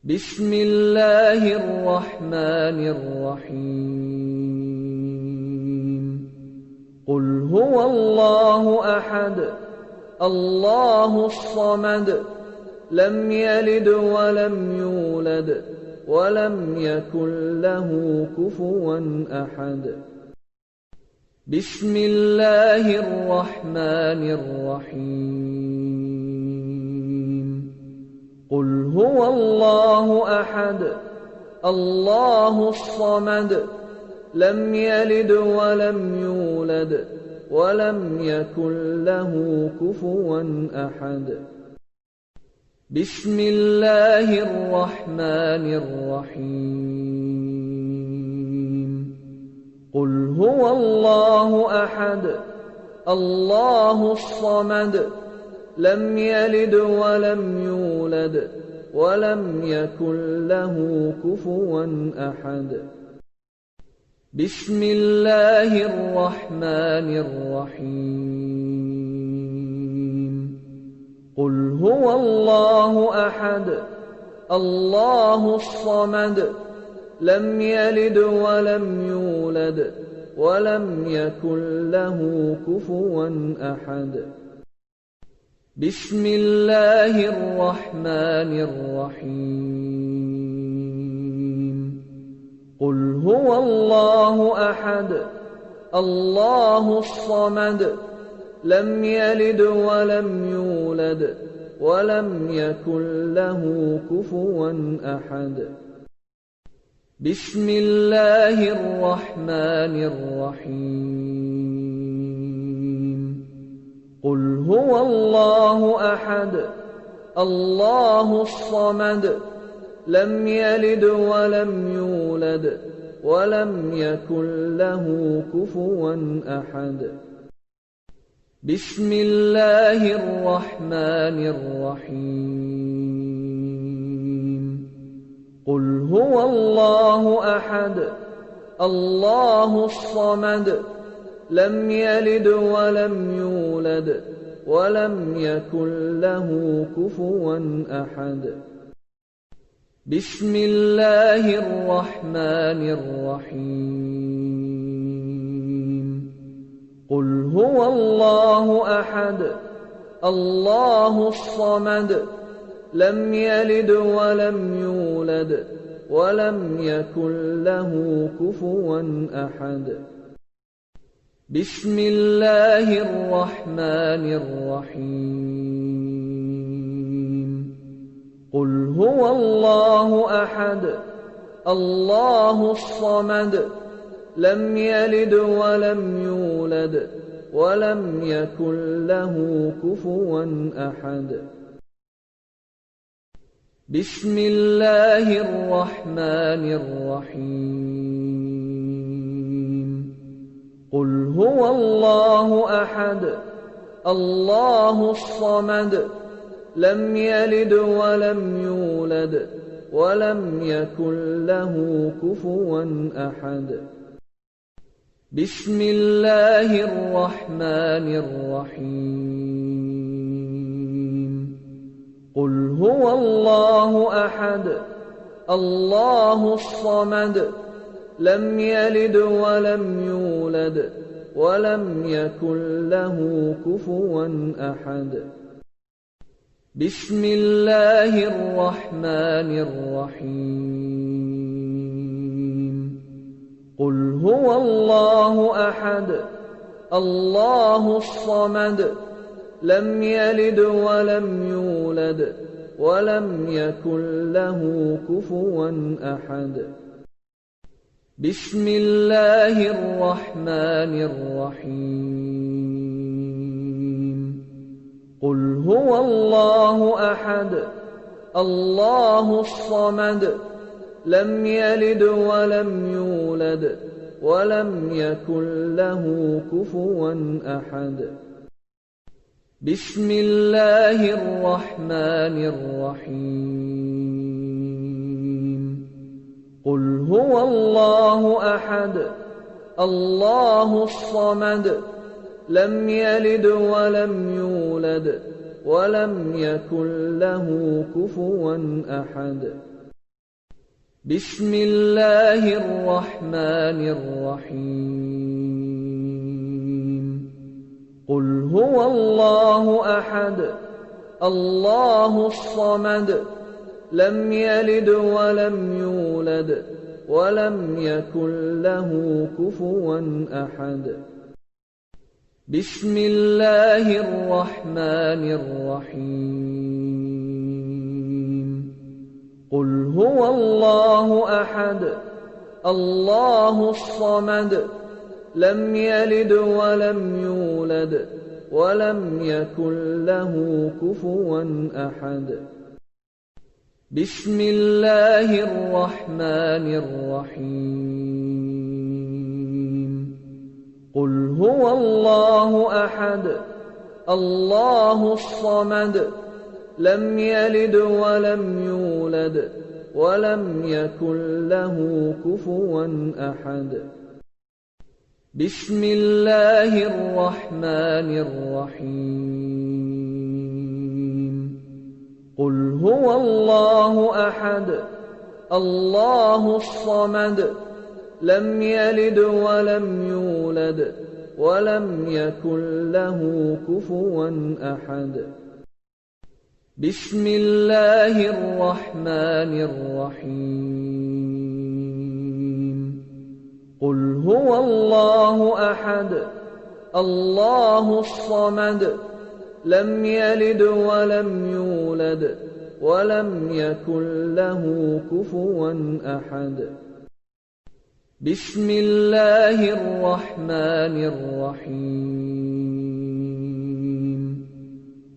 بسم الله الرحمن الرحيم قل هو الله أحد الله الصمد لم يلد ولم يولد ولم يكن له كفوا أحد بسم الله الرحمن الرحيم قل هو الله أحد الله الصمد لم يلد ولم يولد ولم يكن له كفوا أحد بسم الله الرحمن الرحيم قل هو الله أحد الله الصمد لم يلد ولم يولد ولم يكن له كفوا أحد بسم الله الرحمن الرحيم قل هو الله أحد الله الصمد لم يلد ولم يولد ولم يكن له كفوا أحد بسم الله الرحمن الرحيم قل هو الله أحد الله الصمد لم يلد ولم يولد ولم يكن له كفوا أحد بسم الله الرحمن الرحيم قل هو الله أحد الله الصمد لم يلد ولم يولد ولم يكن له كفوا أحد بسم الله الرحمن الرحيم قل هو الله أحد الله الصمد لم يلد ولم يولد ولم يكن له كفوا أحد بسم الله الرحمن الرحيم قل هو الله أحد الله الصمد لم يلد ولم يولد ولم يكن له كفوا أحد بسم الله الرحمن الرحيم قل هو الله أحد الله الصمد لم يلد ولم يولد ولم يكن له كفوا أحد بسم الله الرحمن الرحيم قل هو الله أحد الله الصمد لم يلد ولم يولد ولم يكن له كفوا أحد بسم الله الرحمن الرحيم قل هو الله أحد الله الصمد لم يلد ولم يولد ولم يكن له كفوا أحد بسم الله الرحمن الرحيم قل هو الله أحد الله الصمد لم يلد ولم يولد ولم يكن له كفوا أحد بسم الله الرحمن الرحيم قل هو الله أحد الله الصمد لم يلد ولم يولد ولم يكن له كفوا أحد بسم الله الرحمن الرحيم قل هو الله أحد الله الصمد لم يلد ولم يولد ولم يكن له كفوا أحد بسم الله الرحمن الرحيم قل هو الله أحد الله الصمد لم يلد ولم يولد ولم يكن له كفوا أحد بسم الله الرحمن الرحيم قل هو الله أحد الله الصمد لم يلد ولم يولد ولم يكن له كفوا أحد بسم الله الرحمن الرحيم قل هو الله أحد الله الصمد لم يلد ولم يولد ولم يكن له كفوا أحد بسم الله الرحمن الرحيم قل هو الله أحد الله الصمد لم يلد ولم يولد ولم يكن له كفوا أحد بسم الله الرحمن الرحيم قل هو الله أحد الله الصمد لم يلد ولم يولد ولم يكن له كفوا أحد بسم الله الرحمن الرحيم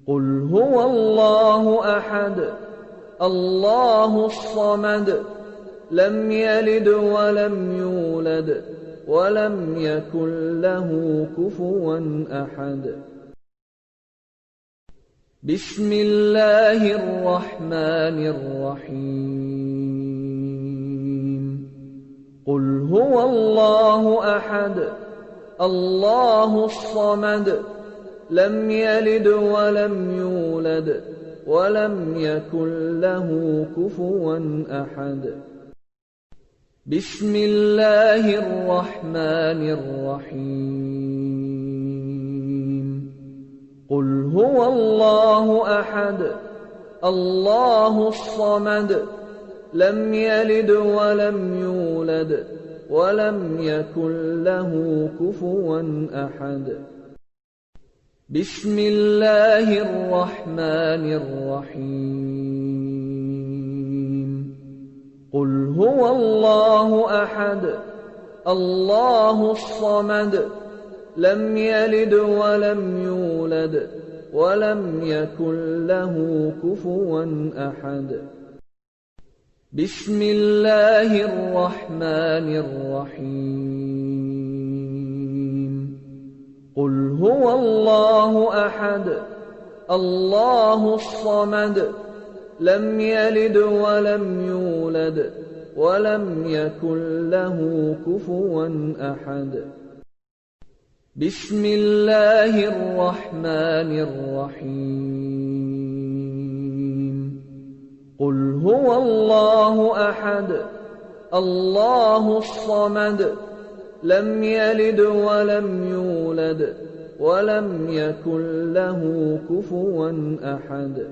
قل هو الله أحد الله الصمد لم يلد ولم يولد ولم يكن له كفوا أحد بسم الله الرحمن الرحيم قل هو الله أحد الله الصمد لم يلد ولم يولد ولم يكن له كفوا أحد بسم الله الرحمن الرحيم قل هو الله أحد الله الصمد لم يلد ولم يولد ولم يكن له كفوا أحد بسم الله الرحمن الرحيم قل هو الله أحد الله الصمد لم يلد ولم يولد ولم يكن له كفوا أحد بسم الله الرحمن الرحيم قل هو الله أحد الله الصمد لم يلد ولم يولد ولم يكن له كفوا أحد بسم الله الرحمن الرحيم قل هو الله أحد الله الصمد لم يلد ولم يولد ولم يكن له كفوا أحد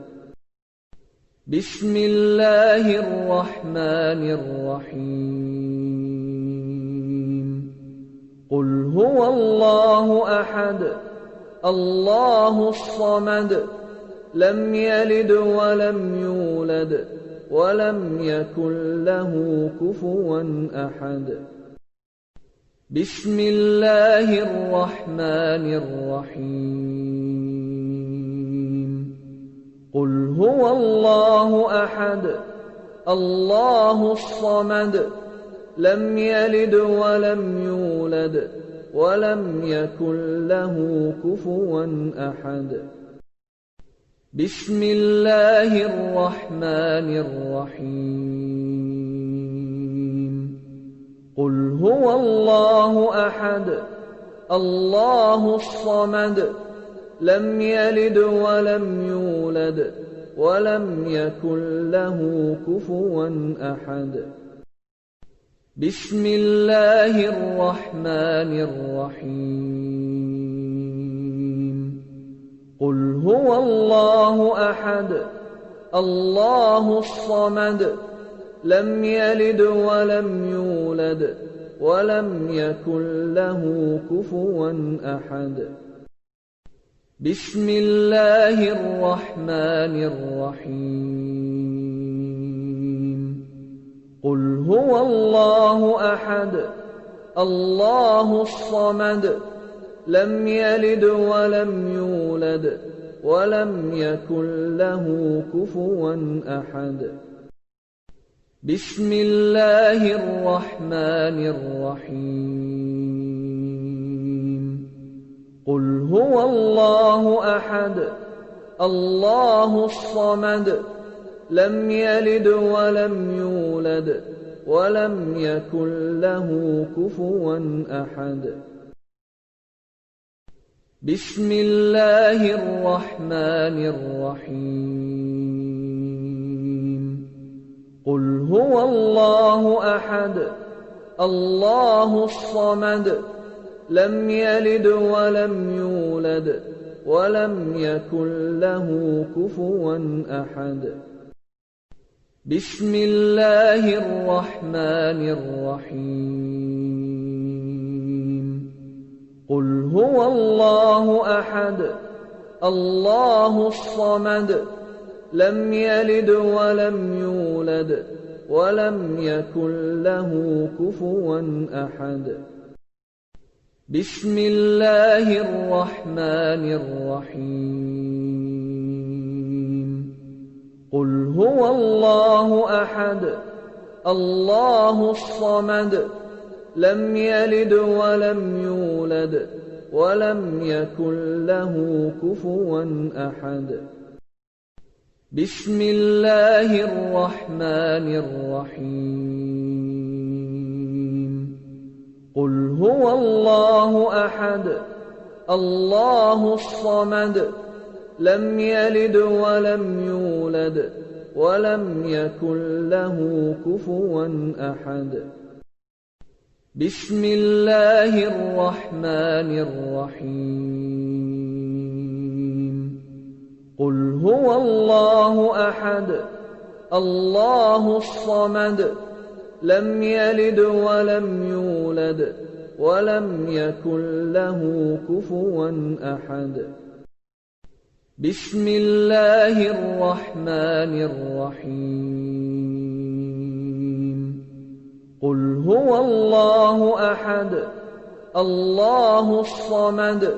بسم الله الرحمن الرحيم قل هو الله أحد الله الصمد لم يلد ولم يولد ولم يكن له كفوا أحد بسم الله الرحمن الرحيم قل هو الله أحد الله الصمد لم يلد ولم يولد ولم يكن له كفوا أحد بسم الله الرحمن الرحيم قل هو الله أحد الله الصمد لم يلد ولم يولد ولم يكن له كفوا أحد بسم الله الرحمن الرحيم قل هو الله أحد الله الصمد لم يلد ولم يولد ولم يكن له كفوا أحد بسم الله الرحمن الرحيم قل هو الله أحد الله الصمد لم يلد ولم يولد ولم يكن له كفوا أحد بسم الله الرحمن الرحيم قل هو الله أحد الله الصمد لم يلد ولم يولد ولم يكن له كفوا أحد بسم الله الرحمن الرحيم قل هو الله أحد الله الصمد لم يلد ولم يولد ولم يكن له كفوا أحد بسم الله الرحمن الرحيم قل هو الله أحد الله الصمد لم يلد ولم يولد ولم يكن له كفوا أحد بسم الله الرحمن الرحيم قل هو الله أحد الله الصمد لم يلد ولم يولد ولم يكن له كفوا أحد بسم الله الرحمن الرحيم قل هو الله أحد الله الصمد لم يلد ولم يولد ولم يكن له كفوا أحد بسم الله الرحمن الرحيم قل هو الله أحد الله الصمد لم يلد ولم يولد ولم يكن له كفوا أحد بسم الله الرحمن الرحيم قل هو الله أحد الله الصمد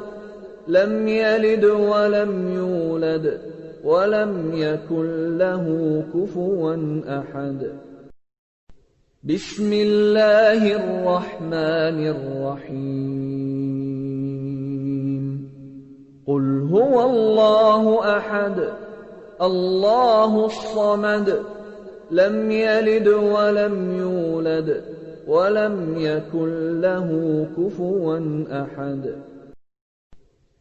لم يلد ولم يولد ولم يكن له كفوا أحد بسم الله الرحمن الرحيم قل هو الله أحد الله الصمد لم يلد ولم يولد ولم يكن له كفوا أحد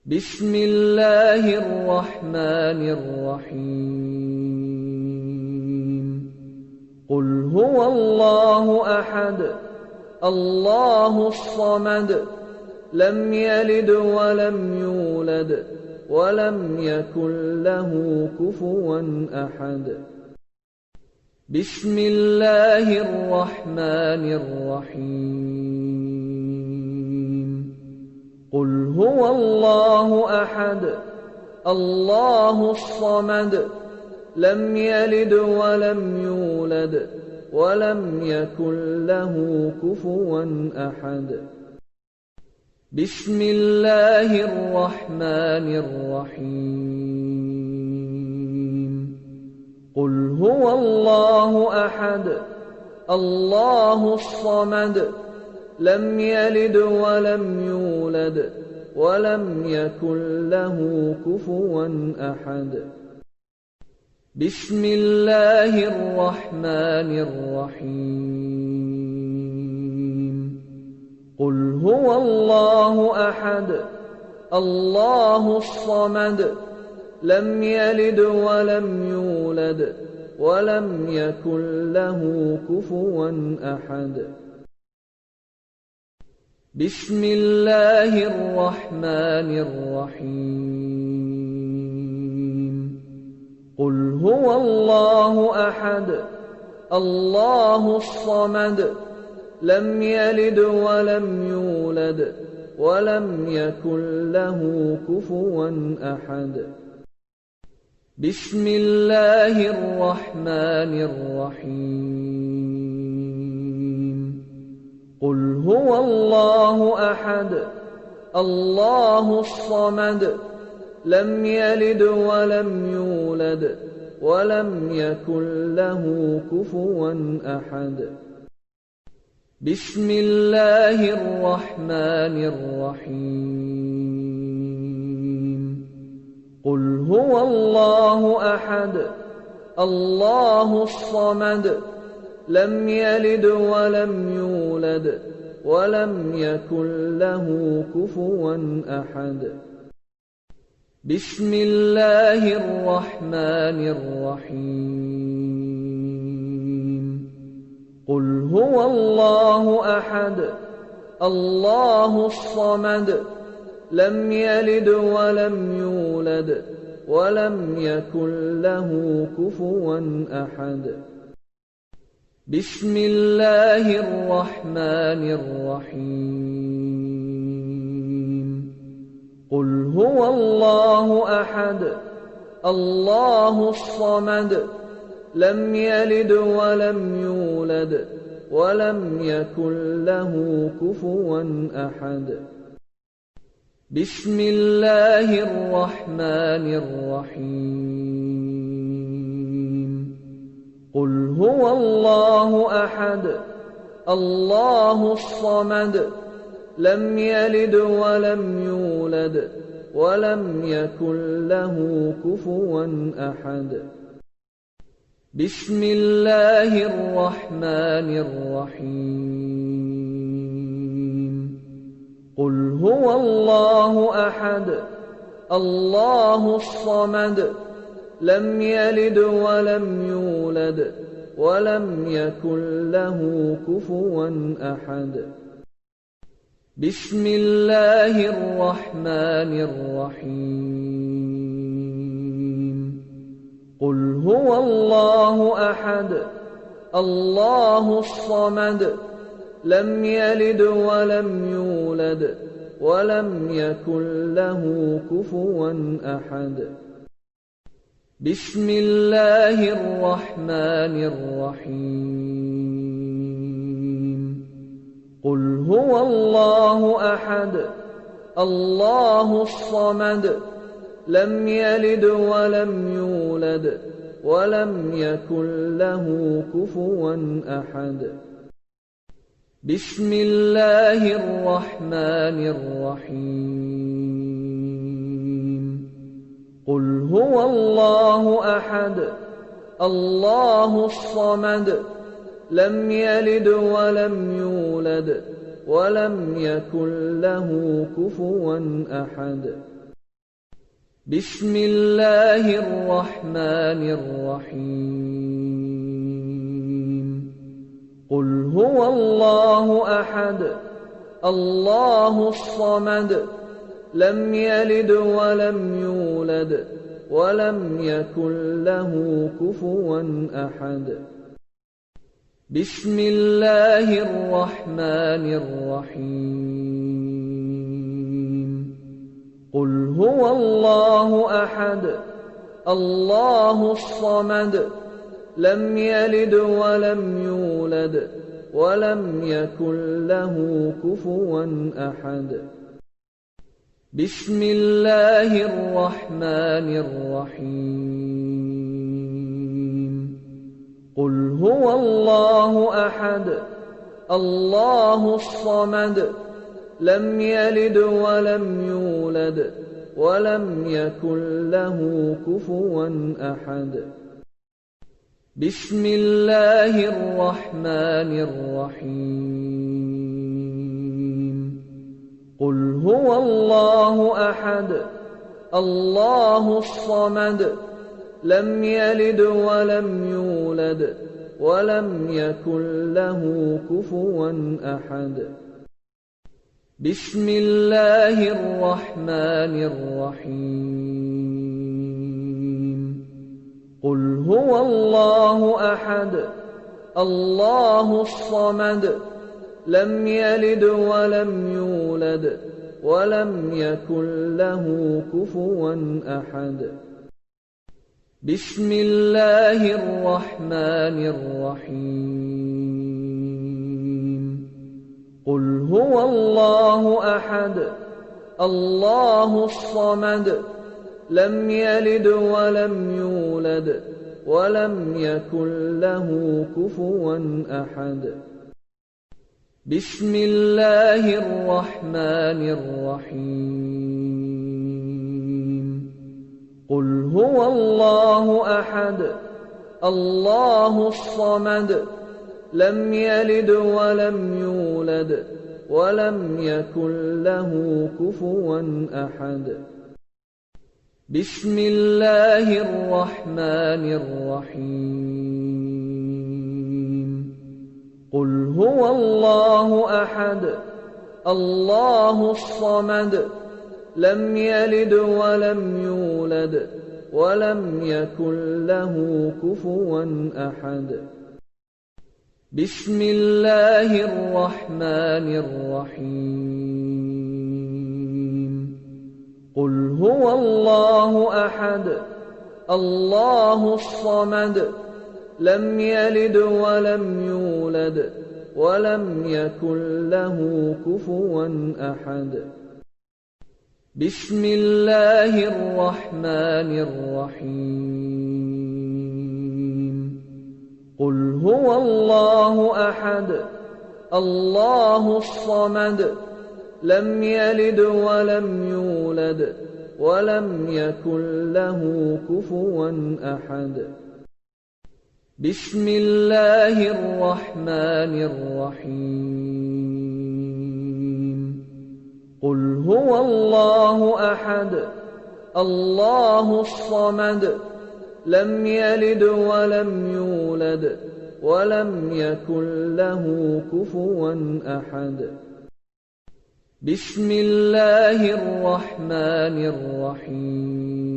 بسم الله الرحمن الرحيم قل هو الله أحد الله الصمد لم يلد ولم يولد ولم يكن له كفوا أحد بسم الله الرحمن الرحيم قل هو الله أحد الله الصمد لم يلد ولم يولد ولم يكن له كفوا أحد بسم الله الرحمن الرحيم قل هو الله أحد الله الصمد لم يلد ولم يولد ولم يكن له كفوا أحد بسم الله الرحمن الرحيم قل هو الله أحد الله الصمد لم يلد ولم يولد ولم يكن له كفوا أحد بسم الله الرحمن الرحيم قل هو الله أحد الله الصمد لم يلد ولم يولد ولم يكن له كفوا أحد بسم الله الرحمن الرحيم قل هو الله أحد الله الصمد لم يلد ولم يولد ولم يكن له كفوا أحد بسم الله الرحمن الرحيم قل هو الله أحد الله الصمد لم يلد ولم يولد ولم يكن له كفوا أحد بسم الله الرحمن الرحيم قل هو الله أحد الله الصمد لم يلد ولم يولد ولم يكن له كفوا أحد بسم الله الرحمن الرحيم قل هو الله أحد الله الصمد لم يلد ولم يولد ولم يكن له كفوا أحد بسم الله الرحمن الرحيم قل هو الله أحد الله الصمد لم يلد ولم يولد ولم يكن له كفوا أحد بسم الله الرحمن الرحيم قل هو الله أحد الله الصمد لم يلد ولم يولد ولم يكن له كفوا أحد بسم الله الرحمن الرحيم قل هو الله أحد الله الصمد لم يلد ولم يولد ولم يكن له كفوا أحد بسم الله الرحمن الرحيم قل هو الله أحد الله الصمد لم يلد ولم يولد ولم يكن له كفوا أحد بسم الله الرحمن الرحيم قل هو الله أحد الله الصمد لم يلد ولم يولد ولم يكن له كفوا أحد بسم الله الرحمن الرحيم قل هو الله أحد الله الصمد لم يلد ولم يولد ولم يكن له كفوا أحد بسم الله الرحمن الرحيم قل هو الله أحد الله الصمد لم يلد ولم يولد ولم يكن له كفوا أحد بسم الله الرحمن الرحيم قل هو الله أحد الله الصمد لم يلد ولم يولد ولم يكن له كفوا أحد بسم الله الرحمن الرحيم قل هو الله أحد الله الصمد لم يلد ولم يولد ولم يكن له كفوا أحد بسم الله الرحمن الرحيم قل هو الله أحد الله الصمد لم يلد ولم يولد ولم يكن له كفوا أحد بسم الله الرحمن الرحيم قل هو الله أحد الله الصمد لم يلد ولم يولد ولم يكن له كفوا أحد بسم الله الرحمن الرحيم قل هو الله أحد الله الصمد لم يلد ولم يولد ولم يكن له كفوا أحد بسم الله الرحمن الرحيم قل هو الله أحد الله الصمد لم يلد ولم يولد ولم يكن له كفوا أحد بسم الله الرحمن الرحيم قل هو الله أحد الله الصمد لم يلد ولم يولد ولم يكن له كفوا أحد بسم الله الرحمن الرحيم قل هو الله أحد الله الصمد لم يلد ولم يولد ولم يكن له كفوا أحد بسم الله الرحمن الرحيم قل هو الله أحد الله الصمد لم يلد ولم يولد ولم يكن له كفوا أحد بسم الله الرحمن الرحيم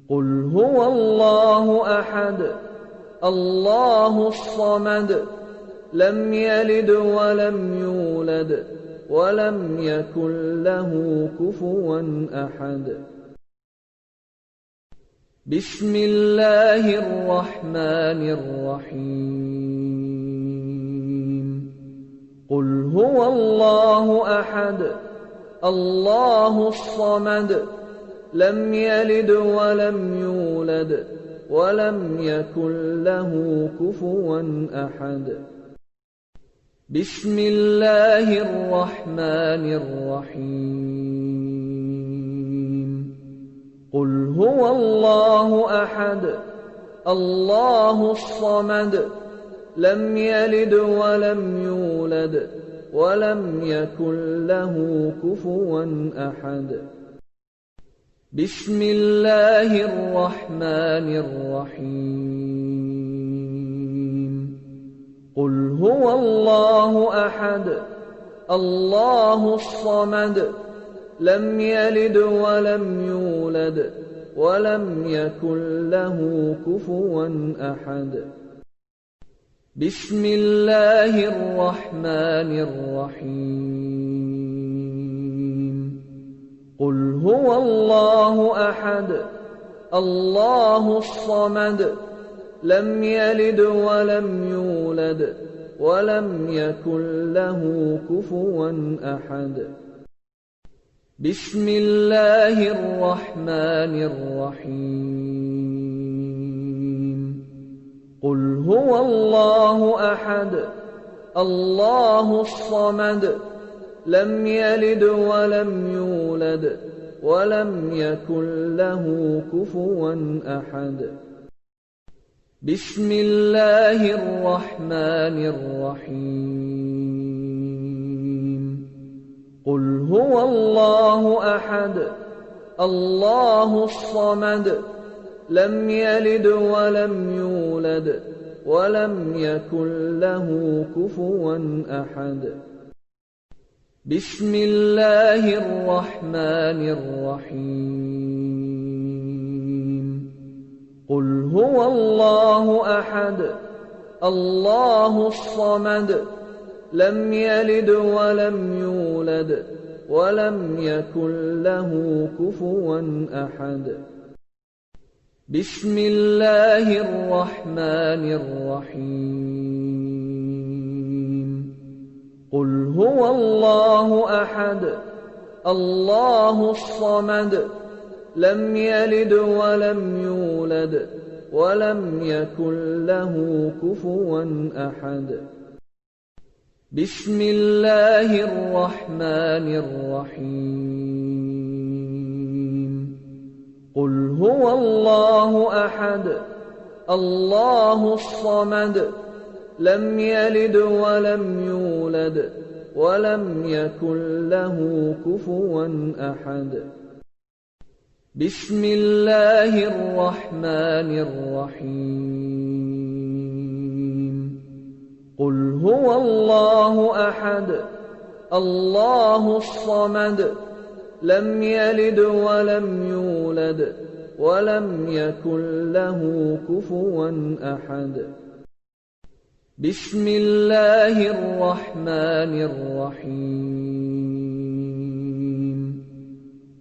قل هو الله أحد الله الصمد لم يلد ولم يولد ولم يكن له كفوا أحد بسم الله الرحمن الرحيم قل هو الله أحد الله الصمد لم يلد ولم يولد ولم يكن له كفوا أحد بسم الله الرحمن الرحيم قل هو الله أحد الله الصمد لم يلد ولم يولد ولم يكن له كفوا أحد بسم الله الرحمن الرحيم قل هو الله أحد الله الصمد لم يلد ولم يولد ولم يكن له كفوا أحد بسم الله الرحمن الرحيم قل هو الله أحد الله الصمد لم يلد ولم يولد ولم يكن له كفوا أحد بسم الله الرحمن الرحيم قل هو الله أحد الله الصمد لم يلد ولم يولد ولم يكن له كفوا أحد بسم الله الرحمن الرحيم قل هو الله أحد الله الصمد لم يلد ولم يولد ولم يكن له كفوا أحد بسم الله الرحمن الرحيم قل هو الله أحد الله الصمد لم يلد ولم يولد ولم يكن له كفوا أحد بسم الله الرحمن الرحيم قل هو الله أحد الله الصمد لم يلد ولم يولد ولم يكن له كفوا أحد بسم الله الرحمن الرحيم قل هو الله أحد الله الصمد لم يلد ولم يولد ولم يكن له كفوا أحد بسم الله الرحمن الرحيم قل هو الله أحد الله الصمد لم يلد ولم يولد ولم يكن له كفوا أحد بسم الله الرحمن الرحيم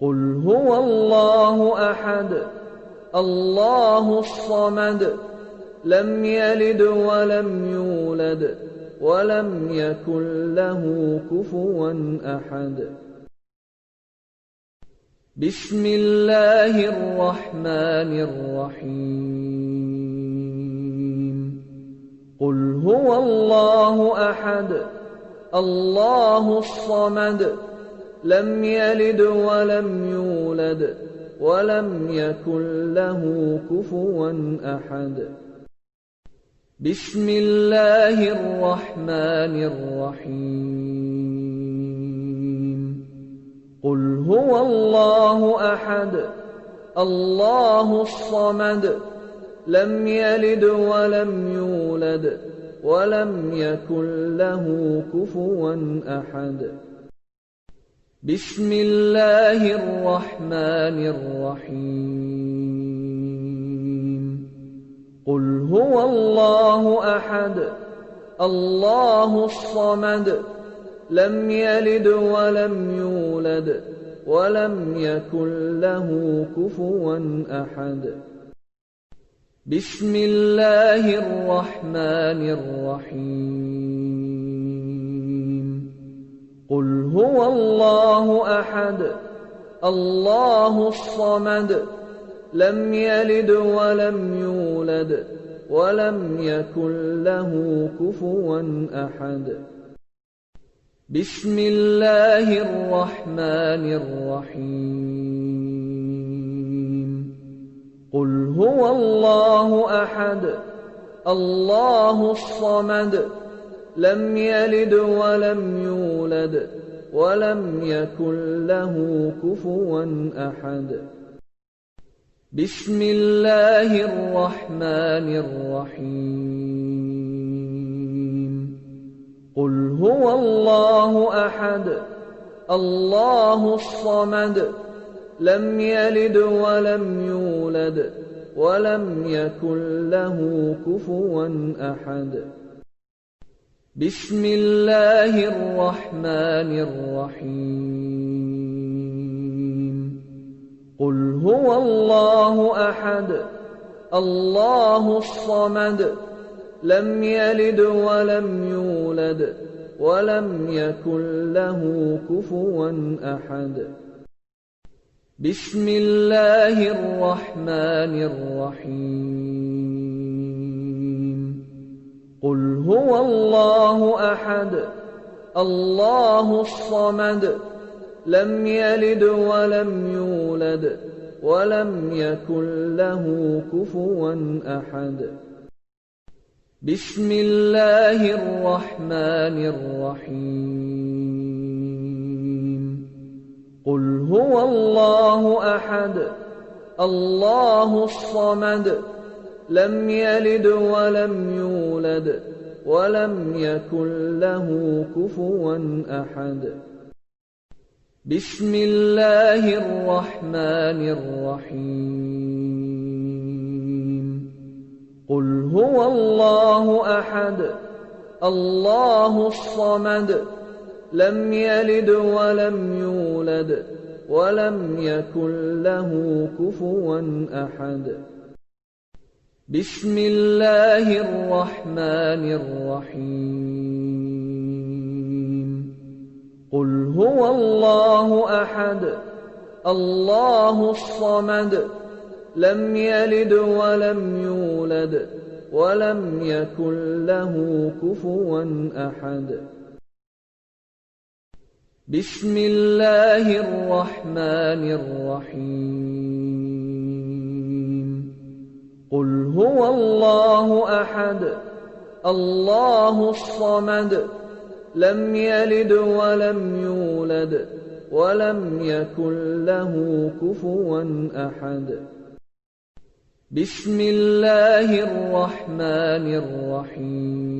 قل هو الله أحد الله الصمد لم يلد ولم يولد ولم يكن له كفوا أحد بسم الله الرحمن الرحيم قل هو الله أحد الله الصمد لم يلد ولم يولد ولم يكن له كفوا أحد بسم الله الرحمن الرحيم قل هو الله أحد الله الصمد لم يلد ولم يولد ولم يكن له كفوا أحد بسم الله الرحمن الرحيم قل هو الله أحد الله الصمد لم يلد ولم يولد ولم يكن له كفوا أحد بسم الله الرحمن الرحيم قل هو الله أحد الله الصمد لم يلد ولم يولد ولم يكن له كفوا أحد بسم الله الرحمن الرحيم قل هو الله أحد الله الصمد لم يلد ولم يولد ولم يكن له كفوا أحد بسم الله الرحمن الرحيم قل هو الله أحد الله الصمد لم يلد ولم يولد ولم يكن له كفوا أحد بسم الله الرحمن الرحيم قل هو الله أحد الله الصمد لم يلد ولم يولد ولم يكن له كفوا أحد بسم الله الرحمن الرحيم قل هو الله أحد الله الصمد لم يلد ولم يولد ولم يكن له كفوا أحد بسم الله الرحمن الرحيم قل هو الله أحد الله الصمد لم يلد ولم يولد ولم يكن له كفوا أحد بسم الله الرحمن الرحيم قل هو الله أحد الله الصمد لم يلد ولم يولد ولم يكن له كفوا أحد بسم الله الرحمن الرحيم قل هو الله أحد الله الصمد لم يلد ولم يولد ولم يكن له كفوا أحد بسم الله الرحمن الرحيم قل هو الله أحد الله الصمد لم يلد ولم يولد ولم يكن له كفوا أحد بسم الله الرحمن الرحيم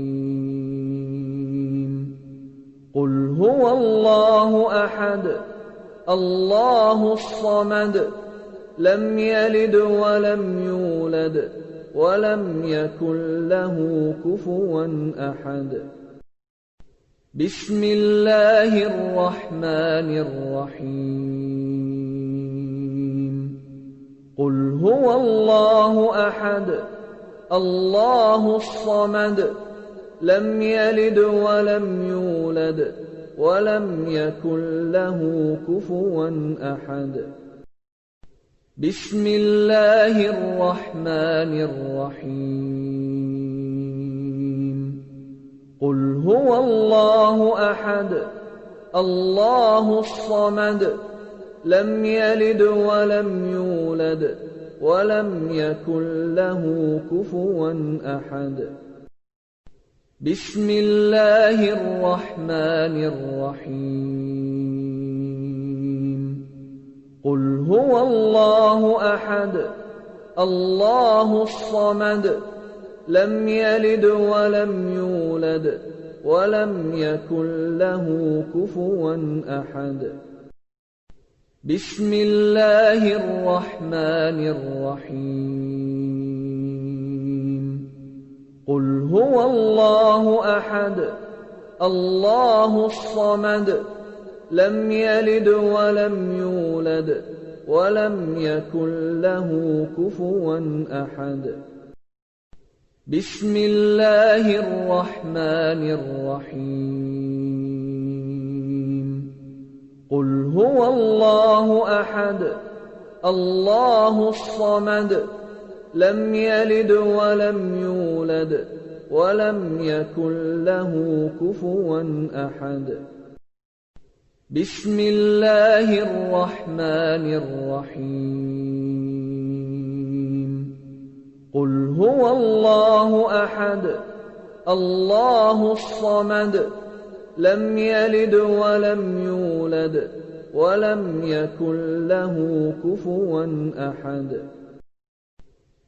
قل هو الله أحد الله الصمد لم يلد ولم يولد ولم يكن له كفوا أحد بسم الله الرحمن الرحيم قل هو الله أحد الله الصمد لم يلد ولم يولد ولم يكن له كفوا أحد بسم الله الرحمن الرحيم قل هو الله أحد الله الصمد لم يلد ولم يولد ولم يكن له كفوا أحد بسم الله الرحمن الرحيم قل هو الله أحد الله الصمد لم يلد ولم يولد ولم يكن له كفوا أحد بسم الله الرحمن الرحيم قل هو الله أحد الله الصمد لم يلد ولم يولد ولم يكن له كفوا أحد بسم الله الرحمن الرحيم قل هو الله أحد الله الصمد لم يلد ولم يولد ولم يكن له كفوا أحد بسم الله الرحمن الرحيم قل هو الله أحد الله الصمد لم يلد ولم يولد ولم يكن له كفوا أحد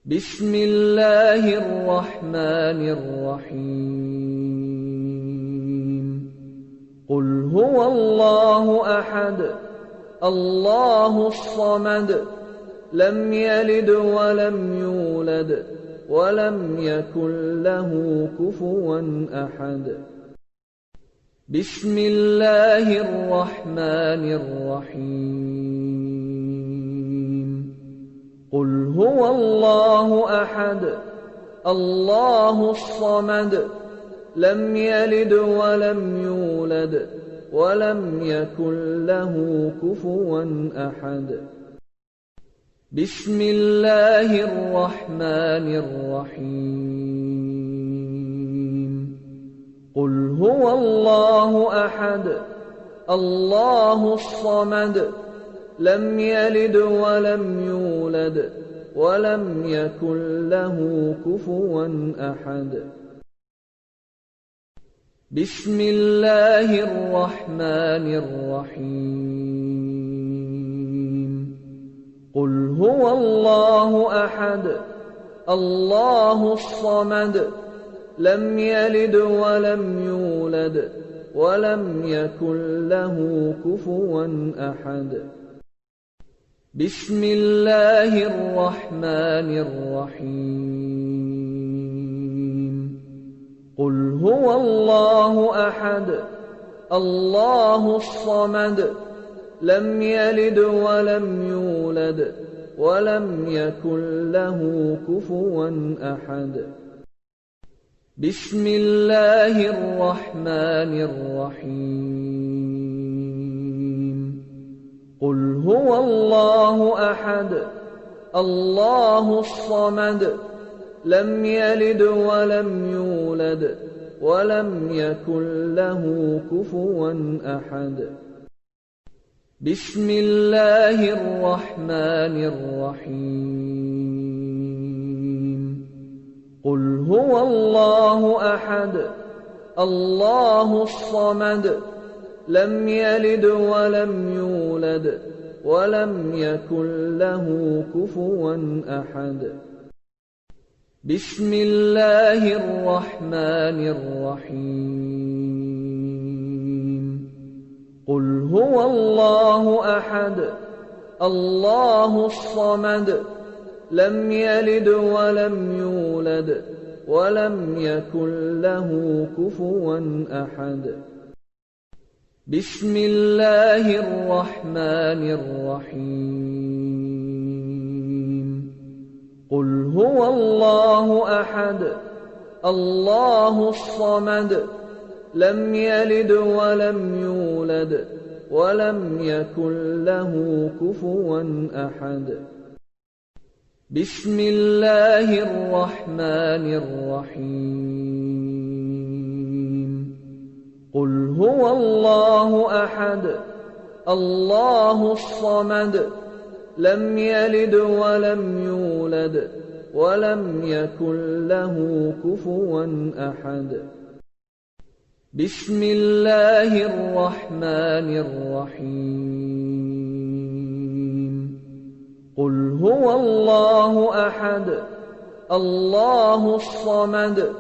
بسم الله الرحمن الرحيم قل هو الله أحد الله الصمد لم يلد ولم يولد ولم يكن له كفوا أحد بسم الله الرحمن الرحيم قل هو الله أحد الله الصمد لم يلد ولم يولد ولم يكن له كفوا أحد بسم الله الرحمن الرحيم قل هو الله أحد الله الصمد لم يلد ولم يولد ولم يكن له كفوا أحد بسم الله الرحمن الرحيم قل هو الله أحد الله الصمد لم يلد ولم يولد ولم يكن له كفوا أحد بسم الله الرحمن الرحيم قل هو الله أحد الله الصمد لم يلد ولم يولد ولم يكن له كفوا أحد بسم الله الرحمن الرحيم قل هو الله أحد الله الصمد لم يلد ولم يولد ولم يكن له كفوا أحد بسم الله الرحمن الرحيم قل هو الله أحد الله الصمد لم يلد ولم يولد ولم يكن له كفوا أحد بسم الله الرحمن الرحيم قل هو الله أحد الله الصمد لم يلد ولم يولد ولم يكن له كفوا أحد بسم الله الرحمن الرحيم قل هو الله أحد الله الصمد لم يلد ولم يولد ولم يكن له كفوا أحد بسم الله الرحمن الرحيم قل هو الله أحد الله الصمد لم يلد ولم يولد ولم يكن له كفوا أحد بسم الله الرحمن الرحيم قل هو الله أحد الله الصمد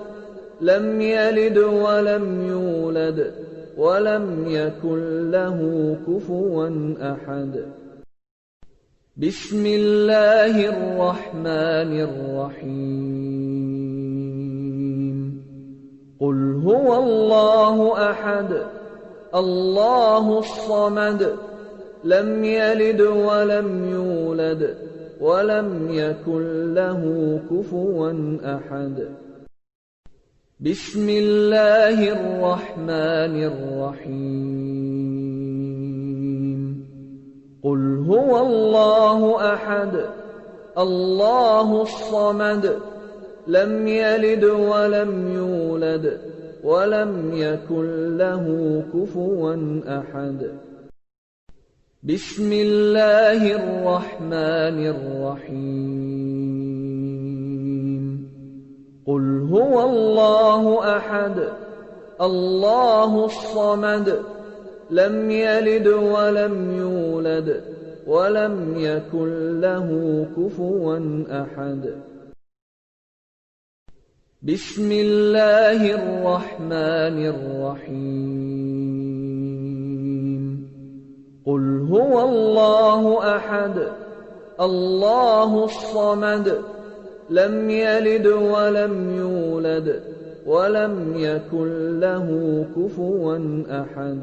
لم يلد ولم يولد ولم يكن له كفوا أحد بسم الله الرحمن الرحيم قل هو الله أحد الله الصمد لم يلد ولم يولد ولم يكن له كفوا أحد بسم الله الرحمن الرحيم قل هو الله أحد الله الصمد لم يلد ولم يولد ولم يكن له كفوا أحد بسم الله الرحمن الرحيم قل هو الله أحد الله الصمد لم يلد ولم يولد ولم يكن له كفوا أحد بسم الله الرحمن الرحيم قل هو الله أحد الله الصمد لم يلد ولم يولد ولم يكن له كفوا أحد.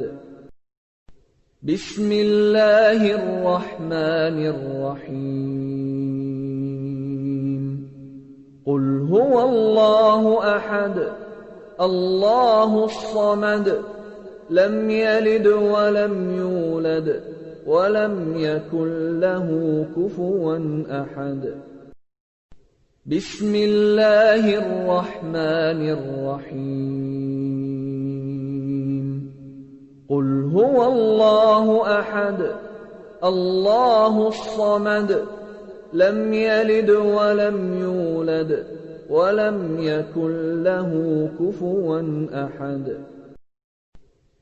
بسم الله الرحمن الرحيم. قل هو الله أحد الله الصمد لم يلد ولم يولد ولم يكن له كفوا أحد. بسم الله الرحمن الرحيم. قل هو الله أحد الله الصمد لم يلد ولم يولد ولم يكن له كفوا أحد.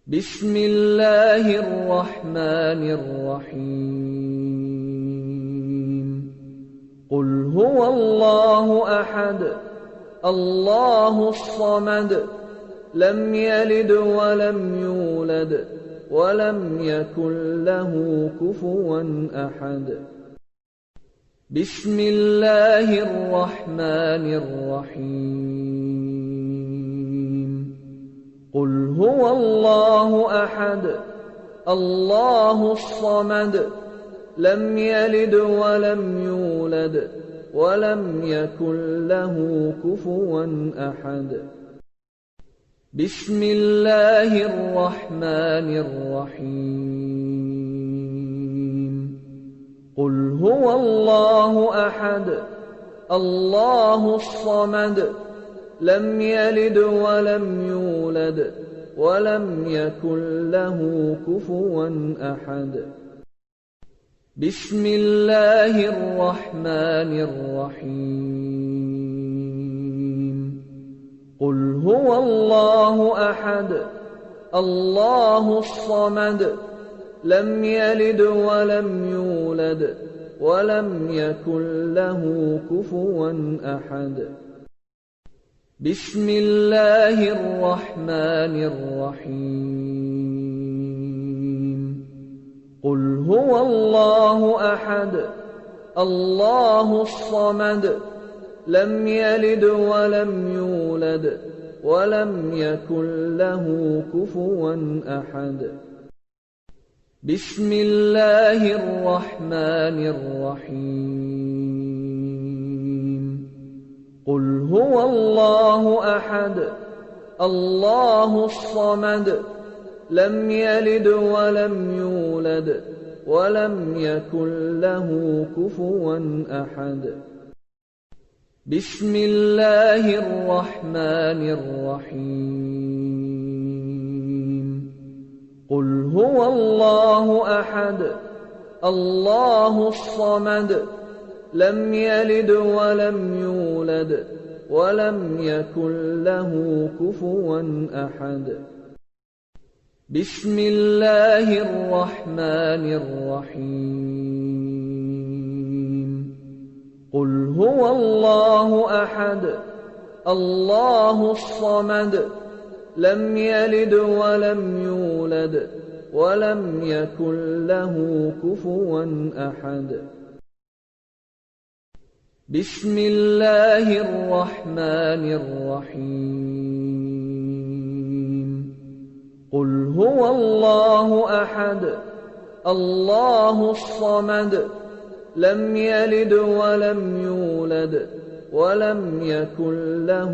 بسم الله الرحمن الرحيم. قل هو الله أحد الله الصمد لم يلد ولم يولد ولم يكن له كفوا أحد. بسم الله الرحمن الرحيم. قل هو الله أحد الله الصمد لم يلد ولم يولد ولم يكن له كفوا أحد. بسم الله الرحمن الرحيم. قل هو الله أحد الله الصمد لم يلد ولم يولد ولم يكن له كفوا أحد. بسم الله الرحمن الرحيم. قل هو الله أحد الله الصمد لم يلد ولم يولد ولم يكن له كفوا أحد. بسم الله الرحمن الرحيم. قل هو الله أحد الله الصمد لم يلد ولم يولد ولم يكن له كفوا أحد. بسم الله الرحمن الرحيم. قل هو الله أحد الله الصمد لم يلد ولم يولد ولم يكن له كفوا أحد. بسم الله الرحمن الرحيم. قل هو الله أحد الله الصمد لم يلد ولم يولد ولم يكن له كفوا أحد. بسم الله الرحمن الرحيم. قل هو الله أحد الله الصمد لم يلد ولم يولد ولم يكن له كفوا أحد. بسم الله الرحمن الرحيم. قل هو الله أحد الله الصمد لم يلد ولم يولد ولم يكن له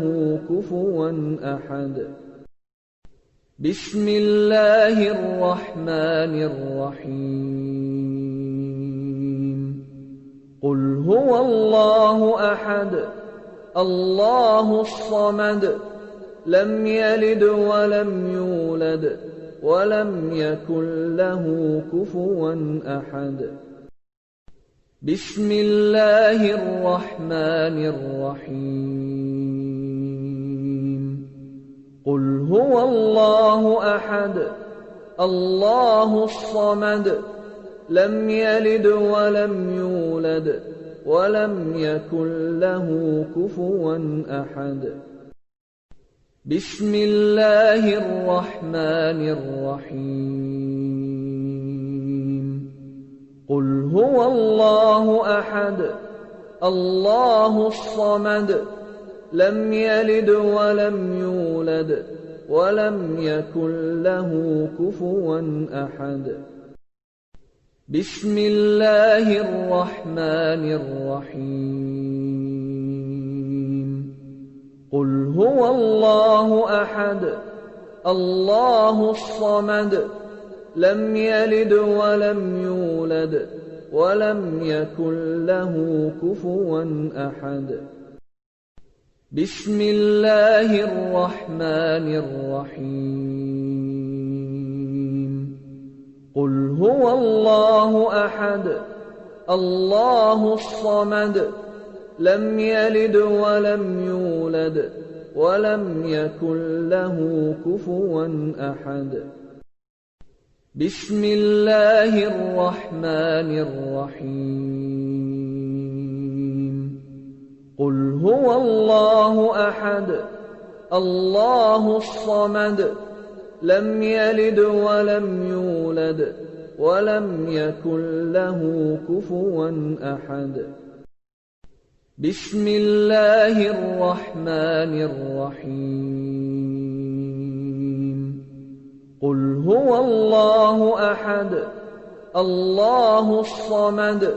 كفوا أحد. بسم الله الرحمن الرحيم. قل هو الله أحد الله الصمد لم يلد ولم يولد ولم يكن له كفوا أحد. بسم الله الرحمن الرحيم. قل هو الله أحد الله الصمد لم يلد ولم يولد ولم يكن له كفوا أحد. بسم الله الرحمن الرحيم. قل هو الله أحد الله الصمد لم يلد ولم يولد ولم يكن له كفوا أحد. بسم الله الرحمن الرحيم. قل هو الله أحد الله الصمد لم يلد ولم يولد ولم يكن له كفوا أحد. بسم الله الرحمن الرحيم. قل هو الله أحد الله الصمد لم يلد ولم يولد ولم يكن له كفوا أحد. بسم الله الرحمن الرحيم. قل هو الله أحد الله الصمد لم يلد ولم يولد ولم يكن له كفوا أحد. بسم الله الرحمن الرحيم. قل هو الله أحد الله الصمد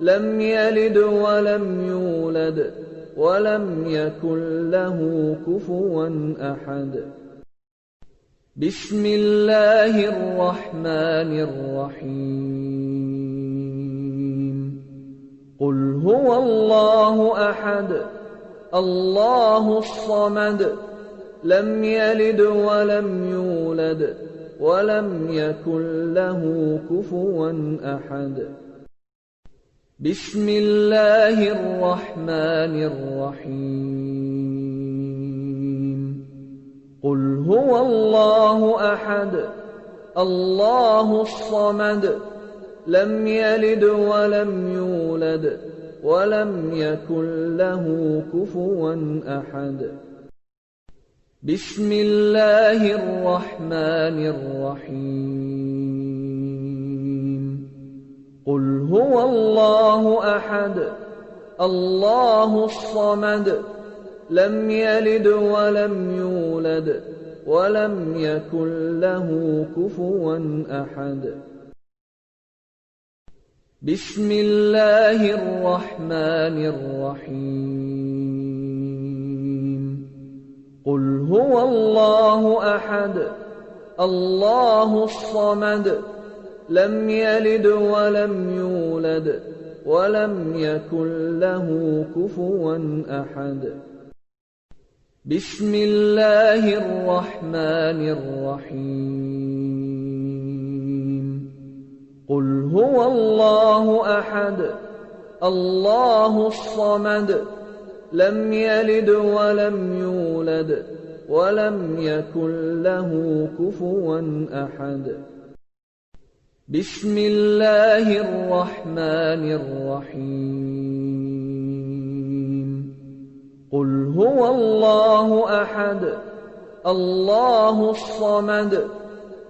لم يلد ولم يولد ولم يكن له كفوا أحد. بسم الله الرحمن الرحيم. قل هو الله أحد الله الصمد لم يلد ولم يولد ولم يكن له كفوا أحد. بسم الله الرحمن الرحيم. قل هو الله أحد الله الصمد لم يلد ولم يولد ولم يكن له كفوا أحد. بسم الله الرحمن الرحيم. قل هو الله أحد الله الصمد لم يلد ولم يولد ولم يكن له كفوا أحد. بسم الله الرحمن الرحيم. قل هو الله أحد الله الصمد لم يلد ولم يولد ولم يكن له كفوا أحد. بسم الله الرحمن الرحيم. قل هو الله أحد الله الصمد لم يلد ولم يولد ولم يكن له كفوا أحد. بسم الله الرحمن الرحيم. قل هو الله أحد الله الصمد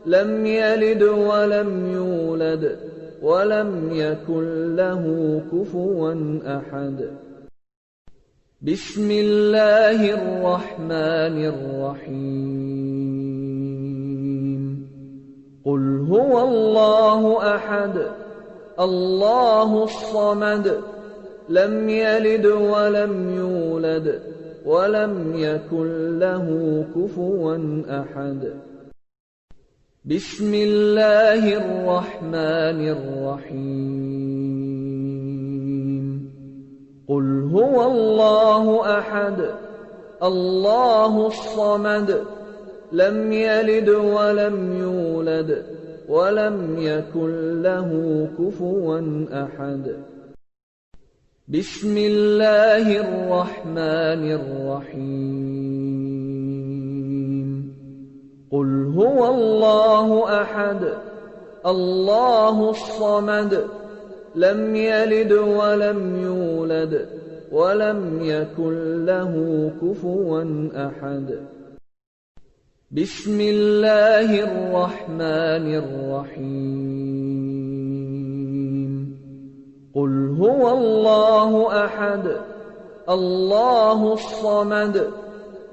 لم يلد ولم يولد ولم يكن له كفوا أحد. بسم الله الرحمن الرحيم. قل هو الله أحد الله الصمد لم يلد ولم يولد ولم يكن له كفوا أحد. بسم الله الرحمن الرحيم. قل هو الله أحد الله الصمد لم يلد ولم يولد ولم يكن له كفوا أحد. بسم الله الرحمن الرحيم. قل هو الله أحد الله الصمد لم يلد ولم يولد ولم يكن له كفوا أحد. بسم الله الرحمن الرحيم. قل هو الله أحد الله الصمد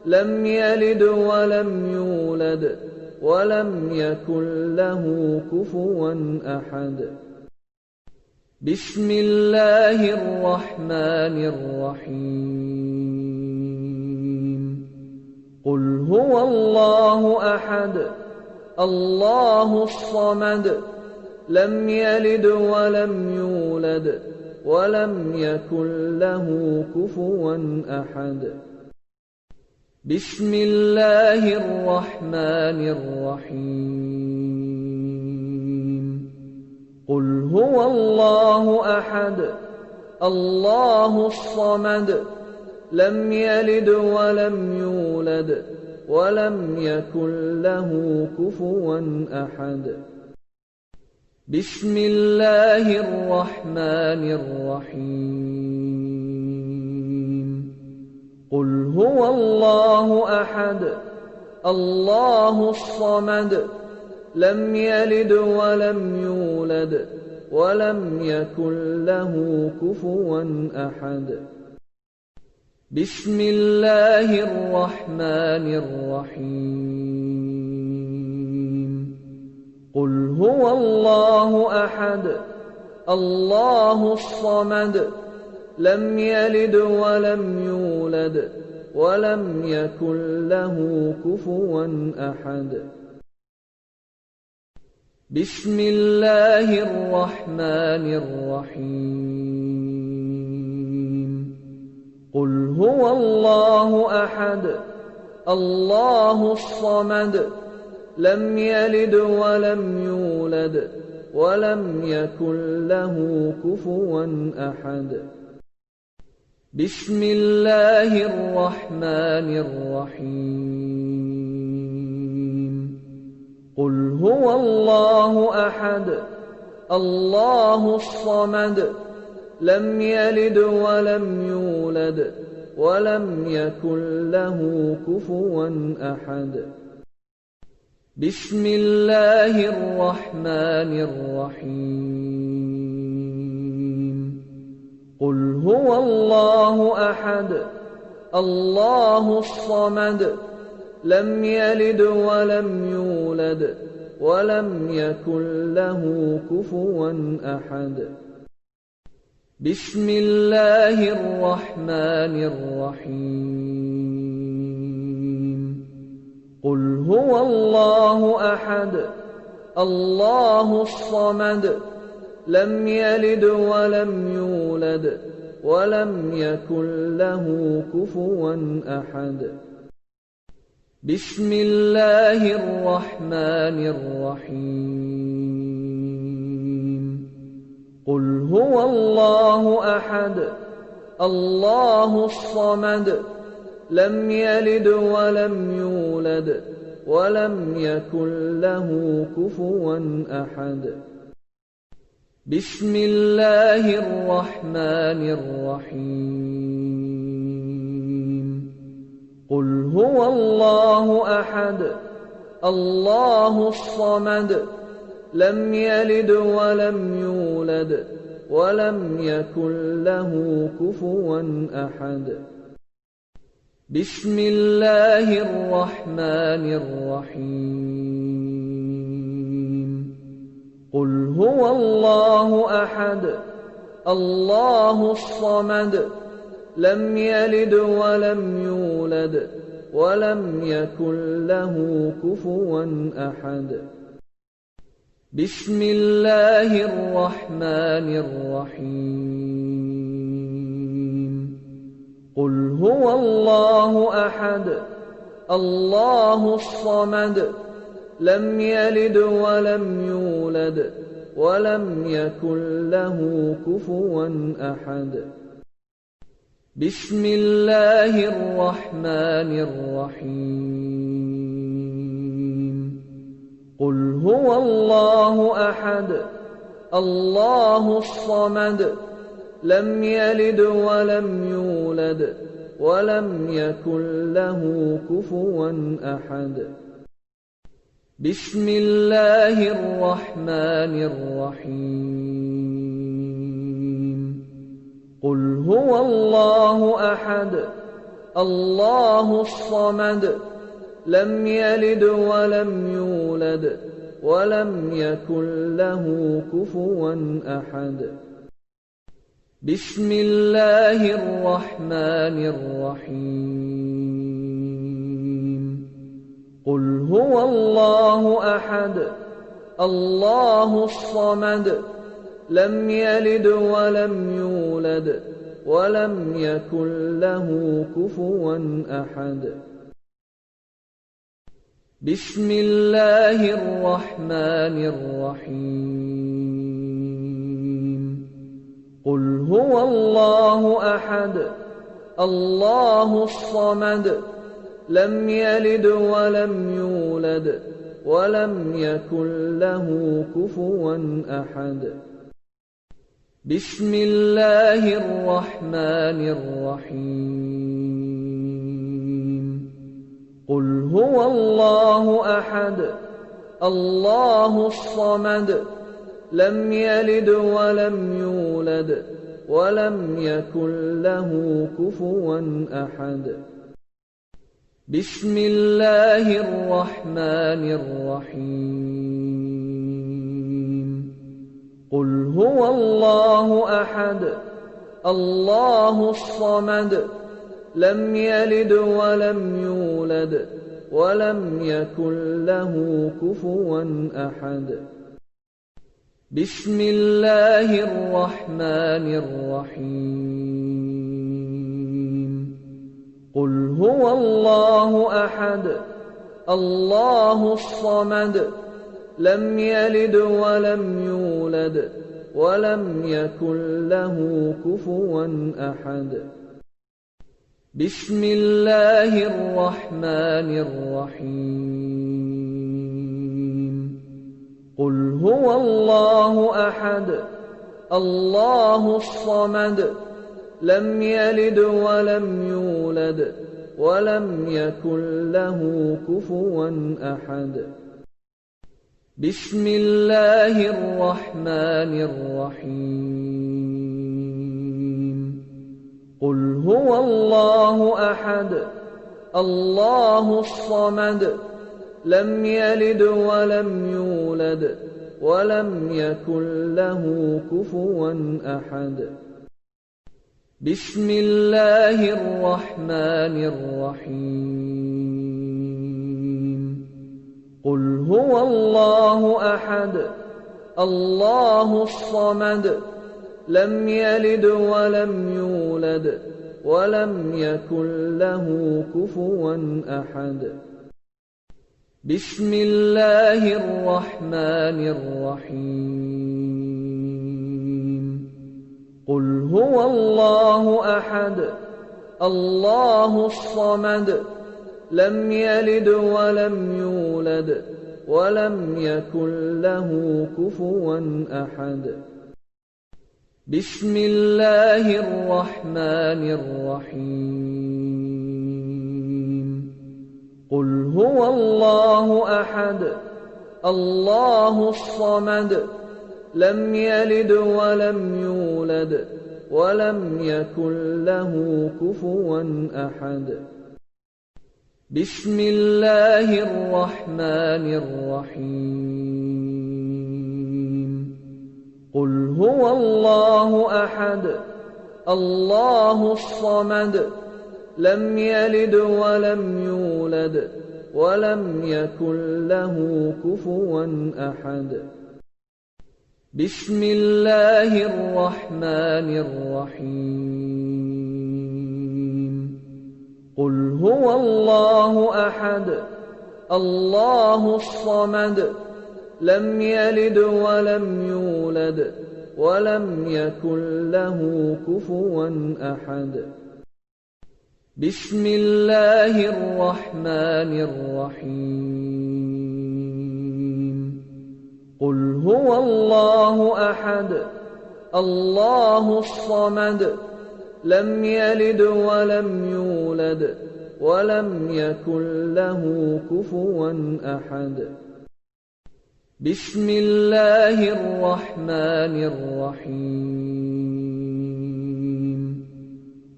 لم يلد ولم يولد ولم يكن له كفوا أحد بسم الله الرحمن الرحيم قل هو الله أحد الله الصمد لم يلد ولم يولد ولم يكن له كفوا أحد بسم الله الرحمن الرحيم قل هو الله أحد الله الصمد لم يلد ولم يولد ولم يكن له كفوا أحد بسم الله الرحمن الرحيم قل هو الله أحد الله الصمد لم يلد ولم يولد ولم يكن له كفوا أحد بسم الله الرحمن الرحيم قل هو الله أحد الله الصمد لم يلد ولم يولد ولم يكن له كفوا أحد بسم الله الرحمن الرحيم قل هو الله أحد الله الصمد لم يلد ولم يولد ولم يكن له كفوا أحد بسم الله الرحمن الرحيم قل هو الله أحد الله الصمد لم يلد ولم يولد ولم يكن له كفوا أحد بسم الله الرحمن الرحيم قل هو الله أحد الله الصمد لم يلد ولم يولد ولم يكن له كفوا أحد بسم الله الرحمن الرحيم قل هو الله أحد الله الصمد لم يلد ولم يولد ولم يكن له كفوا أحد بسم الله الرحمن الرحيم قل هو الله أحد الله الصمد لم يلد ولم يولد ولم يكن له كفوا أحد بسم الله الرحمن الرحيم قل هو الله أحد الله الصمد لم يلد ولم يولد ولم يكن له كفوا أحد بسم الله الرحمن الرحيم قل هو الله أحد الله الصمد لم يلد ولم يولد ولم يكن له كفوا أحد بسم الله الرحمن الرحيم قل هو الله أحد الله الصمد لم يلد ولم يولد ولم يكن له كفوا أحد بسم الله الرحمن الرحيم قل هو الله أحد الله الصمد لم يلد ولم يولد ولم يكن له كفوا أحد بسم الله الرحمن الرحيم قل هو الله أحد الله الصمد لم يلد ولم يولد ولم يكن له كفوا أحد بسم الله الرحمن الرحيم قل هو الله أحد الله الصمد لم يلد ولم يولد ولم يكن له كفوا أحد بسم الله الرحمن الرحيم قل هو الله أحد الله الصمد لم يلد ولم يولد ولم يكن له كفوا أحد بسم الله الرحمن الرحيم قل هو الله أحد الله الصمد لم يلد ولم يولد ولم يكن له كفوا أحد بسم الله الرحمن الرحيم قل هو الله أحد الله الصمد لم يلد ولم يولد ولم يكن له كفوا أحد بسم الله الرحمن الرحيم قل هو الله أحد الله الصمد لم يلد ولم يولد ولم يكن له كفوا أحد بسم الله الرحمن الرحيم قل هو الله أحد الله الصمد لم يلد ولم يولد ولم يكن له كفوا أحد بسم الله الرحمن الرحيم قل هو الله أحد الله الصمد لم يلد ولم يولد ولم يكن له كفوا أحد بسم الله الرحمن الرحيم قل هو الله أحد الله الصمد لم يلد ولم يولد ولم يكن له كفوا أحد بسم الله الرحمن الرحيم قل هو الله أحد الله الصمد لم يلد ولم يولد ولم يكن له كفوا أحد بسم الله الرحمن الرحيم قل هو الله أحد الله الصمد لم يلد ولم يولد ولم يكن له كفوا أحد بسم الله الرحمن الرحيم قل هو الله أحد الله الصمد لم يلد ولم يولد ولم يكن له كفوا أحد بسم الله الرحمن الرحيم قل هو الله أحد الله الصمد لم يلد ولم يولد ولم يكن له كفوا أحد بسم الله الرحمن الرحيم قل هو الله أحد الله الصمد لم يلد ولم يولد ولم يكن له كفوا أحد بسم الله الرحمن الرحيم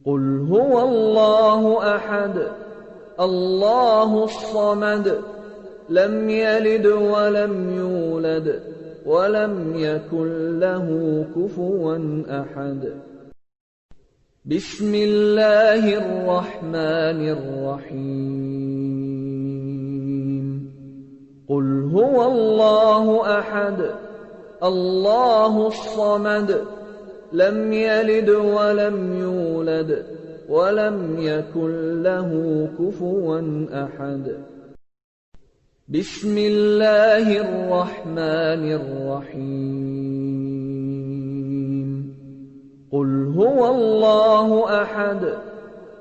قل هو الله أحد الله الصمد لم يلد ولم يولد ولم يكن له كفوا أحد بسم الله الرحمن الرحيم قل هو الله أحد الله الصمد لم يلد ولم يولد ولم يكن له كفوا أحد بسم الله الرحمن الرحيم قل هو الله أحد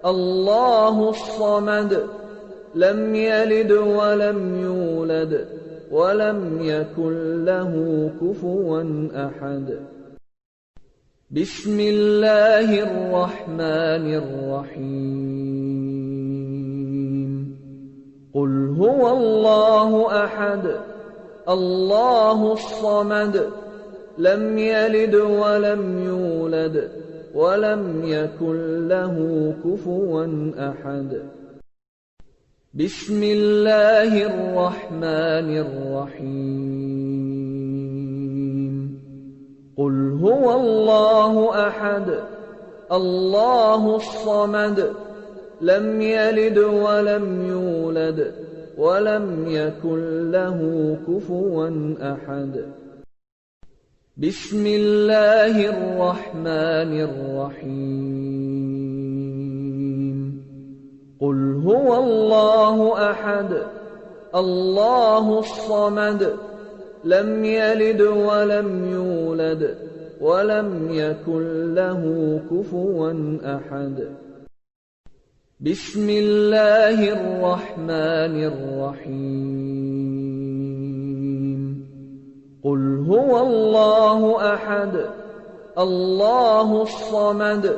الله الصمد لم يلد ولم يولد ولم يكن له كفوا أحد بسم الله الرحمن الرحيم قل هو الله أحد الله الصمد لم يلد ولم يولد ولم يكن له كفوا أحد بسم الله الرحمن الرحيم قل هو الله أحد الله الصمد لم يلد ولم يولد ولم يكن له كفوا أحد بسم الله الرحمن الرحيم قل هو الله أحد الله الصمد لم يلد ولم يولد ولم يكن له كفوا أحد بسم الله الرحمن الرحيم قل هو الله أحد الله الصمد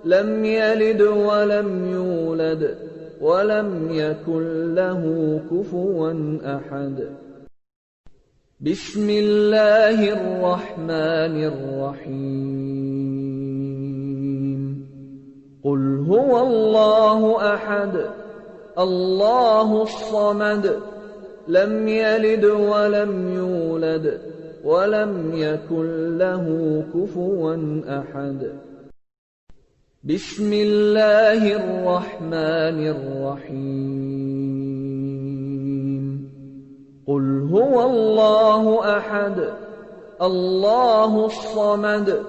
لم يلد ولم يولد ولم يكن له كفوا أحد بسم الله الرحمن الرحيم قل هو الله أحد الله الصمد لم يلد ولم يولد ولم يكن له كفوا أحد بسم الله الرحمن الرحيم قل هو الله أحد الله الصمد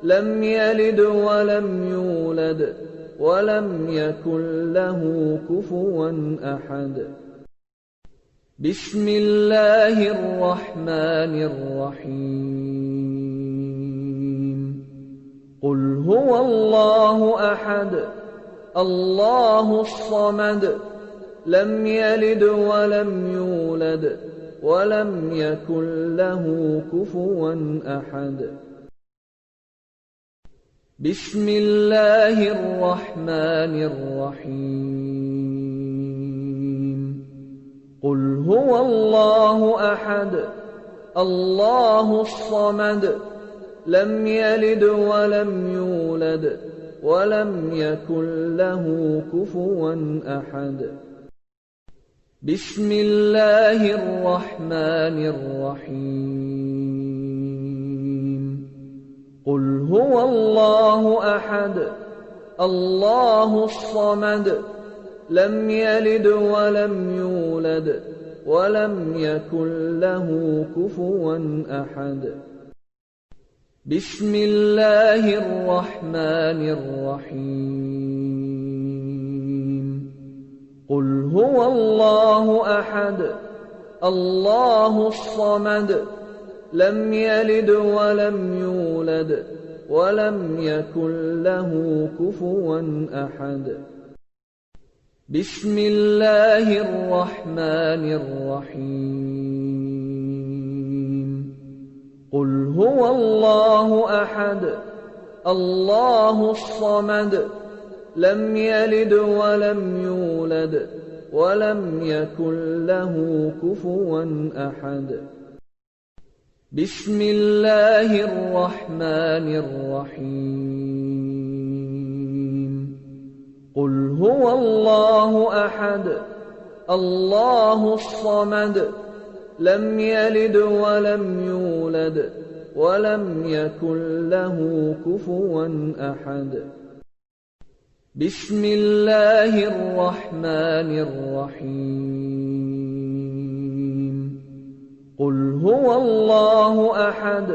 لم يلد ولم يولد ولم يكن له كفوا أحد بسم الله الرحمن الرحيم قل هو الله أحد الله الصمد لم يلد ولم يولد ولم يكن له كفوا أحد بسم الله الرحمن الرحيم قل هو الله أحد الله الصمد لم يلد ولم يولد ولم يكن له كفوا أحد بسم الله الرحمن الرحيم قل هو الله أحد الله الصمد لم يلد ولم يولد ولم يكن له كفوا أحد بسم الله الرحمن الرحيم قل هو الله أحد الله الصمد لم يلد ولم يولد ولم يكن له كفوا أحد بسم الله الرحمن الرحيم قل هو الله أحد الله الصمد لم يلد ولم يولد ولم يكن له كفوا أحد بسم الله الرحمن الرحيم قل هو الله أحد الله الصمد لم يلد ولم يولد ولم يكن له كفوا أحد بسم الله الرحمن الرحيم قل هو الله أحد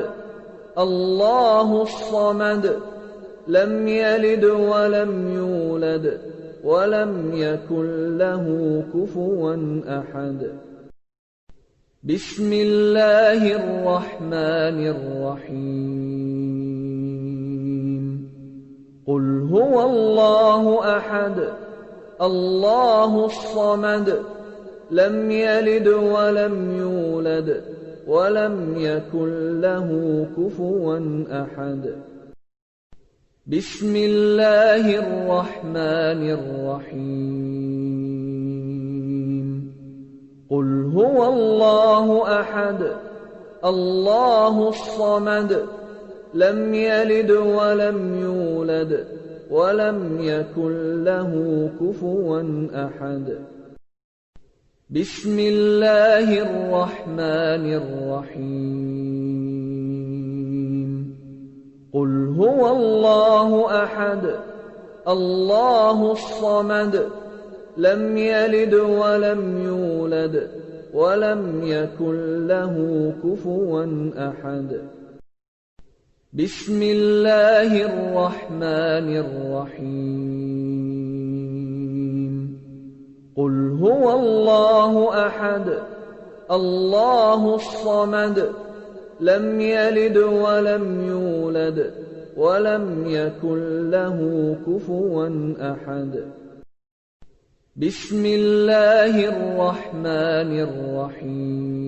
الله الصمد لم يلد ولم يولد ولم يكن له كفوا أحد بسم الله الرحمن الرحيم قل هو الله أحد الله الصمد لم يلد ولم يولد ولم يكن له كفوا أحد بسم الله الرحمن الرحيم قل هو الله أحد الله الصمد لم يلد ولم يولد ولم يكن له كفوا أحد بسم الله الرحمن الرحيم قل هو الله أحد الله الصمد لم يلد ولم يولد ولم يكن له كفوا أحد بسم الله الرحمن الرحيم قل هو الله أحد الله الصمد لم يلد ولم يولد ولم يكن له كفوا أحد بسم الله الرحمن الرحيم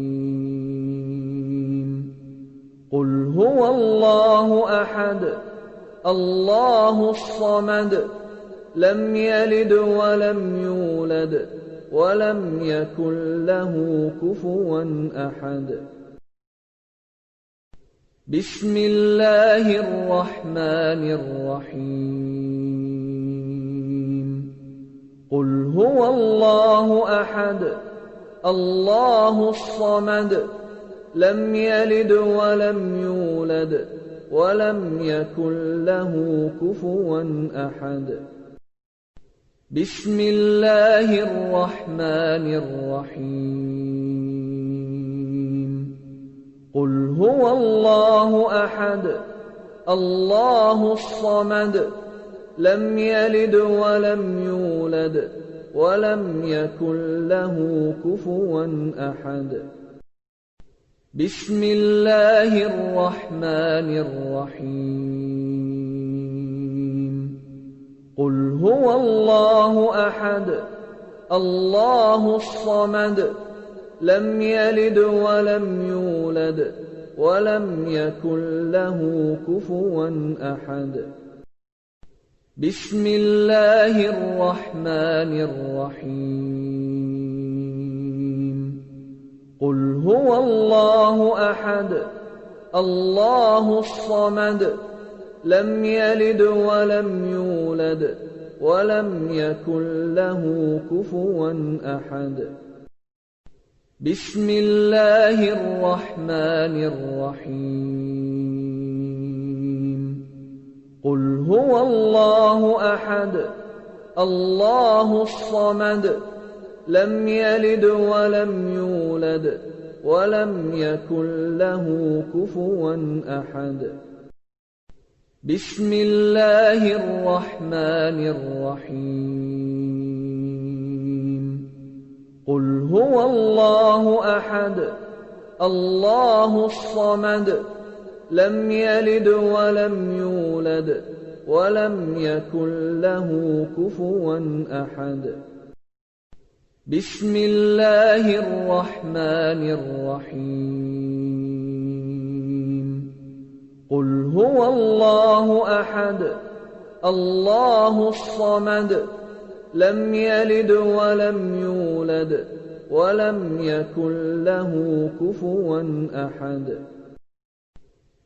قل هو الله أحد الله الصمد لم يلد ولم يولد ولم يكن له كفوا أحد بسم الله الرحمن الرحيم قل هو الله أحد الله الصمد لم يلد ولم يولد ولم يكن له كفوا أحد بسم الله الرحمن الرحيم قل هو الله أحد الله الصمد لم يلد ولم يولد ولم يكن له كفوا أحد بسم الله الرحمن الرحيم قل هو الله أحد الله الصمد لم يلد ولم يولد ولم يكن له كفوا أحد بسم الله الرحمن الرحيم قل هو الله أحد الله الصمد لم يلد ولم يولد ولم يكن له كفوا أحد بسم الله الرحمن الرحيم قل هو الله أحد الله الصمد لم يلد ولم يولد ولم يكن له كفوا أحد بسم الله الرحمن الرحيم قل هو الله أحد الله الصمد لم يلد ولم يولد ولم يكن له كفوا أحد بسم الله الرحمن الرحيم قل هو الله أحد الله الصمد لم يلد ولم يولد ولم يكن له كفوا أحد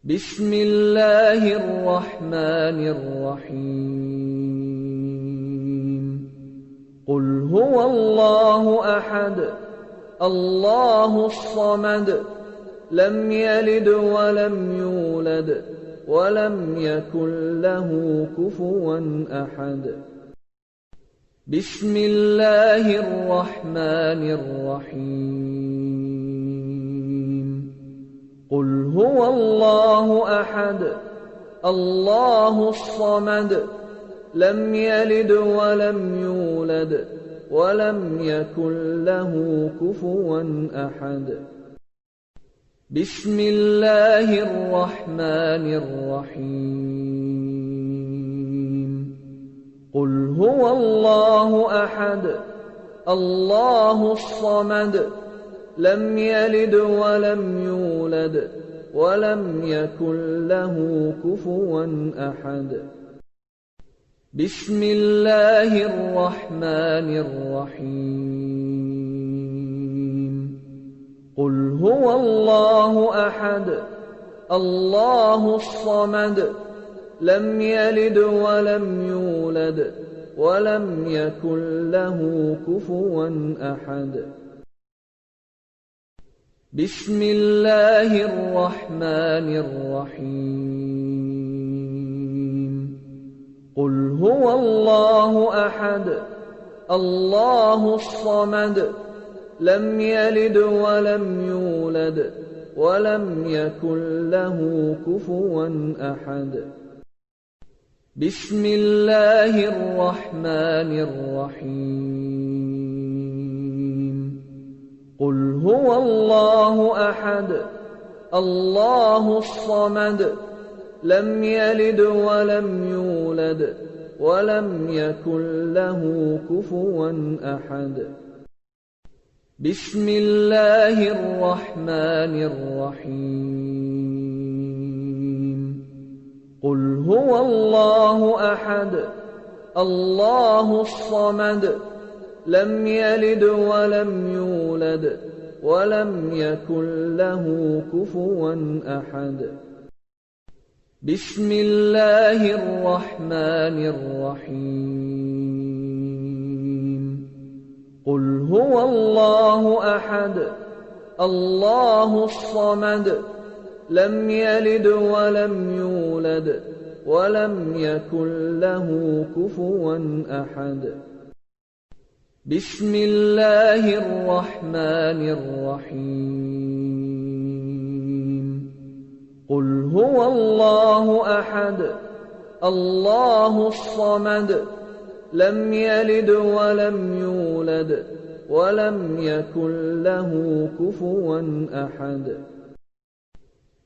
بسم الله الرحمن الرحيم قل هو الله أحد الله الصمد لم يلد ولم يولد ولم يكن له كفوا أحد بسم الله الرحمن الرحيم قل هو الله أحد الله الصمد لم يلد ولم يولد ولم يكن له كفوا أحد بسم الله الرحمن الرحيم قل هو الله أحد الله الصمد لم يلد ولم يولد ولم يكن له كفوا أحد بسم الله الرحمن الرحيم قل هو الله أحد الله الصمد لم يلد ولم يولد ولم يكن له كفوا أحد بسم الله الرحمن الرحيم قل هو الله أحد الله الصمد لم يلد ولم يولد ولم يكن له كفوا أحد بسم الله الرحمن الرحيم قل هو الله أحد الله الصمد لم يلد ولم يولد ولم يكن له كفوا أحد بسم الله الرحمن الرحيم قل هو الله أحد الله الصمد لم يلد ولم يولد ولم يكن له كفوا أحد بسم الله الرحمن الرحيم قل هو الله أحد الله الصمد لم يلد ولم يولد ولم يكن له كفوا أحد بسم الله الرحمن الرحيم قل هو الله أحد الله الصمد لم يلد ولم يولد ولم يكن له كفوا أحد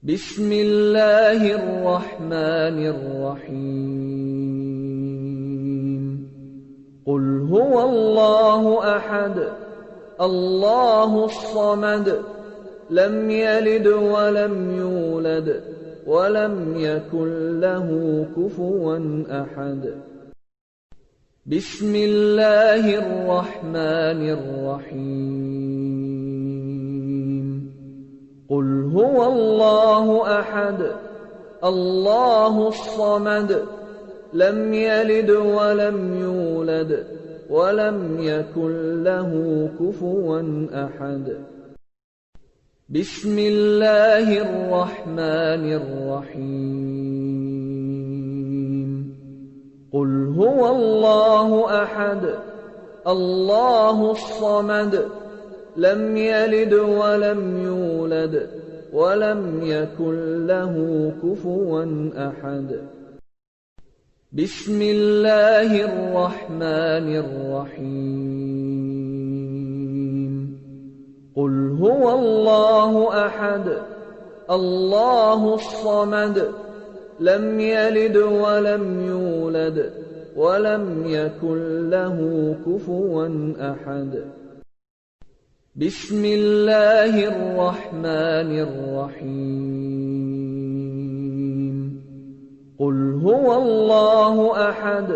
بسم الله الرحمن الرحيم قل هو الله أحد الله الصمد لم يلد ولم يولد ولم يكن له كفوا أحد بسم الله الرحمن الرحيم قل هو الله أحد الله الصمد لم يلد ولم يولد ولم يكن له كفوا أحد بسم الله الرحمن الرحيم قل هو الله أحد الله الصمد لم يلد ولم يولد ولم يكن له كفوا أحد بسم الله الرحمن الرحيم قل هو الله أحد الله الصمد لم يلد ولم يولد ولم يكن له كفوا أحد بسم الله الرحمن الرحيم قل هو الله أحد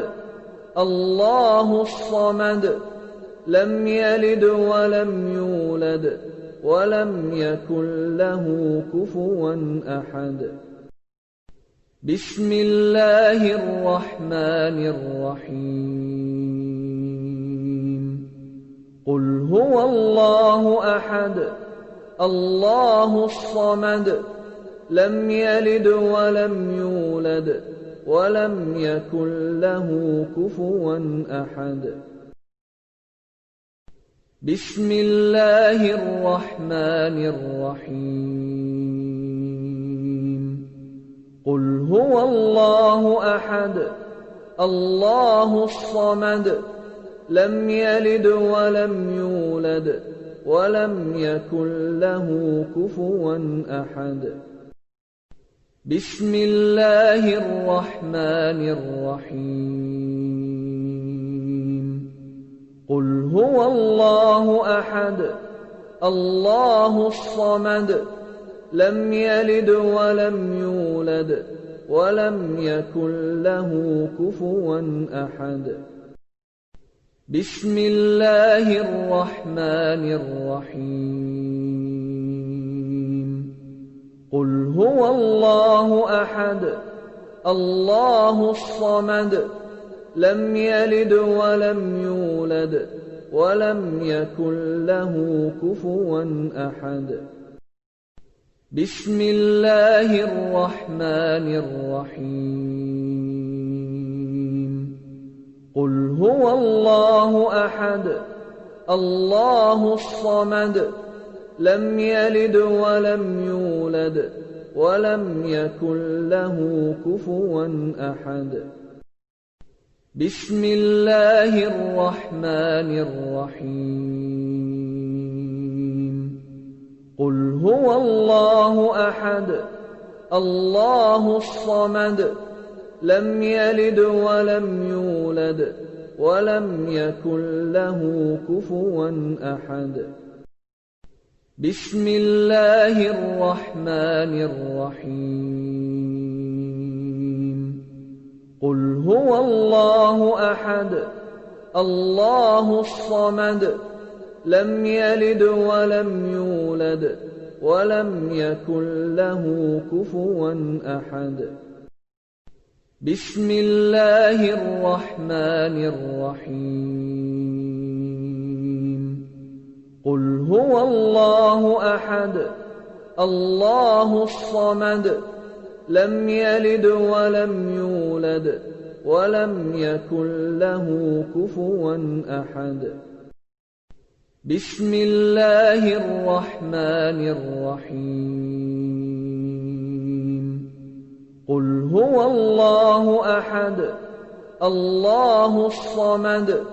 الله الصمد لم يلد ولم يولد ولم يكن له كفوا أحد بسم الله الرحمن الرحيم قل هو الله أحد الله الصمد لم يلد ولم يولد ولم يكن له كفوا أحد بسم الله الرحمن الرحيم قل هو الله أحد الله الصمد لم يلد ولم يولد ولم يكن له كفوا أحد بسم الله الرحمن الرحيم قل هو الله أحد الله الصمد لم يلد ولم يولد ولم يكن له كفوا أحد بسم الله الرحمن الرحيم قل هو الله أحد الله الصمد لم يلد ولم يولد ولم يكن له كفوا أحد بسم الله الرحمن الرحيم قل هو الله أحد الله الصمد لم يلد ولم يولد ولم يكن له كفوا أحد بسم الله الرحمن الرحيم قل هو الله أحد الله الصمد لم يلد ولم يولد ولم يكن له كفوا أحد بسم الله الرحمن الرحيم قل هو الله أحد الله الصمد لم يلد ولم يولد ولم يكن له كفوا أحد بسم الله الرحمن الرحيم قل هو الله أحد الله الصمد لم يلد ولم يولد ولم يكن له كفوا أحد بسم الله الرحمن الرحيم قل هو الله أحد الله الصمد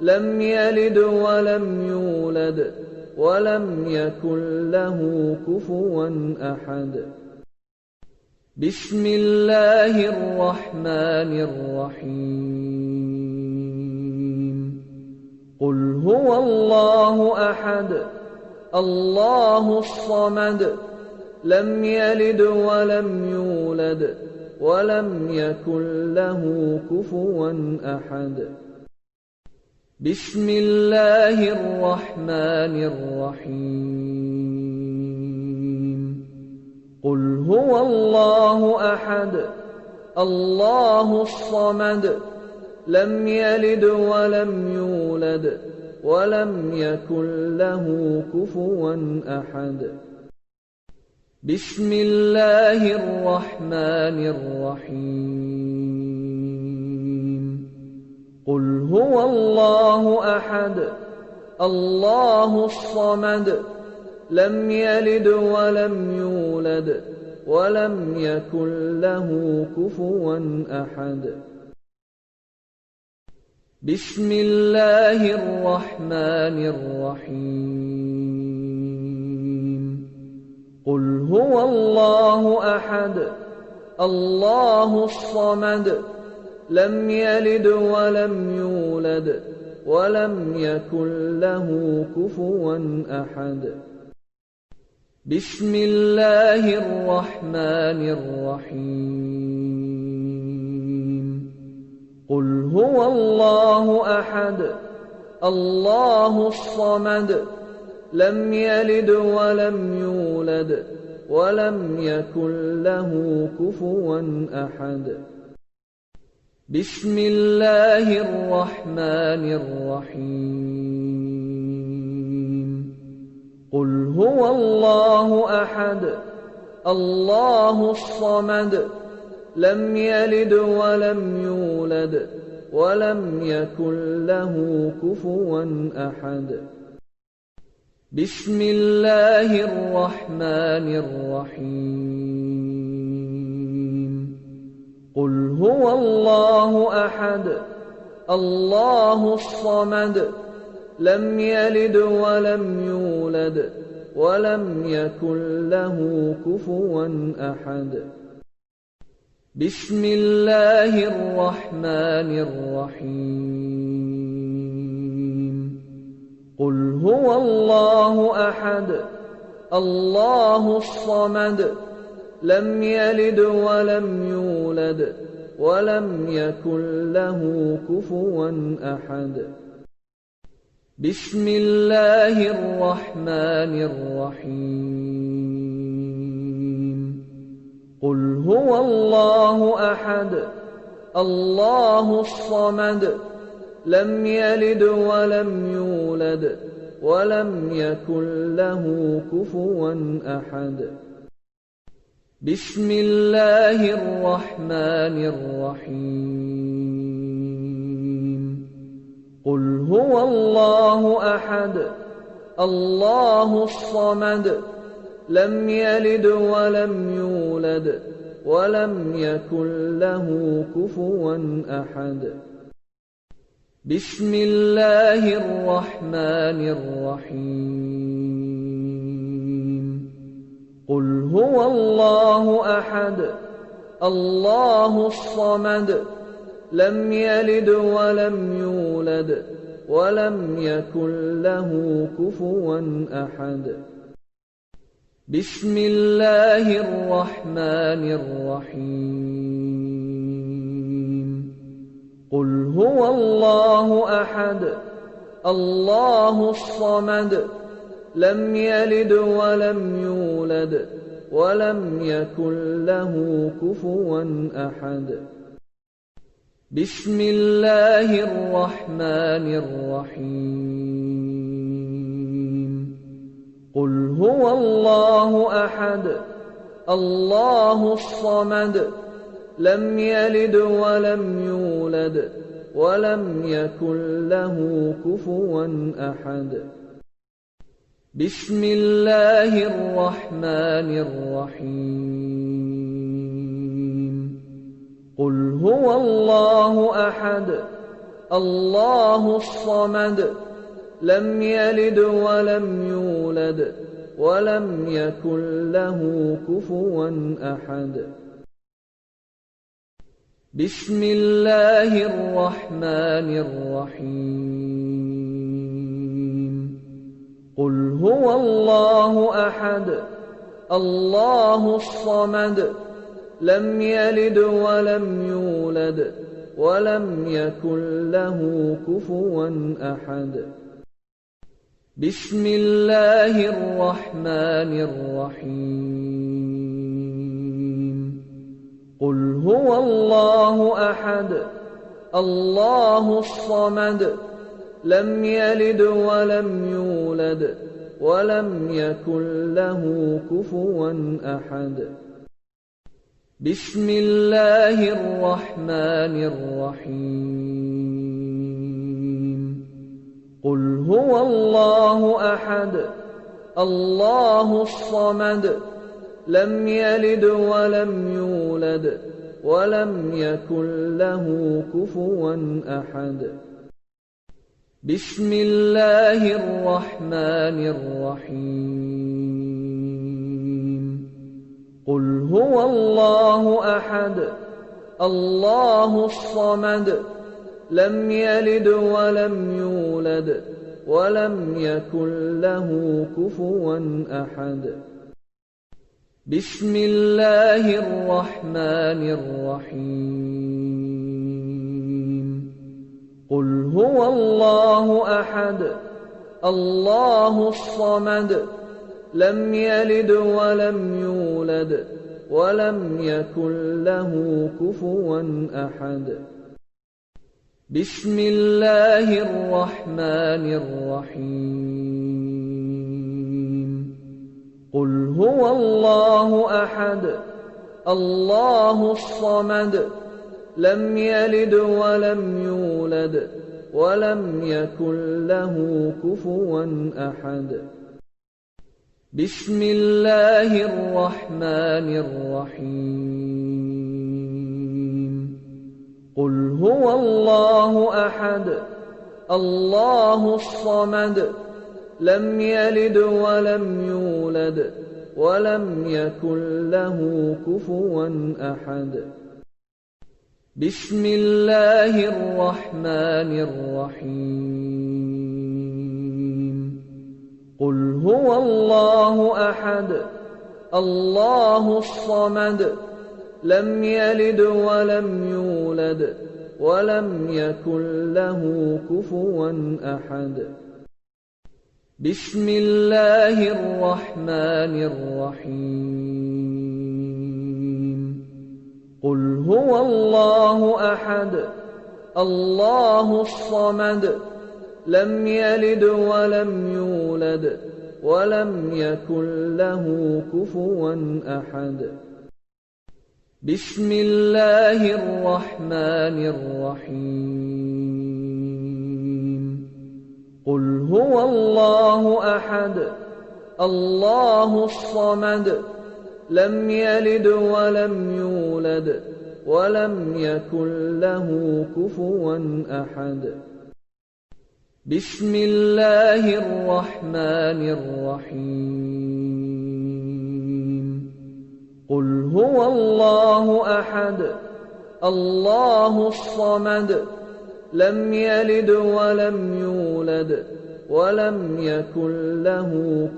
لم يلد ولم يولد ولم يكن له كفوا أحد بسم الله الرحمن الرحيم قل هو الله أحد الله الصمد لم يلد ولم يولد ولم يكن له كفوا أحد بسم الله الرحمن الرحيم قل هو الله أحد الله الصمد لم يلد ولم يولد ولم يكن له كفوا أحد بسم الله الرحمن الرحيم قل هو الله أحد الله الصمد لم يلد ولم يولد ولم يكن له كفوا أحد بسم الله الرحمن الرحيم قل هو الله أحد الله الصمد لم يلد ولم يولد ولم يكن له كفوا أحد بسم الله الرحمن الرحيم قل هو الله أحد الله الصمد لم يلد ولم يولد ولم يكن له كفوا أحد بسم الله الرحمن الرحيم هو الله أحد الله الصمد لم يلد ولم يولد ولم يكن له كفوا أحد بسم الله الرحمن الرحيم قل هو الله أحد الله الصمد لم يلد ولم يولد ولم يكن له كفوا أحد بسم الله الرحمن الرحيم قل هو الله أحد الله الصمد لم يلد ولم يولد ولم يكن له كفوا أحد بسم الله الرحمن الرحيم قل هو الله أحد الله الصمد لم يلد ولم يولد ولم يكن له كفوا أحد بسم الله الرحمن الرحيم قل هو الله أحد الله الصمد لم يلد ولم يولد ولم يكن له كفوا أحد بسم الله الرحمن الرحيم قل هو الله أحد الله الصمد لم يلد ولم يولد ولم يكن له كفوا أحد بسم الله الرحمن الرحيم قل هو الله أحد الله الصمد لم يلد ولم يولد ولم يكن له كفوا أحد بسم الله الرحمن الرحيم قل هو الله أحد الله الصمد لم يلد ولم يولد ولم يكن له كفوا أحد بسم الله الرحمن الرحيم قل هو الله أحد الله الصمد لم يلد ولم يولد ولم يكن له كفوا أحد بسم الله الرحمن الرحيم قل هو الله أحد الله الصمد لم يلد ولم يولد ولم يكن له كفوا أحد بسم الله الرحمن الرحيم قل هو الله أحد الله الصمد لم يلد ولم يولد ولم يكن له كفوا أحد بسم الله الرحمن الرحيم قل هو الله أحد الله الصمد لم يلد ولم يولد ولم يكن له كفوا أحد بسم الله الرحمن الرحيم قل هو الله أحد الله الصمد لم يلد ولم يولد ولم يكن له كفوا أحد بسم الله الرحمن الرحيم قل هو الله أحد الله الصمد لم يلد ولم يولد ولم يكن له كفوا أحد بسم الله الرحمن الرحيم هو الله أحد الله الصمد لم يلد ولم يولد ولم يكن له كفوا أحد بسم الله الرحمن الرحيم قل هو الله أحد الله الصمد لم يلد ولم يولد ولم يكن له كفوا أحد بسم الله الرحمن الرحيم قل هو الله أحد الله الصمد لم يلد ولم يولد ولم يكن له كفوا أحد بسم الله الرحمن الرحيم قل هو الله أحد الله الصمد لم يلد ولم يولد ولم يكن له كفوا أحد بسم الله الرحمن الرحيم قل هو الله أحد الله الصمد لم يلد ولم يولد ولم يكن له كفوا أحد بسم الله الرحمن الرحيم قل هو الله أحد الله الصمد لم يلد ولم يولد ولم يكن له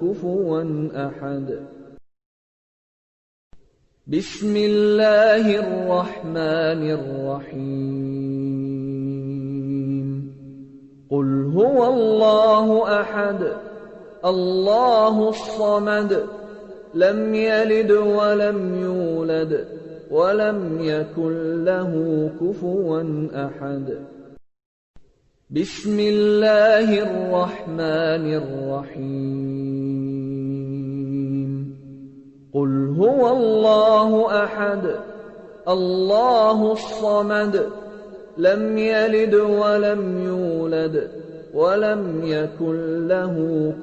كفوا أحد بسم الله الرحمن الرحيم قل هو الله أحد الله الصمد لم يلد ولم يولد ولم يكن له كفوا أحد بسم الله الرحمن الرحيم قل هو الله أحد الله الصمد لم يلد ولم يولد ولم يكن له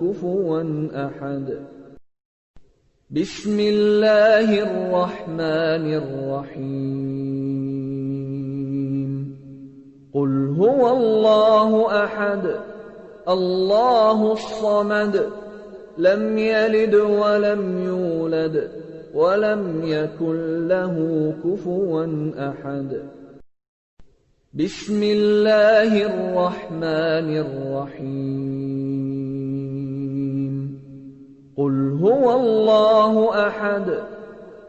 كفوا أحد بسم الله الرحمن الرحيم قل هو الله أحد الله الصمد لم يلد ولم يولد ولم يكن له كفوا أحد بسم الله الرحمن الرحيم قل هو الله أحد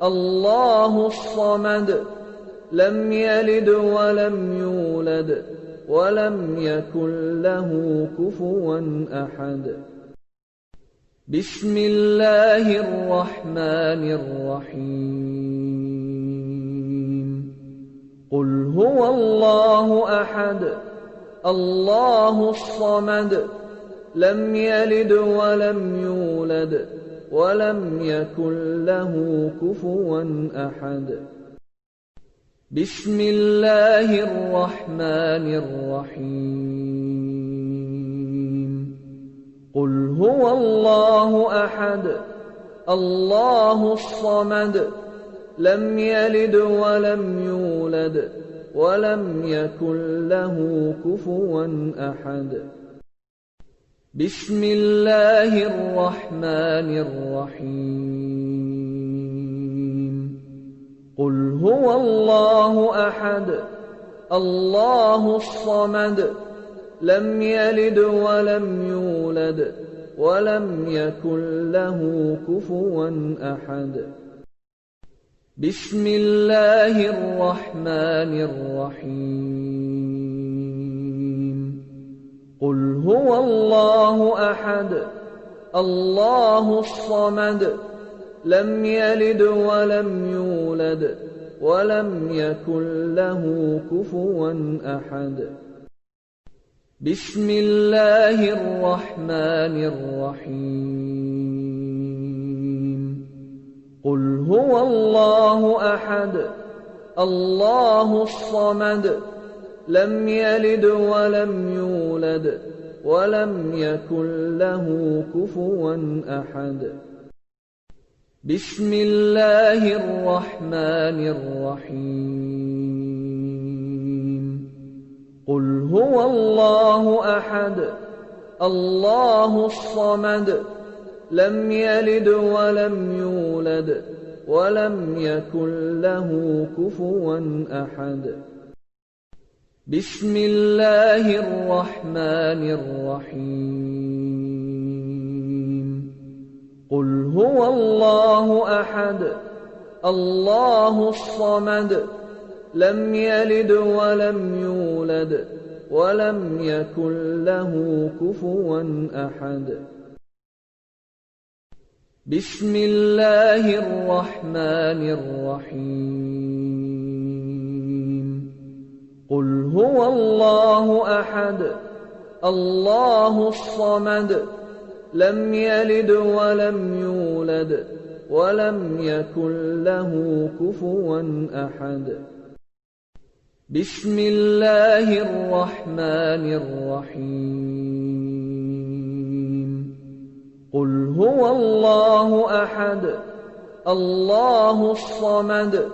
الله الصمد لم يلد ولم يولد ولم يكن له كفوا أحد بسم الله الرحمن الرحيم قل هو الله أحد الله الصمد لم يلد ولم يولد ولم يكن له كفوا أحد بسم الله الرحمن الرحيم قل هو الله أحد الله الصمد لم يلد ولم يولد ولم يكن له كفوا أحد بسم الله الرحمن الرحيم قل هو الله أحد الله الصمد لم يلد ولم يولد ولم يكن له كفوا أحد بسم الله الرحمن الرحيم قل هو الله أحد الله الصمد لم يلد ولم يولد ولم يكن له كفوا أحد بسم الله الرحمن الرحيم قل هو الله أحد الله الصمد لم يلد ولم يولد ولم يكن له كفوا أحد بسم الله الرحمن الرحيم قل هو الله أحد الله الصمد لم يلد ولم يولد ولم يكن له كفوا أحد بسم الله الرحمن الرحيم قل هو الله أحد الله الصمد لم يلد ولم يولد ولم يكن له كفوا أحد بسم الله الرحمن الرحيم قل هو الله أحد الله الصمد لم يلد ولم يولد ولم يكن له كفوا أحد بسم الله الرحمن الرحيم قل هو الله أحد الله الصمد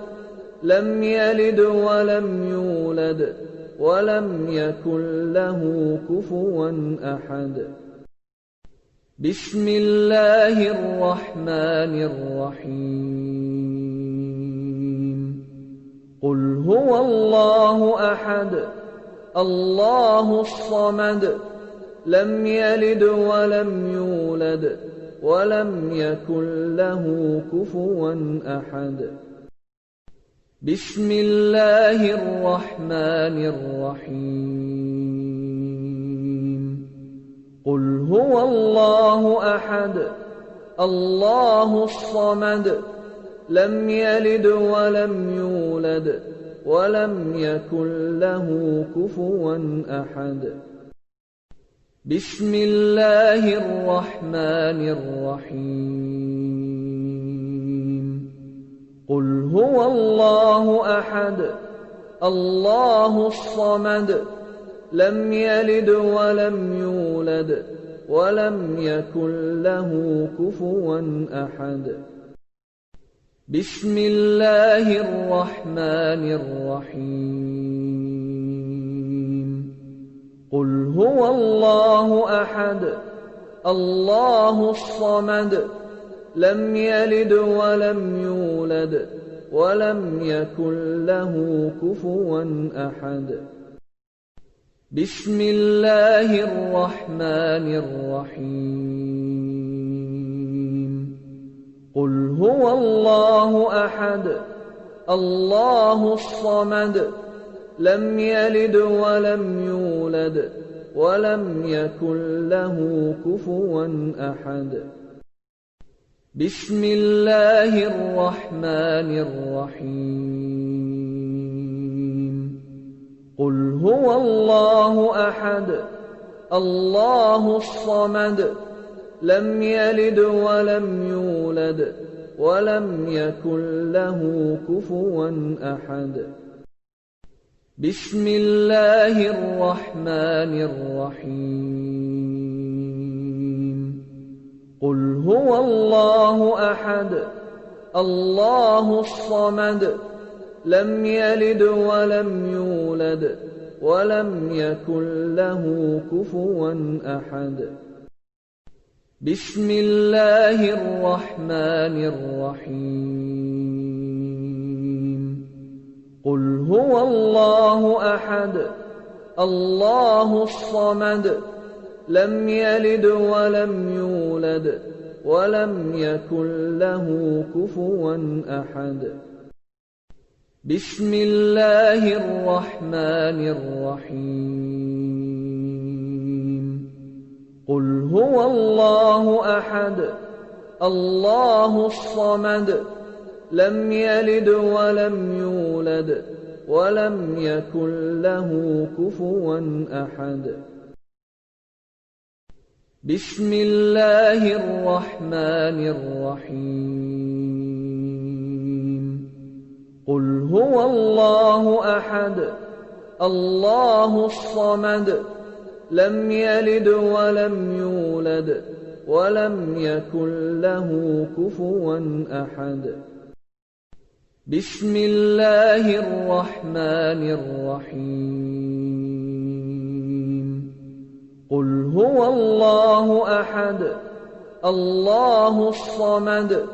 لم يلد ولم يولد ولم يكن له كفوا أحد بسم الله الرحمن الرحيم قل هو الله أحد الله الصمد لم يلد ولم يولد ولم يكن له كفوا أحد بسم الله الرحمن الرحيم قل هو الله أحد الله الصمد لم يلد ولم يولد ولم يكن له كفوا أحد بسم الله الرحمن الرحيم قل هو الله أحد الله الصمد لم يلد ولم يولد ولم يكن له كفوا أحد بسم الله الرحمن الرحيم قل هو الله أحد الله الصمد لم يلد ولم يولد ولم يكن له كفوا أحد بسم الله الرحمن الرحيم قل هو الله أحد الله الصمد لم يلد ولم يولد ولم يكن له كفوا أحد بسم الله الرحمن الرحيم قل هو الله أحد الله الصمد لم يلد ولم يولد ولم يكن له كفوا أحد بسم الله الرحمن الرحيم قل هو الله أحد الله الصمد لم يلد ولم يولد ولم يكن له كفوا أحد بسم الله الرحمن الرحيم قل هو الله أحد الله الصمد لم يلد ولم يولد ولم يكن له كفوا أحد بسم الله الرحمن الرحيم قل هو الله أحد الله الصمد لم يلد ولم يولد ولم يكن له كفوا أحد بسم الله الرحمن الرحيم قل هو الله أحد الله الصمد لم يلد ولم يولد ولم يكن له كفوا أحد بسم الله الرحمن الرحيم قل هو الله أحد الله الصمد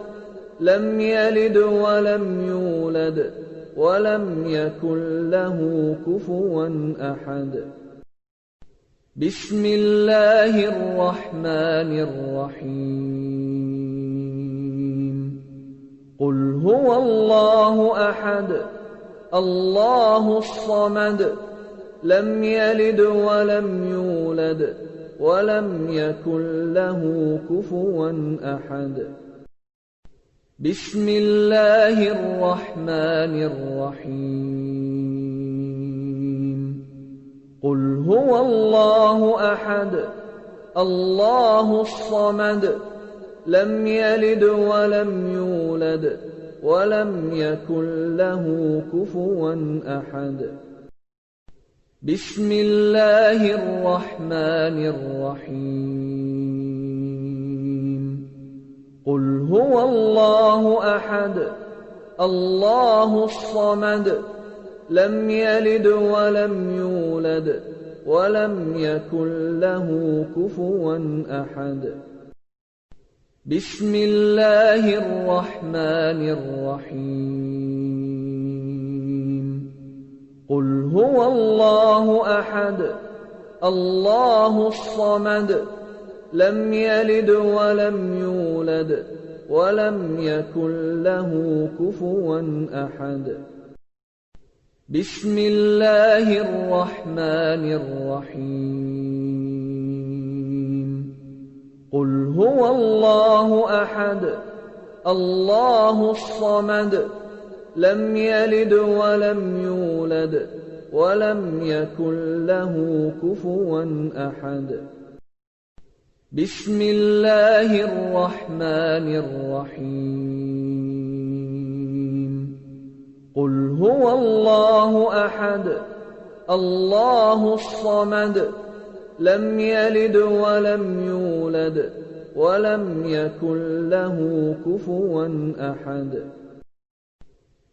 لم يلد ولم يولد ولم يكن له كفوا أحد بسم الله الرحمن الرحيم قل هو الله أحد الله الصمد لم يلد ولم يولد ولم يكن له كفوا أحد بسم الله الرحمن الرحيم قل هو الله أحد الله الصمد لم يلد ولم يولد ولم يكن له كفوا أحد بسم الله الرحمن الرحيم قل هو الله أحد الله الصمد لم يلد ولم يولد ولم يكن له كفوا أحد بسم الله الرحمن الرحيم قل هو الله أحد الله الصمد لم يلد ولم يولد ولم يكن له كفوا أحد بسم الله الرحمن الرحيم قل هو الله أحد الله الصمد لم يلد ولم يولد ولم يكن له كفوا أحد بسم الله الرحمن الرحيم قل هو الله أحد الله الصمد لم يلد ولم يولد ولم يكن له كفوا أحد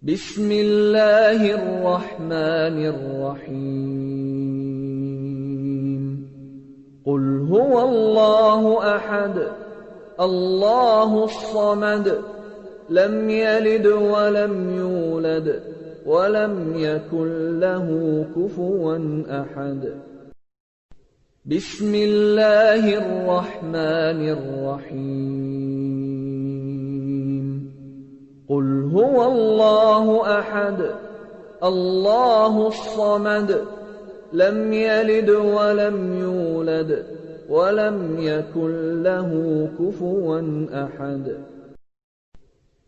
بسم الله الرحمن الرحيم قل هو الله أحد الله الصمد لم يلد ولم يولد ولم يكن له كفوا أحد بسم الله الرحمن الرحيم قل هو الله أحد الله الصمد لم يلد ولم يولد ولم يكن له كفوا أحد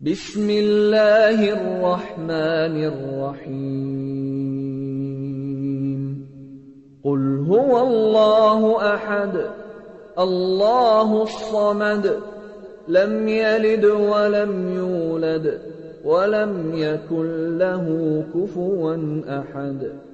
بسم الله الرحمن الرحيم قل هو الله أحد الله الصمد لم يلد ولم يولد ولم يكن له كفوا أحد